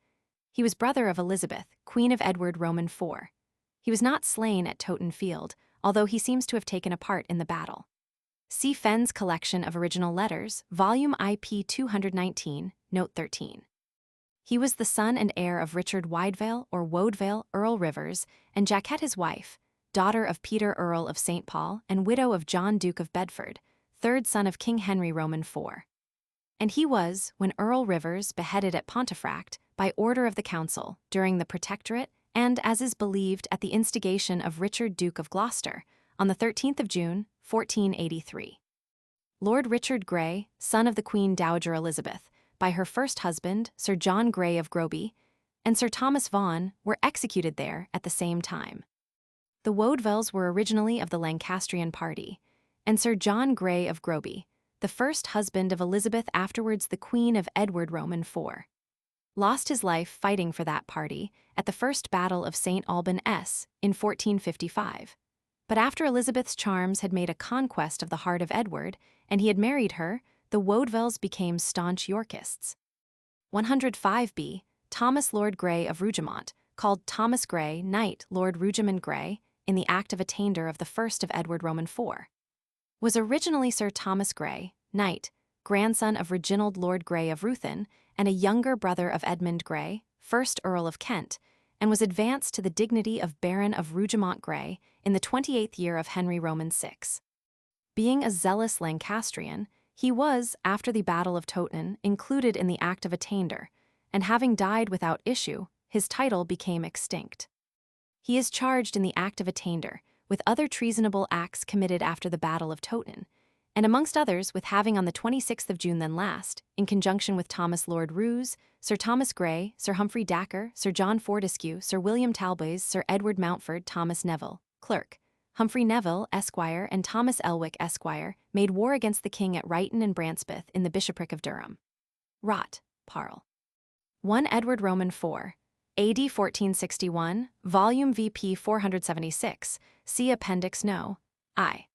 [SPEAKER 1] He was brother of Elizabeth, Queen of Edward Roman IV. He was not slain at Totten Field, although he seems to have taken a part in the battle. See Fenn's collection of original letters, volume IP 219, note 13. He was the son and heir of Richard Widevale or Woadvale, Earl Rivers, and Jaquette his wife, daughter of Peter Earl of St. Paul and widow of John Duke of Bedford, third son of King Henry Roman IV. And he was, when Earl Rivers beheaded at Pontefract, by order of the council, during the Protectorate, and, as is believed, at the instigation of Richard Duke of Gloucester, on the 13th of June, 1483. Lord Richard Grey, son of the Queen Dowager Elizabeth, by her first husband, Sir John Grey of Groby, and Sir Thomas Vaughan, were executed there at the same time. The Woadvilles were originally of the Lancastrian party, and Sir John Grey of Groby, the first husband of Elizabeth, afterwards the Queen of Edward Roman IV, lost his life fighting for that party at the First Battle of St. Albans in 1455. But after Elizabeth's charms had made a conquest of the heart of Edward, and he had married her, the Woadvilles became staunch Yorkists. 105b. Thomas Lord Grey of Rougemont, called Thomas Grey, Knight Lord Rougemont Grey, in the Act of Attainder of the 1st of Edward Roman IV, was originally Sir Thomas Grey, Knight, grandson of Reginald Lord Grey of Ruthin, and a younger brother of Edmund Grey, 1st Earl of Kent, and was advanced to the dignity of Baron of Rougemont Grey in the 28th year of Henry Roman VI. Being a zealous Lancastrian, he was, after the Battle of Totten, included in the Act of Attainder, and having died without issue, his title became extinct. He is charged in the Act of Attainder with other treasonable acts committed after the Battle of Totten, and amongst others with having on the 26th of June then last, in conjunction with Thomas Lord Roos, Sir Thomas Grey, Sir Humphrey Dacre, Sir John Fortescue, Sir William Talboys, Sir Edward Mountford, Thomas Neville, Clerk, Humphrey Neville, Esquire, and Thomas Elwick, Esquire, made war against the king at Ryton and Branspeth in the bishopric of Durham. Rot, Parl. 1 Edward Roman IV, AD 1461, Volume VP 476, see Appendix No. I.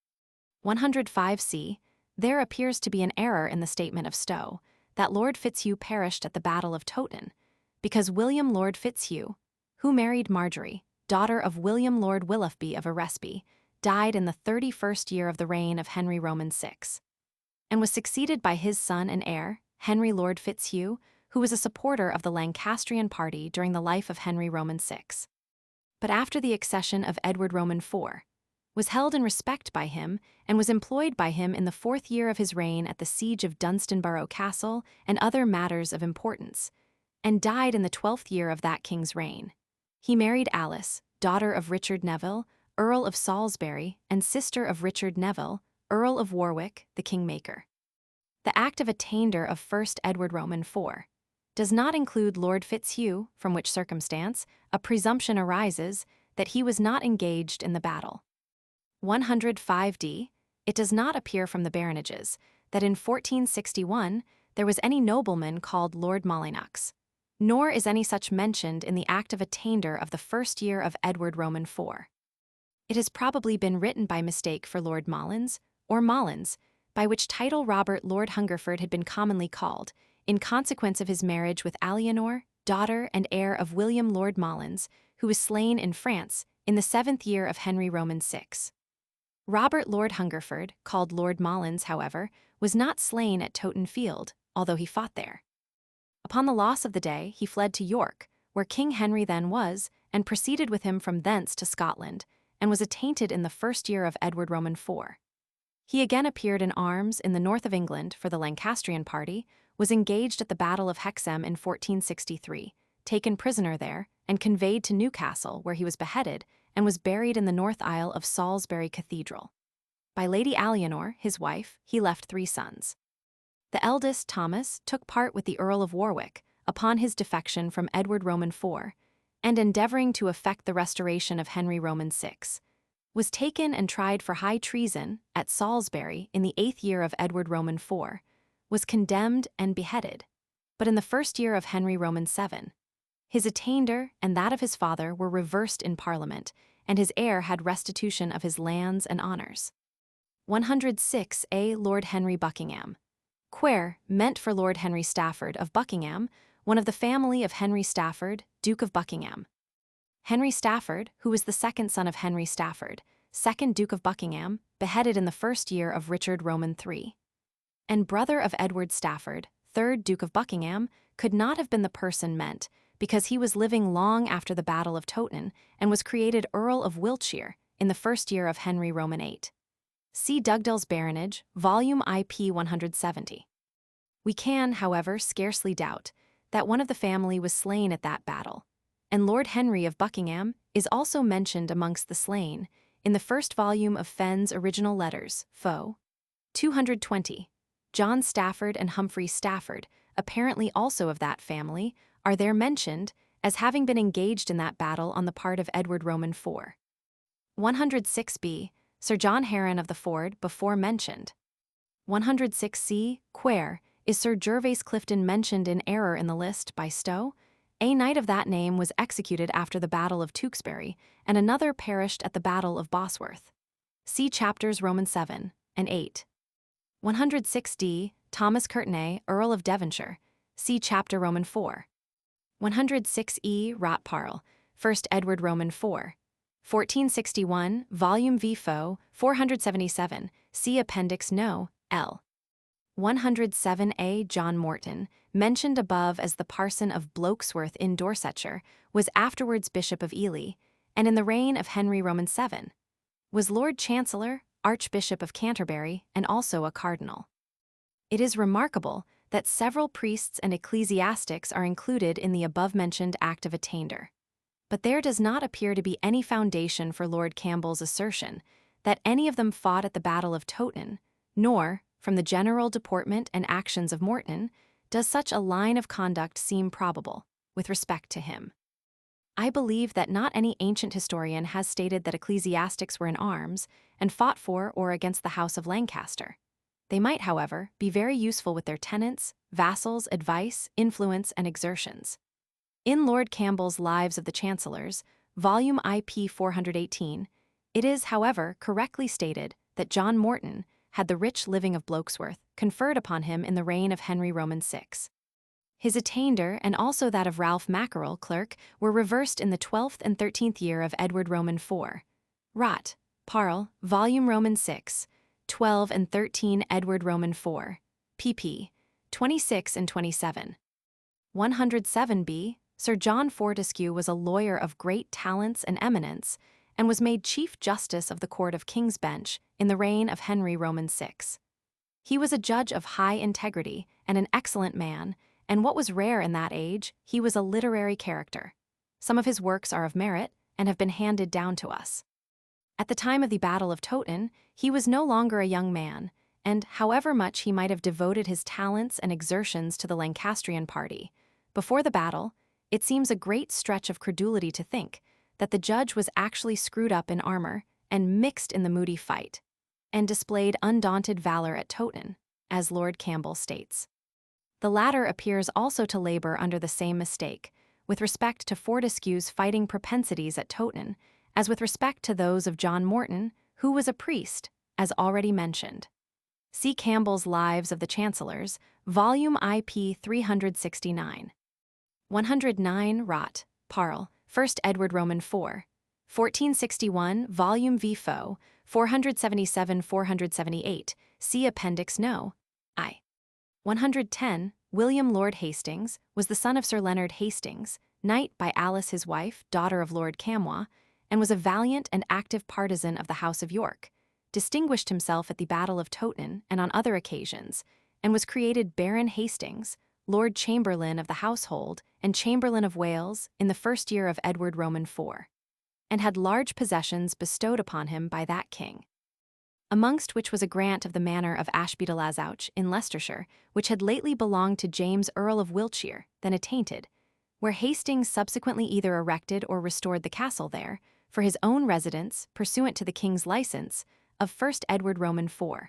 [SPEAKER 1] 105c. There appears to be an error in the statement of Stowe, that Lord Fitzhugh perished at the Battle of Totten, because William Lord Fitzhugh, who married Marjorie, daughter of William Lord Willoughby of Eresby, died in the 31st year of the reign of Henry Roman VI, and was succeeded by his son and heir, Henry Lord Fitzhugh, who was a supporter of the Lancastrian party during the life of Henry Roman VI. But after the accession of Edward Roman IV, was held in respect by him, and was employed by him in the 4th year of his reign at the siege of Dunstanburgh Castle and other matters of importance, and died in the 12th year of that king's reign. He married Alice, daughter of Richard Neville, Earl of Salisbury, and sister of Richard Neville, Earl of Warwick, the kingmaker. The Act of Attainder of 1st Edward Roman IV does not include Lord Fitzhugh, from which circumstance a presumption arises that he was not engaged in the battle. 105d. It does not appear from the baronages that in 1461 there was any nobleman called Lord Molyneux, nor is any such mentioned in the Act of Attainder of the 1st year of Edward Roman IV. It has probably been written by mistake for Lord Molins, or Mollins, by which title Robert Lord Hungerford had been commonly called, in consequence of his marriage with Alienor, daughter and heir of William Lord Mollins, who was slain in France in the 7th year of Henry Roman VI. Robert Lord Hungerford, called Lord Mollins, however, was not slain at Totten Field, although he fought there. Upon the loss of the day, he fled to York, where King Henry then was, and proceeded with him from thence to Scotland, and was attainted in the 1st year of Edward Roman IV. He again appeared in arms in the north of England for the Lancastrian party, was engaged at the Battle of Hexham in 1463, taken prisoner there, and conveyed to Newcastle, where he was beheaded, and was buried in the north aisle of Salisbury Cathedral. By Lady Alienor, his wife, he left 3 sons. The eldest, Thomas, took part with the Earl of Warwick, upon his defection from Edward Roman IV, and endeavoring to effect the restoration of Henry Roman VI, was taken and tried for high treason at Salisbury in the 8th year of Edward Roman IV, was condemned and beheaded, but in the 1st year of Henry Roman VII, his attainder and that of his father were reversed in Parliament, and his heir had restitution of his lands and honours. 106a Lord Henry Buckingham. Quaere, meant for Lord Henry Stafford of Buckingham, one of the family of Henry Stafford, Duke of Buckingham. Henry Stafford, who was the second son of Henry Stafford, 2nd Duke of Buckingham, beheaded in the 1st year of Richard Roman III. And brother of Edward Stafford, 3rd Duke of Buckingham, could not have been the person meant, because he was living long after the Battle of Towton and was created Earl of Wiltshire in the 1st year of Henry Roman VIII. See Dugdale's Baronage, Volume IP 170. We can, however, scarcely doubt that one of the family was slain at that battle, and Lord Henry of Buckingham is also mentioned amongst the slain in the 1st volume of Fenn's Original Letters, Fo. 220. John Stafford and Humphrey Stafford, apparently also of that family, are there mentioned as having been engaged in that battle on the part of Edward Roman IV. 106b. Sir John Heron of the Ford, before mentioned. 106c. Quaere, is Sir Gervase Clifton mentioned in error in the list by Stowe? A knight of that name was executed after the Battle of Tewkesbury, and another perished at the Battle of Bosworth. See chapters Roman 7 and 8. 106d. Thomas Courtenay, Earl of Devonshire. See chapter Roman 4. 106e. Rot Parle, 1st Edward Roman 4. 1461, Volume V. Fo. 477, see Appendix No. L. 107a. John Morton, mentioned above as the parson of Blokesworth in Dorsetshire, was afterwards Bishop of Ely, and in the reign of Henry Roman VII, was Lord Chancellor, Archbishop of Canterbury, and also a cardinal. It is remarkable that several priests and ecclesiastics are included in the above-mentioned Act of Attainder. But there does not appear to be any foundation for Lord Campbell's assertion that any of them fought at the Battle of Towton, nor, from the general deportment and actions of Morton, does such a line of conduct seem probable, with respect to him. I believe that not any ancient historian has stated that ecclesiastics were in arms and fought for or against the House of Lancaster. They might, however, be very useful with their tenants, vassals, advice, influence, and exertions. In Lord Campbell's Lives of the Chancellors, Volume IP 418, it is, however, correctly stated that John Morton had the rich living of Blokesworth conferred upon him in the reign of Henry Roman VI. His attainder and also that of Ralph Mackerel, clerk, were reversed in the 12th and 13th year of Edward Roman IV. Rot, Parle, Volume Roman 6, 12 and 13 Edward Roman IV, pp. 26 and 27. 107b. Sir John Fortescue was a lawyer of great talents and eminence, and was made Chief Justice of the Court of King's Bench in the reign of Henry Roman VI. He was a judge of high integrity and an excellent man, and what was rare in that age, he was a literary character. Some of his works are of merit and have been handed down to us. At the time of the Battle of Towton, he was no longer a young man, and however much he might have devoted his talents and exertions to the Lancastrian party, before the battle, it seems a great stretch of credulity to think that the judge was actually screwed up in armor and mixed in the moody fight, and displayed undaunted valor at Towton, as Lord Campbell states. The latter appears also to labor under the same mistake, with respect to Fortescue's fighting propensities at Towton, as with respect to those of John Morton, who was a priest, as already mentioned. See Campbell's Lives of the Chancellors, Volume IP 369. 109 Rot, Parle, 1st Edward Roman IV, 1461, Volume V. Fo. 477-478, see Appendix No. I. 110 William Lord Hastings was the son of Sir Leonard Hastings, knight by Alice his wife, daughter of Lord Camwa, and was a valiant and active partisan of the House of York, distinguished himself at the Battle of Towton and on other occasions, and was created Baron Hastings, Lord Chamberlain of the Household and Chamberlain of Wales in the 1st year of Edward Roman IV, and had large possessions bestowed upon him by that king. amongst which was a grant of the manor of Ashby-de-la-Zouch in Leicestershire, which had lately belonged to James Earl of Wiltshire, then attainted, where Hastings subsequently either erected or restored the castle there, for his own residence, pursuant to the king's license, of 1st Edward Roman IV.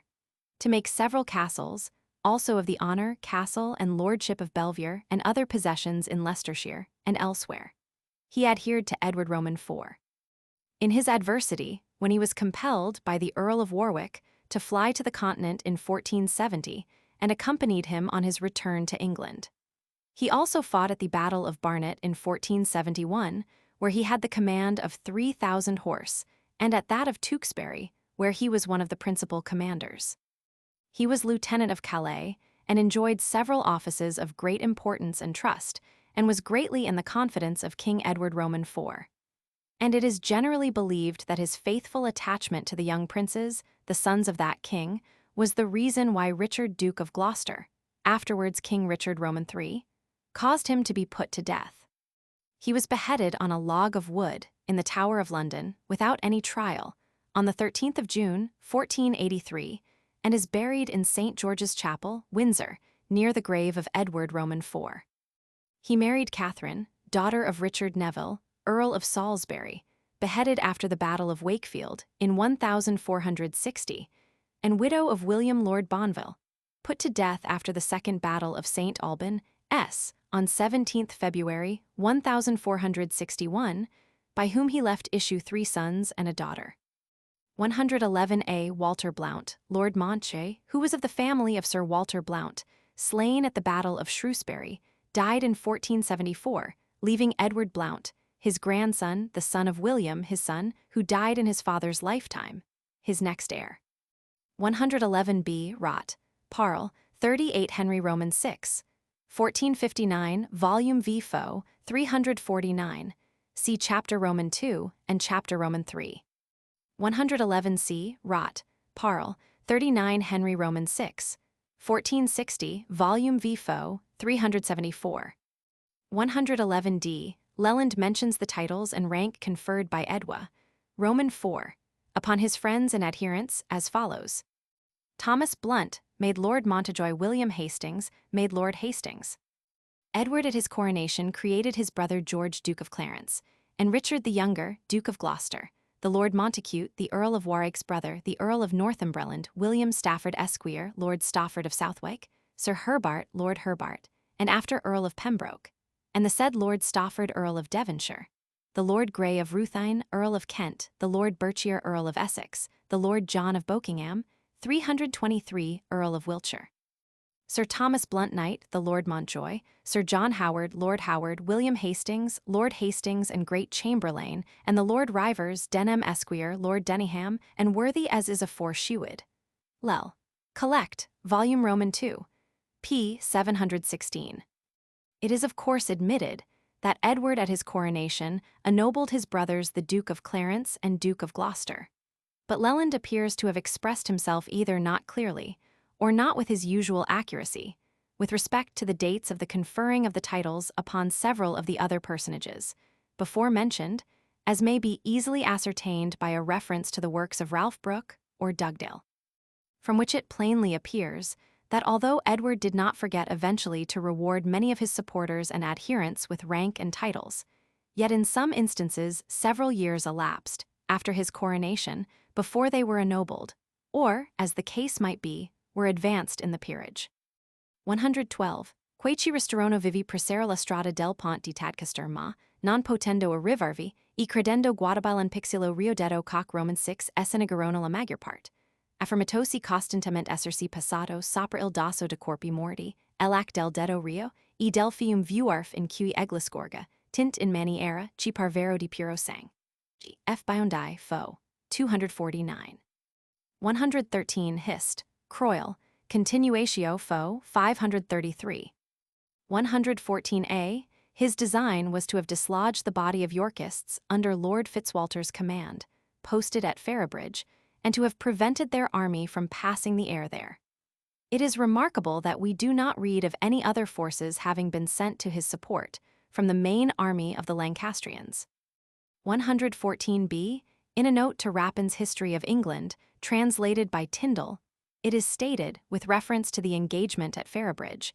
[SPEAKER 1] To make several castles, also of the honour, castle, and lordship of Belvoir, and other possessions in Leicestershire, and elsewhere. He adhered to Edward Roman IV. In his adversity, when he was compelled by the Earl of Warwick to fly to the continent in 1470, and accompanied him on his return to England. He also fought at the Battle of Barnet in 1471, where he had the command of 3,000 horse, and at that of Tewkesbury, where he was one of the principal commanders. He was lieutenant of Calais, and enjoyed several offices of great importance and trust, and was greatly in the confidence of King Edward Roman IV. And it is generally believed that his faithful attachment to the young princes, the sons of that king, was the reason why Richard, Duke of Gloucester, afterwards King Richard Roman III, caused him to be put to death. He was beheaded on a log of wood in the Tower of London without any trial on the 13th of June, 1483, and is buried in St. George's Chapel, Windsor, near the grave of Edward Roman IV. He married Catherine, daughter of Richard Neville, Earl of Salisbury, beheaded after the Battle of Wakefield in 1460, and widow of William Lord Bonville, put to death after the Second Battle of St. Alban, S. on 17th February 1461, by whom he left issue 3 sons and a daughter. 111a. Walter Blount, Lord Montche, who was of the family of Sir Walter Blount, slain at the Battle of Shrewsbury, died in 1474, leaving Edward Blount, his grandson, the son of William, his son, who died in his father's lifetime, his next heir. 111b. Rot, Parle, 38 Henry Roman VI, 1459, Volume V. Fo, 349. See Chapter Roman II and Chapter Roman III. 111c. Rot, Parle, 39 Henry Roman VI, 1460, Volume V. Fo, 374. 111d. Leland mentions the titles and rank conferred by Edward Roman IV upon his friends and adherents as follows. Thomas Blunt, made Lord Montjoy. William Hastings, made Lord Hastings. Edward at his coronation created his brother George Duke of Clarence, and Richard the Younger, Duke of Gloucester, the Lord Montacute, the Earl of Warwick's brother, the Earl of Northumberland, William Stafford Esquire, Lord Stafford of Southwark, Sir Herbart, Lord Herbart, and after Earl of Pembroke, and the said Lord Stafford, Earl of Devonshire, the Lord Grey of Ruthyn, Earl of Kent, the Lord Berkshire, Earl of Essex, the Lord John of Buckingham, 323, Earl of Wiltshire. Sir Thomas Blunt Knight, the Lord Montjoy, Sir John Howard, Lord Howard, William Hastings, Lord Hastings and Great Chamberlain, and the Lord Rivers, Denham Esquire, Lord Denningham, and worthy as is aforeshewed. Lell. Collect, Volume Roman II, p. 716. It is of course admitted that Edward at his coronation ennobled his brothers the Duke of Clarence and Duke of Gloucester. But Leland appears to have expressed himself either not clearly, or not with his usual accuracy, with respect to the dates of the conferring of the titles upon several of the other personages, before mentioned, as may be easily ascertained by a reference to the works of Ralph Brooke or Dugdale. From which it plainly appears that although Edward did not forget eventually to reward many of his supporters and adherents with rank and titles, yet in some instances several years elapsed, after his coronation, before they were ennobled, or, as the case might be, were advanced in the peerage. 112. Quaeci restorono vivi presero la strada del Ponte di Tadcaster ma, non potendo arrivarvi, e credendo guadabalan pixilo riodetto coc Roman 6 essenegarono la maggior part. Affirmatosi costantemente essersi passato sopra il dosso de corpi morti, elac del detto rio, e del fium vuarf in cui egliscorga, tint in maniera, ci parvero di puro sang. G. F. Biondi, Fo. 249. 113. Hist. Croyle, Continuatio Fo. 533. 114a. His design was to have dislodged the body of Yorkists under Lord Fitzwalter's command, posted at Ferrabridge, and to have prevented their army from passing the air there. It is remarkable that we do not read of any other forces having been sent to his support from the main army of the Lancastrians. 114b. In a note to Rappin's History of England, translated by Tyndall, it is stated, with reference to the engagement at Ferrabridge,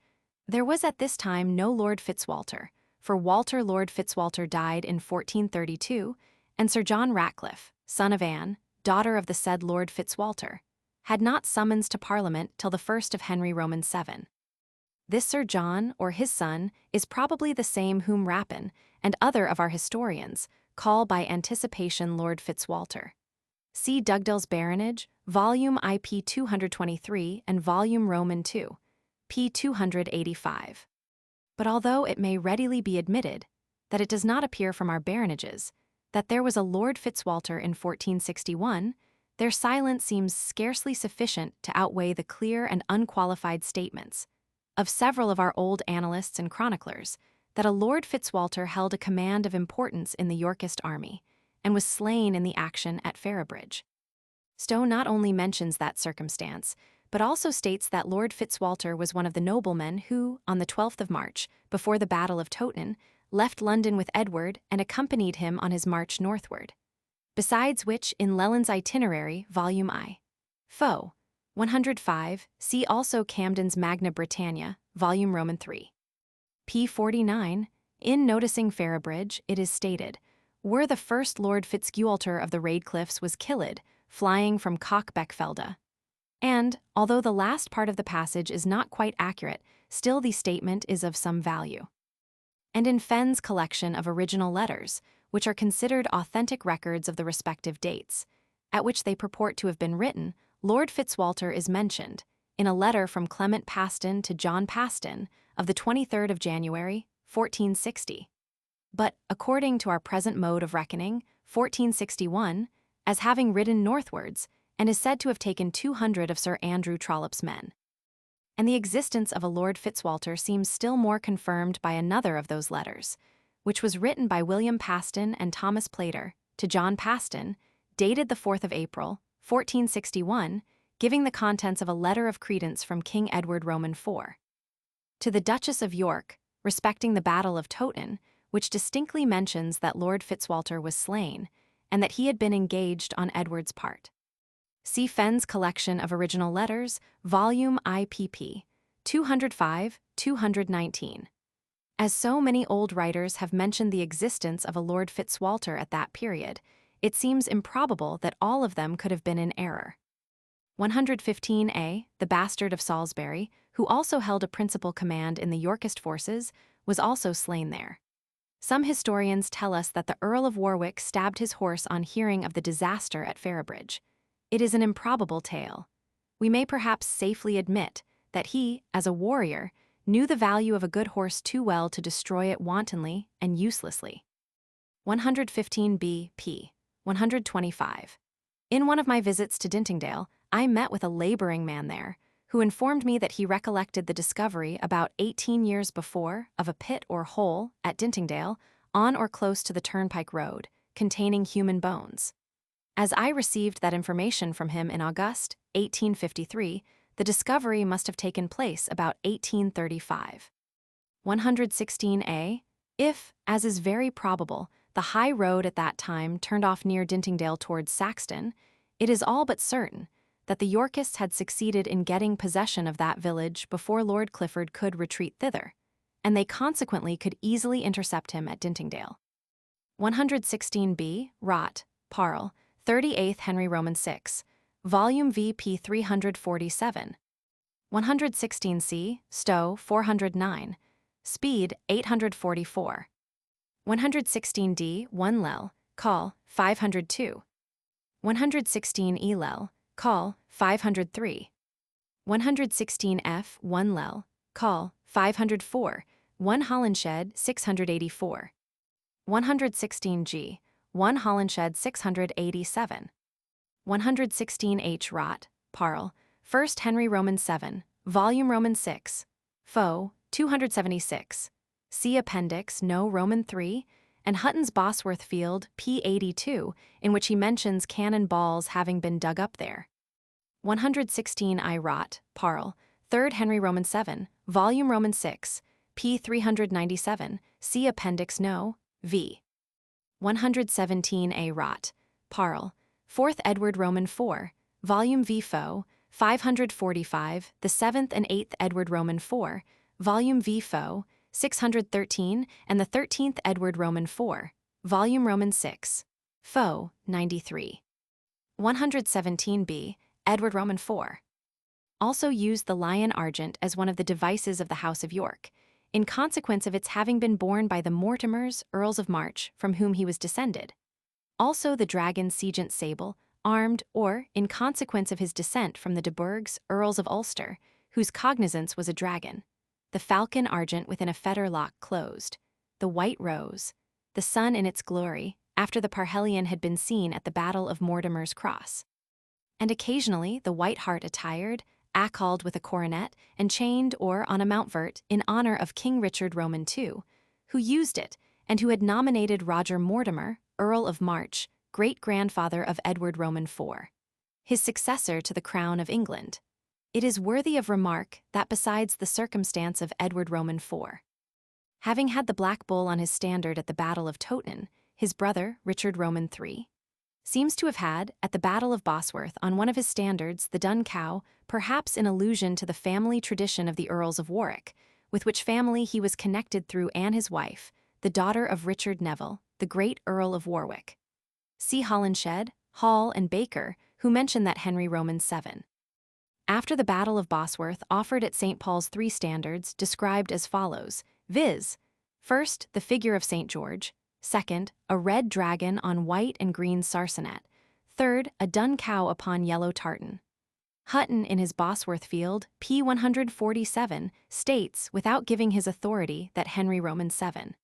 [SPEAKER 1] "There was at this time no Lord Fitzwalter, for Walter Lord Fitzwalter died in 1432, and Sir John Ratcliffe, son of Anne, daughter of the said Lord Fitzwalter, had not summons to Parliament till the 1st of Henry Roman VII. This Sir John, or his son, is probably the same whom Rappin, and other of our historians, call by anticipation Lord Fitzwalter. See Dugdale's Baronage, Volume IP 223 and Volume Roman II, p. 285. But although it may readily be admitted that it does not appear from our baranages that there was a Lord Fitzwalter in 1461, their silence seems scarcely sufficient to outweigh the clear and unqualified statements of several of our old annalists and chroniclers that a Lord Fitzwalter held a command of importance in the Yorkist army and was slain in the action at Ferrabridge. Stowe not only mentions that circumstance, but also states that Lord Fitzwalter was one of the noblemen who, on the 12th of March, before the Battle of Towton, left London with Edward and accompanied him on his march northward. Besides which, in Leland's Itinerary, Volume I. Fo. 105, see also Camden's Magna Britannia, Volume Roman III. p. 49, in noticing Ferrabridge, it is stated, "Were the first Lord Fitzgualter of the Radcliffes was killed, flying from Cockbeckfelde." And, although the last part of the passage is not quite accurate, still the statement is of some value. And in Fenn's collection of original letters, which are considered authentic records of the respective dates, at which they purport to have been written, Lord Fitzwalter is mentioned, in a letter from Clement Paston to John Paston of the 23rd of January, 1460. But, according to our present mode of reckoning, 1461, as having ridden northwards, and is said to have taken 200 of Sir Andrew Trollope's men. And the existence of a Lord Fitzwalter seems still more confirmed by another of those letters, which was written by William Paston and Thomas Plater to John Paston, dated the 4th of April, 1461, giving the contents of a letter of credence from King Edward Roman IV to the Duchess of York, respecting the Battle of Towton, which distinctly mentions that Lord Fitzwalter was slain, and that he had been engaged on Edward's part. See Fenn's collection of original letters, Volume IPP, 205-219. As so many old writers have mentioned the existence of a Lord Fitzwalter at that period, it seems improbable that all of them could have been in error. 115a, the bastard of Salisbury, who also held a principal command in the Yorkist forces, was also slain there. Some historians tell us that the Earl of Warwick stabbed his horse on hearing of the disaster at Ferrabridge. It is an improbable tale. We may perhaps safely admit that he, as a warrior, knew the value of a good horse too well to destroy it wantonly and uselessly. 115b, p. 125. In one of my visits to Dintingdale, I met with a laboring man there, who informed me that he recollected the discovery about 18 years before of a pit or hole at Dintingdale, on or close to the turnpike road, containing human bones. As I received that information from him in August 1853, the discovery must have taken place about 1835. 116a, if, as is very probable, the high road at that time turned off near Dintingdale towards Saxton, it is all but certain that the Yorkists had succeeded in getting possession of that village before Lord Clifford could retreat thither, and they consequently could easily intercept him at Dintingdale. 116b, Rot, Parle, 38th Henry Roman VI, Volume VP 347. 116c, Stowe, 409. Speed, 844. 116d, 1 Lel, Call, 502. 116 E Lel, Call, 503. 116f, 1 Lel, Call, 504. 1 Holinshed, 684. 116g, 1 Holinshed, 687. 116h Rot, Parle, 1st Henry Roman VII, Volume Roman VI, Fo, 276. See Appendix No. Roman III, and Hutton's Bosworth Field, p. 82, in which he mentions cannon balls having been dug up there. 116 I Rot, Parle, 3rd Henry Roman VII, Volume Roman VI, p. 397, see Appendix No. v. 117 A Rot, Parle, 4th Edward Roman 4, Volume V. Foe, 545, the 7th and 8th Edward Roman 4, Volume V. Foe, 613, and the 13th Edward Roman 4, Volume Roman 6, Foe, 93. 117b, Edward Roman 4. Also used the lion argent as one of the devices of the House of York, in consequence of its having been borne by the Mortimers, Earls of March, from whom he was descended. Also the dragon Segent Sable, armed, or, in consequence of his descent from the de Burghs, Earls of Ulster, whose cognizance was a dragon. The falcon argent within a fetterlock closed. The white rose. The sun in its glory, after the parhelion had been seen at the Battle of Mortimer's Cross. And occasionally the white hart attired, accalled with a coronet, and chained or on a mountfort in honor of King Richard Roman II, who used it, and who had nominated Roger Mortimer, Earl of March, great-grandfather of Edward Roman IV, his successor to the crown of England. It is worthy of remark that besides the circumstance of Edward Roman IV having had the Black Bull on his standard at the Battle of Towton, his brother, Richard Roman III, seems to have had, at the Battle of Bosworth, on one of his standards, the dun cow, perhaps in allusion to the family tradition of the Earls of Warwick, with which family he was connected through Anne his wife, the daughter of Richard Neville, the great Earl of Warwick. See Holinshed, Hall, and Baker, who mention that Henry Roman VII. After the Battle of Bosworth offered at St. Paul's 3 standards described as follows, viz. First, the figure of St. George; second, a red dragon on white and green sarcenet; third, a dun cow upon yellow tartan. Hutton in his Bosworth Field, p. 147, states, without giving his authority, that Henry Roman VII,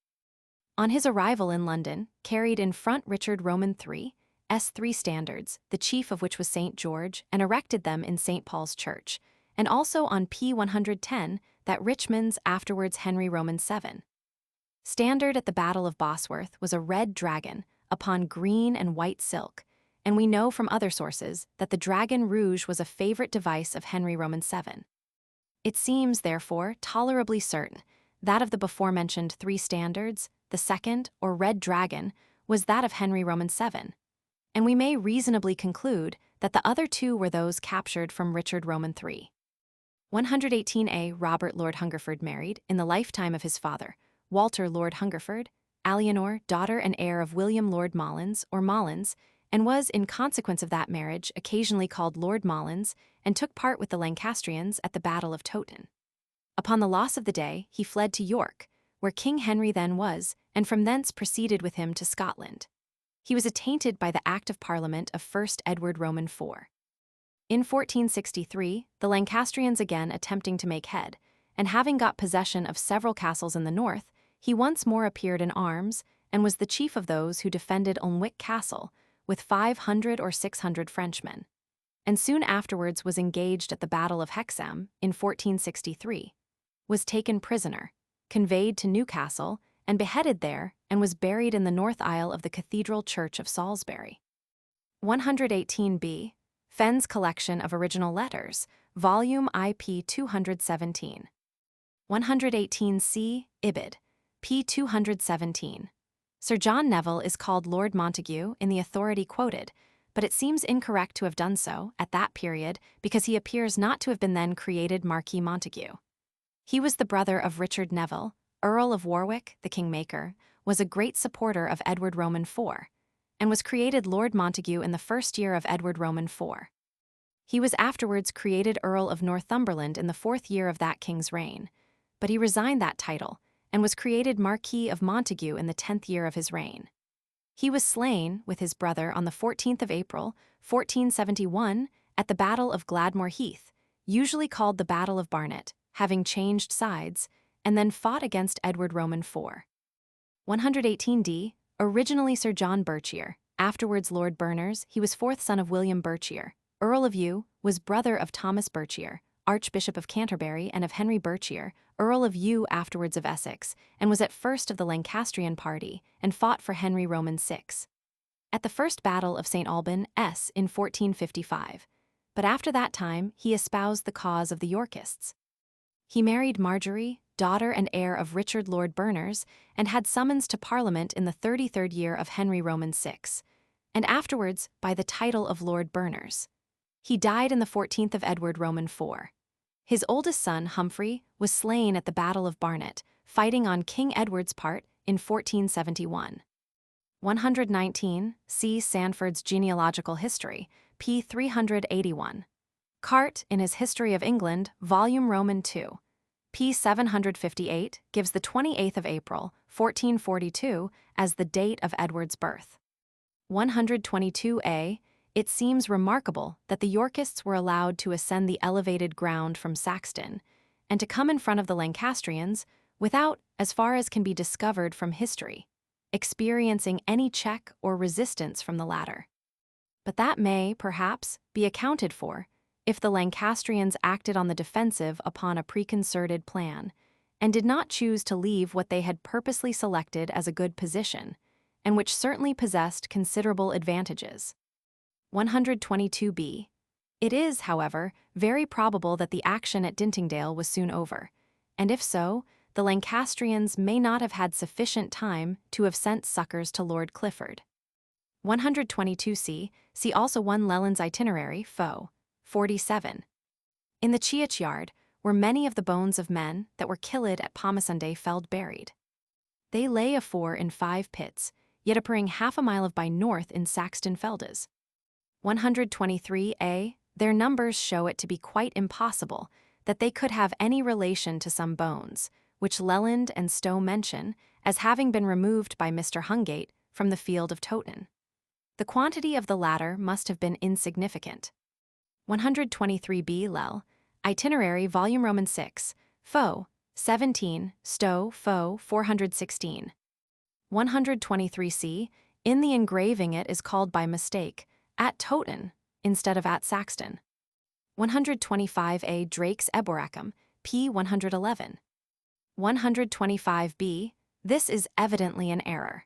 [SPEAKER 1] on his arrival in London, carried in front Richard Roman III's 3 standards, the chief of which was St. George, and erected them in St. Paul's Church, and also on p. 110, that Richmond's afterwards Henry Roman VII. Standard at the Battle of Bosworth was a red dragon, upon green and white silk, and we know from other sources that the dragon rouge was a favorite device of Henry Roman VII. It seems, therefore, tolerably certain that of the before-mentioned 3 standards, the second, or red dragon, was that of Henry Roman VII, and we may reasonably conclude that the other 2 were those captured from Richard Roman III. 118a. Robert Lord Hungerford married, in the lifetime of his father, Walter Lord Hungerford, Alienor, daughter and heir of William Lord Mollins, or Mollins, and was, in consequence of that marriage, occasionally called Lord Mollins, and took part with the Lancastrians at the Battle of Towton. Upon the loss of the day, he fled to York, where King Henry then was, and from thence proceeded with him to Scotland. He was attainted by the Act of Parliament of 1st Edward Roman IV. In 1463, the Lancastrians again attempting to make head, and having got possession of several castles in the north, he once more appeared in arms, and was the chief of those who defended Alnwick Castle, with 500 or 600 Frenchmen, and soon afterwards was engaged at the Battle of Hexham in 1463, was taken prisoner, conveyed to Newcastle, and beheaded there, and was buried in the north aisle of the Cathedral Church of Salisbury. 118b. Fenn's Collection of Original Letters, Volume IP 217. 118c. Ibid. p. 217. Sir John Neville is called Lord Montague in the authority quoted, but it seems incorrect to have done so, at that period, because he appears not to have been then created Marquis Montague. He was the brother of Richard Neville, Earl of Warwick, the kingmaker, was a great supporter of Edward Roman IV, and was created Lord Montague in the first year of Edward Roman IV. He was afterwards created Earl of Northumberland in the 4th year of that king's reign, but he resigned that title, and was created Marquis of Montague in the 10th year of his reign. He was slain, with his brother, on the 14th of April, 1471, at the Battle of Gladmore Heath, usually called the Battle of Barnet, having changed sides, and then fought against Edward Roman IV. 118d. Originally Sir John Berchier, afterwards Lord Berners, he was 4th son of William Berchier, Earl of Yu, was brother of Thomas Berchier, Archbishop of Canterbury, and of Henry Berchier, Earl of Yu, afterwards of Essex, and was at first of the Lancastrian party, and fought for Henry Roman VI. At the first battle of St. Alban, in 1455, but after that time he espoused the cause of the Yorkists. He married Marjorie, daughter and heir of Richard Lord Berners, and had summons to Parliament in the 33rd year of Henry Roman VI, and afterwards by the title of Lord Berners. He died in the 14th of Edward Roman IV. His oldest son, Humphrey, was slain at the Battle of Barnet, fighting on King Edward's part in 1471. 119. See Sandford's Genealogical History, p. 381. Carte, in his History of England, Volume Roman II, p. 758, gives the 28th of April, 1442, as the date of Edward's birth. 122a. It seems remarkable that the Yorkists were allowed to ascend the elevated ground from Saxton, and to come in front of the Lancastrians without, as far as can be discovered from history, experiencing any check or resistance from the latter. But that may, perhaps, be accounted for if the Lancastrians acted on the defensive upon a preconcerted plan, and did not choose to leave what they had purposely selected as a good position, and which certainly possessed considerable advantages. 122b. It is, however, very probable that the action at Dintingdale was soon over, and if so, the Lancastrians may not have had sufficient time to have sent succors to Lord Clifford. 122c. See also 1 Leland's Itinerary, Fo. 47. In the Cheoch yard were many of the bones of men that were killed at Pomasunday feld buried. They lay afore in 5 pits, yet appearing half a mile of by north in Saxton feldes. 123a. Their numbers show it to be quite impossible that they could have any relation to some bones, which Leland and Stowe mention as having been removed by Mr. Hungate from the field of Towton. The quantity of the latter must have been insignificant. 123b. Lell. Itinerary, Volume Roman 6, Fo. 17, Stowe, Fo. 416. 123c. In the engraving it is called by mistake at Towton instead of at Saxton. 125a. Drake's Eboracum, p. 111. 125b. This is evidently an error.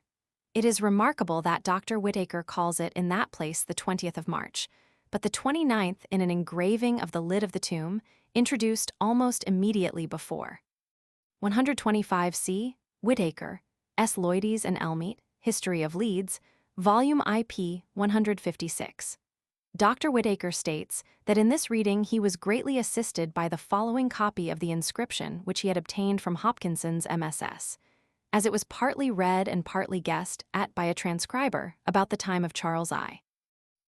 [SPEAKER 1] It is remarkable that Dr. Whitaker calls it in that place the 20th of March, but the 29th in an engraving of the lid of the tomb, introduced almost immediately before. 125c. Whitaker, S. Lloydies and Elmeet, History of Leeds, Volume IP 156. Dr. Whitaker states that in this reading he was greatly assisted by the following copy of the inscription which he had obtained from Hopkinson's MSS, as it was partly read and partly guessed at by a transcriber about the time of Charles I.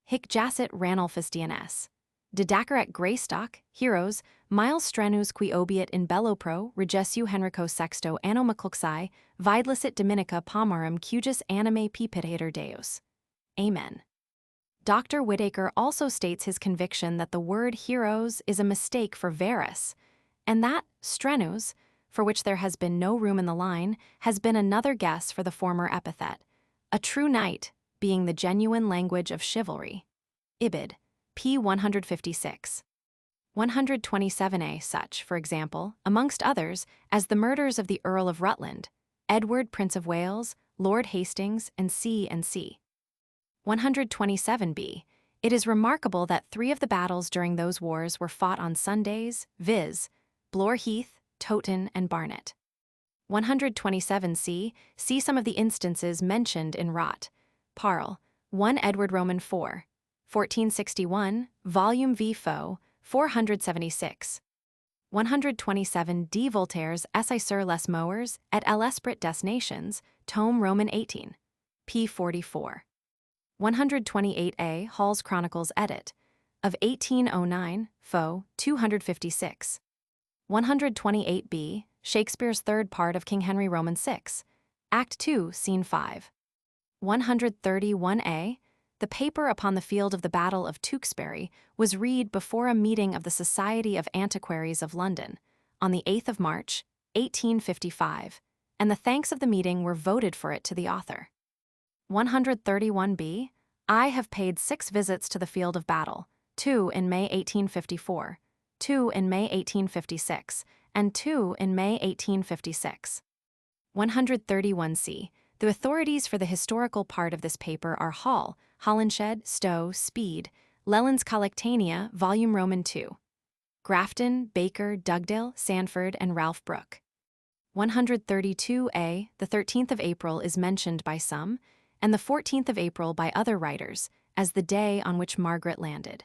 [SPEAKER 1] Hic jacet Ranulphus DNS. Didacaret Greystock, Heroes, Miles Strenus qui obiit in bello pro, regessu Henrico sexto anno McCluxi, vidlicit Dominica Pomarum cujus anime pipitator Deus. Amen. Dr. Whitaker also states his conviction that the word heroes is a mistake for Verus, and that Strenus, for which there has been no room in the line, has been another guess for the former epithet, a true knight being the genuine language of chivalry. Ibid. p. 156. 127a. Such, for example, amongst others, as the murders of the Earl of Rutland, Edward, Prince of Wales, Lord Hastings, and C. 127b. It is remarkable that 3 of the battles during those wars were fought on Sundays, viz., Blore Heath, Towton, and Barnet. 127c. See some of the instances mentioned in Rot. Parle, 1 Edward Roman 4, 1461, Volume V. Fo. 476. 127d. Voltaire's Essai sur les Moeurs et l'Esprit des Nations, Tome Roman 18, p. 44. 128a. Hall's Chronicles edit. Of 1809, Fo. 256. 128b. Shakespeare's third part of King Henry Roman 6, Act 2, Scene 5. 131a. The paper upon the field of the Battle of Tewkesbury was read before a meeting of the Society of Antiquaries of London on the 8th of March, 1855, and the thanks of the meeting were voted for it to the author. 131b. I have paid 6 visits to the field of battle, 2 in May 1854, 2 in May 1856, and 2 in May 1856. 131c. The authorities for the historical part of this paper are Hall, Holinshed, Stowe, Speed, Leland's Collectania, Volume Roman 2. Grafton, Baker, Dugdale, Sandford, and Ralph Brooke. 132a. The 13th of April is mentioned by some, and the 14th of April by other writers as the day on which Margaret landed.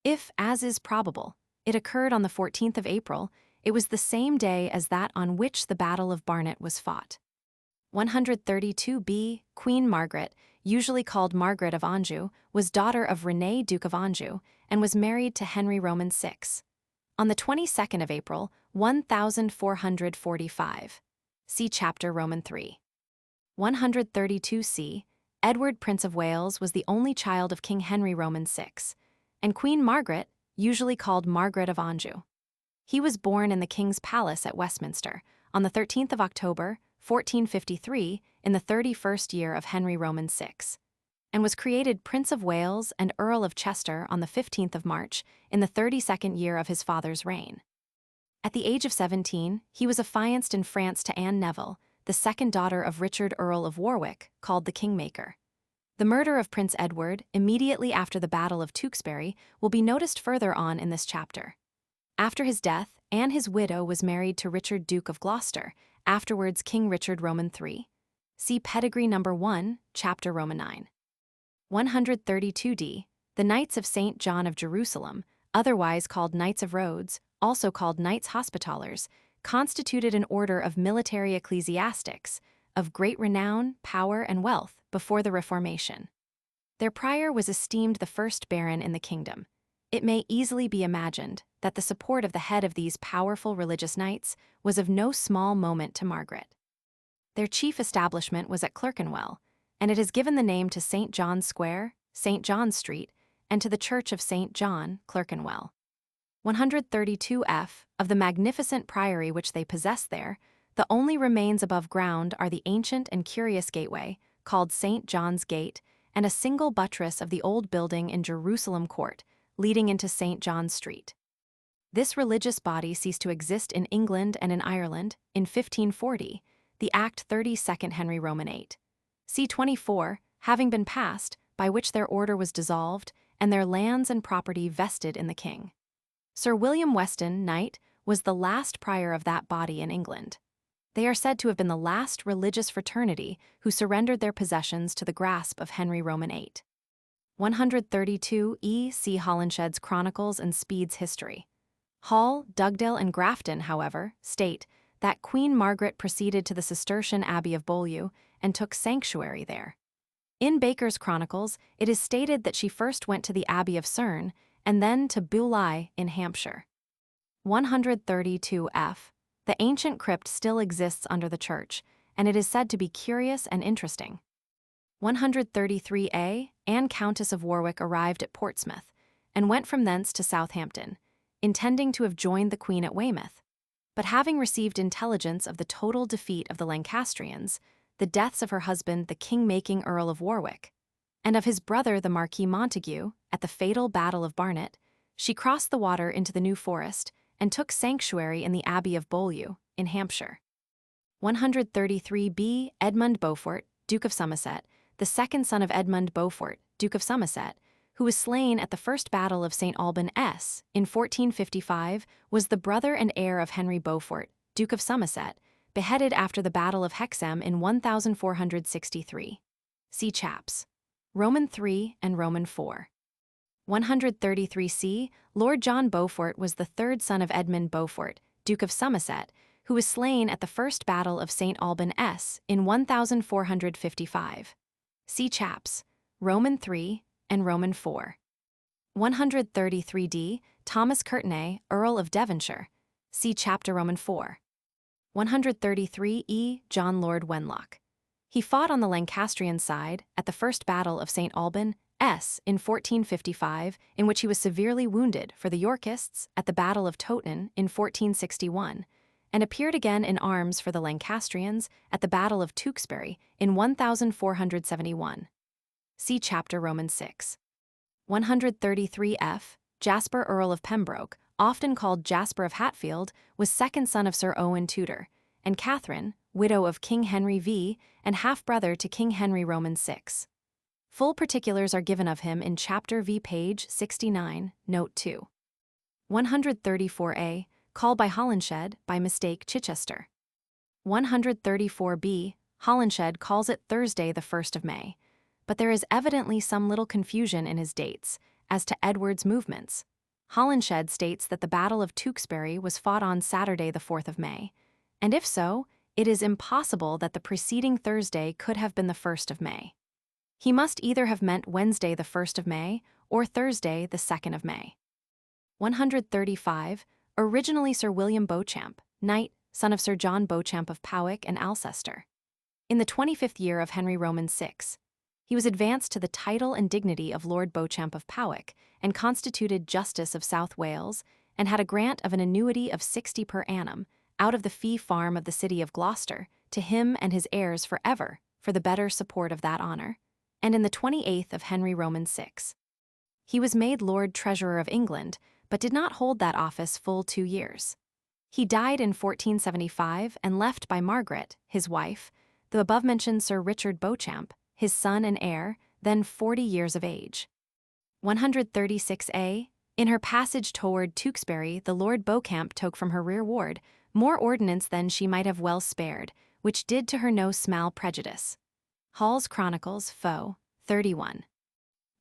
[SPEAKER 1] If, as is probable, it occurred on the 14th of April, it was the same day as that on which the Battle of Barnet was fought. 132b. Queen Margaret, usually called Margaret of Anjou, was daughter of René, Duke of Anjou, and was married to Henry Roman VI. On the 22nd of April, 1445. See chapter Roman 3. 132c. Edward, Prince of Wales, was the only child of King Henry Roman VI, and Queen Margaret, usually called Margaret of Anjou. He was born in the King's Palace at Westminster on the 13th of October, 1453, in the 31st year of Henry Roman VI, and was created Prince of Wales and Earl of Chester on the 15th of March in the 32nd year of his father's reign. At the age of 17, he was affianced in France to Anne Neville, the second daughter of Richard, Earl of Warwick, called the Kingmaker. The murder of Prince Edward, immediately after the Battle of Tewkesbury, will be noticed further on in this chapter. After his death, Anne, his widow, was married to Richard, Duke of Gloucester, afterwards King Richard Roman III. See Pedigree No. 1, chapter Roman 9. 132d. The Knights of St. John of Jerusalem, otherwise called Knights of Rhodes, also called Knights Hospitallers, constituted an order of military ecclesiastics of great renown, power, and wealth before the Reformation. Their prior was esteemed the first baron in the kingdom. It may easily be imagined that the support of the head of these powerful religious knights was of no small moment to Margaret. Their chief establishment was at Clerkenwell, and it has given the name to St. John's Square, St. John's Street, and to the Church of St. John, Clerkenwell. 132f. Of the magnificent priory which they possess there, the only remains above ground are the ancient and curious gateway, called St. John's Gate, and a single buttress of the old building in Jerusalem Court, leading into St. John's Street. This religious body ceased to exist in England and in Ireland in 1540, the Act 32 Henry Roman 8. C. 24, having been passed, by which their order was dissolved, and their lands and property vested in the king. Sir William Weston, Knight, was the last prior of that body in England. They are said to have been the last religious fraternity who surrendered their possessions to the grasp of Henry Roman 8. 132e. See Holinshed's Chronicles and Speed's History. Hall, Dugdale, and Grafton, however, state that Queen Margaret proceeded to the Cistercian Abbey of Beaulieu and took sanctuary there. In Baker's Chronicles, it is stated that she first went to the Abbey of Cerne and then to Beaulieu in Hampshire. 132f. The ancient crypt still exists under the church, and it is said to be curious and interesting. 133a. Anne, Countess of Warwick, arrived at Portsmouth, and went from thence to Southampton, intending to have joined the Queen at Weymouth. But having received intelligence of the total defeat of the Lancastrians, the deaths of her husband, the king-making Earl of Warwick, and of his brother, the Marquis Montague, at the fatal Battle of Barnet, she crossed the water into the New Forest and took sanctuary in the Abbey of Beaulieu, in Hampshire. 133b. Edmund Beaufort, Duke of Somerset, the second son of Edmund Beaufort, Duke of Somerset, who was slain at the First Battle of St. Albans in 1455, was the brother and heir of Henry Beaufort, Duke of Somerset, beheaded after the Battle of Hexham in 1463. See chaps Roman 3 and Roman 4. 133c. Lord John Beaufort was the third son of Edmund Beaufort, Duke of Somerset, who was slain at the First Battle of St. Albans in 1455. See chaps Roman 3 and Roman 4. 133d. Thomas Courtenay, Earl of Devonshire. See chapter Roman 4. 133e. John Lord Wenlock. He fought on the Lancastrian side at the First Battle of St. Albans in 1455, in which he was severely wounded for the Yorkists at the Battle of Towton in 1461, and appeared again in arms for the Lancastrians at the Battle of Tewkesbury in 1471. See chapter Roman 6. 133f. Jasper, Earl of Pembroke, often called Jasper of Hatfield, was second son of Sir Owen Tudor, and Catherine, widow of King Henry V, and half-brother to King Henry Roman VI. Full particulars are given of him in Chapter V, page 69, note 2. 134a. Called by Holinshed, by mistake Chichester. 134b. Holinshed calls it Thursday the 1st of May, but there is evidently some little confusion in his dates as to Edward's movements. Holinshed states that the Battle of Tewkesbury was fought on Saturday the 4th of May, and if so, it is impossible that the preceding Thursday could have been the 1st of May. He must either have meant Wednesday the 1st of May or Thursday the 2nd of May. 135. Originally Sir William Beauchamp, knight, son of Sir John Beauchamp of Powys and Alcester. In the 25th year of Henry Roman VI, he was advanced to the title and dignity of Lord Beauchamp of Powys and constituted Justice of South Wales, and had a grant of an annuity of 60 per annum out of the fee farm of the city of Gloucester to him and his heirs for ever, for the better support of that honour. And in the 28th of Henry Roman VI, he was made Lord Treasurer of England, but did not hold that office full 2 years. He died in 1475 and left by Margaret, his wife, the above-mentioned Sir Richard Beauchamp, his son and heir, then 40 years of age. 136a. In her passage toward Tewkesbury, the Lord Beauchamp took from her rear ward more ordnance than she might have well spared, which did to her no small prejudice. Hall's Chronicles, Fo. 31.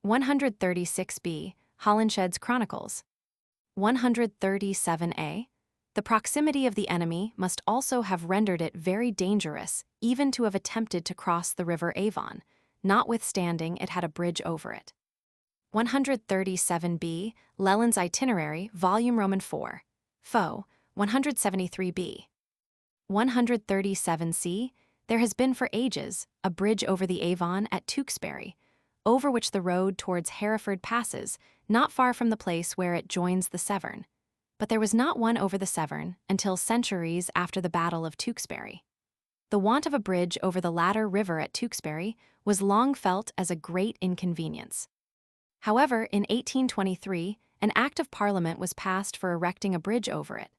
[SPEAKER 1] 136b. Holinshed's Chronicles. 137a. The proximity of the enemy must also have rendered it very dangerous even to have attempted to cross the river Avon, notwithstanding it had a bridge over it. 137b. Leland's Itinerary, Volume Roman 4. Fo. 173b. 137c. There has been for ages a bridge over the Avon at Tewkesbury, over which the road towards Hereford passes, not far from the place where it joins the Severn. But there was not one over the Severn until centuries after the Battle of Tewkesbury. The want of a bridge over the latter river at Tewkesbury was long felt as a great inconvenience. However, in 1823, an Act of Parliament was passed for erecting a bridge over it.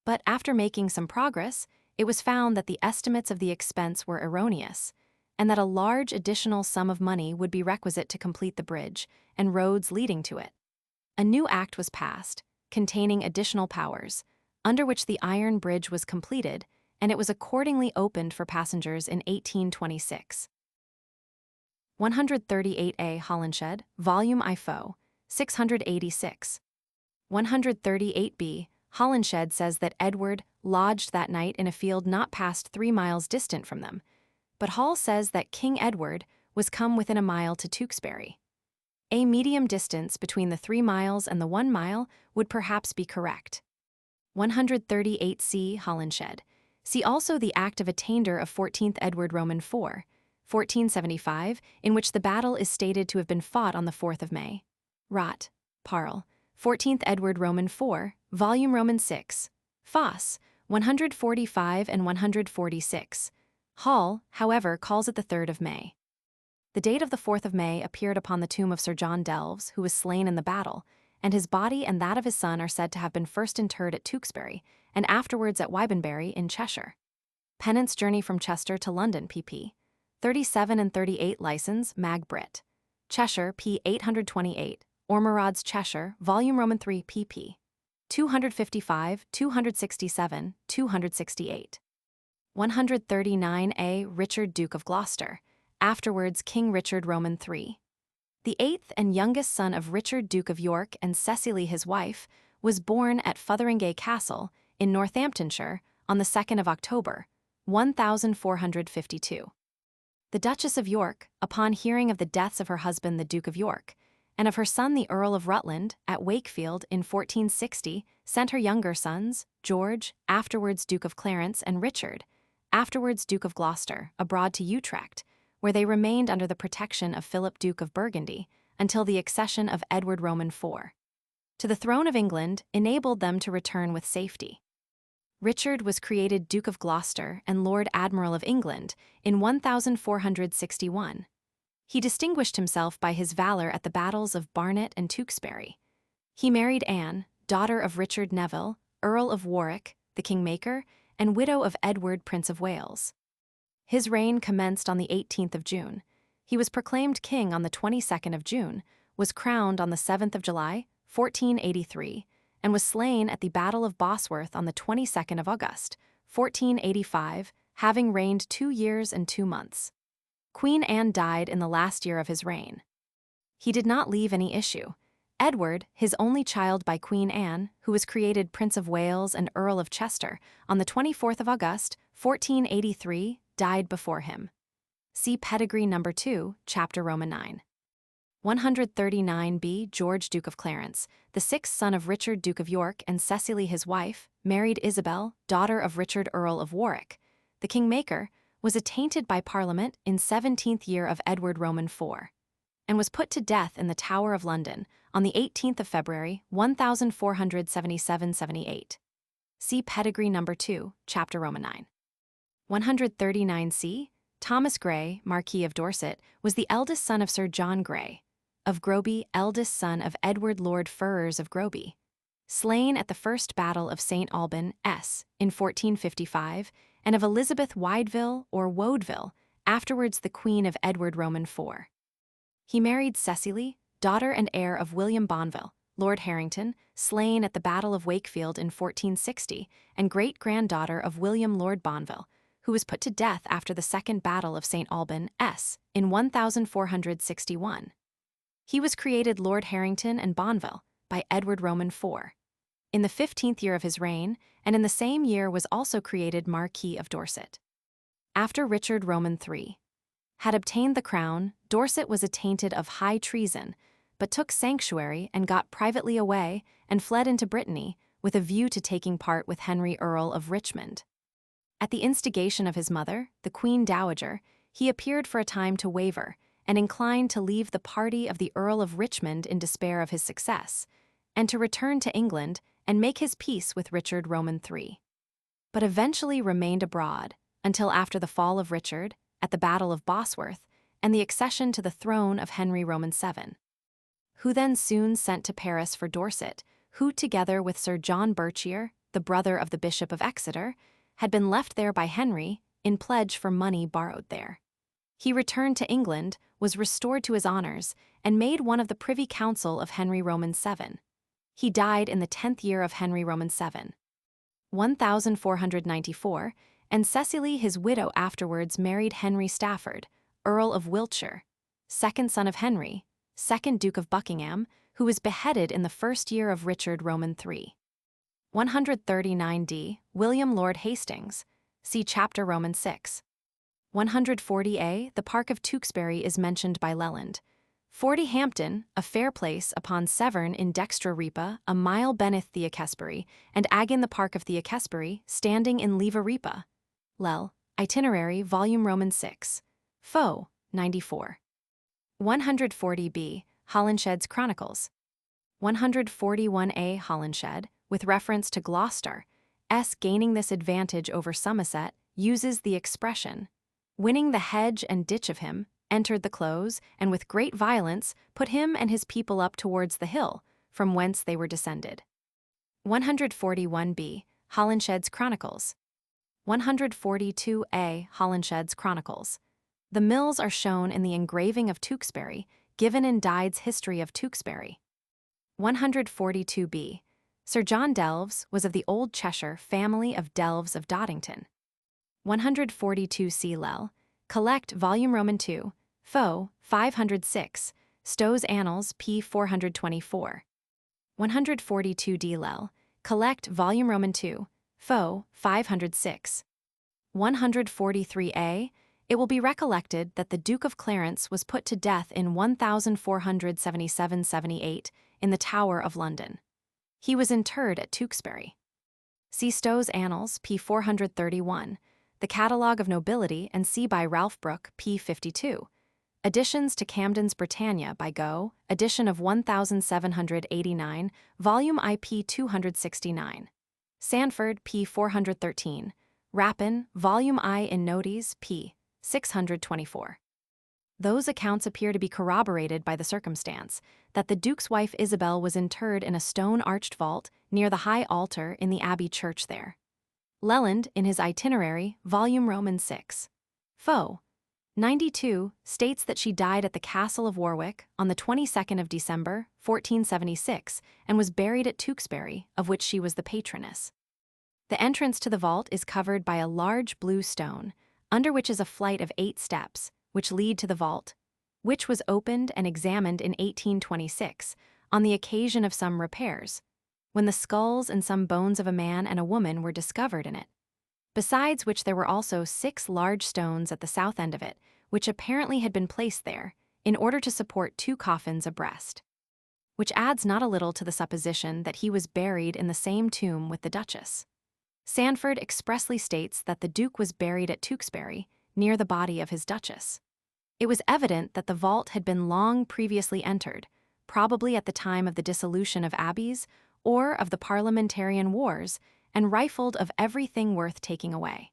[SPEAKER 1] But after making some progress, it was found that the estimates of the expense were erroneous, and that a large additional sum of money would be requisite to complete the bridge and roads leading to it. A new act was passed, containing additional powers, under which the iron bridge was completed, and it was accordingly opened for passengers in 1826. 138a. Holinshed, Volume I. Fo. 686. 138b. Holinshed says that Edward lodged that night in a field not past 3 miles distant from them, but Hall says that King Edward was come within a mile to Tewkesbury. A medium distance between the 3 miles and the 1 mile would perhaps be correct. 138c. Holinshed. See also the Act of Attainder of 14th Edward Roman 4, 1475, in which the battle is stated to have been fought on the 4th of May. Rot, Parl. 14th Edward Roman 4, Volume Roman 6, Foss, 145 and 146. Hall, however, calls it the 3rd of May. The date of the 4th of May appeared upon the tomb of Sir John Delves, who was slain in the battle, and his body and that of his son are said to have been first interred at Tewkesbury, and afterwards at Wybenbury in Cheshire. Pennant's Journey from Chester to London, pp. 37 and 38 license, Mag Brit. Cheshire, p. 828, Ormerod's Cheshire, Volume Roman 3, pp. 255, 267, 268. 139a. Richard Duke of Gloucester, afterwards King Richard Roman 3. The 8th and youngest son of Richard Duke of York and Cecily his wife, was born at Fotheringay Castle, in Northamptonshire, on the 2nd of October, 1452. The Duchess of York, upon hearing of the deaths of her husband the Duke of York, and of her son the Earl of Rutland, at Wakefield in 1460, sent her younger sons, George, afterwards Duke of Clarence, and Richard, afterwards Duke of Gloucester, abroad to Utrecht, where they remained under the protection of Philip Duke of Burgundy until the accession of Edward Roman 4 to the throne of England enabled them to return with safety. Richard was created Duke of Gloucester and Lord Admiral of England in 1461. He distinguished himself by his valor at the battles of Barnet and Tewkesbury. He married Anne, daughter of Richard Neville, Earl of Warwick, the Kingmaker, and widow of Edward, Prince of Wales. His reign commenced on the 18th of June. He was proclaimed king on the 22nd of June, was crowned on the 7th of July, 1483, and was slain at the Battle of Bosworth on the 22nd of August, 1485, having reigned 2 years and 2 months. Queen Anne died in the last year of his reign. He did not leave any issue. Edward, his only child by Queen Anne, who was created Prince of Wales and Earl of Chester on the 24th of August, 1483, died before him. See Pedigree number 2, chapter Roman 9. 139b. George, Duke of Clarence, the sixth son of Richard, Duke of York, and Cecily his wife, married Isabel, daughter of Richard, Earl of Warwick. The kingmaker was attainted by Parliament in 17th year of Edward Roman IV, and was put to death in the Tower of London on the 18th of February, 1477-78. See Pedigree number 2, chapter Roman 9. 139c. Thomas Grey, Marquis of Dorset, was the eldest son of Sir John Grey of Groby, eldest son of Edward Lord Ferrers of Groby, slain at the First Battle of St. Alban, S. in 1455, and of Elizabeth Wydeville or Woadville, afterwards the Queen of Edward Roman IV. He married Cecily, daughter and heir of William Bonville, Lord Harrington, slain at the Battle of Wakefield in 1460, and great-granddaughter of William Lord Bonville, who was put to death after the Second Battle of St. Alban, S. in 1461. He was created Lord Harrington and Bonville by Edward Roman IV in the 15th year of his reign, and in the same year was also created Marquis of Dorset. After Richard Roman III had obtained the crown, Dorset was attainted of high treason, but took sanctuary and got privately away and fled into Brittany with a view to taking part with Henry, Earl of Richmond. At the instigation of his mother, the Queen Dowager, he appeared for a time to waver and inclined to leave the party of the Earl of Richmond in despair of his success, and to return to England and make his peace with Richard Roman III, but eventually remained abroad until after the fall of Richard, at the Battle of Bosworth, and the accession to the throne of Henry Roman VII, who then soon sent to Paris for Dorset, who, together with Sir John Berchier, the brother of the Bishop of Exeter, had been left there by Henry in pledge for money borrowed there. He returned to England, was restored to his honors, and made one of the Privy Council of Henry Roman VII. He died in the 10th year of Henry Roman VII. 1494, and Cecily his widow afterwards married Henry Stafford, Earl of Wiltshire, second son of Henry, second Duke of Buckingham, who was beheaded in the first year of Richard Roman III. 139d. William Lord Hastings. See chapter Roman 6. 140a. The Park of Tewkesbury is mentioned by Leland. 40 Hampton, a fair place upon Severn in Dextra Ripa, a mile benneth Theakesbury, and Agin the Park of Theakesbury, standing in Leva Ripa. Lell, Itinerary, Volume Roman 6. Foe, 94. 140b. Holinshed's Chronicles. 141a. Holinshed, with reference to Gloucester, gaining this advantage over Somerset, uses the expression, winning the hedge and ditch of him, entered the close, and with great violence put him and his people up towards the hill, from whence they were descended. 141b. Holinshed's Chronicles. 142a. Holinshed's Chronicles. The mills are shown in the engraving of Tewkesbury, given in Dyde's History of Tewkesbury. 142b. Sir John Delves was of the old Cheshire family of Delves of Doddington. 142c. Lell, Collect, Volume Roman 2, Foe, 506, Stowe's Annals, p. 424. 142d. Lell, Collect, Volume Roman 2, Foe, 506. 143a. It will be recollected that the Duke of Clarence was put to death in 1477-78 in the Tower of London. He was interred at Tewkesbury. See Stowe's Annals, p. 431, The Catalogue of Nobility, and see by Ralph Brooke, p. 52. Additions to Camden's Britannia by Gough, edition of 1789, volume IP 269. Sanford, p. 413. Rapin, volume I in Notes, p. 624. Those accounts appear to be corroborated by the circumstance that the Duke's wife Isabel was interred in a stone-arched vault near the high altar in the Abbey church there. Leland, in his Itinerary, Volume Roman 6. Foe, 92, states that she died at the Castle of Warwick on the 22nd of December, 1476, and was buried at Tewkesbury, of which she was the patroness. The entrance to the vault is covered by a large blue stone, under which is a flight of 8 steps, which lead to the vault, which was opened and examined in 1826 on the occasion of some repairs, when the skulls and some bones of a man and a woman were discovered in it. Besides which there were also 6 large stones at the south end of it, which apparently had been placed there in order to support 2 coffins abreast, which adds not a little to the supposition that he was buried in the same tomb with the Duchess. Sandford expressly states that the Duke was buried at Tewkesbury, near the body of his Duchess. It was evident that the vault had been long previously entered, probably at the time of the dissolution of abbeys or of the parliamentarian wars, and rifled of everything worth taking away.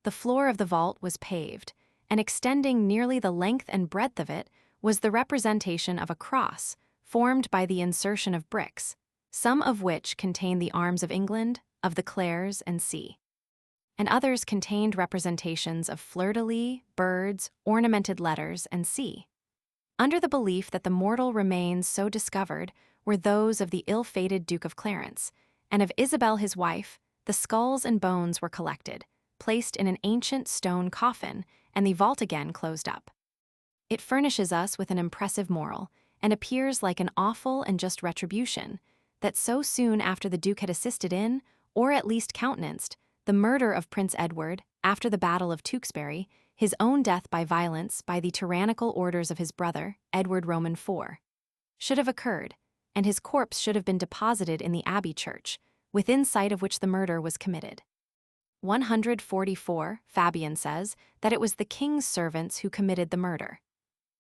[SPEAKER 1] The floor of the vault was paved, and extending nearly the length and breadth of it was the representation of a cross, formed by the insertion of bricks, some of which contained the arms of England, of the Clares and C, and others contained representations of fleur-de-lis, birds, ornamented letters, and C. Under the belief that the mortal remains so discovered were those of the ill-fated Duke of Clarence, and of Isabel his wife, the skulls and bones were collected, placed in an ancient stone coffin, and the vault again closed up. It furnishes us with an impressive moral, and appears like an awful and just retribution, that so soon after the Duke had assisted in, or at least countenanced, the murder of Prince Edward, after the Battle of Tewkesbury, his own death by violence by the tyrannical orders of his brother, Edward Roman IV, should have occurred, and his corpse should have been deposited in the Abbey Church, within sight of which the murder was committed. 144, Fabian says that it was the king's servants who committed the murder.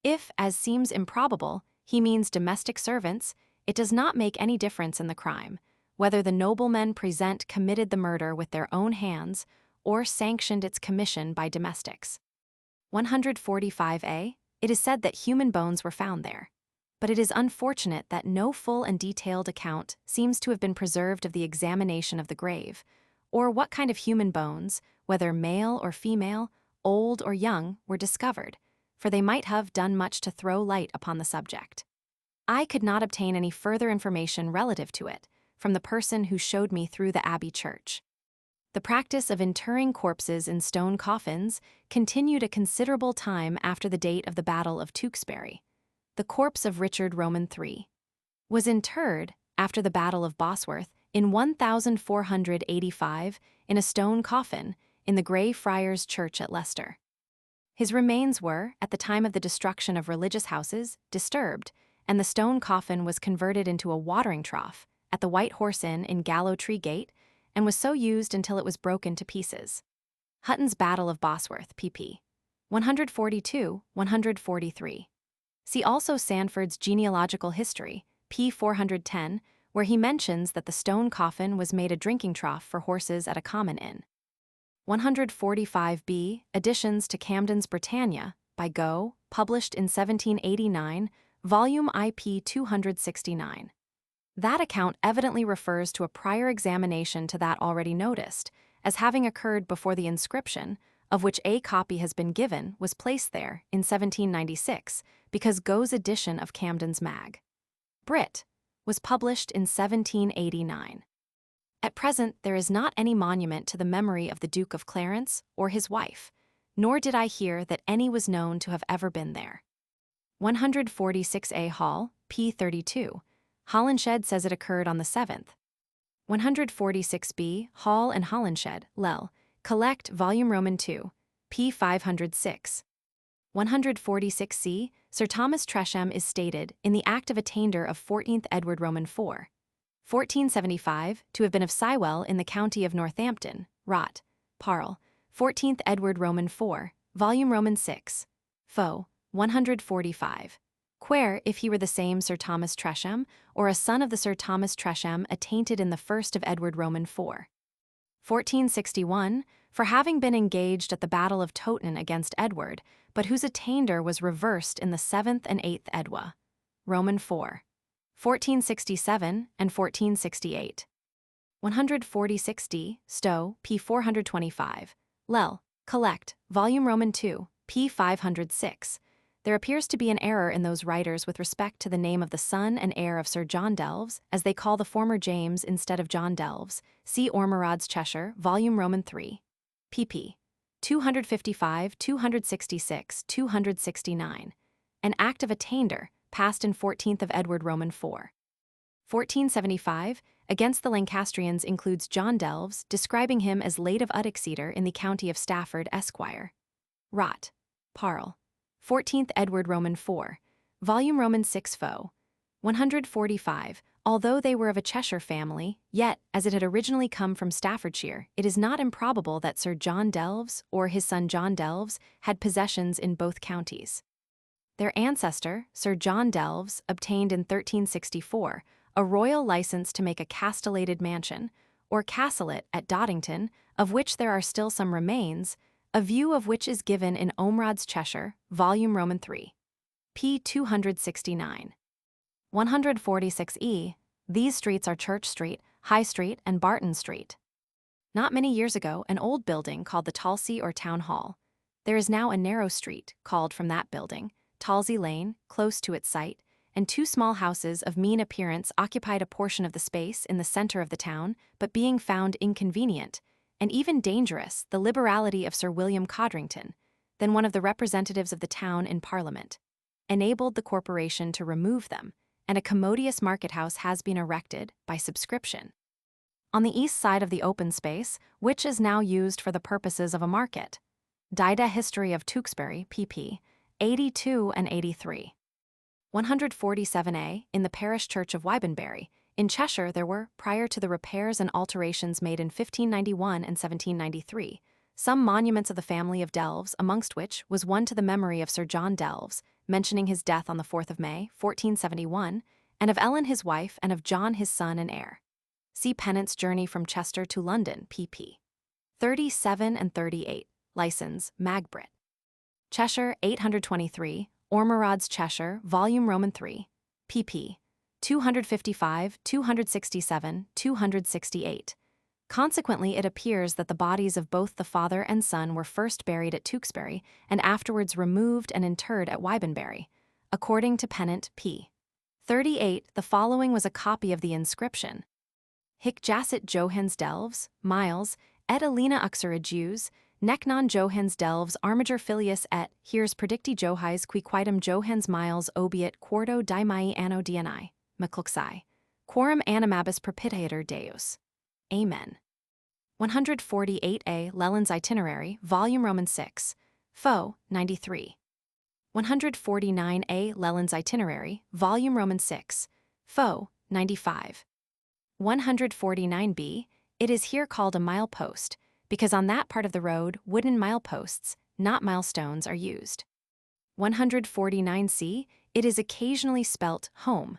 [SPEAKER 1] If, as seems improbable, he means domestic servants, it does not make any difference in the crime, whether the noblemen present committed the murder with their own hands or sanctioned its commission by domestics. 145a, it is said that human bones were found there, but it is unfortunate that no full and detailed account seems to have been preserved of the examination of the grave, or what kind of human bones, whether male or female, old or young, were discovered, for they might have done much to throw light upon the subject. I could not obtain any further information relative to it from the person who showed me through the Abbey Church. The practice of interring corpses in stone coffins continued a considerable time after the date of the Battle of Tewkesbury. The corpse of Richard Roman III was interred, after the Battle of Bosworth, in 1485 in a stone coffin in the Grey Friars Church at Leicester. His remains were, at the time of the destruction of religious houses, disturbed, and the stone coffin was converted into a watering trough at the White Horse Inn in Gallow Tree Gate, and was so used until it was broken to pieces. Hutton's Battle of Bosworth, pp. 142-143. See also Sandford's Genealogical History, p. 410, where he mentions that the stone coffin was made a drinking trough for horses at a common inn. 145b, Additions to Camden's Britannia, by Gough, published in 1789, volume IP 269. That account evidently refers to a prior examination to that already noticed, as having occurred before the inscription, of which a copy has been given, was placed there in 1796, because Gough's edition of Camden's Mag. Brit. was published in 1789. At present there is not any monument to the memory of the Duke of Clarence or his wife, nor did I hear that any was known to have ever been there. 146a Hall, p. 32. Holinshed says it occurred on the 7th. 146b Hall and Holinshed, Lell, Collect, Volume Roman II, p. 506. 146c Sir Thomas Tresham is stated in the Act of Attainder of 14th Edward Roman IV, 1475, to have been of Sywell in the county of Northampton, Rot, Parle, 14th Edward Roman IV, Volume Roman VI, Fo. 145. Quare if he were the same Sir Thomas Tresham, or a son of the Sir Thomas Tresham attainted in the 1st of Edward Roman IV. 1461, for having been engaged at the Battle of Towton against Edward, but whose attainder was reversed in the 7th and 8th Edwa. Roman IV. 1467 and 1468. 146d, Stowe, p. 425. Lell, Collect, Volume Roman II, p. 506. There appears to be an error in those writers with respect to the name of the son and heir of Sir John Delves, as they call the former James instead of John Delves. See Ormerod's Cheshire, Volume Roman III, pp. 255, 266, 269. An Act of Attainder, passed in 14th of Edward Roman 4. 1475, against the Lancastrians includes John Delves, describing him as late of Uddoxeter in the county of Stafford, Esquire. Rot. Parle. 14th Edward Roman 4. Volume Roman 6 Fo. 145. Although they were of a Cheshire family, yet, as it had originally come from Staffordshire, it is not improbable that Sir John Delves, or his son John Delves, had possessions in both counties. Their ancestor, Sir John Delves, obtained in 1364 a royal license to make a castellated mansion, or castlelet, at Doddington, of which there are still some remains, a view of which is given in Ormrod's Cheshire, Volume Roman 3. p. 269. 146e. These streets are Church Street, High Street, and Barton Street. Not many years ago, an old building called the Talsey or Town Hall. There is now a narrow street, called from that building, Talsey Lane, close to its site, and two small houses of mean appearance occupied a portion of the space in the center of the town, but being found inconvenient, and even dangerous, the liberality of Sir William Codrington, then one of the representatives of the town in Parliament, enabled the corporation to remove them, and a commodious market house has been erected, by subscription, on the east side of the open space, which is now used for the purposes of a market. Dida History of Tewkesbury, pp. 82 and 83. 147a. In the parish church of Wybenbury, in Cheshire there were, prior to the repairs and alterations made in 1591 and 1793, some monuments of the family of Delves, amongst which was one to the memory of Sir John Delves, mentioning his death on the 4th of May, 1471, and of Ellen his wife and of John his son and heir. See Pennant's Journey from Chester to London, pp. 37 and 38, license, Magbrit. Cheshire, 823, Ormerod's Cheshire, Volume Roman 3, pp. 255, 267, 268. Consequently, it appears that the bodies of both the father and son were first buried at Tewkesbury and afterwards removed and interred at Wybenbury. According to Pennant, p. 38, the following was a copy of the inscription: Hic jacet Johans Delves, Miles, et Alina uxera Jews, nec non Johans Delves armiger filius et, here's predicti Johais qui quidem Johans Miles obiit quarto di mai anno dni, McCluxai, quorum animabis propitiator Deus. Amen. 148a. Leland's Itinerary, Volume Roman 6, Fo. 93. 149a. Leland's Itinerary, Volume Roman 6, Fo. 95. 149b. It is here called a milepost, because on that part of the road wooden mileposts, not milestones, are used. 149c. It is occasionally spelt home.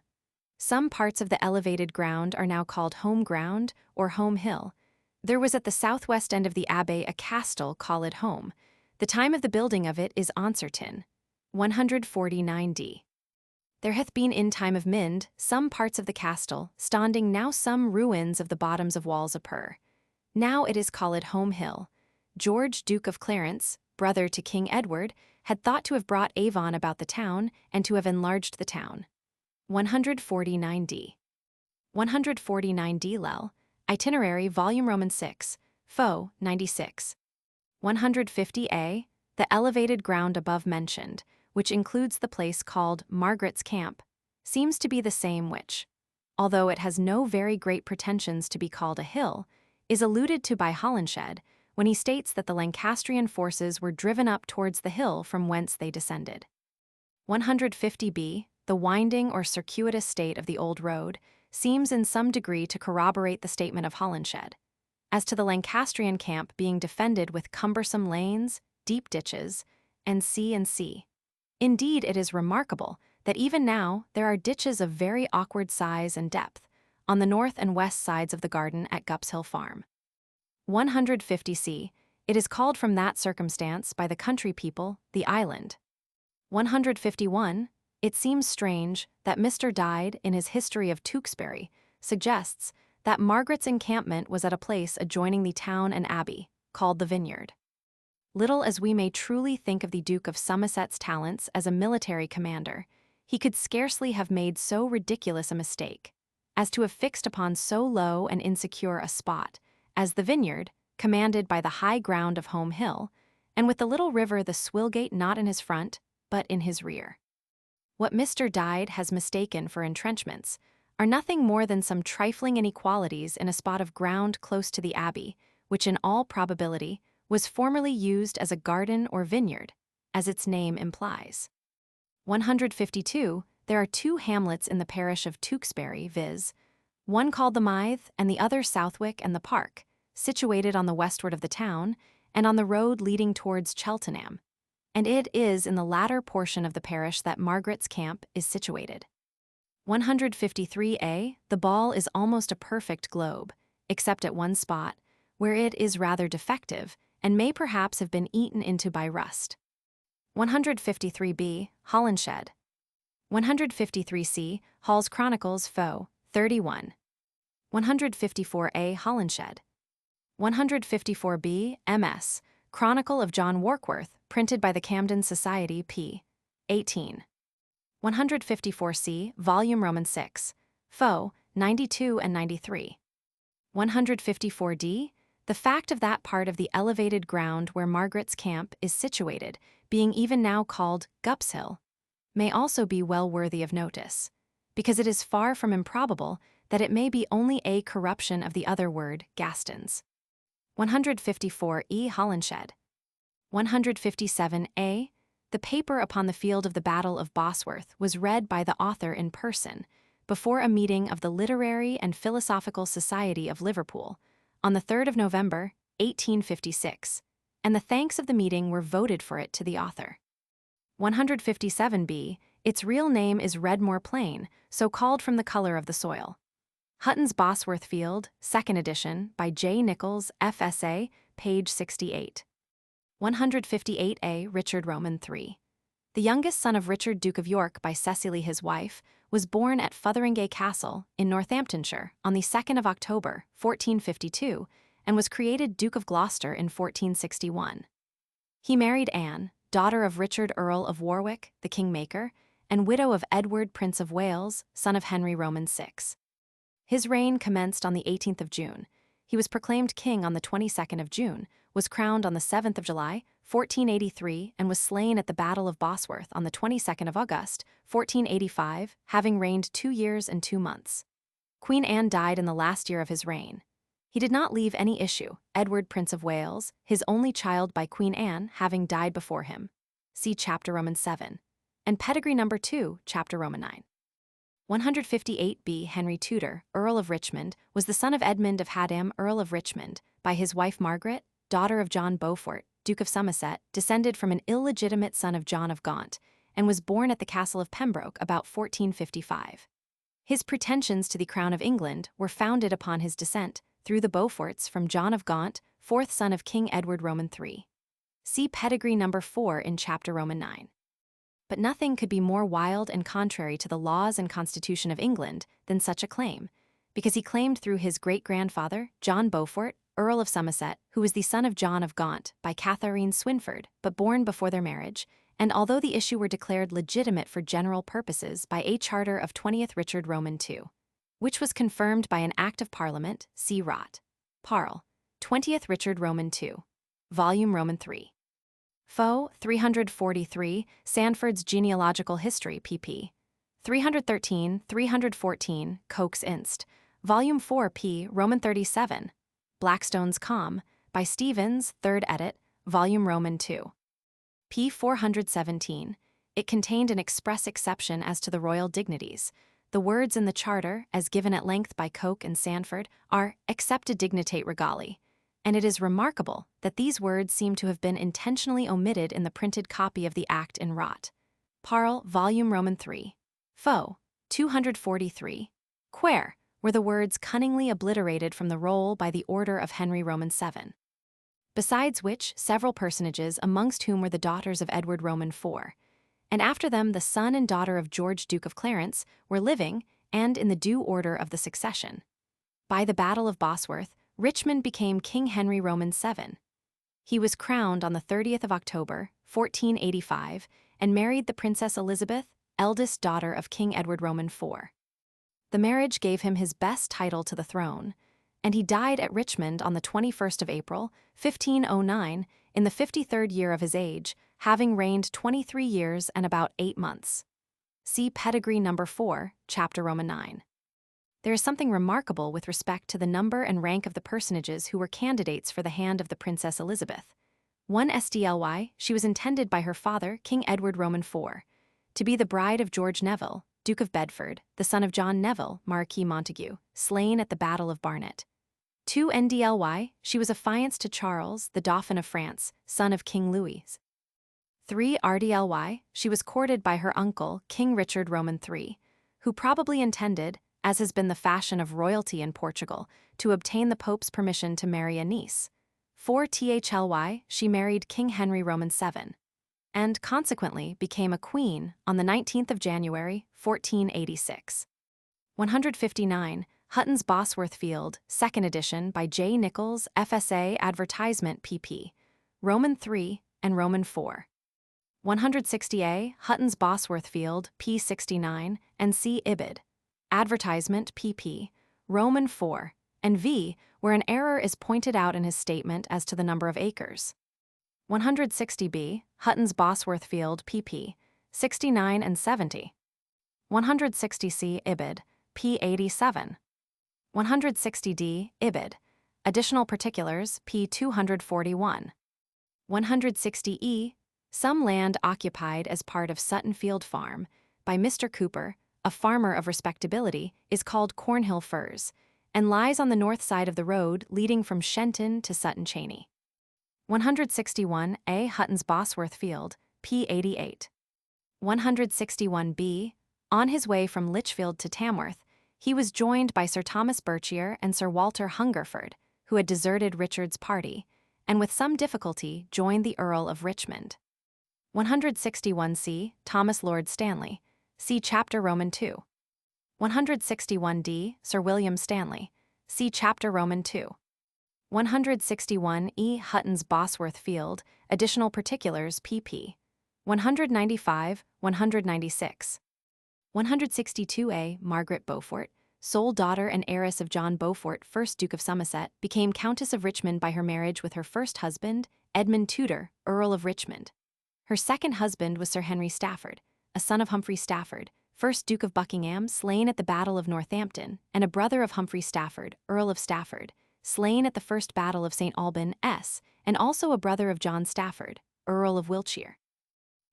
[SPEAKER 1] Some parts of the elevated ground are now called home ground or home hill. There was at the southwest end of the abbey a castle called home. The time of the building of it is uncertain. 149d. There hath been in time of Mind some parts of the castle, standing now some ruins of the bottoms of walls apur. Now it is called Home Hill. George, Duke of Clarence, brother to King Edward, had thought to have brought Avon about the town and to have enlarged the town. 149d. 149d. Lel. Itinerary, Volume Roman 6, Fo. 96. 150a. The elevated ground above mentioned, which includes the place called Margaret's Camp, seems to be the same which, although it has no very great pretensions to be called a hill, is alluded to by Holinshed when he states that the Lancastrian forces were driven up towards the hill from whence they descended. 150b. The winding or circuitous state of the old road seems in some degree to corroborate the statement of Holinshed. As to the Lancastrian camp being defended with cumbersome lanes, deep ditches, and sea. Indeed, it is remarkable that even now there are ditches of very awkward size and depth on the north and west sides of the garden at Gupshill Farm. 150c. It is called from that circumstance by the country people the island. 151. It seems strange that Mr. Dyde, in his History of Tewkesbury, suggests that Margaret's encampment was at a place adjoining the town and abbey, called the Vineyard. Little as we may truly think of the Duke of Somerset's talents as a military commander, he could scarcely have made so ridiculous a mistake as to have fixed upon so low and insecure a spot as the Vineyard, commanded by the high ground of Home Hill, and with the little river the Swillgate not in his front, but in his rear. What Mr. Dyed has mistaken for entrenchments are nothing more than some trifling inequalities in a spot of ground close to the abbey, which in all probability was formerly used as a garden or vineyard, as its name implies. 152. There are two hamlets in the parish of Tewkesbury, viz., one called the Mythe and the other Southwick and the Park, situated on the westward of the town and on the road leading towards Cheltenham, and it is in the latter portion of the parish that Margaret's camp is situated. 153a. The ball is almost a perfect globe, except at one spot, where it is rather defective and may perhaps have been eaten into by rust. 153b. Holinshed. 153c. Hall's Chronicles, Fo. 31. 154a. Holinshed. 154b. MS. Chronicle of John Warkworth, printed by the Camden Society, p. 18. 154c. Volume Roman 6. Fo. 92 and 93. 154d. The fact of that part of the elevated ground where Margaret's camp is situated, being even now called Gupshill, may also be well worthy of notice, because it is far from improbable that it may be only a corruption of the other word, Gastons. 154e. Holinshed. 157a. The paper upon the field of the Battle of Bosworth was read by the author in person, before a meeting of the Literary and Philosophical Society of Liverpool, on the 3rd of November, 1856, and the thanks of the meeting were voted for it to the author. 157b. Its real name is Redmore Plain, so called from the color of the soil. Hutton's Bosworth Field, 2nd edition, by J. Nichols, FSA, page 68. 158a. Richard Roman 3. The youngest son of Richard Duke of York by Cecily his wife, was born at Fotheringay Castle, in Northamptonshire, on the 2nd of October, 1452, and was created Duke of Gloucester in 1461. He married Anne, daughter of Richard Earl of Warwick, the kingmaker, and widow of Edward Prince of Wales, son of Henry Roman 6. His reign commenced on the 18th of June. He was proclaimed king on the 22nd of June, was crowned on the 7th of July, 1483, and was slain at the Battle of Bosworth on the 22nd of August, 1485, having reigned 2 years and 2 months. Queen Anne died in the last year of his reign. He did not leave any issue, Edward Prince of Wales, his only child by Queen Anne, having died before him. See Chapter Roman 7. And Pedigree Number 2, Chapter Roman 9. 158b. Henry Tudor, Earl of Richmond, was the son of Edmund of Haddam, Earl of Richmond, by his wife Margaret, daughter of John Beaufort, Duke of Somerset, descended from an illegitimate son of John of Gaunt, and was born at the castle of Pembroke about 1455. His pretensions to the crown of England were founded upon his descent, through the Beauforts, from John of Gaunt, 4th son of King Edward Roman III. See Pedigree Number 4 in Chapter Roman 9. But nothing could be more wild and contrary to the laws and constitution of England than such a claim, because he claimed through his great-grandfather, John Beaufort, Earl of Somerset, who was the son of John of Gaunt, by Catharine Swynford, but born before their marriage, and although the issue were declared legitimate for general purposes by a charter of 20th Richard Roman II, which was confirmed by an Act of Parliament, see Rot. Parl. 20th Richard Roman II. Volume Roman 3. Fo. 343, Sandford's Genealogical History, pp. 313, 314, Coke's Inst. Volume 4, p. Roman 37. Blackstone's Com. by Stevens, 3rd edit, Volume Roman 2. p. 417. It contained an express exception as to the royal dignities. The words in the charter, as given at length by Coke and Sandford, are accepted dignitate regali, and it is remarkable that these words seem to have been intentionally omitted in the printed copy of the Act in Rot. Parl. Volume Roman 3. Fo. 243. Quare were the words cunningly obliterated from the roll by the order of Henry Roman 7. Besides which, several personages, amongst whom were the daughters of Edward Roman 4, and after them the son and daughter of George Duke of Clarence, were living, and in the due order of the succession. By the Battle of Bosworth, Richmond became King Henry Roman 7. He was crowned on the 30th of October, 1485, and married the Princess Elizabeth, eldest daughter of King Edward Roman 4. The marriage gave him his best title to the throne, and he died at Richmond on the 21st of April, 1509, in the 53rd year of his age, having reigned 23 years and about 8 months. See Pedigree number 4, chapter Roman 9. There is something remarkable with respect to the number and rank of the personages who were candidates for the hand of the Princess Elizabeth. 1 SDLY, she was intended by her father, King Edward Roman IV, to be the bride of George Neville, Duke of Bedford, the son of John Neville, Marquis Montague, slain at the Battle of Barnet. 2 NDLY, she was affianced to Charles, the Dauphin of France, son of King Louis. 3 RDLY, she was courted by her uncle, King Richard Roman III, who probably intended, as has been the fashion of royalty in Portugal, to obtain the Pope's permission to marry a niece. 4 THLY, she married King Henry Roman VII, and consequently became a queen on the 19th of January, 1486. 159, Hutton's Bosworth Field, 2nd edition by J. Nichols, FSA Advertisement pp. Roman III and Roman IV. 160A, Hutton's Bosworth Field, p. 69, and C. Ibid. Advertisement pp. Roman IV, and v. where an error is pointed out in his statement as to the number of acres. 160b, Hutton's Bosworth Field, pp. 69 and 70. 160c, Ibid, p. 87. 160d, Ibid. Additional particulars, p. 241. 160e, some land occupied as part of Sutton Field Farm by Mr. Cooper, a farmer of respectability, is called Cornhill Firs, and lies on the north side of the road leading from Shenton to Sutton Chaney. 161a, Hutton's Bosworth Field, p. 88. 161b, on his way from Lichfield to Tamworth, he was joined by Sir Thomas Berchier and Sir Walter Hungerford, who had deserted Richard's party, and with some difficulty joined the Earl of Richmond. 161c, Thomas Lord Stanley, see Chapter Roman II. 161d, Sir William Stanley, see Chapter Roman II. 161e, Hutton's Bosworth Field, additional particulars pp. 195, 196. 162a, Margaret Beaufort, sole daughter and heiress of John Beaufort, 1st Duke of Somerset, became Countess of Richmond by her marriage with her first husband, Edmund Tudor, Earl of Richmond. Her second husband was Sir Henry Stafford, a son of Humphrey Stafford, 1st Duke of Buckingham, slain at the Battle of Northampton, and a brother of Humphrey Stafford, Earl of Stafford, slain at the First Battle of St. Albans, and also a brother of John Stafford, Earl of Wiltshire.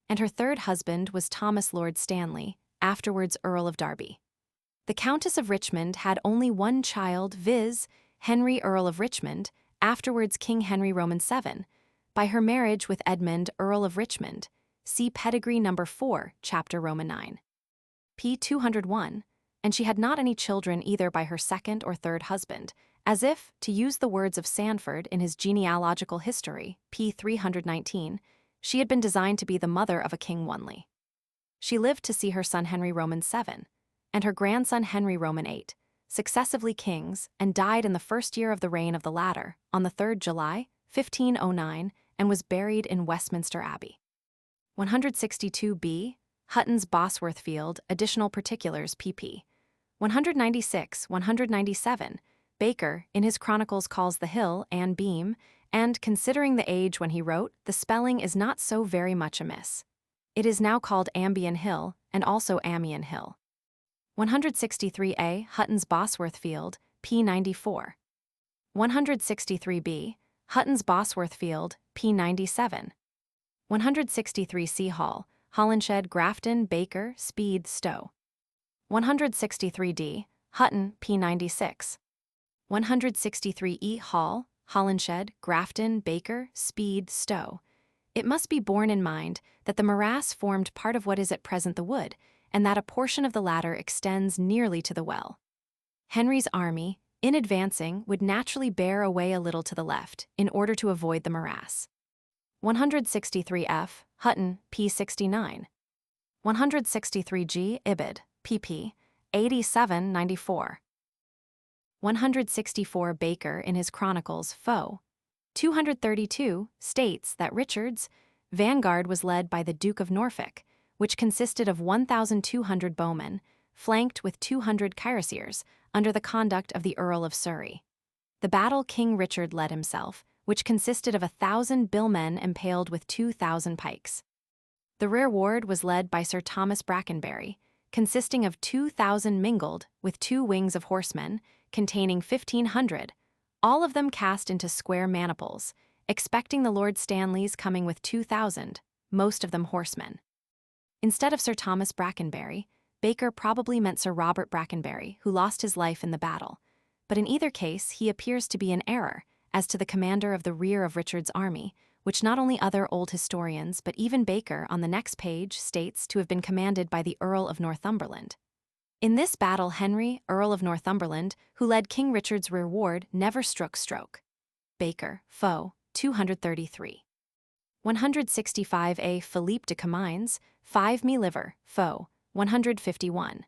[SPEAKER 1] And her third husband was Thomas Lord Stanley, afterwards Earl of Derby. The Countess of Richmond had only one child, viz., Henry, Earl of Richmond, afterwards King Henry Roman VII, by her marriage with Edmund, Earl of Richmond, see Pedigree number 4, Chapter Roman 9. p. 201, and she had not any children either by her second or third husband, as if, to use the words of Sanford in his genealogical history, p. 319, she had been designed to be the mother of a king only. She lived to see her son Henry Roman VII, and her grandson Henry Roman VIII, successively kings, and died in the first year of the reign of the latter, on the 3rd July, 1509, and was buried in Westminster Abbey. 162b, Hutton's Bosworth Field, additional particulars pp. 196, 197, Baker, in his chronicles calls the hill Ann Beam, and, considering the age when he wrote, the spelling is not so very much amiss. It is now called Ambion Hill, and also Amiens Hill. 163a, Hutton's Bosworth Field, p. 94. 163b, Hutton's Bosworth Field, p. 97. 163c, Hall, Holinshed, Grafton, Baker, Speed, Stowe. 163d, Hutton, p. 96. 163e, Hall, Holinshed, Grafton, Baker, Speed, Stowe. It must be borne in mind that the morass formed part of what is at present the wood, and that a portion of the latter extends nearly to the well. Henry's army, in advancing, would naturally bear away a little to the left, in order to avoid the morass. 163f, Hutton, p. 69. 163g, Ibid, pp. 87-94. 164 Baker in his chronicles, Foe. 232, states that Richard's vanguard was led by the Duke of Norfolk, which consisted of 1,200 bowmen, flanked with 200 cuirassiers, under the conduct of the Earl of Surrey. The battle King Richard led himself, which consisted of 1,000 billmen impaled with 2,000 pikes. The reward was led by Sir Thomas Brackenbury, consisting of 2,000 mingled with 2 wings of horsemen, containing 1,500, all of them cast into square maniples, expecting the Lord Stanley's coming with 2,000, most of them horsemen. Instead of Sir Thomas Brackenbury, Baker probably meant Sir Robert Brackenbury, who lost his life in the battle, but in either case he appears to be in error as to the commander of the rear of Richard's army, which not only other old historians but even Baker on the next page states to have been commanded by the Earl of Northumberland. In this battle Henry, Earl of Northumberland, who led King Richard's rearward, never struck stroke. Baker, Foe, 233. 165a Philippe de Comines, 5 me liver, Foe, 151.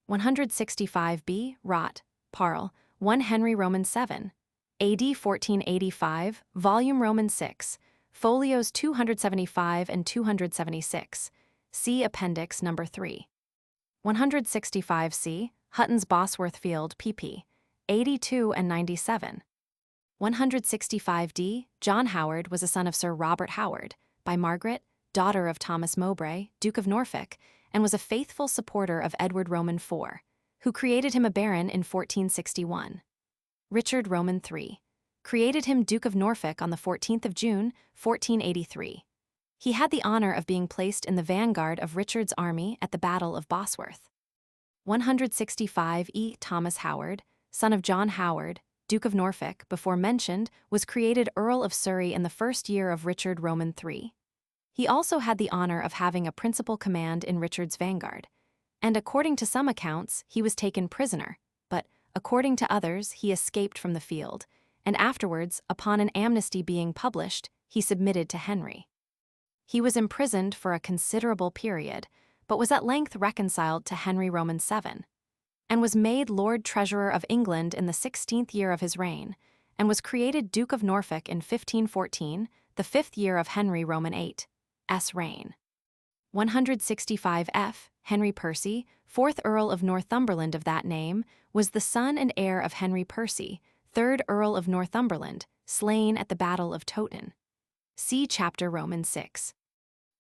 [SPEAKER 1] 165b Rot, Parle, 1 Henry Roman 7, AD 1485, Volume Roman 6, Folios 275 and 276, see Appendix No. 3. 165c Hutton's Bosworth Field, pp. 82 and 97. 165d John Howard was a son of Sir Robert Howard, by Margaret, daughter of Thomas Mowbray, Duke of Norfolk, and was a faithful supporter of Edward Roman IV, who created him a baron in 1461. Richard Roman III created him Duke of Norfolk on the 14th of June, 1483. He had the honor of being placed in the vanguard of Richard's army at the Battle of Bosworth. 165e Thomas Howard, son of John Howard, Duke of Norfolk, before mentioned, was created Earl of Surrey in the first year of Richard Roman III. He also had the honor of having a principal command in Richard's vanguard, and according to some accounts, he was taken prisoner, but, according to others, he escaped from the field, and afterwards, upon an amnesty being published, he submitted to Henry. He was imprisoned for a considerable period, but was at length reconciled to Henry Roman VII, and was made Lord Treasurer of England in the 16th year of his reign, and was created Duke of Norfolk in 1514, the 5th year of Henry Roman VIII's reign. 165f Henry Percy, 4th Earl of Northumberland of that name, was the son and heir of Henry Percy, 3rd Earl of Northumberland, slain at the Battle of Towton. See Chapter Roman 6.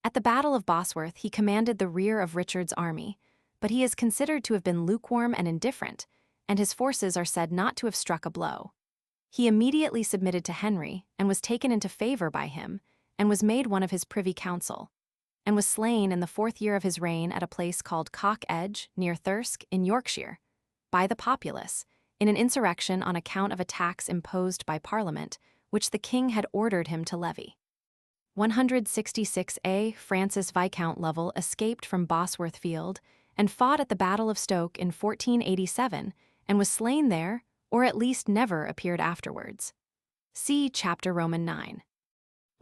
[SPEAKER 1] At the Battle of Bosworth he commanded the rear of Richard's army, but he is considered to have been lukewarm and indifferent, and his forces are said not to have struck a blow. He immediately submitted to Henry, and was taken into favor by him, and was made one of his privy council, and was slain in the 4th year of his reign at a place called Cock Edge, near Thirsk, in Yorkshire, by the populace, in an insurrection on account of a tax imposed by Parliament, which the king had ordered him to levy. 166a Francis Viscount Lovell escaped from Bosworth Field, and fought at the Battle of Stoke in 1487, and was slain there, or at least never appeared afterwards. See Chapter Roman 9.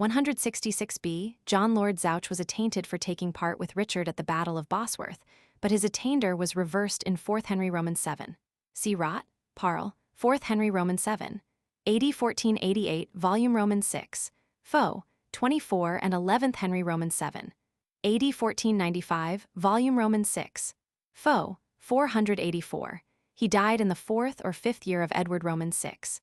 [SPEAKER 1] 166b John Lord Zouch was attainted for taking part with Richard at the Battle of Bosworth, but his attainder was reversed in 4th Henry Roman 7. See Rot, Parle, 4th Henry Roman 7, AD 1488, Volume Roman 6, Foe, 24 and 11th Henry Roman 7, AD 1495, Volume Roman 6, Foe, 484. He died in the 4th or 5th year of Edward Roman 6.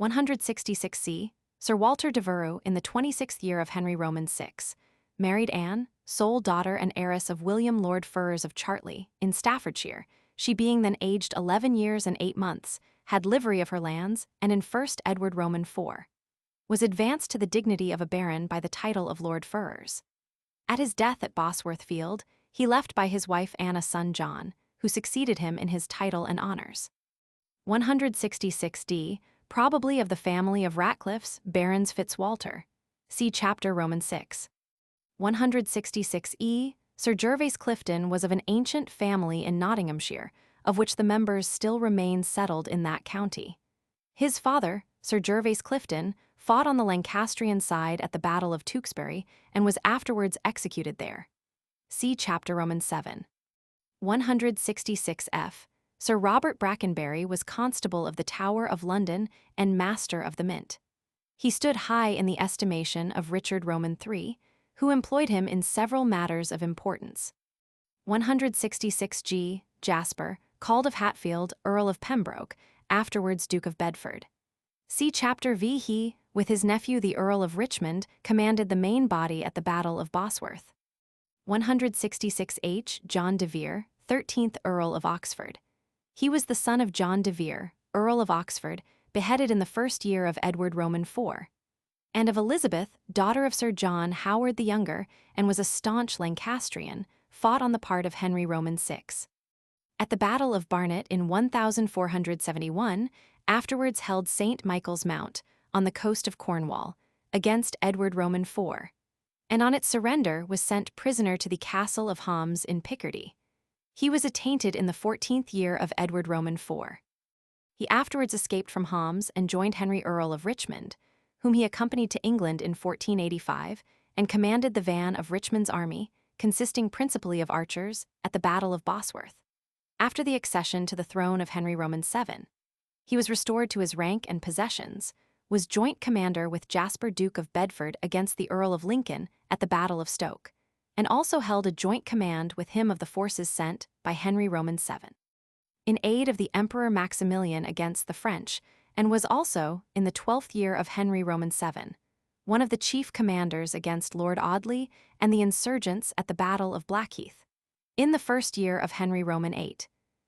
[SPEAKER 1] 166c Sir Walter Devereux in the 26th year of Henry Roman 6, married Anne, sole daughter and heiress of William Lord Ferrers of Chartley, in Staffordshire, she being then aged 11 years and 8 months, had livery of her lands, and in 1st Edward Roman 4, was advanced to the dignity of a baron by the title of Lord Ferrers. At his death at Bosworth Field, he left by his wife Anne a son John, who succeeded him in his title and honors. 166d Probably of the family of Ratcliffe's, Barons Fitzwalter. See Chapter Roman 6. 166e Sir Gervase Clifton was of an ancient family in Nottinghamshire, of which the members still remain settled in that county. His father, Sir Gervase Clifton, fought on the Lancastrian side at the Battle of Tewkesbury and was afterwards executed there. See Chapter Roman 7. 166f Sir Robert Brackenbury was Constable of the Tower of London and Master of the Mint. He stood high in the estimation of Richard Roman III, who employed him in several matters of importance. 166g Jasper, called of Hatfield, Earl of Pembroke, afterwards Duke of Bedford. See Chapter v. He with his nephew the Earl of Richmond, commanded the main body at the Battle of Bosworth. 166 John de Vere, 13th Earl of Oxford. He was the son of John de Vere, Earl of Oxford, beheaded in the first year of Edward Roman IV, and of Elizabeth, daughter of Sir John Howard the Younger, and was a staunch Lancastrian, fought on the part of Henry Roman VI. At the Battle of Barnet in 1471, afterwards held St. Michael's Mount, on the coast of Cornwall, against Edward Roman IV, and on its surrender was sent prisoner to the Castle of Homs in Picardy. He was attainted in the 14th year of Edward Roman IV. He afterwards escaped from Homs and joined Henry Earl of Richmond, whom he accompanied to England in 1485 and commanded the van of Richmond's army, consisting principally of archers, at the Battle of Bosworth. After the accession to the throne of Henry Roman VII, he was restored to his rank and possessions, was joint commander with Jasper Duke of Bedford against the Earl of Lincoln at the Battle of Stoke, and also held a joint command with him of the forces sent by Henry Roman VII in aid of the Emperor Maximilian against the French, and was also, in the 12th year of Henry Roman VII, one of the chief commanders against Lord Audley and the insurgents at the Battle of Blackheath. In the first year of Henry Roman VIII,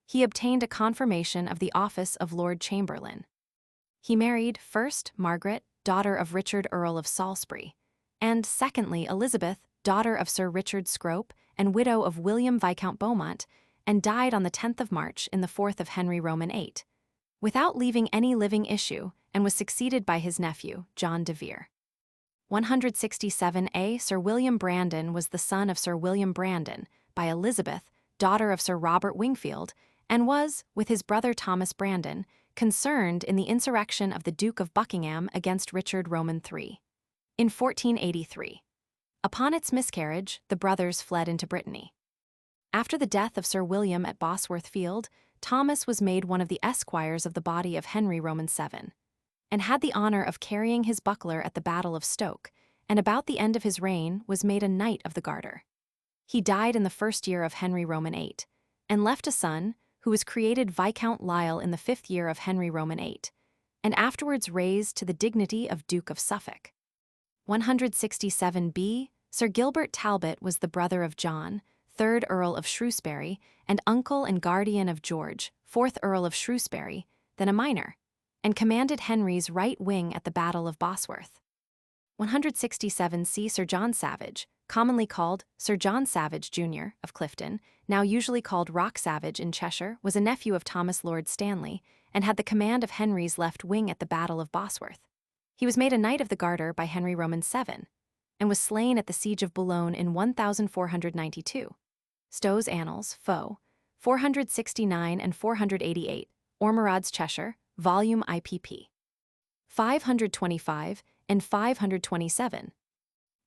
[SPEAKER 1] he obtained a confirmation of the office of Lord Chamberlain. He married, first, Margaret, daughter of Richard Earl of Salisbury, and secondly, Elizabeth, daughter of Sir Richard Scrope and widow of William Viscount Beaumont, and died on the 10th of March in the 4th of Henry Roman VIII, without leaving any living issue, and was succeeded by his nephew, John de Vere. 167a Sir William Brandon was the son of Sir William Brandon, by Elizabeth, daughter of Sir Robert Wingfield, and was, with his brother Thomas Brandon, concerned in the insurrection of the Duke of Buckingham against Richard Roman III. In 1483. Upon its miscarriage, the brothers fled into Brittany. After the death of Sir William at Bosworth Field, Thomas was made one of the esquires of the body of Henry Roman VII, and had the honor of carrying his buckler at the Battle of Stoke, and about the end of his reign was made a Knight of the Garter. He died in the first year of Henry Roman VIII, and left a son, who was created Viscount Lisle in the 5th year of Henry Roman VIII, and afterwards raised to the dignity of Duke of Suffolk. 167b Sir Gilbert Talbot was the brother of John, 3rd Earl of Shrewsbury, and uncle and guardian of George, 4th Earl of Shrewsbury, then a minor, and commanded Henry's right wing at the Battle of Bosworth. 167c Sir John Savage, commonly called Sir John Savage, Jr., of Clifton, now usually called Rock Savage in Cheshire, was a nephew of Thomas Lord Stanley, and had the command of Henry's left wing at the Battle of Bosworth. He was made a Knight of the Garter by Henry Roman VII, and was slain at the Siege of Boulogne in 1492. Stow's Annals, Foe, 469 and 488, Ormerod's Cheshire, Volume IPP. 525 and 527.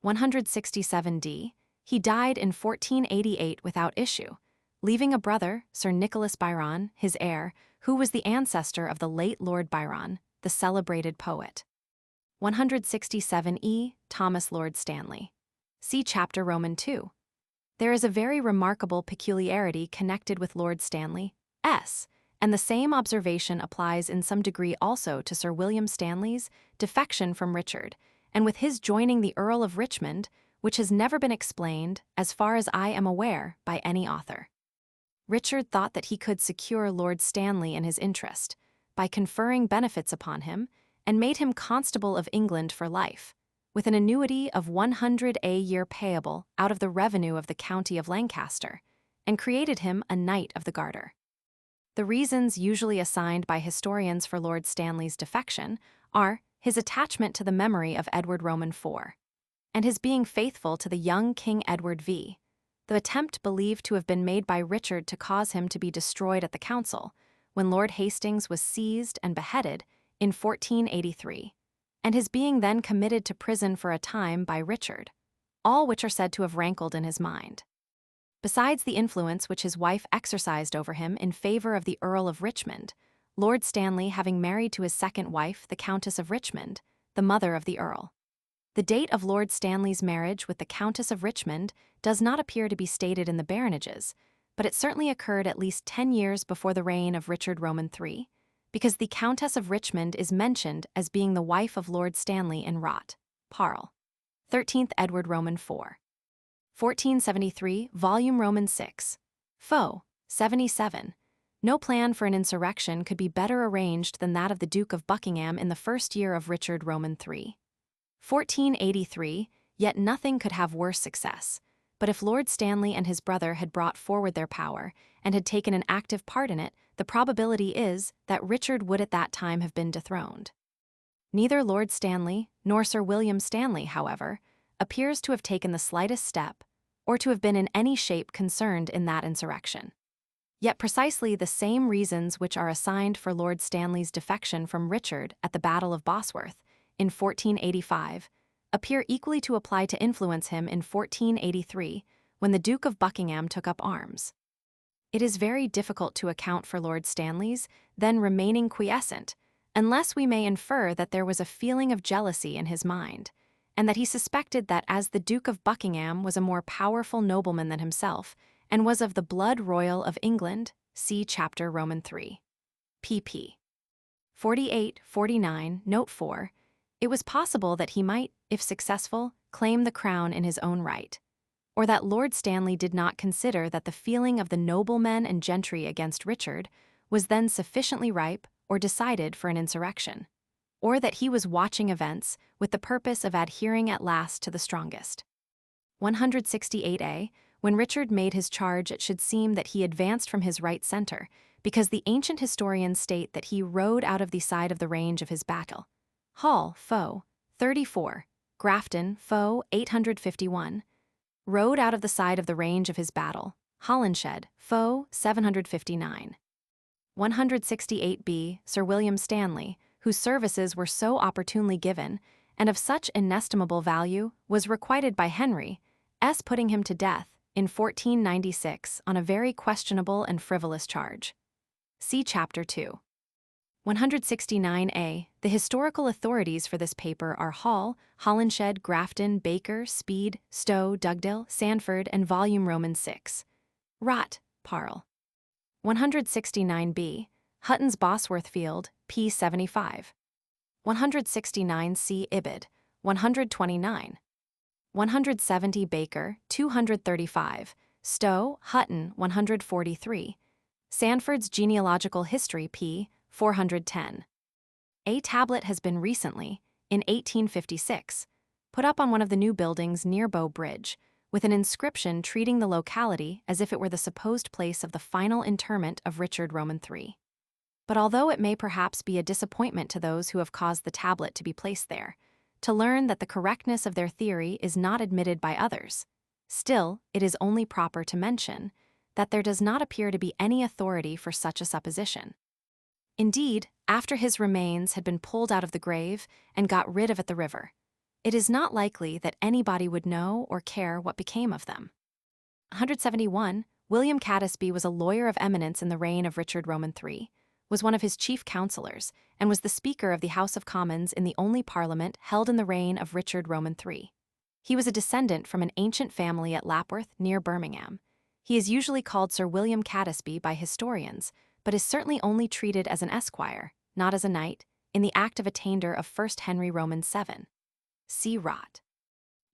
[SPEAKER 1] 167d, he died in 1488 without issue, leaving a brother, Sir Nicholas Byron, his heir, who was the ancestor of the late Lord Byron, the celebrated poet. 167e, Thomas Lord Stanley. See Chapter Roman II. There is a very remarkable peculiarity connected with Lord Stanley, S., and the same observation applies in some degree also to Sir William Stanley's defection from Richard, and with his joining the Earl of Richmond, which has never been explained, as far as I am aware, by any author. Richard thought that he could secure Lord Stanley in his interest, by conferring benefits upon him, and made him Constable of England for life, with an annuity of 100 a year payable out of the revenue of the county of Lancaster, and created him a Knight of the Garter. The reasons usually assigned by historians for Lord Stanley's defection are his attachment to the memory of Edward Roman IV, and his being faithful to the young King Edward V, the attempt believed to have been made by Richard to cause him to be destroyed at the council, when Lord Hastings was seized and beheaded in 1483, and his being then committed to prison for a time by Richard, all which are said to have rankled in his mind. Besides the influence which his wife exercised over him in favor of the Earl of Richmond, Lord Stanley having married to his second wife, the Countess of Richmond, the mother of the Earl. The date of Lord Stanley's marriage with the Countess of Richmond does not appear to be stated in the baronages, but it certainly occurred at least 10 years before the reign of Richard Roman III, because the Countess of Richmond is mentioned as being the wife of Lord Stanley in Rot, Parl. 13th Edward Roman 4. 1473, Volume Roman 6. Fo. 77. No plan for an insurrection could be better arranged than that of the Duke of Buckingham in the first year of Richard Roman 3. 1483, yet nothing could have worse success. But if Lord Stanley and his brother had brought forward their power, and had taken an active part in it, the probability is that Richard would at that time have been dethroned. Neither Lord Stanley nor Sir William Stanley, however, appears to have taken the slightest step, or to have been in any shape concerned in that insurrection. Yet precisely the same reasons which are assigned for Lord Stanley's defection from Richard at the Battle of Bosworth in 1485 appear equally to apply to influence him in 1483, when the Duke of Buckingham took up arms. It is very difficult to account for Lord Stanley's then remaining quiescent, unless we may infer that there was a feeling of jealousy in his mind, and that he suspected that as the Duke of Buckingham was a more powerful nobleman than himself, and was of the blood royal of England, see chapter Roman 3. pp. 48-49, note 4, it was possible that he might, if successful, claim the crown in his own right, or that Lord Stanley did not consider that the feeling of the noblemen and gentry against Richard was then sufficiently ripe or decided for an insurrection, or that he was watching events with the purpose of adhering at last to the strongest. 168a, when Richard made his charge, it should seem that he advanced from his right center, because the ancient historians state that he rode out of the side of the range of his battle. Hall, Fo. 34, Grafton, Fo. 851, rode out of the side of the range of his battle. Holinshed, Fo. 759. 168b, Sir William Stanley, whose services were so opportunely given, and of such inestimable value, was requited by Henry, putting him to death in 1496 on a very questionable and frivolous charge. See Chapter 2. 169a. The historical authorities for this paper are Hall, Holinshed, Grafton, Baker, Speed, Stowe, Dugdale, Sandford, and Volume Roman 6. Rot, Parl. 169b. Hutton's Bosworth Field, p. 75. 169c. Ibid, 129. 170 Baker, 235. Stowe, Hutton, 143. Sandford's Genealogical History, p. 410. A tablet has been recently, in 1856, put up on one of the new buildings near Bow Bridge, with an inscription treating the locality as if it were the supposed place of the final interment of Richard Roman 3. But although it may perhaps be a disappointment to those who have caused the tablet to be placed there, to learn that the correctness of their theory is not admitted by others, still it is only proper to mention that there does not appear to be any authority for such a supposition. Indeed, after his remains had been pulled out of the grave and got rid of at the river, it is not likely that anybody would know or care what became of them. 171. William Catesby was a lawyer of eminence in the reign of Richard Roman 3, was one of his chief counselors, and was the Speaker of the House of Commons in the only Parliament held in the reign of Richard Roman 3. He was a descendant from an ancient family at Lapworth, near Birmingham. He is usually called Sir William Catesby by historians, but is certainly only treated as an esquire, not as a knight, in the Act of Attainder of 1 Henry Roman 7. See Rot.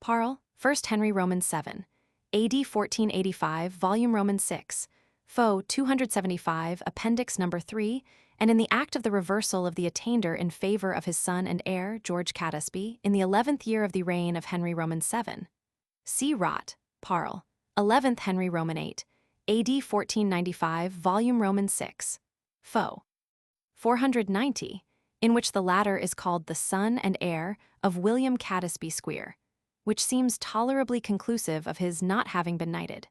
[SPEAKER 1] Parl, 1 Henry Roman 7, AD 1485, Volume Roman 6, Fo. 275, Appendix No. 3, and in the Act of the Reversal of the Attainder in favor of his son and heir, George Catesby, in the 11th year of the reign of Henry Roman 7. See Rot, Parl, 11th Henry Roman 8, AD 1495, Volume Roman 6, Fo. 490, in which the latter is called the son and heir of William Catesby Squire, which seems tolerably conclusive of his not having been knighted.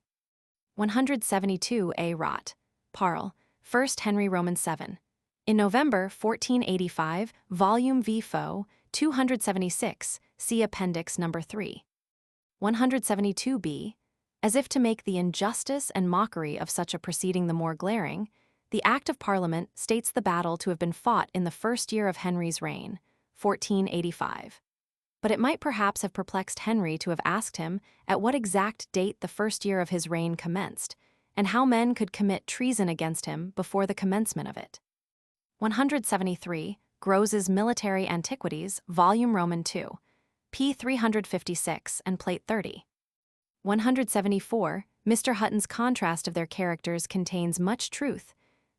[SPEAKER 1] 172a. Rot, Parl, 1 Henry Roman 7. In November 1485, Volume V. Fo. 276, see Appendix No. 3. 172b. As if to make the injustice and mockery of such a proceeding the more glaring, the Act of Parliament states the battle to have been fought in the first year of Henry's reign, 1485. But it might perhaps have perplexed Henry to have asked him at what exact date the first year of his reign commenced, and how men could commit treason against him before the commencement of it. 173, Gros's Military Antiquities, Volume Roman II, p. 356 and plate 30. 174, Mr. Hutton's contrast of their characters contains much truth,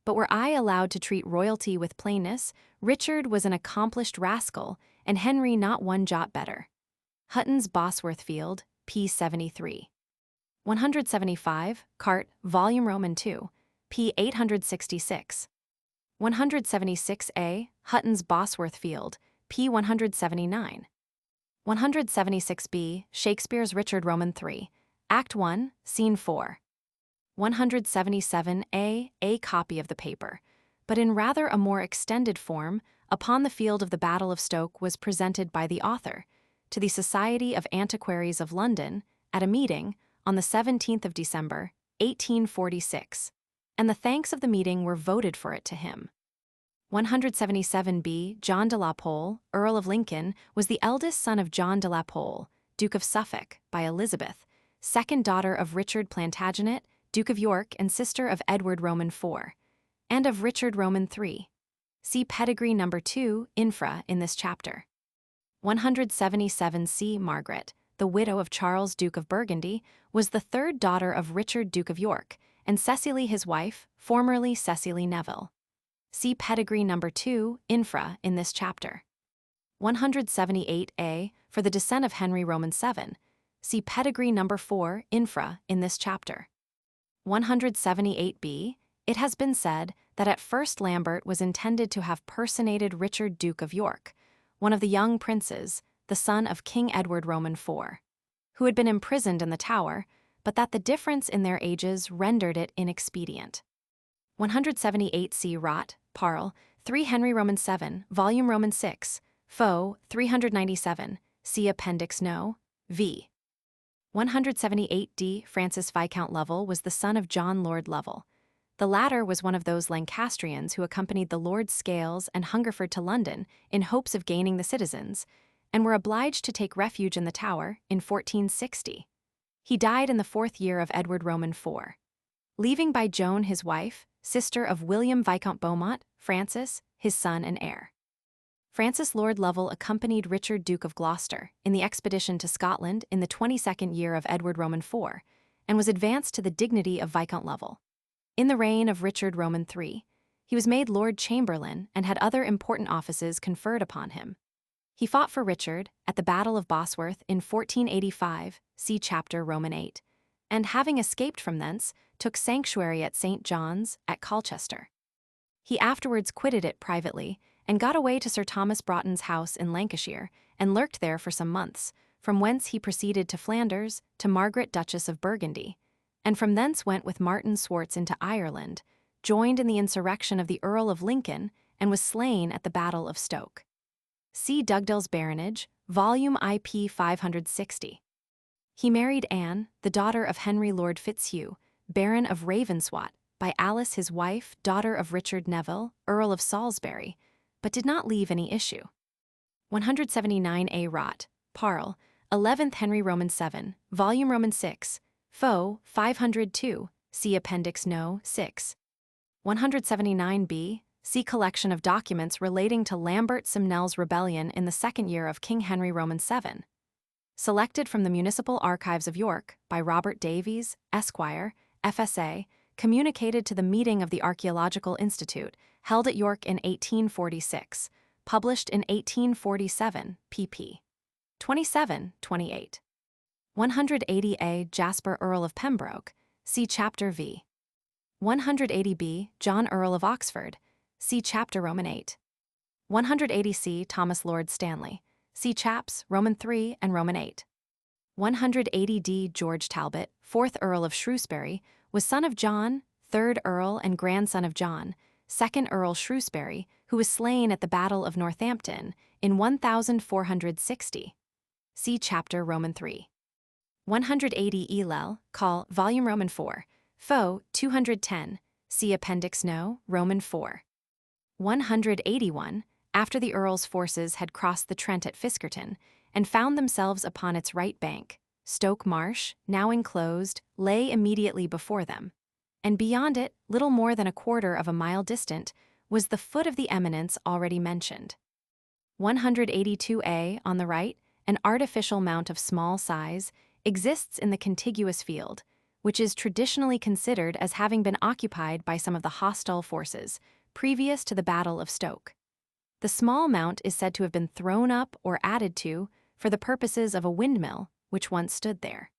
[SPEAKER 1] but were I allowed to treat royalty with plainness, Richard was an accomplished rascal, and Henry not one jot better. Hutton's Bosworth Field, p. 73. 175, Cart, Volume Roman II, p. 866. 176a, Hutton's Bosworth Field, p. 179. 176b, Shakespeare's Richard Roman III, Act 1, Scene 4. 177a, a copy of the paper, but in rather a more extended form, upon the field of the Battle of Stoke was presented by the author to the Society of Antiquaries of London at a meeting on the 17th of December, 1846, and the thanks of the meeting were voted for it to him. 177b, John de la Pole, Earl of Lincoln, was the eldest son of John de la Pole, Duke of Suffolk, by Elizabeth, second daughter of Richard Plantagenet, Duke of York and sister of Edward Roman IV, and of Richard Roman III. See Pedigree No. 2, infra, in this chapter. 177c, Margaret, the widow of Charles, Duke of Burgundy, was the third daughter of Richard, Duke of York, and Cecily his wife, formerly Cecily Neville. See Pedigree No. 2, infra, in this chapter. 178a, for the descent of Henry Roman VII. See Pedigree No. 4, infra, in this chapter. 178b, it has been said that at first Lambert was intended to have personated Richard, Duke of York, one of the young princes, the son of King Edward Roman IV, who had been imprisoned in the Tower, but that the difference in their ages rendered it inexpedient. 178c, Rot, Parl, 3 Henry Roman VII, Volume Roman VI, Fo, 397, see Appendix No. v. 178d, Francis Viscount Lovell was the son of John Lord Lovell. The latter was one of those Lancastrians who accompanied the Lord Scales and Hungerford to London in hopes of gaining the citizens, and were obliged to take refuge in the Tower in 1460. He died in the 4th year of Edward Roman IV, leaving by Joan his wife, sister of William Viscount Beaumont, Francis, his son and heir. Francis Lord Lovell accompanied Richard, Duke of Gloucester, in the expedition to Scotland in the 22nd year of Edward Roman IV, and was advanced to the dignity of Viscount Lovell. In the reign of Richard Roman III, he was made Lord Chamberlain and had other important offices conferred upon him. He fought for Richard at the Battle of Bosworth in 1485, see chapter Roman VIII, and having escaped from thence, took sanctuary at St. John's at Colchester. He afterwards quitted it privately, and got away to Sir Thomas Broughton's house in Lancashire, and lurked there for some months, from whence he proceeded to Flanders, to Margaret Duchess of Burgundy, and from thence went with Martin Swartz into Ireland, joined in the insurrection of the Earl of Lincoln, and was slain at the Battle of Stoke. See Dugdale's Baronage, Volume IP 560. He married Anne, the daughter of Henry Lord Fitzhugh, Baron of Ravenswat, by Alice his wife, daughter of Richard Neville, Earl of Salisbury, but did not leave any issue. 179a, Rot, Parl, 11th Henry Roman VII, Volume Roman VI, Fo, 502, see Appendix No. 6. 179b, see collection of documents relating to Lambert Simnel's rebellion in the 2nd year of King Henry Roman VII. Selected from the Municipal Archives of York by Robert Davies, Esquire, FSA, communicated to the meeting of the Archaeological Institute, held at York in 1846, published in 1847, pp. 27-28. 180a, Jasper Earl of Pembroke, see chapter v. 180b, John Earl of Oxford, see chapter Roman VIII. 180c, Thomas Lord Stanley, see chaps Roman III and Roman VIII. 180d, George Talbot, 4th Earl of Shrewsbury, was son of John, 3rd Earl and grandson of John, 2nd Earl Shrewsbury, who was slain at the Battle of Northampton in 1460. See chapter Roman III. 180 Elel, Call, Volume Roman IV, Fo, 210, see Appendix No. Roman IV. 181, after the Earl's forces had crossed the Trent at Fiskerton, and found themselves upon its right bank, Stoke Marsh, now enclosed, lay immediately before them, and beyond it, little more than a quarter of a mile distant, was the foot of the eminence already mentioned. 182a on the right, an artificial mount of small size, exists in the contiguous field, which is traditionally considered as having been occupied by some of the hostile forces previous to the Battle of Stoke. The small mount is said to have been thrown up or added to for the purposes of a windmill which once stood there.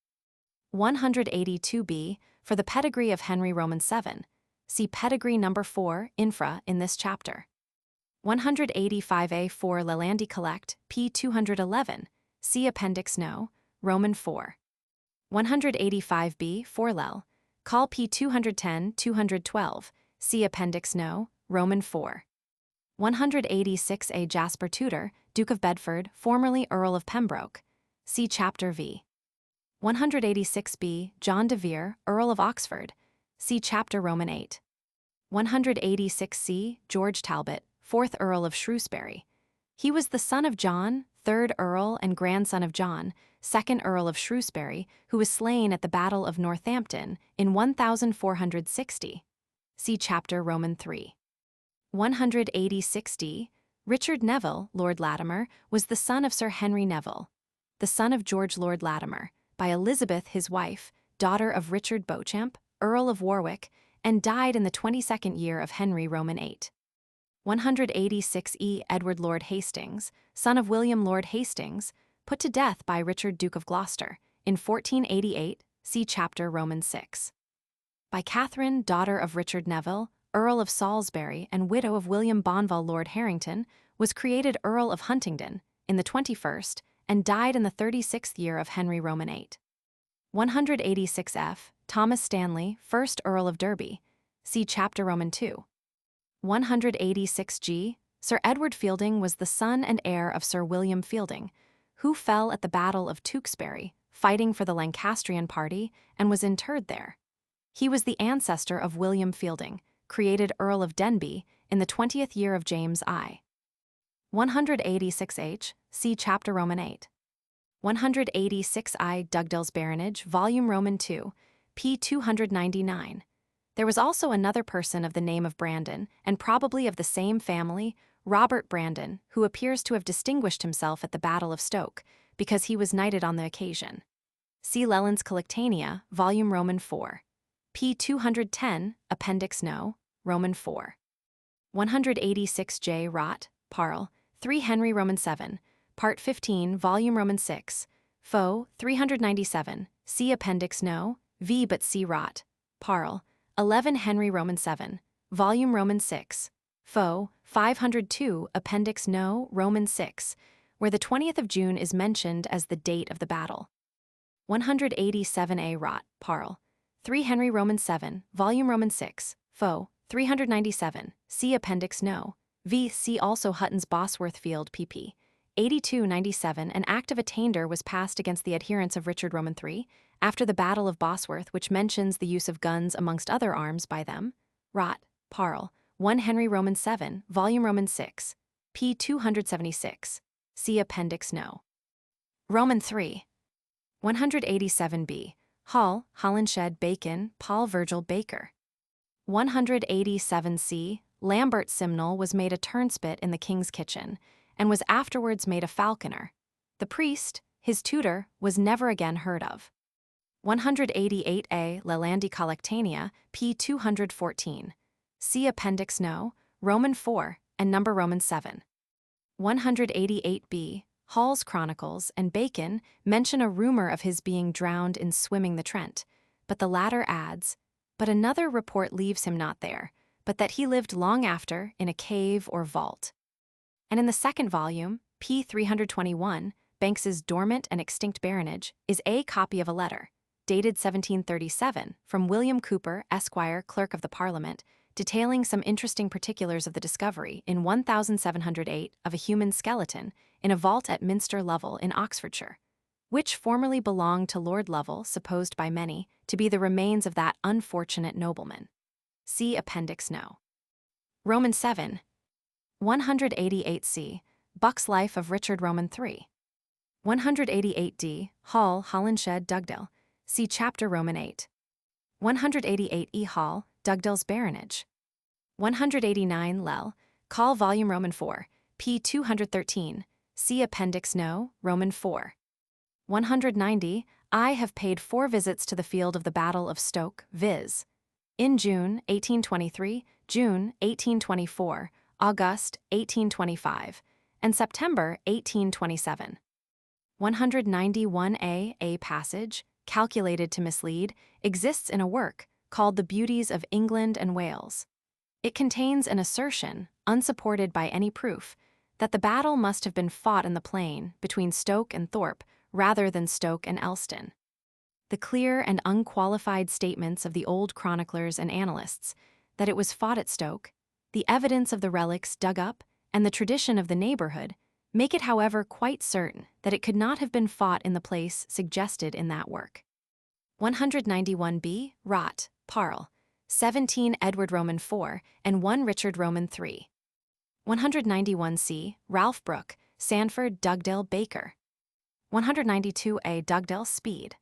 [SPEAKER 1] 182b, for the pedigree of Henry Roman VII. See pedigree number 4, infra, in this chapter. 185a for Lalandi Collect, p. 211, see Appendix No, Roman 4. 185b for Lel, call p. 210-212, see Appendix No, Roman 4. 186a Jasper Tudor, Duke of Bedford, formerly Earl of Pembroke, see Chapter V. 186b John de Vere, Earl of Oxford, see Chapter Roman 8. 186c George Talbot, 4th Earl of Shrewsbury. He was the son of John, 3rd Earl and grandson of John, 2nd Earl of Shrewsbury, who was slain at the Battle of Northampton in 1460. See Chapter Roman 3. 186d Richard Neville, Lord Latimer, was the son of Sir Henry Neville, the son of George Lord Latimer, by Elizabeth his wife, daughter of Richard Beauchamp, Earl of Warwick, and died in the 22nd year of Henry Roman 8. 186e Edward Lord Hastings, son of William Lord Hastings, put to death by Richard Duke of Gloucester in 1488, see Chapter Roman 6. By Catherine, daughter of Richard Neville, Earl of Salisbury and widow of William Bonval Lord Harrington, was created Earl of Huntingdon in the 21st and died in the 36th year of Henry Roman 8. 186f Thomas Stanley, 1st Earl of Derby, see Chapter Roman 2. 186g Sir Edward Fielding was the son and heir of Sir William Fielding, who fell at the Battle of Tewkesbury, fighting for the Lancastrian party, and was interred there. He was the ancestor of William Fielding, created Earl of Denbigh in the 20th year of James I. 186h, see Chapter Roman 8. 186I Dugdale's Baronage, Volume Roman 2, p. 299. There was also another person of the name of Brandon, and probably of the same family, Robert Brandon, who appears to have distinguished himself at the Battle of Stoke, because he was knighted on the occasion. See Leland's Collectanea, Volume Roman 4. p. 210, Appendix No, Roman 4. 186j Rot, Parl, 3 Henry Roman 7, Part 15, Volume Roman 6, Fo, 397, see Appendix No, v but see Rot, Parl, 11 Henry Roman 7, Volume Roman 6, Fo, 502, Appendix No, Roman 6, where the 20th of June is mentioned as the date of the battle. 187a Rot, Parl, 3 Henry Roman 7, Volume Roman 6, Fo, 397, see Appendix No, v. See also Hutton's Bosworth Field pp. 8297. An Act of Attainder was passed against the adherents of Richard Roman III, after the Battle of Bosworth, which mentions the use of guns amongst other arms by them. Rot, Parl, 1 Henry Roman 7, Volume Roman 6, p. 276. See Appendix No. Roman 3. 187b. Hall, Holinshed, Bacon, Paul Virgil Baker. 187c. Lambert Simnel was made a turnspit in the king's kitchen, and was afterwards made a falconer. The priest, his tutor, was never again heard of. 188a Lalandi Collectanea, p. 214. See Appendix No, Roman 4, and number Roman 7. 188b Hall's Chronicles and Bacon mention a rumor of his being drowned in swimming the Trent, but the latter adds, but another report leaves him not there, but that he lived long after in a cave or vault. And in the second volume, p. 321, Banks's Dormant and Extinct Baronage, is a copy of a letter, dated 1737, from William Cooper, Esquire, Clerk of the Parliament, detailing some interesting particulars of the discovery in 1708 of a human skeleton in a vault at Minster Lovel in Oxfordshire, which formerly belonged to Lord Lovel, supposed by many to be the remains of that unfortunate nobleman. See Appendix No. Roman 7. 188c. Buck's Life of Richard Roman III. 188d. Hall, Holinshed, Dugdale. See Chapter Roman 8. 188e. Hall, Dugdale's Baronage. 189 Lel. Call Volume Roman 4, p. 213. See Appendix No, Roman 4. 190 I have paid 4 visits to the field of the Battle of Stoke, viz. In June 1823, June 1824, August 1825, and September 1827. 191a A passage, calculated to mislead, exists in a work called The Beauties of England and Wales. It contains an assertion, unsupported by any proof, that the battle must have been fought in the plain between Stoke and Thorpe rather than Stoke and Elston. The clear and unqualified statements of the old chroniclers and annalists that it was fought at Stoke, the evidence of the relics dug up, and the tradition of the neighborhood make it, however, quite certain that it could not have been fought in the place suggested in that work. 191b Rot, Parle, 17 Edward Roman 4 and 1 Richard Roman 3. 191c Ralph Brooke, Sanford Dugdale Baker. 192a Dugdale Speed.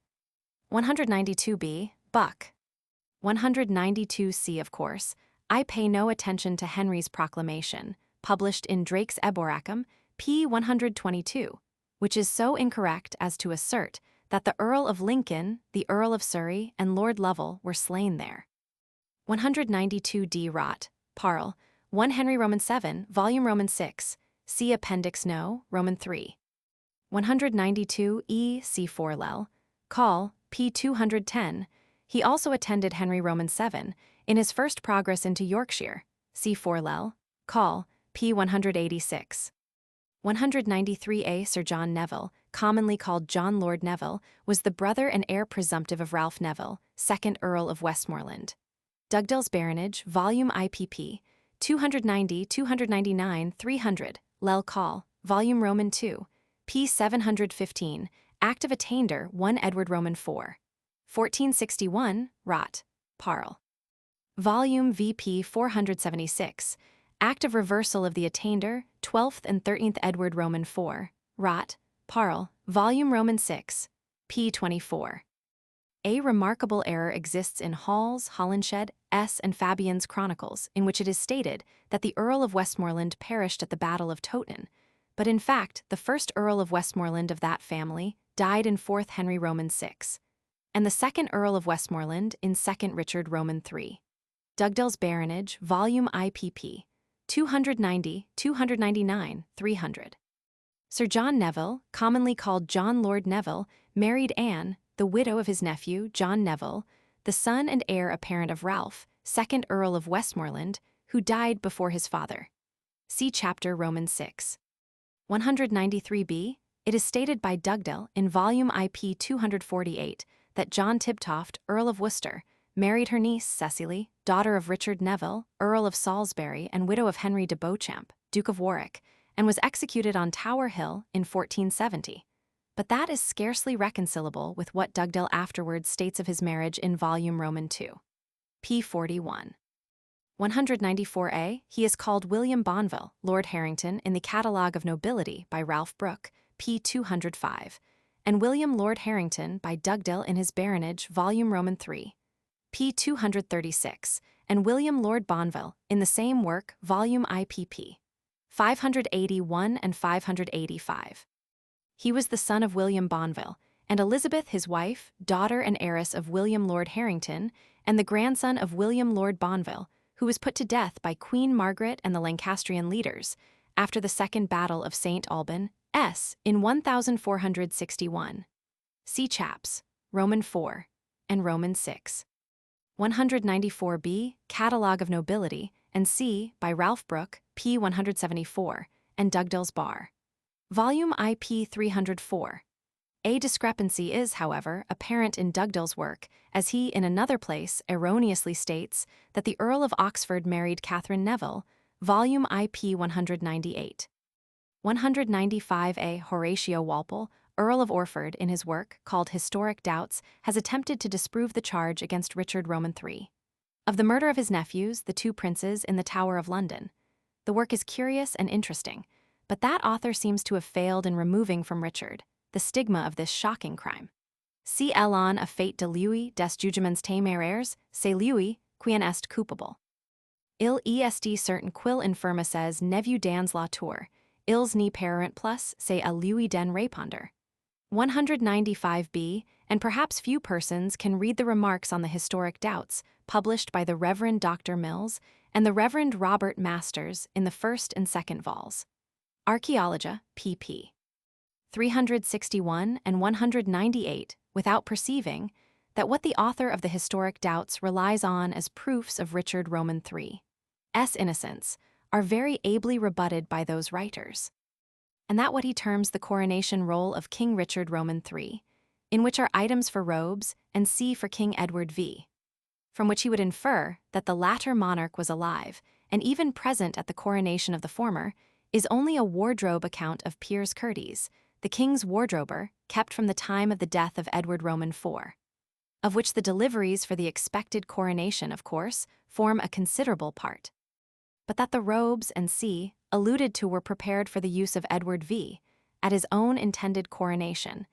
[SPEAKER 1] 192b Buck. 192c Of course, I pay no attention to Henry's proclamation, published in Drake's Eboracum, p. 122, which is so incorrect as to assert that the Earl of Lincoln, the Earl of Surrey, and Lord Lovell were slain there. 192d Rot, Parle, 1 Henry Roman 7, Volume Roman 6, see Appendix No, Roman 3. 192e C4 Lel. Call, p. 210. He also attended Henry Roman 7 in his first progress into Yorkshire, C4 Lel. Call, p. 186. 193a Sir John Neville, commonly called John Lord Neville, was the brother and heir presumptive of Ralph Neville, 2nd Earl of Westmoreland. Dugdale's Baronage, Volume IPP, 290, 299, 300, Lel Call, Volume Roman 2, p. 715, Act of Attainder 1 Edward Roman 4. 1461, Rot, Parle. Volume VP 476, Act of Reversal of the Attainder 12th and 13th Edward Roman 4, Rot, Parle, Volume Roman 6, p. 24. A remarkable error exists in Hall's, Holinshed, S. and Fabian's chronicles, in which it is stated that the Earl of Westmoreland perished at the Battle of Totnes, but in fact the first Earl of Westmoreland of that family died in 4th Henry Roman 6, and the 2nd Earl of Westmoreland in 2nd Richard Roman 3. Dugdale's Baronage, Volume IPP, 290, 299, 300. Sir John Neville, commonly called John Lord Neville, married Anne, the widow of his nephew, John Neville, the son and heir apparent of Ralph, 2nd Earl of Westmoreland, who died before his father. See Chapter Roman 6. 193b, it is stated by Dugdale in Volume IP 248 that John Tibtoft, Earl of Worcester, married her niece, Cecily, daughter of Richard Neville, Earl of Salisbury and widow of Henry de Beauchamp, Duke of Warwick, and was executed on Tower Hill in 1470. But that is scarcely reconcilable with what Dugdale afterwards states of his marriage in Volume Roman 2. p. 41. 194a, he is called William Bonville, Lord Harrington, in the Catalogue of Nobility by Ralph Brooke, p. 205, and William Lord Harrington by Dugdale in his Baronage, Volume Roman 3, p. 236, and William Lord Bonville in the same work, Volume IPP, 581 and 585. He was the son of William Bonville, and Elizabeth his wife, daughter and heiress of William Lord Harrington, and the grandson of William Lord Bonville, who was put to death by Queen Margaret and the Lancastrian leaders after the Second Battle of St. Alban, S. in 1461. See Chaps, Roman 4, and Roman 6. 194b, Catalogue of Nobility, and C. by Ralph Brooke, p. 174, and Dugdale's Bar. Volume IP 304. A discrepancy is, however, apparent in Dugdale's work, as he, in another place, erroneously states that the Earl of Oxford married Catherine Neville, Volume IP 198. 195a Horatio Walpole, Earl of Orford, in his work, called Historic Doubts, has attempted to disprove the charge against Richard Roman III of the murder of his nephews, the 2 princes, in the Tower of London. The work is curious and interesting, but that author seems to have failed in removing from Richard the stigma of this shocking crime. See Elon a fate de lui des jugements téméraires, c'est lui, quien est coupable. Il est certain quil infirmices nevu dans la tour, ils n'y parent plus, c'est à lui den répondre. 195b, and perhaps few persons can read the remarks on the historic doubts published by the Reverend Dr. Mills and the Reverend Robert Masters in the first and second vols. Archaeologia, pp. 361 and 198, without perceiving that what the author of the historic doubts relies on as proofs of Richard Roman III's innocence are very ably rebutted by those writers, and that what he terms the coronation roll of King Richard Roman III, in which are items for robes and C for King Edward V, from which he would infer that the latter monarch was alive and even present at the coronation of the former, is only a wardrobe account of Piers Curtis, the king's wardrober, kept from the time of the death of Edward Roman IV, of which the deliveries for the expected coronation, of course, form a considerable part. But that the robes and C alluded to were prepared for the use of Edward V at his own intended coronation,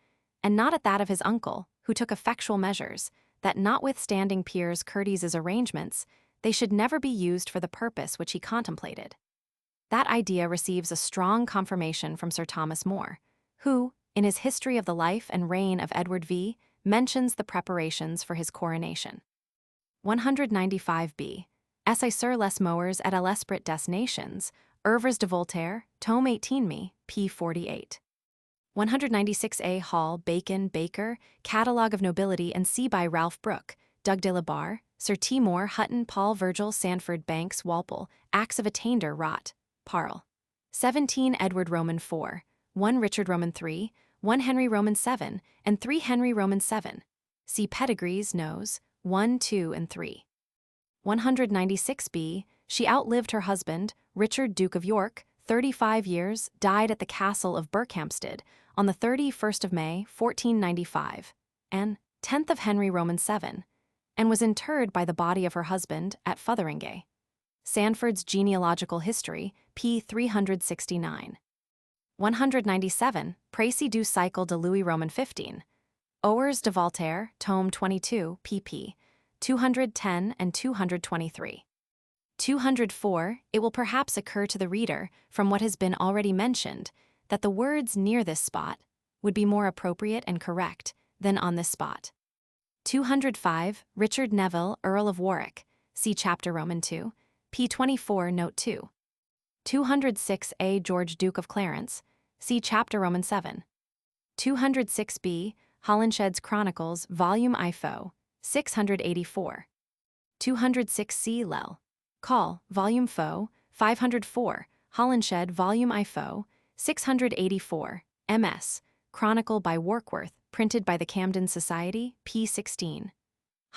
[SPEAKER 1] and not at that of his uncle, who took effectual measures that, notwithstanding Piers Curtis's arrangements, they should never be used for the purpose which he contemplated. That idea receives a strong confirmation from Sir Thomas More, who, in his History of the Life and Reign of Edward V, mentions the preparations for his coronation. 195b. Essay sur les moeurs et l'esprit des nations, Œuvres de Voltaire, tome 18 me, p. 48. 196a. Hall, Bacon, Baker, Catalogue of Nobility and C. by Ralph Brooke, Doug de la Barre, Sir T. Moore, Hutton, Paul Virgil, Sanford, Banks, Walpole, Acts of Attainder, Rot, Parle. 17. Edward Roman IV, 1 Richard Roman III, 1 Henry Roman VII, and 3 Henry Roman VII. See Pedigrees, Nos. 1, 2, and 3. 196b. She outlived her husband, Richard Duke of York, 35 years, died at the castle of Berkhamsted on the 31st of May, 1495, and 10th of Henry Roman VII, and was interred by the body of her husband at Fotheringay. Sanford's Genealogical History, p. 369. 197. Précis du cycle de Louis Roman XV. Œuvres de Voltaire, tome 22, pp. 210 and 223. 204. It will perhaps occur to the reader, from what has been already mentioned, that the words near this spot would be more appropriate and correct than on this spot. 205. Richard Neville, Earl of Warwick, see Chapter Roman II, p. 24, note 2. 206a. George Duke of Clarence, see Chapter Roman VII. 206b. Holinshed's Chronicles, Volume IFO, 684. 206c. Lell. Call, Volume Fo, 504, Holinshed, Volume IFO, 684, MS, Chronicle by Warkworth, printed by the Camden Society, p. 16.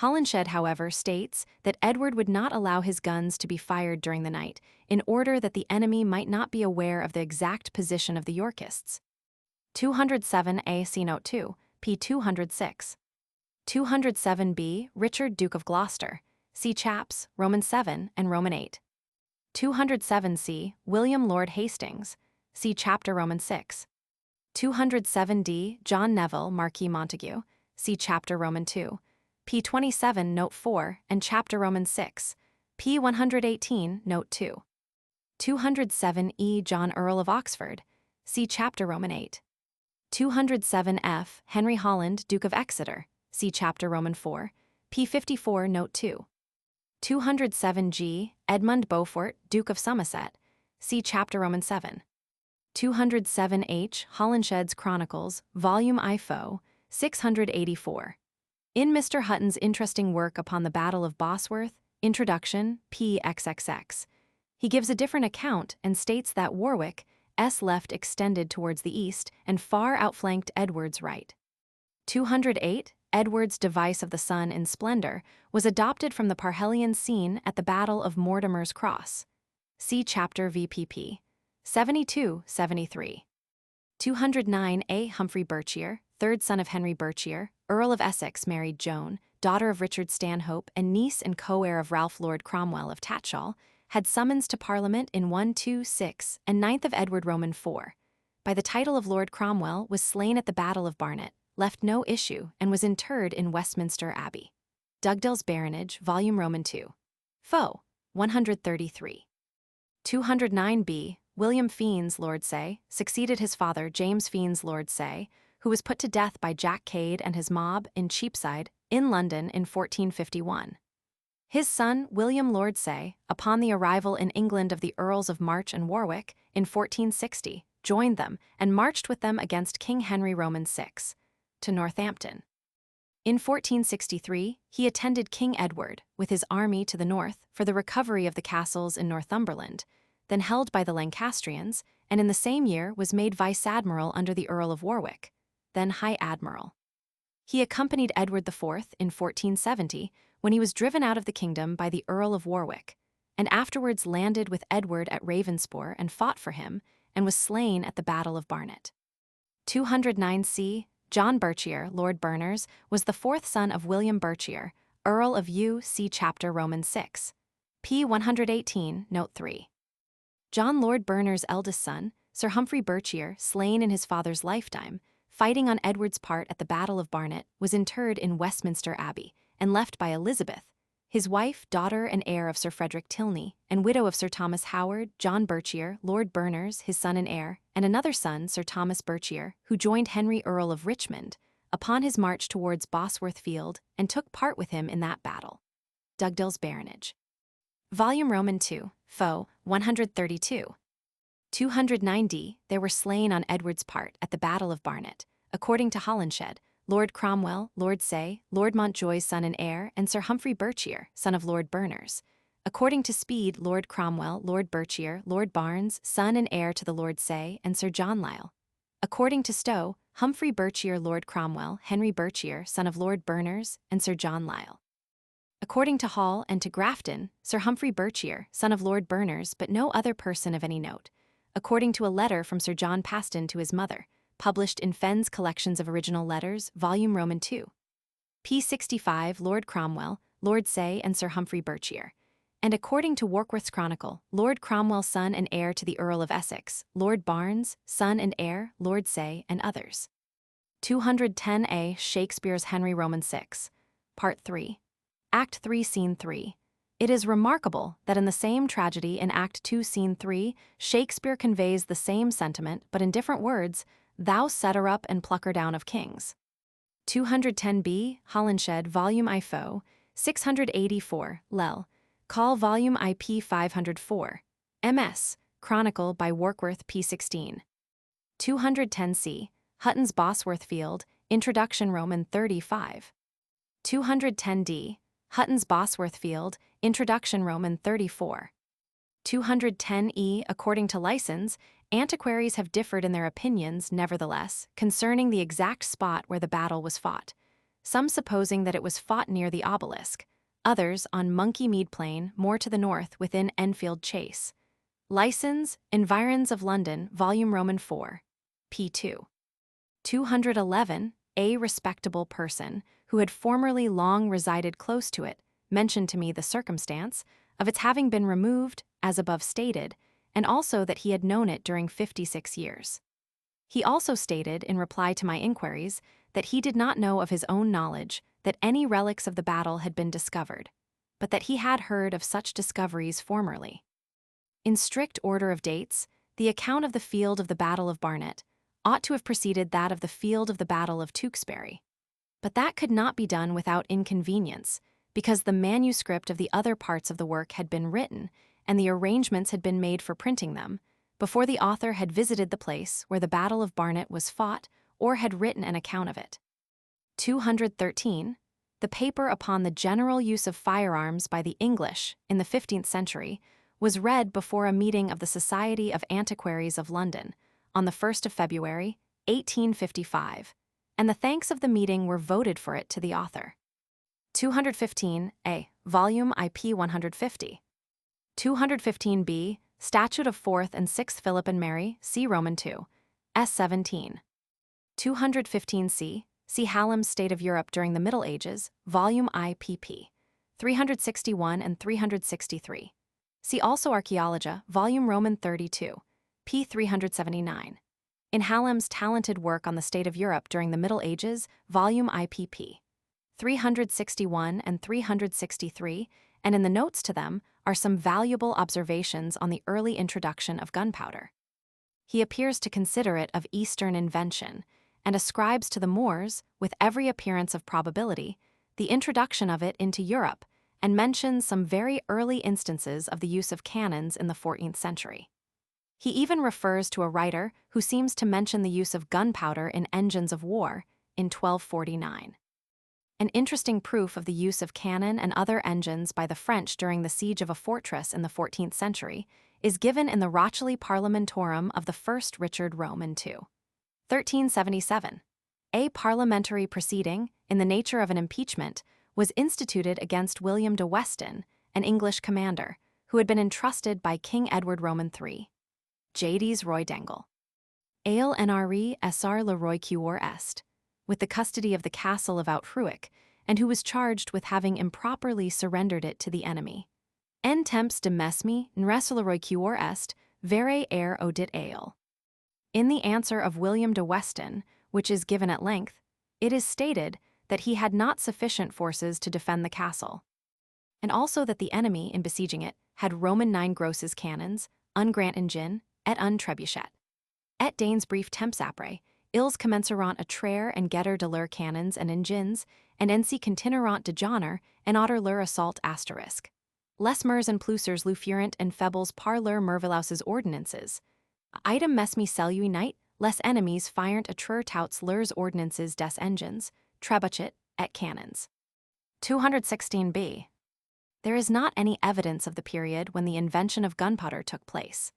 [SPEAKER 1] Holinshed, however, states that Edward would not allow his guns to be fired during the night, in order that the enemy might not be aware of the exact position of the Yorkists. 207a. See Note 2, p. 206. 207b. Richard Duke of Gloucester, see Chaps, Roman VII and Roman VIII. 207c. William Lord Hastings, see Chapter Roman VI. 207d. John Neville, Marquis Montague, see Chapter Roman II, p. 27, note 4, and Chapter Roman VI, p. 118, note 2. 207e. John Earl of Oxford, see Chapter Roman VIII. 207f. Henry Holland, Duke of Exeter, see Chapter Roman IV, p. 54, note 2. 207g. Edmund Beaufort, Duke of Somerset, see Chapter Roman VII. 207h. Holinshed's Chronicles, Volume IFO, 684. In Mr. Hutton's interesting work upon the Battle of Bosworth, Introduction, pxxx, he gives a different account and states that Warwick's left extended towards the east and far outflanked Edward's right. 208. Edward's device of the sun in splendor was adopted from the Parhelion scene at the Battle of Mortimer's Cross. See Chapter VPP. 72-73. 209a. Humphrey Berkshire, third son of Henry Berkshire, Earl of Essex, married Joan, daughter of Richard Stanhope and niece and co-heir of Ralph Lord Cromwell of Tatchall, had summons to Parliament in 126 and 9th of Edward Roman IV. By the title of Lord Cromwell, was slain at the Battle of Barnet, left no issue, and was interred in Westminster Abbey. Dugdale's Baronage, Volume Roman II. Fo. 133. 209b. William Fiennes, Lord Say, succeeded his father James Fiennes, Lord Say, who was put to death by Jack Cade and his mob in Cheapside, in London in 1451. His son, William Lord Say, upon the arrival in England of the Earls of March and Warwick in 1460, joined them and marched with them against King Henry Roman VI to Northampton. In 1463, he attended King Edward with his army to the north for the recovery of the castles in Northumberland, then held by the Lancastrians, and in the same year was made vice-admiral under the Earl of Warwick, then high admiral. He accompanied Edward IV in 1470 when he was driven out of the kingdom by the Earl of Warwick, and afterwards landed with Edward at Ravensbourne and fought for him, and was slain at the Battle of Barnet. 209c. John Berchier, Lord Berners, was the fourth son of William Berchier, Earl of U.C. Chapter Roman 6. p. 118, note 3. John Lord Berners' eldest son, Sir Humphrey Berchier, slain in his father's lifetime, fighting on Edward's part at the Battle of Barnet, was interred in Westminster Abbey, and left by Elizabeth, his wife, daughter, and heir of Sir Frederick Tilney, and widow of Sir Thomas Howard, John Berchier, Lord Berners, his son and heir, and another son, Sir Thomas Berchier, who joined Henry Earl of Richmond upon his march towards Bosworth Field and took part with him in that battle. Dugdale's Baronage. Volume Roman II, Fo. 132. 209d. There were slain on Edward's part at the Battle of Barnet, according to Holinshed, Lord Cromwell, Lord Say, Lord Mountjoy's son and heir, and Sir Humphrey Berchier, son of Lord Berners. According to Speed, Lord Cromwell, Lord Berchier, Lord Barnes, son and heir to the Lord Say, and Sir John Lisle. According to Stowe, Humphrey Berchier, Lord Cromwell, Henry Berchier, son of Lord Berners, and Sir John Lisle. According to Hall and to Grafton, Sir Humphrey Berchier, son of Lord Berners, but no other person of any note. According to a letter from Sir John Paston to his mother, published in Fenn's Collections of Original Letters, Volume Roman II. p. 65, Lord Cromwell, Lord Say, and Sir Humphrey Berchier. And according to Warkworth's Chronicle, Lord Cromwell, son and heir to the Earl of Essex, Lord Barnes, son and heir, Lord Say, and others. 210a. Shakespeare's Henry Roman VI. Part 3. Act 3, Scene 3. It is remarkable that in the same tragedy in Act 2, Scene 3, Shakespeare conveys the same sentiment, but in different words, thou setter up and plucker down of kings. 210b. Holinshed, Volume I Fo. 684, Lel. Call Volume IP 504. MS. Chronicle by Warkworth p. 16. 210c. Hutton's Bosworth Field, Introduction Roman 35. 210d. Hutton's Bosworth Field, Introduction Roman 34. 210e. According to Lysons, antiquaries have differed in their opinions, nevertheless, concerning the exact spot where the battle was fought, some supposing that it was fought near the obelisk, others on Monkey Mead Plain, more to the north, within Enfield Chase. Lysons, Environs of London, Volume Roman 4. p. 2. 211, a respectable person, who had formerly long resided close to it, mentioned to me the circumstance of its having been removed, as above stated, and also that he had known it during 56 years. He also stated, in reply to my inquiries, that he did not know of his own knowledge that any relics of the battle had been discovered, but that he had heard of such discoveries formerly. In strict order of dates, the account of the field of the Battle of Barnet ought to have preceded that of the field of the Battle of Tewkesbury. But that could not be done without inconvenience, because the manuscript of the other parts of the work had been written, and the arrangements had been made for printing them, before the author had visited the place where the Battle of Barnet was fought or had written an account of it. 213. The paper upon the general use of firearms by the English in the 15th century was read before a meeting of the Society of Antiquaries of London on the 1st of February, 1855, and the thanks of the meeting were voted for it to the author. 215a. Volume IP 150. 215b. Statute of 4th and 6th Philip and Mary, see Roman II, S. 17. 215c. See Hallam's State of Europe during the Middle Ages, Volume IPP. 361 and 363. See also Archaeologia, Volume Roman 32, p. 379. In Hallam's talented work on the State of Europe during the Middle Ages, Volume IPP. 361 and 363, and in the notes to them, are some valuable observations on the early introduction of gunpowder. He appears to consider it of Eastern invention, and ascribes to the Moors, with every appearance of probability, the introduction of it into Europe, and mentions some very early instances of the use of cannons in the 14th century. He even refers to a writer who seems to mention the use of gunpowder in engines of war in 1249. An interesting proof of the use of cannon and other engines by the French during the siege of a fortress in the 14th century is given in the Rotuli Parliamentorum of the first Richard Roman II. 1377. A parliamentary proceeding, in the nature of an impeachment, was instituted against William de Weston, an English commander, who had been entrusted by King Edward Roman III. Jadis Roy Dangle. Ale NRE SR le Roy Cure Est, with the custody of the castle of Outruick, and who was charged with having improperly surrendered it to the enemy. En temps de mesmi nres le Roy Cure Est, vere air odit ale. In the answer of William de Weston, which is given at length, it is stated that he had not sufficient forces to defend the castle, and also that the enemy, in besieging it, had Roman 9 grosses cannons, un grant engine, et un trebuchet. Et Danes brief temps après, ils commenceront à traire and getter de leur cannons and engines, and ensi continueront de genre, and otter leur assault asterisk. Les mers and plusers lufurent and febles par leur mervillouses ordinances. Item mesmi celui night, les enemies firent a trur touts leurs ordinances des engines, trebuchet, et cannons. 216b. There is not any evidence of the period when the invention of gunpowder took place,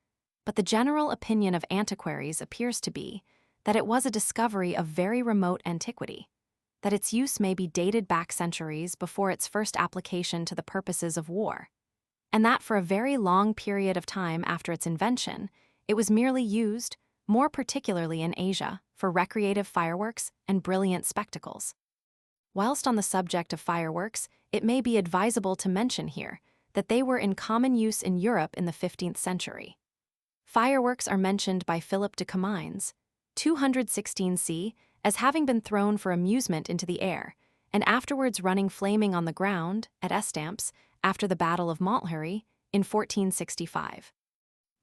[SPEAKER 1] but the general opinion of antiquaries appears to be that it was a discovery of very remote antiquity, that its use may be dated back centuries before its first application to the purposes of war, and that for a very long period of time after its invention, it was merely used, more particularly in Asia, for recreative fireworks and brilliant spectacles. Whilst on the subject of fireworks, it may be advisable to mention here that they were in common use in Europe in the 15th century. Fireworks are mentioned by Philip de Comines, 216c, as having been thrown for amusement into the air, and afterwards running flaming on the ground, at Estampes, after the Battle of Montlhéry, in 1465.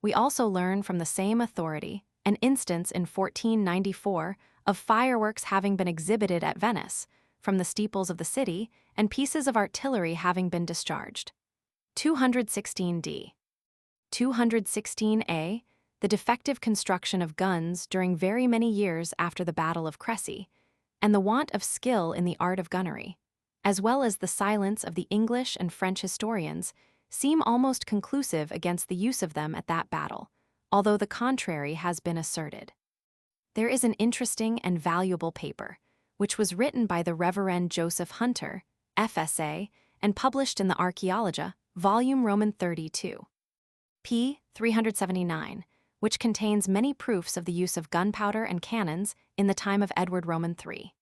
[SPEAKER 1] We also learn from the same authority an instance in 1494 of fireworks having been exhibited at Venice, from the steeples of the city, and pieces of artillery having been discharged. 216d. 216a, the defective construction of guns during very many years after the Battle of Crécy, and the want of skill in the art of gunnery, as well as the silence of the English and French historians, seem almost conclusive against the use of them at that battle, although the contrary has been asserted. There is an interesting and valuable paper, which was written by the Reverend Joseph Hunter, FSA, and published in the Archaeological, volume Roman 32. p. 379, which contains many proofs of the use of gunpowder and cannons in the time of Edward Roman III.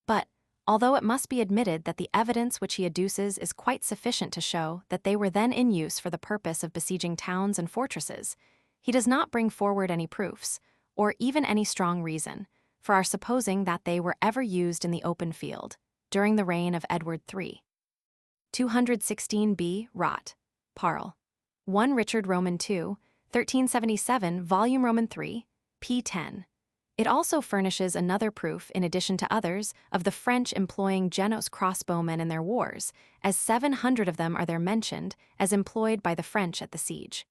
[SPEAKER 1] But, although it must be admitted that the evidence which he adduces is quite sufficient to show that they were then in use for the purpose of besieging towns and fortresses, he does not bring forward any proofs, or even any strong reason, for our supposing that they were ever used in the open field, during the reign of Edward III. 216b. Rot. Parl. 1 Richard Roman II, 1377, volume Roman 3, p. 10. It also furnishes another proof, in addition to others, of the French employing genos crossbowmen in their wars, as 700 of them are there mentioned as employed by the French at the siege.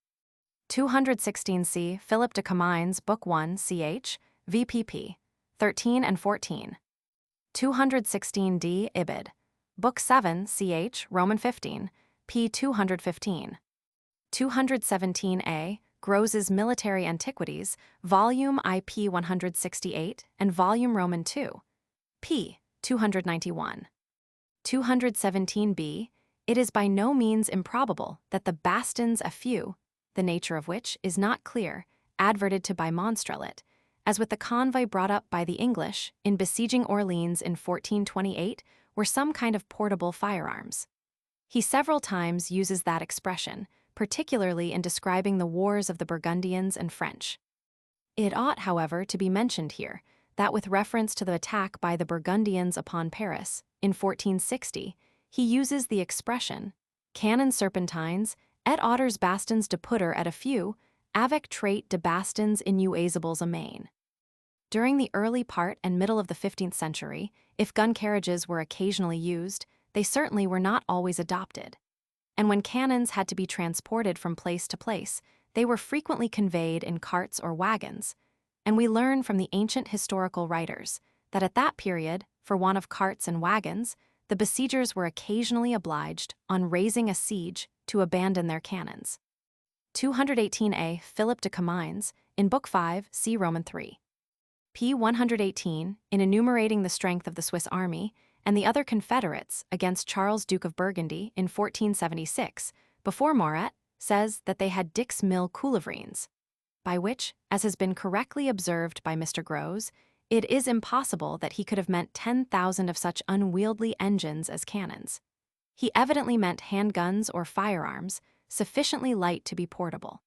[SPEAKER 1] 216c. Philip de Comines, Book 1, ch. VPP. 13 and 14. 216d. Ibid. Book 7, ch. Roman 15, p. 215. 217a. Gros's Military Antiquities, volume IP 168 and volume Roman 2, p. 291. 217b. It is by no means improbable that the bastons a few, the nature of which is not clear, adverted to by Monstrelet, as with the convoy brought up by the English in besieging Orleans in 1428, were some kind of portable firearms. He several times uses that expression, particularly in describing the wars of the Burgundians and French. It ought, however, to be mentioned here that with reference to the attack by the Burgundians upon Paris in 1460, he uses the expression cannon serpentines et auters bastons de putter et a few, avec trait de bastons inuasables amain. During the early part and middle of the 15th century, if gun carriages were occasionally used, they certainly were not always adopted. And when cannons had to be transported from place to place, they were frequently conveyed in carts or wagons. And we learn from the ancient historical writers that at that period, for want of carts and wagons, the besiegers were occasionally obliged, on raising a siege, to abandon their cannons. 218a Philip de Comines, in Book 5, see Roman 3. p. 118, in enumerating the strength of the Swiss army, and the other confederates against Charles Duke of Burgundy in 1476, before Morat, says that they had 10,000 coulevrins, by which, as has been correctly observed by Mr. Grose, it is impossible that he could have meant 10,000 of such unwieldy engines as cannons. He evidently meant handguns or firearms, sufficiently light to be portable.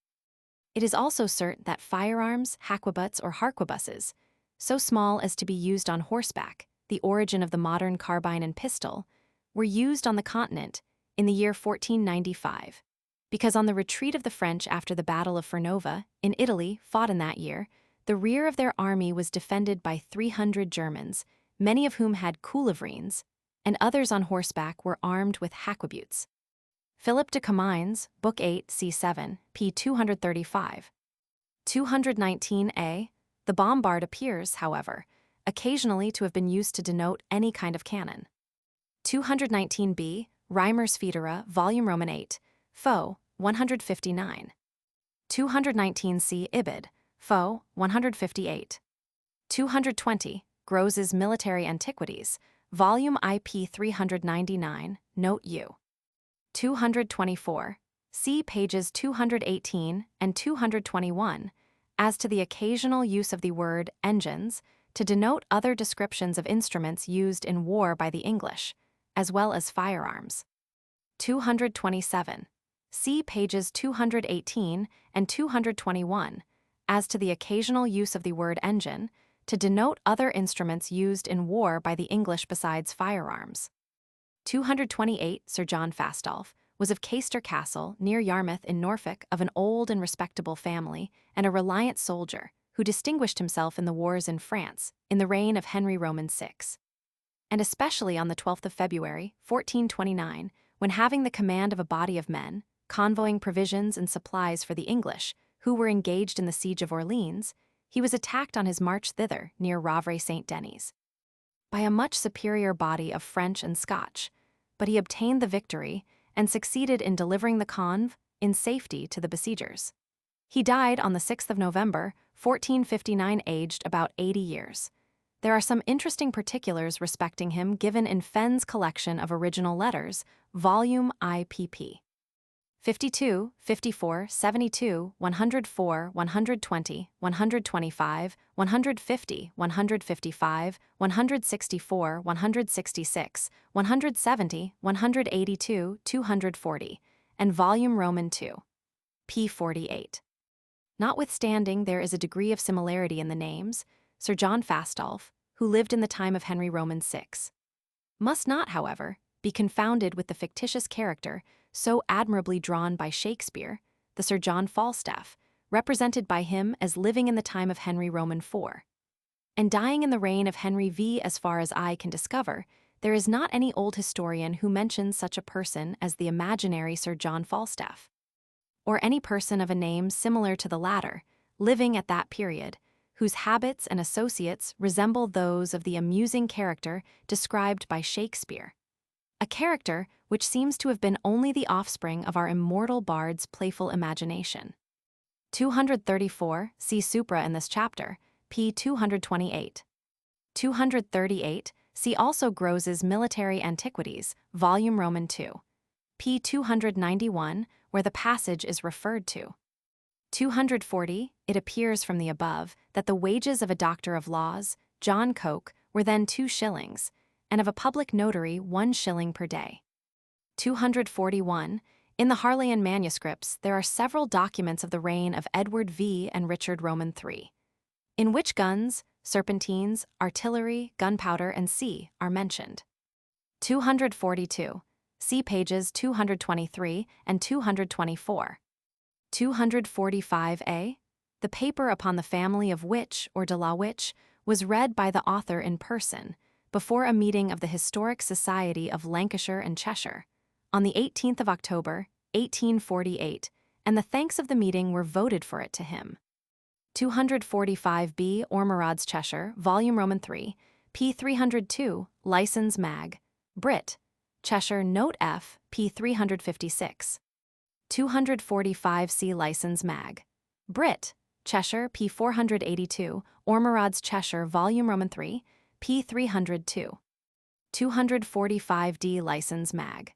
[SPEAKER 1] It is also certain that firearms, haquebuts or harquebuses, so small as to be used on horseback, the origin of the modern carbine and pistol, were used on the continent in the year 1495, because on the retreat of the French after the Battle of Fornova, in Italy, fought in that year, the rear of their army was defended by 300 Germans, many of whom had coulevrins, and others on horseback were armed with haquebutes. Philip de Comines, Book 8, c. 7, p. 235. 219a. The bombard appears, however, occasionally to have been used to denote any kind of cannon. 219b. Reimer's Foedera, Volume Roman 8, Fo. 159. 219c. Ibid, Fo. 158. 220. Grose's Military Antiquities, Volume IP 399, Note U. 224. See pages 218 and 221, as to the occasional use of the word engines to denote other descriptions of instruments used in war by the English, as well as firearms. 227. See pages 218 and 221, as to the occasional use of the word engine to denote other instruments used in war by the English besides firearms. 228. Sir John Fastolf was of Caister Castle, near Yarmouth in Norfolk, of an old and respectable family, and a reliant soldier, who distinguished himself in the wars in France, in the reign of Henry Roman VI. And especially on the 12th of February, 1429, when having the command of a body of men, convoying provisions and supplies for the English, who were engaged in the siege of Orleans, he was attacked on his march thither near Ravre-Saint-Denis by a much superior body of French and Scotch, but he obtained the victory and succeeded in delivering the conve in safety to the besiegers. He died on the 6th of November, 1459, aged about 80 years. There are some interesting particulars respecting him given in Fenn's collection of original letters, Volume IPP. 52, 54, 72, 104, 120, 125, 150, 155, 164, 166, 170, 182, 240, and Volume Roman 2. p. 48. Notwithstanding there is a degree of similarity in the names, Sir John Fastolf, who lived in the time of Henry Roman VI, must not, however, be confounded with the fictitious character so admirably drawn by Shakespeare, the Sir John Falstaff, represented by him as living in the time of Henry Roman IV. And dying in the reign of Henry V. As far as I can discover, there is not any old historian who mentions such a person as the imaginary Sir John Falstaff, or any person of a name similar to the latter, living at that period, whose habits and associates resemble those of the amusing character described by Shakespeare. A character which seems to have been only the offspring of our immortal bard's playful imagination. 234, see supra in this chapter, p. 228. 238, see also Grose's Military Antiquities, Volume Roman 2. p. 291, where the passage is referred to. 240, it appears from the above that the wages of a doctor of laws, John Coke, were then 2 shillings, and of a public notary 1 shilling per day. 241. In the Harleian manuscripts there are several documents of the reign of Edward V. and Richard Roman III, in which guns, serpentines, artillery, gunpowder, and sea are mentioned. 242. see pages 223 and 224. 245a. The paper upon the family of Witch or de la Witch was read by the author in person, before a meeting of the Historic Society of Lancashire and Cheshire, on the 18th of October, 1848, and the thanks of the meeting were voted for it to him. 245b. Ormerod's Cheshire, Volume Roman 3, p. 302, License Mag. Brit. Cheshire, Note F, p. 356. 245c. License Mag. Brit. Cheshire, p. 482, Ormerod's Cheshire, Volume Roman 3, p. 302. 245d. License Mag.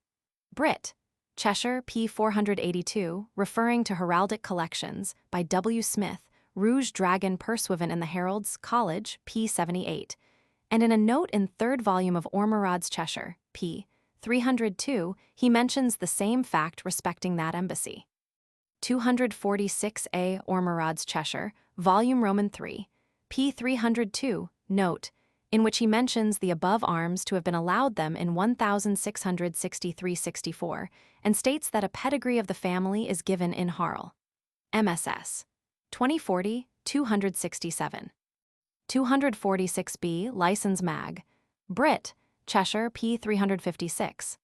[SPEAKER 1] Brit. Cheshire, p. 482, referring to heraldic collections, by W. Smith, Rouge Dragon Pursuivant in the Heralds, College, p. 78, and in a note in third volume of Ormerod's Cheshire, p. 302, he mentions the same fact respecting that embassy. 246a. Ormerod's Cheshire, Volume Roman 3, p. 302, note, in which he mentions the above arms to have been allowed them in 1663-64, and states that a pedigree of the family is given in Harl. MSS. 2040, 267. 246b. License Mag. Brit. Cheshire, p. 356.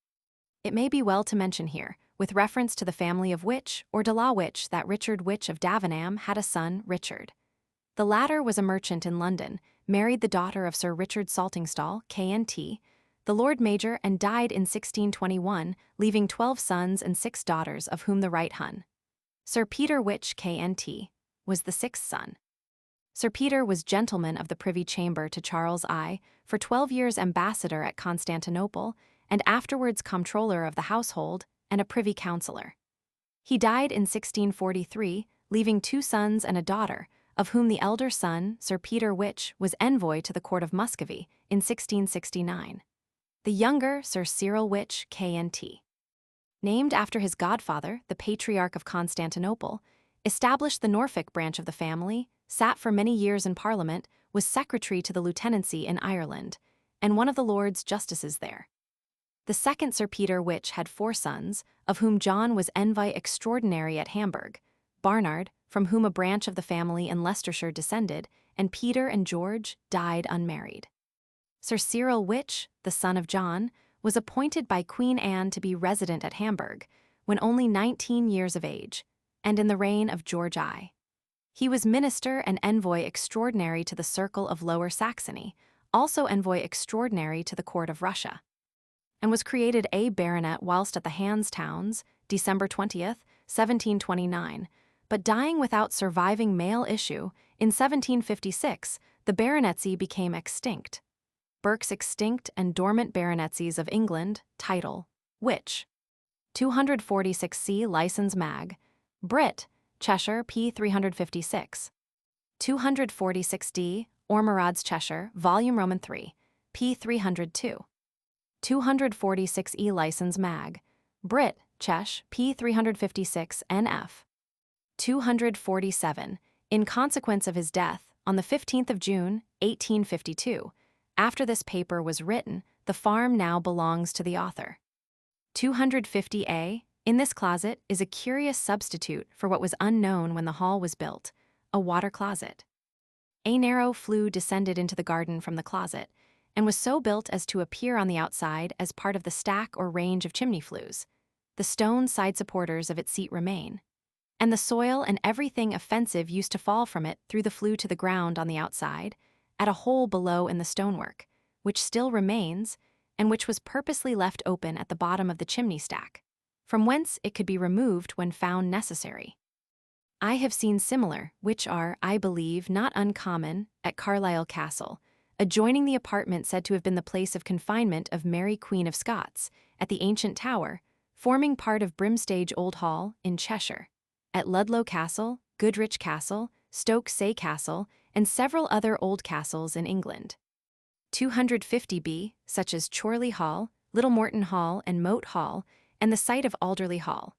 [SPEAKER 1] It may be well to mention here, with reference to the family of Witch or de la Witch, that Richard Witch of Davenham had a son, Richard. The latter was a merchant in London, married the daughter of Sir Richard Saltingstall, K.N.T., the Lord Major, and died in 1621, leaving 12 sons and 6 daughters, of whom the right Hun, Sir Peter Witch, K.N.T., was the 6th son. Sir Peter was gentleman of the Privy Chamber to Charles I, for 12 years ambassador at Constantinople, and afterwards comptroller of the household and a privy councillor. He died in 1643, leaving 2 sons and a daughter, of whom the elder son, Sir Peter Witch, was envoy to the court of Muscovy in 1669. The younger, Sir Cyril Witch, K.N.T., named after his godfather, the Patriarch of Constantinople, established the Norfolk branch of the family, sat for many years in Parliament, was secretary to the lieutenancy in Ireland, and one of the Lords Justices there. The second Sir Peter Witch had 4 sons, of whom John was envoy extraordinary at Hamburg, Barnard, from whom a branch of the family in Leicestershire descended, and Peter and George died unmarried. Sir Cyril Witch, the son of John, was appointed by Queen Anne to be resident at Hamburg, when only 19 years of age, and in the reign of George I. He was minister and envoy extraordinary to the Circle of Lower Saxony, also envoy extraordinary to the Court of Russia, and was created a baronet whilst at the Hanse Towns, December 20th, 1729, but dying without surviving male issue, in 1756, the baronetcy became extinct. Burke's Extinct and Dormant Baronetcies of England, title, Witch. 246c. License Mag. Brit. Cheshire, p. 356. 246d. Ormerod's Cheshire, Volume Roman 3, p. 302. 246e. License Mag. Brit. Chesh, p. 356 NF. 247. In consequence of his death, on the 15th of June, 1852, after this paper was written, the farm now belongs to the author. 250a. In this closet is a curious substitute for what was unknown when the hall was built, a water closet. A narrow flue descended into the garden from the closet, and was so built as to appear on the outside as part of the stack or range of chimney flues. The stone side supporters of its seat remain, and the soil and everything offensive used to fall from it through the flue to the ground on the outside, at a hole below in the stonework, which still remains, and which was purposely left open at the bottom of the chimney stack, from whence it could be removed when found necessary. I have seen similar, which are, I believe, not uncommon, at Carlisle Castle, adjoining the apartment said to have been the place of confinement of Mary Queen of Scots, at the ancient tower, forming part of Brimstage Old Hall, in Cheshire, at Ludlow Castle, Goodrich Castle, Stoke Say Castle, and several other old castles in England. 250b, such as Chorley Hall, Little Morton Hall, and Moat Hall, and the site of Alderley Hall.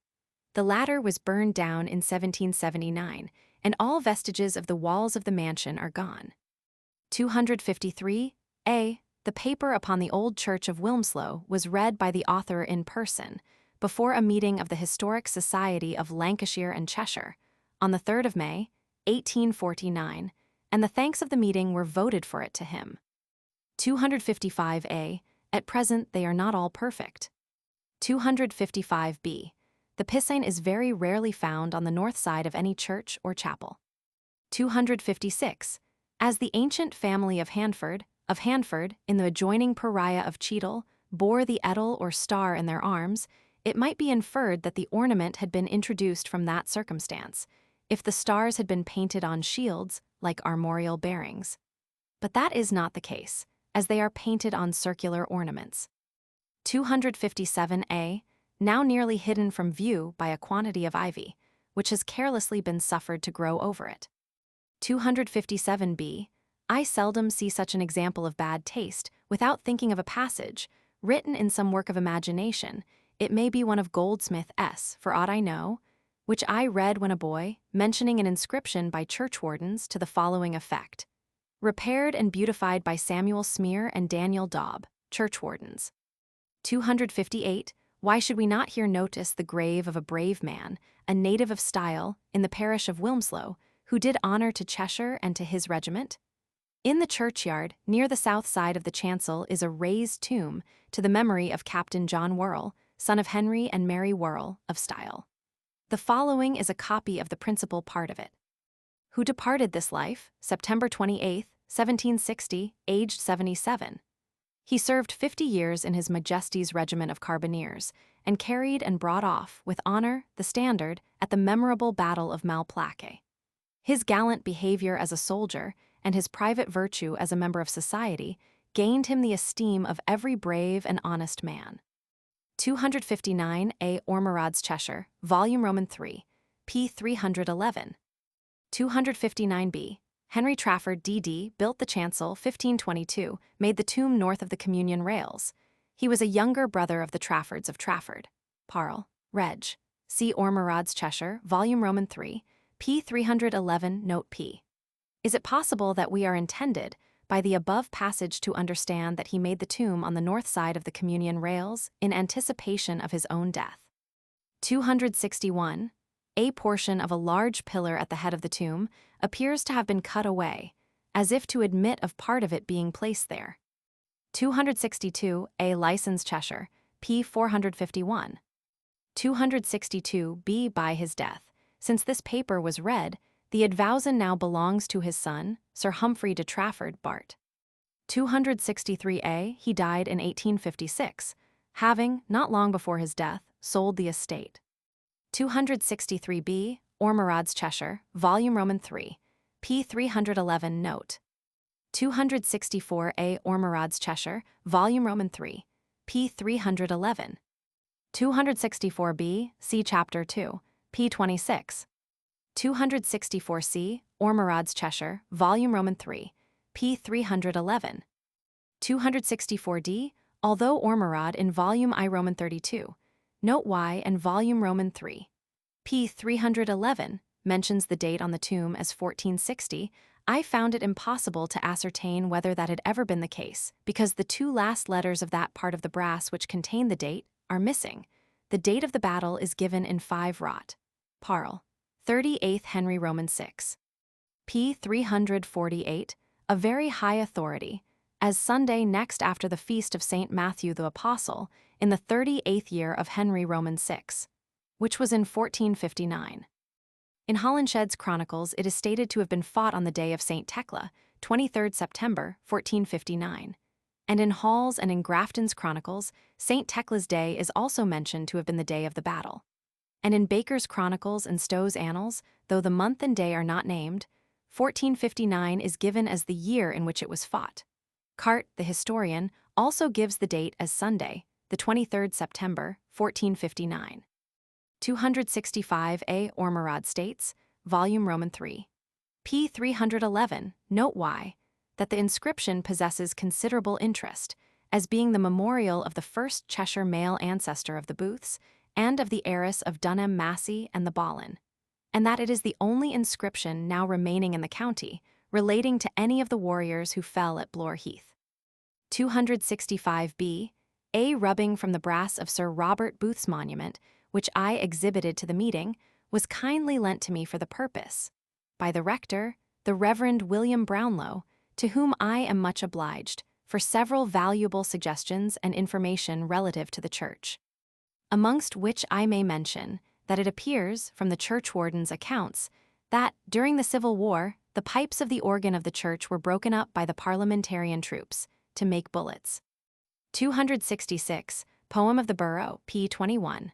[SPEAKER 1] The latter was burned down in 1779, and all vestiges of the walls of the mansion are gone. 253a. The paper upon the old church of Wilmslow was read by the author in person, before a meeting of the Historic Society of Lancashire and Cheshire, on the 3rd of May, 1849, and the thanks of the meeting were voted for it to him. 255a. At present they are not all perfect. 255b. The pisane is very rarely found on the north side of any church or chapel. 256. As the ancient family of Hanford, in the adjoining pariah of Cheadle, bore the edel or star in their arms, it might be inferred that the ornament had been introduced from that circumstance, if the stars had been painted on shields, like armorial bearings. But that is not the case, as they are painted on circular ornaments. 257a. Now nearly hidden from view by a quantity of ivy, which has carelessly been suffered to grow over it. 257b. I seldom see such an example of bad taste without thinking of a passage, written in some work of imagination, it may be one of Goldsmith S., for aught I know, which I read when a boy, mentioning an inscription by churchwardens to the following effect: repaired and beautified by Samuel Smear and Daniel Daub, churchwardens. 258. Why should we not here notice the grave of a brave man, a native of Style, in the parish of Wilmslow, who did honor to Cheshire and to his regiment? In the churchyard, near the south side of the chancel, is a raised tomb to the memory of Captain John Worrell, son of Henry and Mary Worrell, of Style. The following is a copy of the principal part of it. Who departed this life, September 28, 1760, aged 77. He served 50 years in His Majesty's Regiment of Carbineers, and carried and brought off, with honor, the standard at the memorable Battle of Malplaquet. His gallant behavior as a soldier, and his private virtue as a member of society, gained him the esteem of every brave and honest man. 259a. Ormerod's Cheshire, Volume Roman 3, p. 311. 259b. Henry Trafford, D.D., built the chancel 1522, made the tomb north of the communion rails. He was a younger brother of the Traffords of Trafford. Parle, Reg. See Ormerod's Cheshire, Volume Roman 3, p. 311, note p. Is it possible that we are intended, by the above passage, to understand that he made the tomb on the north side of the communion rails in anticipation of his own death? 261. A portion of a large pillar at the head of the tomb appears to have been cut away, as if to admit of part of it being placed there. 262. A. Lyson's Cheshire, p. 451. 262b. By his death, since this paper was read, the advowson now belongs to his son, Sir Humphrey de Trafford, Bart. 263a. He died in 1856, having, not long before his death, sold the estate. 263b. Ormerod's Cheshire, Volume Roman 3, p. 311, note. 264a. Ormerod's Cheshire, Volume Roman 3, p. 311. 264b. See Chapter 2, p. 26. 264c. Ormerod's Cheshire, Volume Roman 3, p. 311. 264d. Although Ormerod in Volume I Roman 32, Note Y and Volume Roman 3, p. 311, mentions the date on the tomb as 1460, I found it impossible to ascertain whether that had ever been the case, because the two last letters of that part of the brass which contain the date are missing. The date of the battle is given in 5 Rot. Parle, 38th Henry Roman 6. p. 348, a very high authority, as Sunday next after the feast of St. Matthew the Apostle, in the 38th year of Henry Roman 6, which was in 1459. In Holinshed's Chronicles it is stated to have been fought on the day of St. Tecla, 23rd September, 1459. And in Hall's and in Grafton's Chronicles, St. Tecla's Day is also mentioned to have been the day of the battle. And in Baker's Chronicles and Stowe's Annals, though the month and day are not named, 1459 is given as the year in which it was fought. Carte, the historian, also gives the date as Sunday, the 23rd September, 1459. 265a. Ormerod states, Volume Roman 3, p. 311, note Y, that the inscription possesses considerable interest, as being the memorial of the first Cheshire male ancestor of the Booths and of the heiress of Dunham Massey and the Bollin, and that it is the only inscription now remaining in the county relating to any of the warriors who fell at Blore Heath. 265b, a rubbing from the brass of Sir Robert Booth's monument, which I exhibited to the meeting, was kindly lent to me for the purpose, by the rector, the Reverend William Brownlow, to whom I am much obliged for several valuable suggestions and information relative to the church. Amongst which I may mention that it appears from the churchwarden's accounts that, during the Civil War, the pipes of the organ of the church were broken up by the parliamentarian troops to make bullets. 266, Poem of the Borough, p. 21.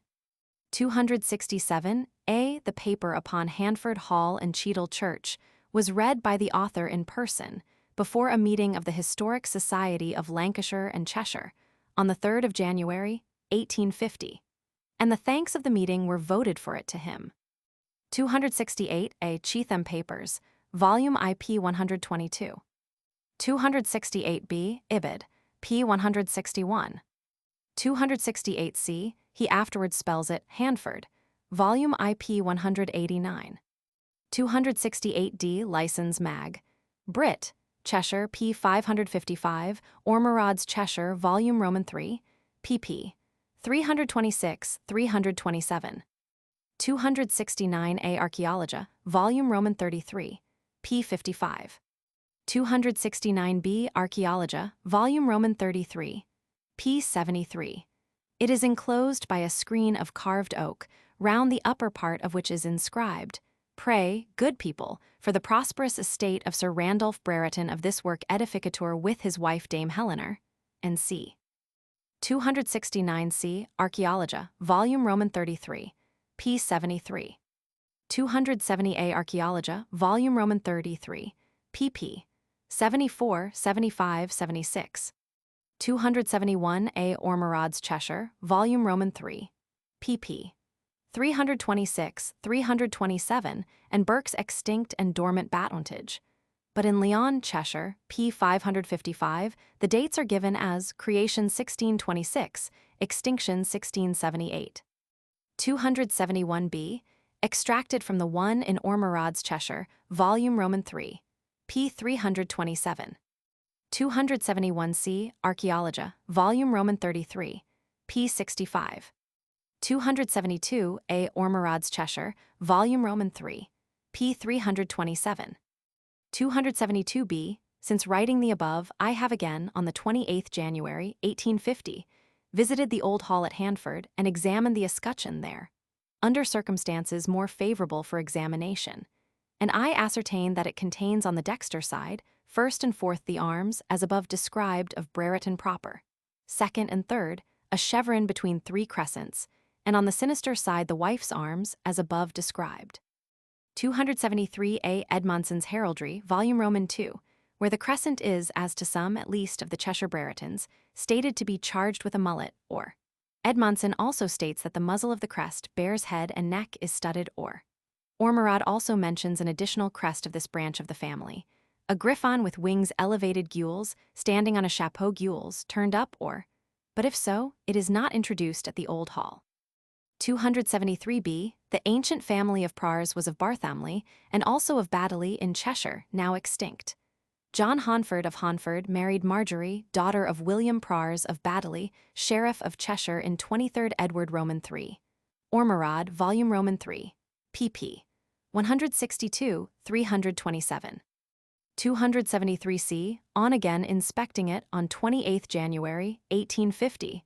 [SPEAKER 1] 267, a. The paper upon Handford Hall and Cheadle Church was read by the author in person before a meeting of the Historic Society of Lancashire and Cheshire on the 3rd of January, 1850, and the thanks of the meeting were voted for it to him. 268, a. Cheatham Papers, volume IP 122. 268b, Ibid, p. 161. 268c, he afterwards spells it Handford, volume IP 189. 268d, License Mag, Brit, Cheshire, p. 555, Ormerod's Cheshire, volume Roman 3, pp. 326-327. 269a, Archaeologia, volume Roman 33, p. 55. 269b, Archaeologia, volume Roman 33, p. 73. It is enclosed by a screen of carved oak, round the upper part of which is inscribed, "Pray, good people, for the prosperous estate of Sir Randolph Brereton of this work edificator with his wife Dame Helena," and c. 269c, Archaeologia, volume Roman 33, p. 73. 270a, Archaeologia, volume Roman 33, pp. 74, 75, 76. 271a, Ormerod's Cheshire, volume Roman 3, pp. 326, 327, and Burke's Extinct and Dormant Batontage. But in Leon, Cheshire, p. 555, the dates are given as creation 1626, extinction 1678. 271b, extracted from the one in Ormerod's Cheshire, volume Roman 3, p. 327. 271c, Archaeologia, volume Roman 33, p. 65. 272a, Ormerod's Cheshire, volume Roman 3, p. 327. 272b, since writing the above, I have again, on the 28th January, 1850, visited the old hall at Handford and examined the escutcheon there, under circumstances more favorable for examination, and I ascertained that it contains on the dexter side, first and fourth the arms, as above described, of Brereton proper, second and third, a chevron between 3 crescents, and on the sinister side the wife's arms, as above described. 273a, Edmonson's Heraldry, volume Roman 2, where the crescent is, as to some at least of the Cheshire Breretons, stated to be charged with a mullet, or. Edmondson also states that the muzzle of the crest bears head and neck is studded, or. Ormerod also mentions an additional crest of this branch of the family, a griffon with wings elevated gules, standing on a chapeau gules, turned up, or. But if so, it is not introduced at the old hall. 273b, the ancient family of Prars was of Barthamley, and also of Baddeley in Cheshire, now extinct. John Honford of Honford married Marjorie, daughter of William Prars of Baddeley, Sheriff of Cheshire in 23rd Edward Roman 3. Ormerod, volume Roman 3, pp. 162, 327. 273c, on again inspecting it on 28th January, 1850,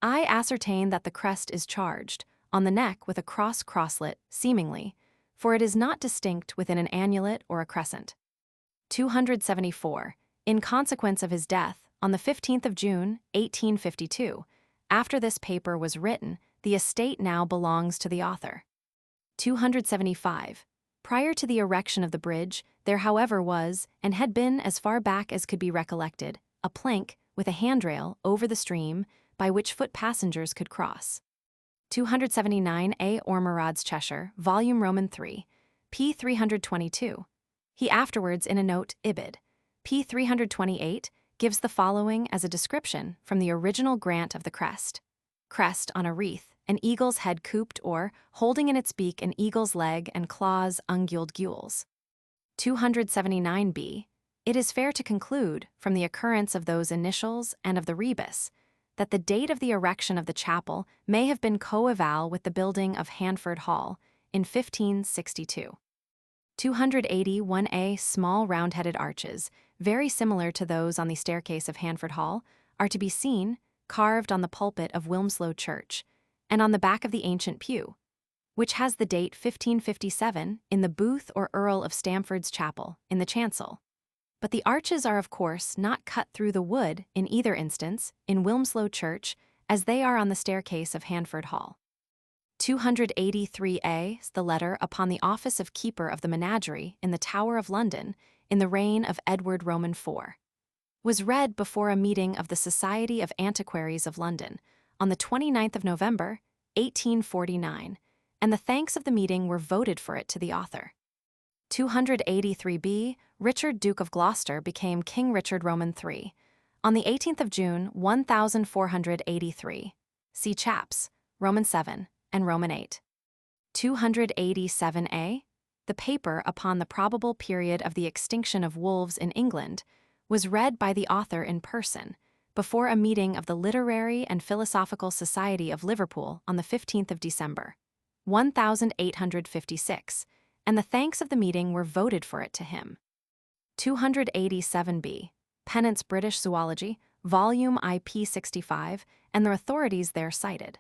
[SPEAKER 1] I ascertain that the crest is charged, on the neck with a crosslet, seemingly, for it is not distinct within an annulet or a crescent. 274, in consequence of his death, on the 15th of June, 1852, after this paper was written, the estate now belongs to the author. 275, prior to the erection of the bridge, there however was, and had been as far back as could be recollected, a plank with a handrail over the stream by which foot passengers could cross. 279a, Ormerod's Cheshire, volume Roman 3, p. 322. He afterwards, in a note, Ibid, p. 328, gives the following as a description from the original grant of the crest. Crest on a wreath, an eagle's head cooped or, holding in its beak an eagle's leg and claws unguled gules. 279b, It is fair to conclude, from the occurrence of those initials and of the rebus, that the date of the erection of the chapel may have been coeval with the building of Handford Hall in 1562. 281a small round-headed arches, very similar to those on the staircase of Handford Hall, are to be seen, carved on the pulpit of Wilmslow Church, and on the back of the ancient pew, which has the date 1557 in the Booth or Earl of Stamford's chapel, in the chancel. But the arches are of course not cut through the wood in either instance, in Wilmslow Church, as they are on the staircase of Handford Hall. 283a, the letter upon the office of Keeper of the Menagerie in the Tower of London, in the reign of Edward Roman IV, was read before a meeting of the Society of Antiquaries of London on the 29th of November, 1849, and the thanks of the meeting were voted for it to the author. 283b, Richard Duke of Gloucester became King Richard Roman III, on the 18th of June, 1483. See chaps, Roman VII and Roman VIII. 287a, the paper upon the probable period of the extinction of wolves in England, was read by the author in person, before a meeting of the Literary and Philosophical Society of Liverpool on the 15th of December, 1856, and the thanks of the meeting were voted for it to him. 287b, Pennant's British Zoology, Volume IP 65, and the authorities there cited.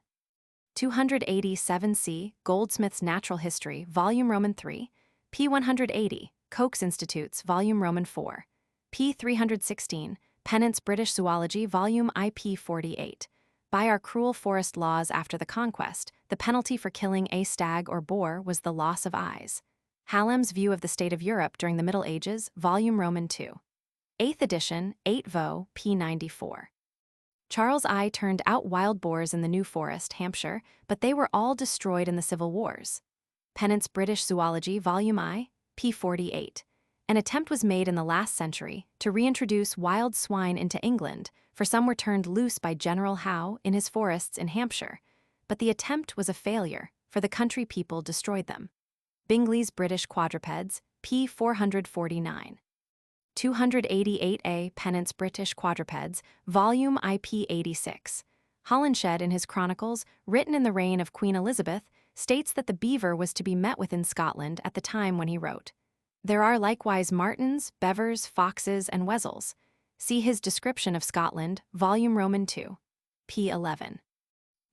[SPEAKER 1] 287c, Goldsmith's Natural History, Volume Roman III, p. 180, Koch's Institutes, Volume Roman IV, p. 316, Pennant's British Zoology, Volume IP 48. By our cruel forest laws after the conquest, the penalty for killing a stag or boar was the loss of eyes. Hallam's View of the State of Europe During the Middle Ages, Volume Roman II. 8th edition, 8 vo, p. 94. Charles I turned out wild boars in the New Forest, Hampshire, but they were all destroyed in the Civil Wars. Pennant's British Zoology, Volume I, p. 48. An attempt was made in the last century to reintroduce wild swine into England, for some were turned loose by General Howe in his forests in Hampshire, but the attempt was a failure, for the country people destroyed them. Bingley's British Quadrupeds, p. 449. 288a, Pennant's British Quadrupeds, Volume IP 86. Holinshed in his Chronicles, written in the reign of Queen Elizabeth, states that the beaver was to be met with in Scotland at the time when he wrote. There are likewise martens, beavers, foxes, and weasels. See his description of Scotland, Volume Roman II, p. 11.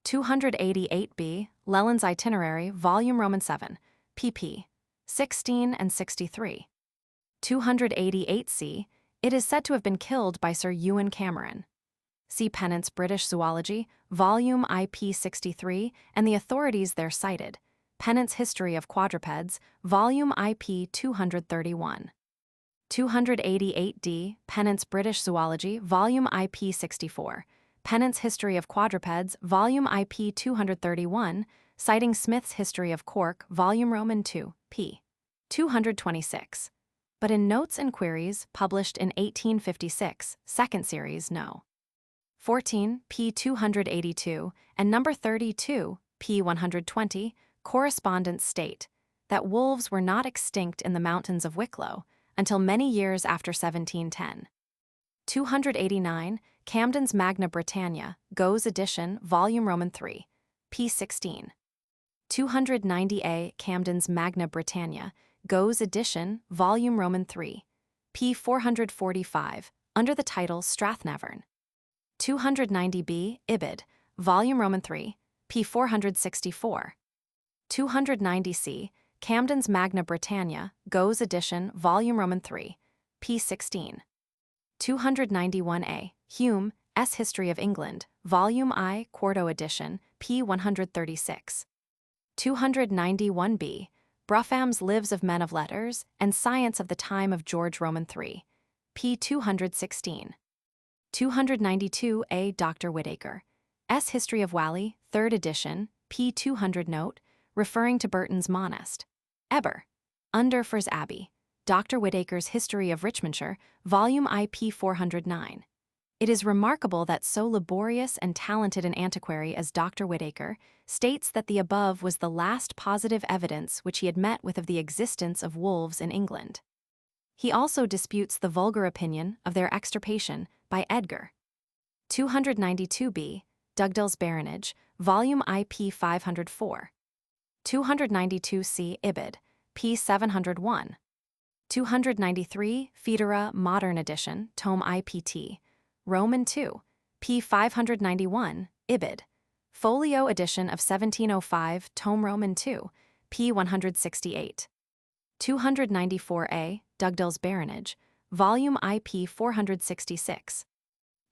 [SPEAKER 1] 288b, Leland's Itinerary, Volume Roman VII, pp. 16 and 63. 288c, it is said to have been killed by Sir Ewan Cameron. See Pennant's British Zoology, Volume IP 63, and the authorities there cited. Pennant's History of Quadrupeds, Volume IP 231. 288d, Pennant's British Zoology, Volume IP 64. Pennant's History of Quadrupeds, Volume IP 231, citing Smith's History of Cork, Volume Roman II, p. 226. But in Notes and Queries, published in 1856, second series No. 14, p. 282, and number 32, p. 120, correspondents state that wolves were not extinct in the mountains of Wicklow until many years after 1710. 289, Camden's Magna Britannia, Goes edition, Volume Roman III, p. 16. 290a, Camden's Magna Britannia, Goes edition, Volume Roman III, p. 445, under the title Strathnavern. 290b, Ibid, Volume Roman III, p. 464. 290c, Camden's Magna Britannia, Goes edition, Volume Roman III, p. 16. 291a, Hume, S. History of England, Volume I, quarto edition, p. 136. 291b, Brufham's Lives of Men of Letters and Science of the Time of George Roman III, p. 216. 292a, Dr. Whitaker, S. History of Whalley, 3rd edition, p. 200 note, referring to Burton's Monast. Eber, Underfurs Abbey, Dr. Whitaker's History of Richmondshire, Volume IP 409. It is remarkable that so laborious and talented an antiquary as Dr. Whitaker states that the above was the last positive evidence which he had met with of the existence of wolves in England. He also disputes the vulgar opinion of their extirpation by Edgar. 292b, Dugdale's Baronage, Volume IP 504. 292c, Ibid, p. 701. 293, Foedera, Modern Edition, Tome IPT, Roman II, p. 591, Ibid, Folio Edition of 1705, Tome Roman II, p. 168. 294a, Dugdale's Baronage, Volume IP 466.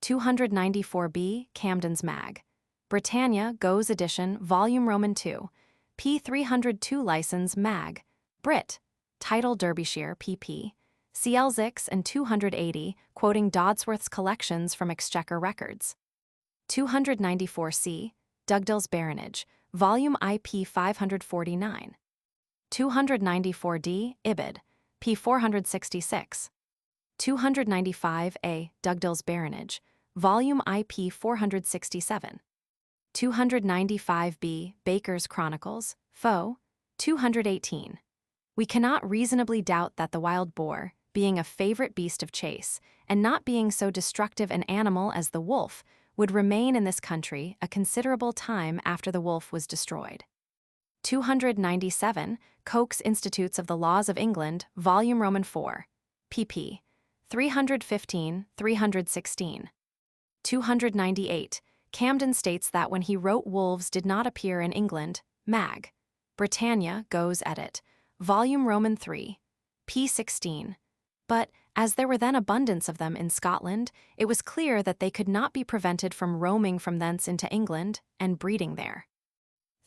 [SPEAKER 1] 294b, Camden's Mag, Britannia, Goes Edition, Volume Roman II, p. 302 License Mag, Brit, Title Derbyshire, pp. C.L. Zix and 280, quoting Dodsworth's collections from Exchequer Records. 294c, Dugdale's Baronage, Volume IP 549. 294d, Ibid, p. 466. 295a, Dugdale's Baronage, Volume IP 467. 295b, Baker's Chronicles, Fo. 218. We cannot reasonably doubt that the wild boar, being a favorite beast of chase, and not being so destructive an animal as the wolf, would remain in this country a considerable time after the wolf was destroyed. 297, Coke's Institutes of the Laws of England, Volume Roman IV, pp. 315-316. 298, Camden states that when he wrote wolves did not appear in England, Mag. Britannia, Goes Edit, Volume Roman III, p. 16. But, as there were then abundance of them in Scotland, it was clear that they could not be prevented from roaming from thence into England and breeding there.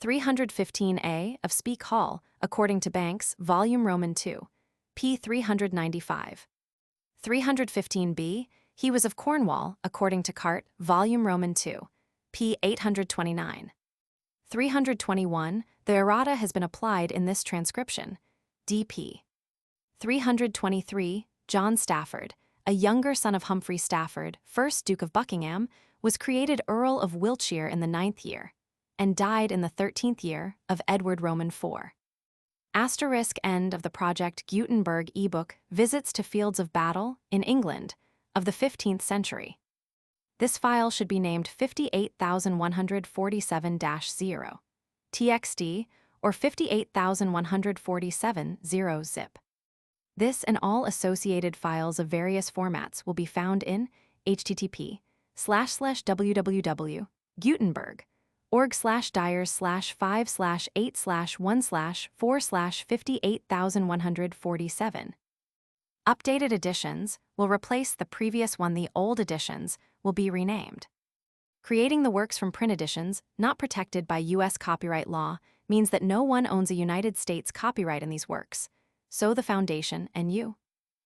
[SPEAKER 1] 315a of Speke Hall, according to Banks, Volume Roman II, p. 395. 315b, he was of Cornwall, according to Cart, Volume Roman II, p. 829. 321, the errata has been applied in this transcription, d.p. 323, John Stafford, a younger son of Humphrey Stafford, 1st Duke of Buckingham, was created Earl of Wiltshire in the 9th year, and died in the 13th year of Edward Roman IV. Asterisk end of the project Gutenberg ebook Visits to Fields of Battle in England of the 15th century. This file should be named 58147-0, txt, or 58147-0zip. This and all associated files of various formats will be found in http://www.gutenberg.org/dire/5/8/1/4/58147. Updated editions will replace the previous one. The old editions will be renamed. Creating the works from print editions not protected by U.S. copyright law means that no one owns a United States copyright in these works, so the Foundation and you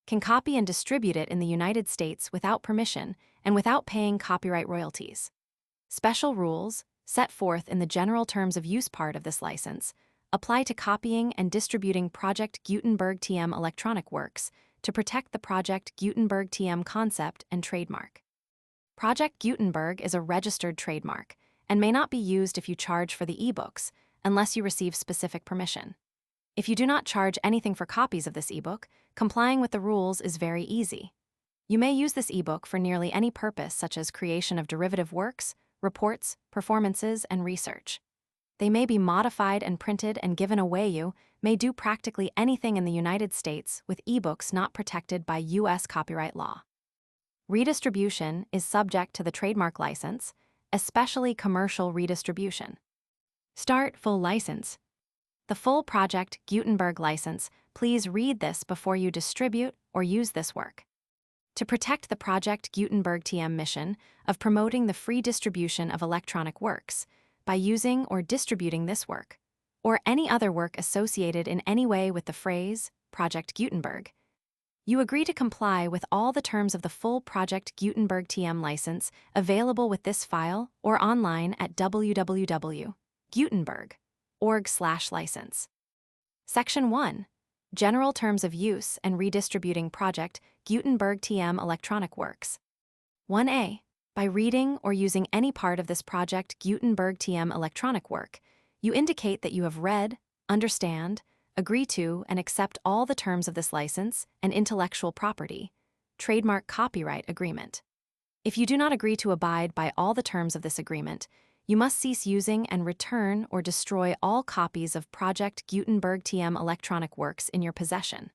[SPEAKER 1] can copy and distribute it in the United States without permission and without paying copyright royalties. Special rules, set forth in the General Terms of Use part of this license, apply to copying and distributing Project Gutenberg TM electronic works to protect the Project Gutenberg TM concept and trademark. Project Gutenberg is a registered trademark and may not be used if you charge for the ebooks unless you receive specific permission. If you do not charge anything for copies of this ebook, complying with the rules is very easy. You may use this ebook for nearly any purpose, such as creation of derivative works, reports, performances, and research. They may be modified and printed and given away. You may do practically anything in the United States with ebooks not protected by U.S. copyright law. Redistribution is subject to the trademark license, especially commercial redistribution. Start full license. The full Project Gutenberg license, please read this before you distribute or use this work. To protect the Project Gutenberg TM mission of promoting the free distribution of electronic works by using or distributing this work, or any other work associated in any way with the phrase Project Gutenberg, you agree to comply with all the terms of the full Project Gutenberg TM license available with this file or online at www.gutenberg.org/license. Section 1. General Terms of Use and Redistributing Project Gutenberg TM electronic works. 1a. By reading or using any part of this Project Gutenberg TM electronic work, you indicate that you have read, understand, agree to and accept all the terms of this license and intellectual property, trademark copyright agreement. If you do not agree to abide by all the terms of this agreement, you must cease using and return or destroy all copies of Project Gutenberg TM electronic works in your possession.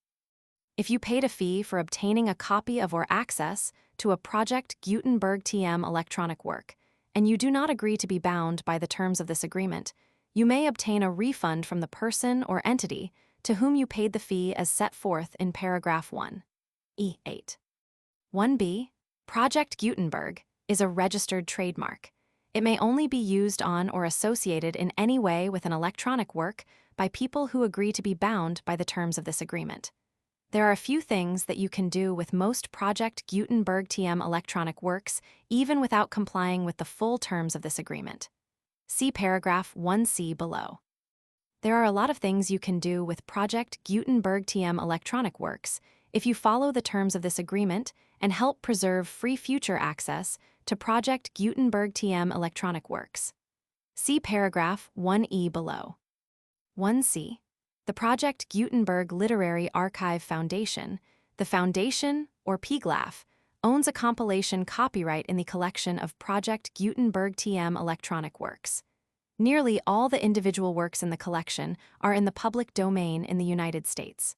[SPEAKER 1] If you paid a fee for obtaining a copy of or access to a Project Gutenberg TM electronic work, and you do not agree to be bound by the terms of this agreement, you may obtain a refund from the person or entity to whom you paid the fee as set forth in paragraph 1. E8. 1b. Project Gutenberg is a registered trademark. It may only be used on or associated in any way with an electronic work by people who agree to be bound by the terms of this agreement. There are a few things that you can do with most Project Gutenberg TM electronic works even without complying with the full terms of this agreement. See paragraph 1c below. There are a lot of things you can do with Project Gutenberg TM electronic works if you follow the terms of this agreement and help preserve free future access to Project Gutenberg TM electronic works. See paragraph 1e below. 1c. The Project Gutenberg Literary Archive Foundation, the Foundation, or PGLAF, owns a compilation copyright in the collection of Project Gutenberg TM electronic works. Nearly all the individual works in the collection are in the public domain in the United States.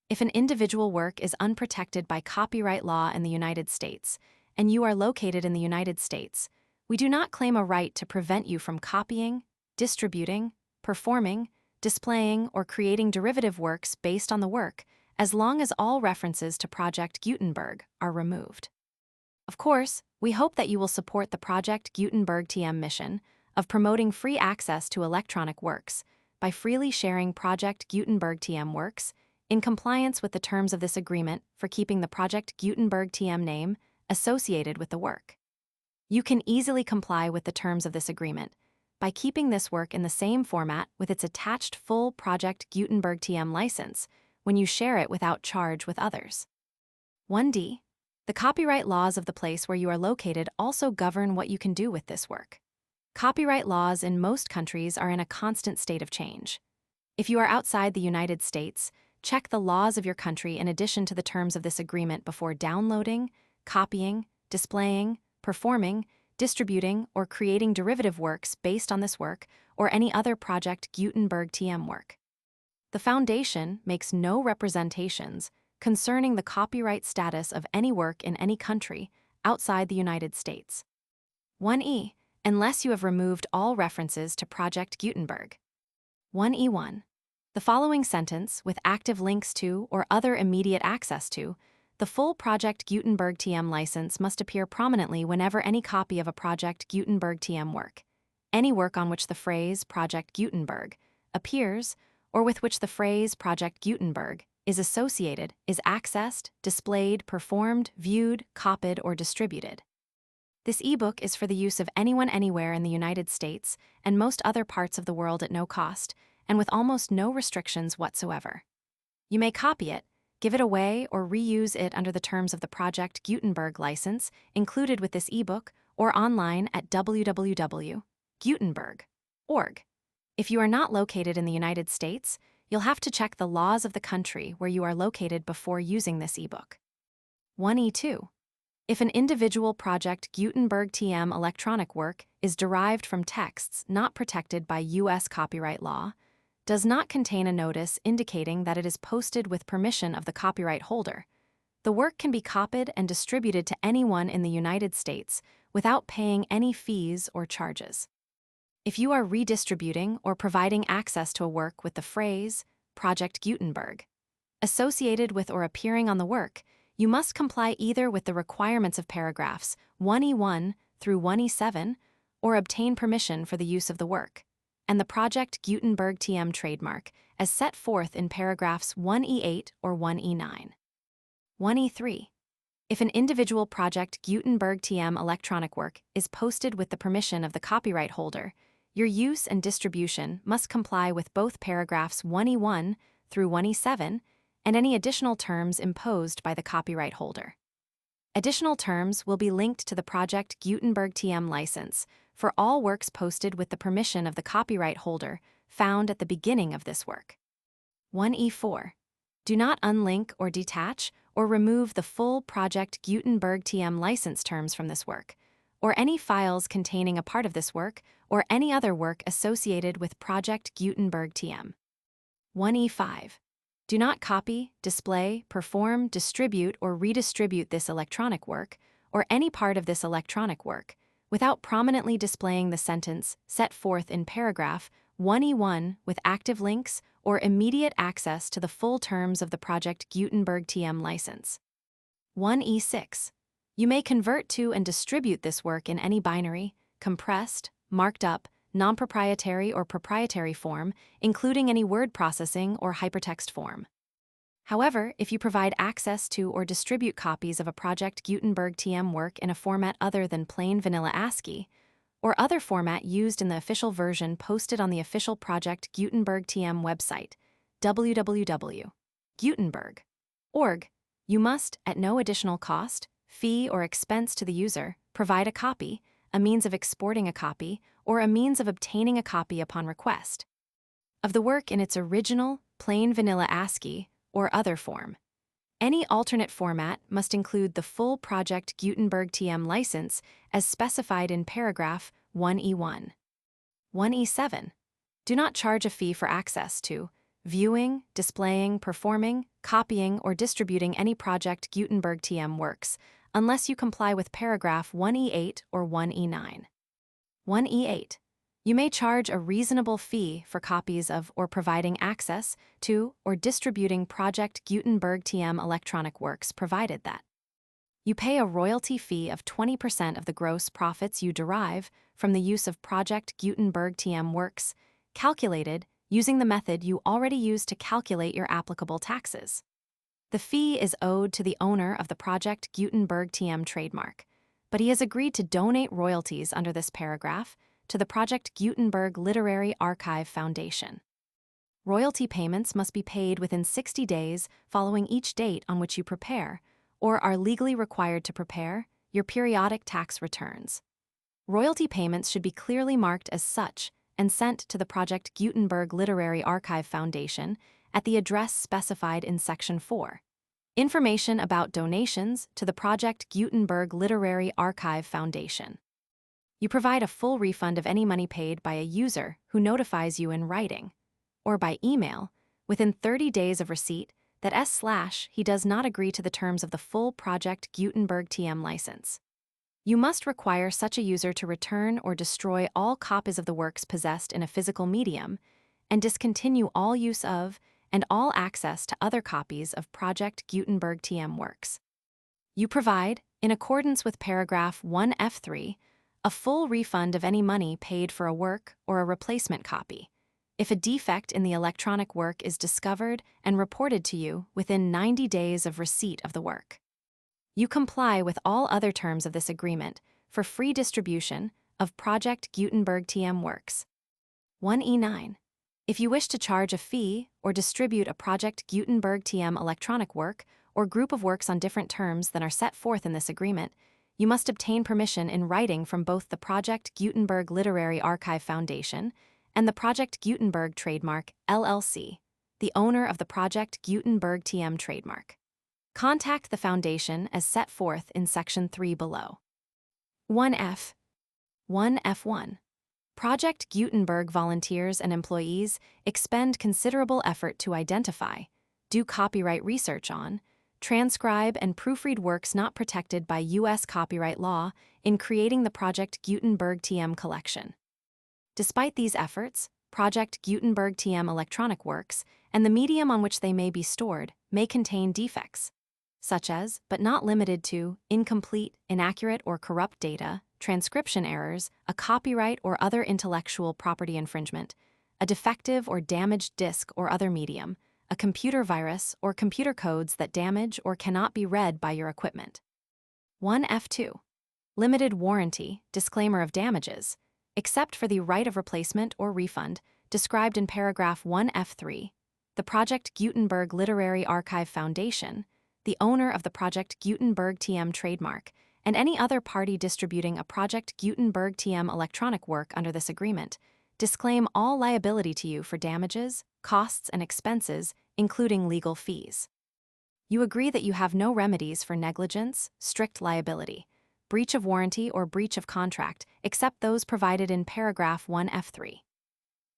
[SPEAKER 1] If an individual work is unprotected by copyright law in the United States, and you are located in the United States, we do not claim a right to prevent you from copying, distributing, performing, displaying, or creating derivative works based on the work, as long as all references to Project Gutenberg are removed. Of course, we hope that you will support the Project Gutenberg TM mission of promoting free access to electronic works by freely sharing Project Gutenberg TM works in compliance with the terms of this agreement for keeping the Project Gutenberg TM name associated with the work. You can easily comply with the terms of this agreement by keeping this work in the same format with its attached full Project Gutenberg TM license when you share it without charge with others. 1d. The copyright laws of the place where you are located also govern what you can do with this work. Copyright laws in most countries are in a constant state of change. If you are outside the United States, check the laws of your country in addition to the terms of this agreement before downloading, copying, displaying, performing, distributing, or creating derivative works based on this work or any other Project Gutenberg TM work. The Foundation makes no representations concerning the copyright status of any work in any country outside the United States. 1e. Unless you have removed all references to Project Gutenberg. 1e1. The following sentence, with active links to or other immediate access to the full Project Gutenberg TM license, must appear prominently whenever any copy of a Project Gutenberg TM work, any work on which the phrase Project Gutenberg appears, or with which the phrase Project Gutenberg is associated, is accessed, displayed, performed, viewed, copied, or distributed. This ebook is for the use of anyone anywhere in the United States and most other parts of the world at no cost, and with almost no restrictions whatsoever. You may copy it, give it away, or reuse it under the terms of the Project Gutenberg license included with this ebook or online at www.gutenberg.org. If you are not located in the United States, you'll have to check the laws of the country where you are located before using this ebook. 1e2. If an individual Project Gutenberg TM electronic work is derived from texts not protected by U.S. copyright law, does not contain a notice indicating that it is posted with permission of the copyright holder, the work can be copied and distributed to anyone in the United States without paying any fees or charges. If you are redistributing or providing access to a work with the phrase Project Gutenberg associated with or appearing on the work, you must comply either with the requirements of paragraphs 1e1 through 1e7 or obtain permission for the use of the work and the Project Gutenberg TM trademark as set forth in paragraphs 1e8 or 1e9. 1e3. If an individual Project Gutenberg TM electronic work is posted with the permission of the copyright holder, your use and distribution must comply with both paragraphs 1e1 through 1e7 and any additional terms imposed by the copyright holder. Additional terms will be linked to the Project Gutenberg TM license for all works posted with the permission of the copyright holder found at the beginning of this work. 1E4. Do not unlink or detach or remove the full Project Gutenberg TM license terms from this work, or any files containing a part of this work, or any other work associated with Project Gutenberg TM. 1E5. Do not copy, display, perform, distribute, or redistribute this electronic work, or any part of this electronic work, without prominently displaying the sentence set forth in paragraph 1E1 with active links or immediate access to the full terms of the Project Gutenberg TM license. 1E6. You may convert to and distribute this work in any binary, compressed, marked up, non-proprietary or proprietary form, including any word processing or hypertext form. However, if you provide access to or distribute copies of a Project Gutenberg TM work in a format other than plain vanilla ASCII, or other format used in the official version posted on the official Project Gutenberg TM website, www.gutenberg.org, you must, at no additional cost, fee, or expense to the user, provide a copy, a means of exporting a copy, or a means of obtaining a copy upon request of the work in its original, plain vanilla ASCII, or other form. Any alternate format must include the full Project Gutenberg TM license as specified in paragraph 1E1. 1E7. Do not charge a fee for access to viewing, displaying, performing, copying, or distributing any Project Gutenberg TM works, unless you comply with paragraph 1E8 or 1E9. 1E8. You may charge a reasonable fee for copies of or providing access to or distributing Project Gutenberg TM electronic works, provided that you pay a royalty fee of 20% of the gross profits you derive from the use of Project Gutenberg TM works, calculated using the method you already use to calculate your applicable taxes. The fee is owed to the owner of the Project Gutenberg TM trademark, but he has agreed to donate royalties under this paragraph to the Project Gutenberg Literary Archive Foundation. Royalty payments must be paid within 60 days following each date on which you prepare, or are legally required to prepare, your periodic tax returns. Royalty payments should be clearly marked as such and sent to the Project Gutenberg Literary Archive Foundation at the address specified in Section 4. Information about donations to the Project Gutenberg Literary Archive Foundation. You provide a full refund of any money paid by a user who notifies you in writing, or by email, within 30 days of receipt that he does not agree to the terms of the full Project Gutenberg TM license. You must require such a user to return or destroy all copies of the works possessed in a physical medium and discontinue all use of and all access to other copies of Project Gutenberg TM works. You provide, in accordance with paragraph 1F3, a full refund of any money paid for a work or a replacement copy, if a defect in the electronic work is discovered and reported to you within 90 days of receipt of the work. You comply with all other terms of this agreement for free distribution of Project Gutenberg TM works. 1E9. If you wish to charge a fee or distribute a Project Gutenberg TM electronic work or group of works on different terms than are set forth in this agreement, you must obtain permission in writing from both the Project Gutenberg Literary Archive Foundation and the Project Gutenberg Trademark, LLC, the owner of the Project Gutenberg TM trademark. Contact the Foundation as set forth in Section 3 below. 1F. 1F1. Project Gutenberg volunteers and employees expend considerable effort to identify, do copyright research on, transcribe and proofread works not protected by U.S. copyright law in creating the Project Gutenberg TM collection. Despite these efforts, Project Gutenberg TM electronic works and the medium on which they may be stored may contain defects, such as, but not limited to, incomplete, inaccurate, or corrupt data, transcription errors, a copyright or other intellectual property infringement, a defective or damaged disk or other medium, a computer virus, or computer codes that damage or cannot be read by your equipment. 1F2. Limited warranty, disclaimer of damages, except for the right of replacement or refund described in paragraph 1F3, the Project Gutenberg Literary Archive Foundation, the owner of the Project Gutenberg TM trademark, and any other party distributing a Project Gutenberg TM electronic work under this agreement, disclaim all liability to you for damages, costs, and expenses including legal fees. You agree that you have no remedies for negligence, strict liability, breach of warranty, or breach of contract, except those provided in paragraph 1F3.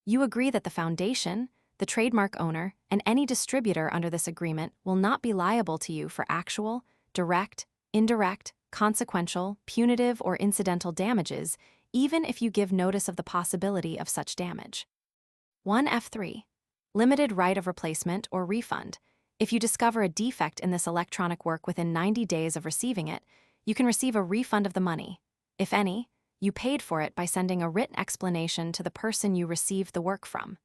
[SPEAKER 1] You agree that the foundation, the trademark owner, and any distributor under this agreement will not be liable to you for actual, direct, indirect, consequential, punitive, or incidental damages, even if you give notice of the possibility of such damage. 1F3. Limited right of replacement or refund. If you discover a defect in this electronic work within 90 days of receiving it, you can receive a refund of the money, if any, you paid for it by sending a written explanation to the person you received the work from.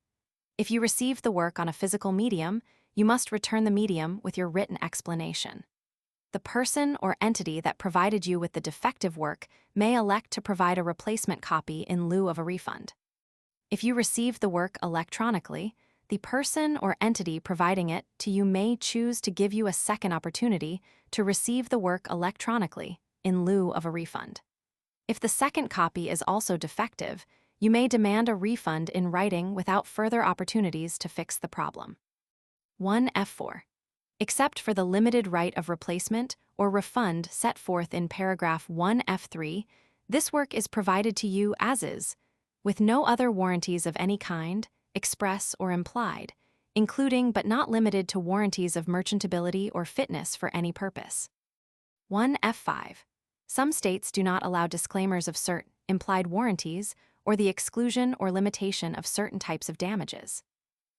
[SPEAKER 1] If you received the work on a physical medium, you must return the medium with your written explanation. The person or entity that provided you with the defective work may elect to provide a replacement copy in lieu of a refund. If you received the work electronically, the person or entity providing it to you may choose to give you a second opportunity to receive the work electronically in lieu of a refund. If the second copy is also defective, you may demand a refund in writing without further opportunities to fix the problem. 1F4. Except for the limited right of replacement or refund set forth in paragraph 1F3, this work is provided to you as is, with no other warranties of any kind, express or implied, including but not limited to warranties of merchantability or fitness for any purpose. 1F5. Some states do not allow disclaimers of certain implied warranties or the exclusion or limitation of certain types of damages.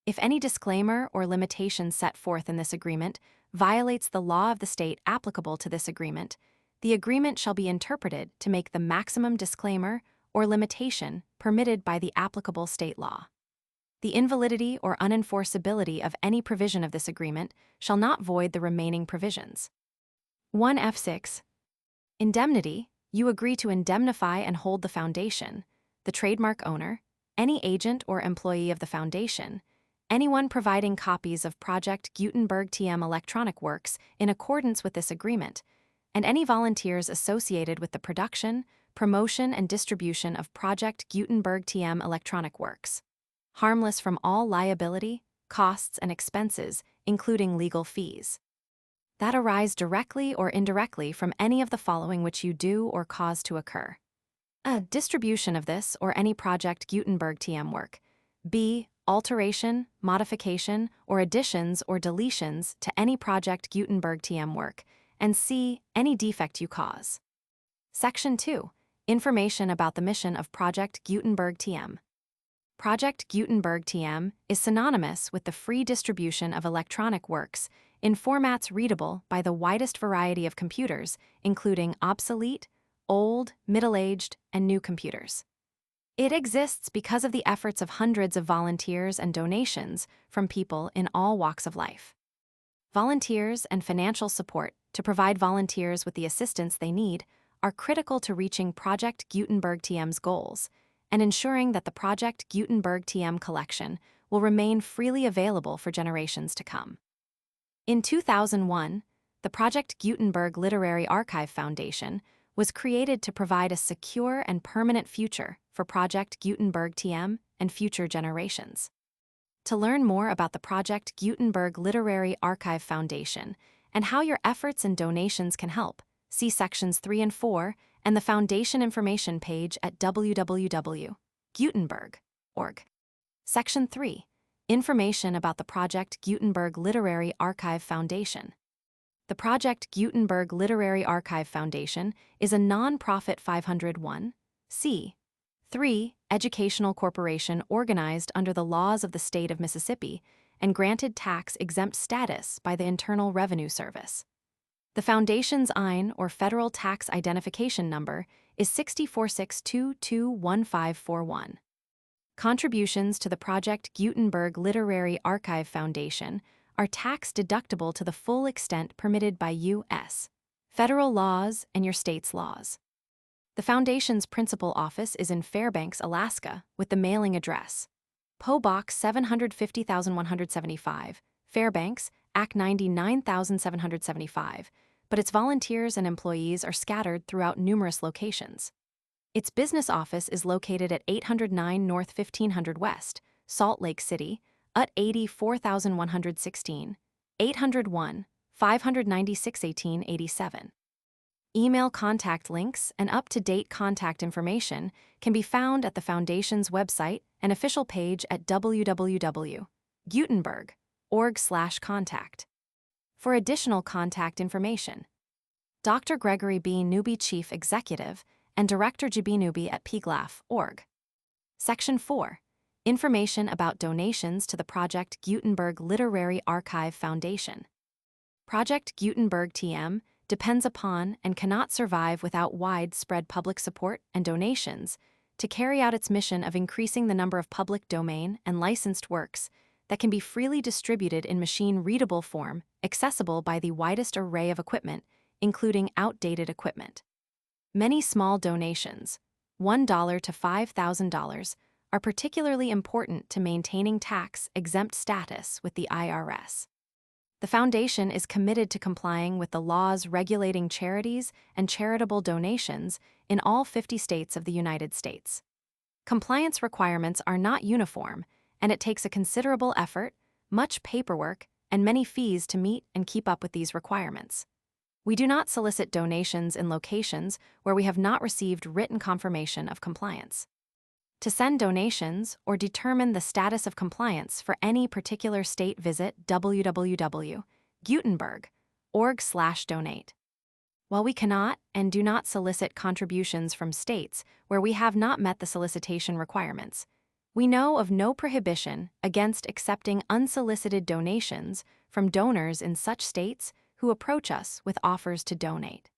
[SPEAKER 1] If any disclaimer or limitation set forth in this agreement violates the law of the state applicable to this agreement, the agreement shall be interpreted to make the maximum disclaimer or limitation permitted by the applicable state law. The invalidity or unenforceability of any provision of this agreement shall not void the remaining provisions. 1F6. Indemnity. You agree to indemnify and hold the foundation, the trademark owner, any agent or employee of the foundation, anyone providing copies of Project Gutenberg TM electronic works in accordance with this agreement, and any volunteers associated with the production, promotion, and distribution of Project Gutenberg TM electronic works, harmless from all liability, costs, and expenses, including legal fees, that arise directly or indirectly from any of the following which you do or cause to occur. A. Distribution of this or any Project Gutenberg TM work. B. Alteration, modification, or additions or deletions to any Project Gutenberg TM work. And C. Any defect you cause. Section 2. Information about the mission of Project Gutenberg TM. Project Gutenberg TM is synonymous with the free distribution of electronic works in formats readable by the widest variety of computers, including obsolete, old, middle-aged, and new computers. It exists because of the efforts of hundreds of volunteers and donations from people in all walks of life. Volunteers and financial support to provide volunteers with the assistance they need are critical to reaching Project Gutenberg TM's goals and ensuring that the Project Gutenberg TM collection will remain freely available for generations to come. In 2001, the Project Gutenberg Literary Archive Foundation was created to provide a secure and permanent future for Project Gutenberg TM and future generations. To learn more about the Project Gutenberg Literary Archive Foundation and how your efforts and donations can help, see sections 3 and 4 and the Foundation information page at www.gutenberg.org. Section 3. Information about the Project Gutenberg Literary Archive Foundation. The Project Gutenberg Literary Archive Foundation is a non-profit 501(c)(3) educational corporation organized under the laws of the state of Mississippi and granted tax-exempt status by the Internal Revenue Service. The Foundation's EIN, or Federal Tax Identification Number, is 646221541. Contributions to the Project Gutenberg Literary Archive Foundation are tax-deductible to the full extent permitted by U.S. federal laws and your state's laws. The Foundation's principal office is in Fairbanks, Alaska, with the mailing address P.O. Box 750,175, Fairbanks, AC 99,775, but its volunteers and employees are scattered throughout numerous locations. Its business office is located at 809 North 1500 West, Salt Lake City, UT 84116, 801, 596 1887. Email contact links and up-to-date contact information can be found at the Foundation's website and official page at www.gutenberg.org/contact. For additional contact information, Dr. Gregory B. Newby, Chief Executive, and Director GB Newby at pglaf.org. Section 4. Information about donations to the Project Gutenberg Literary Archive Foundation. Project Gutenberg TM depends upon and cannot survive without widespread public support and donations to carry out its mission of increasing the number of public domain and licensed works that can be freely distributed in machine-readable form, accessible by the widest array of equipment, including outdated equipment. Many small donations, $1 to $5,000, are particularly important to maintaining tax-exempt status with the IRS. The Foundation is committed to complying with the laws regulating charities and charitable donations in all 50 states of the United States. Compliance requirements are not uniform, and it takes a considerable effort, much paperwork, and many fees to meet and keep up with these requirements. We do not solicit donations in locations where we have not received written confirmation of compliance. To send donations or determine the status of compliance for any particular state, visit www.gutenberg.org/donate. While we cannot and do not solicit contributions from states where we have not met the solicitation requirements, we know of no prohibition against accepting unsolicited donations from donors in such states who approach us with offers to donate.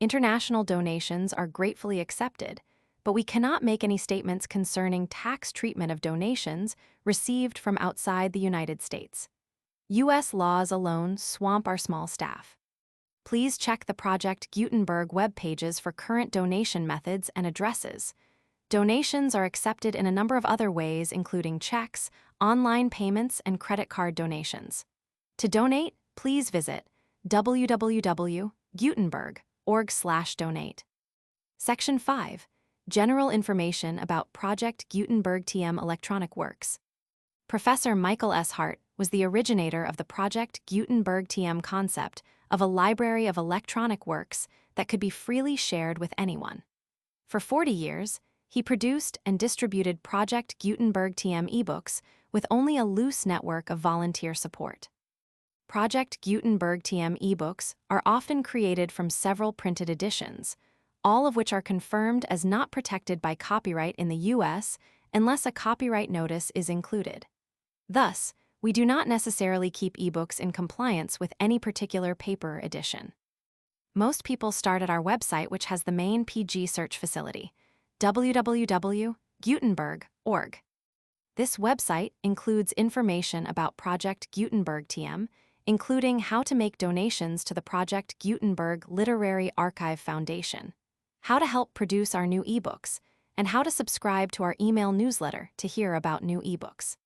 [SPEAKER 1] International donations are gratefully accepted, but we cannot make any statements concerning tax treatment of donations received from outside the United States. U.S. laws alone swamp our small staff. Please check the Project Gutenberg web pages for current donation methods and addresses. Donations are accepted in a number of other ways, including checks, online payments, and credit card donations. To donate, please visit www.gutenberg.org/donate. Section 5. General information about Project Gutenberg TM electronic works. Professor Michael S. Hart was the originator of the Project Gutenberg TM concept of a library of electronic works that could be freely shared with anyone. For 40 years, he produced and distributed Project Gutenberg TM ebooks with only a loose network of volunteer support. Project Gutenberg TM ebooks are often created from several printed editions, all of which are confirmed as not protected by copyright in the U.S. unless a copyright notice is included. Thus, we do not necessarily keep ebooks in compliance with any particular paper edition. Most people start at our website, which has the main PG search facility, www.gutenberg.org. This website includes information about Project Gutenberg TM, including how to make donations to the Project Gutenberg Literary Archive Foundation, how to help produce our new ebooks, and how to subscribe to our email newsletter to hear about new ebooks.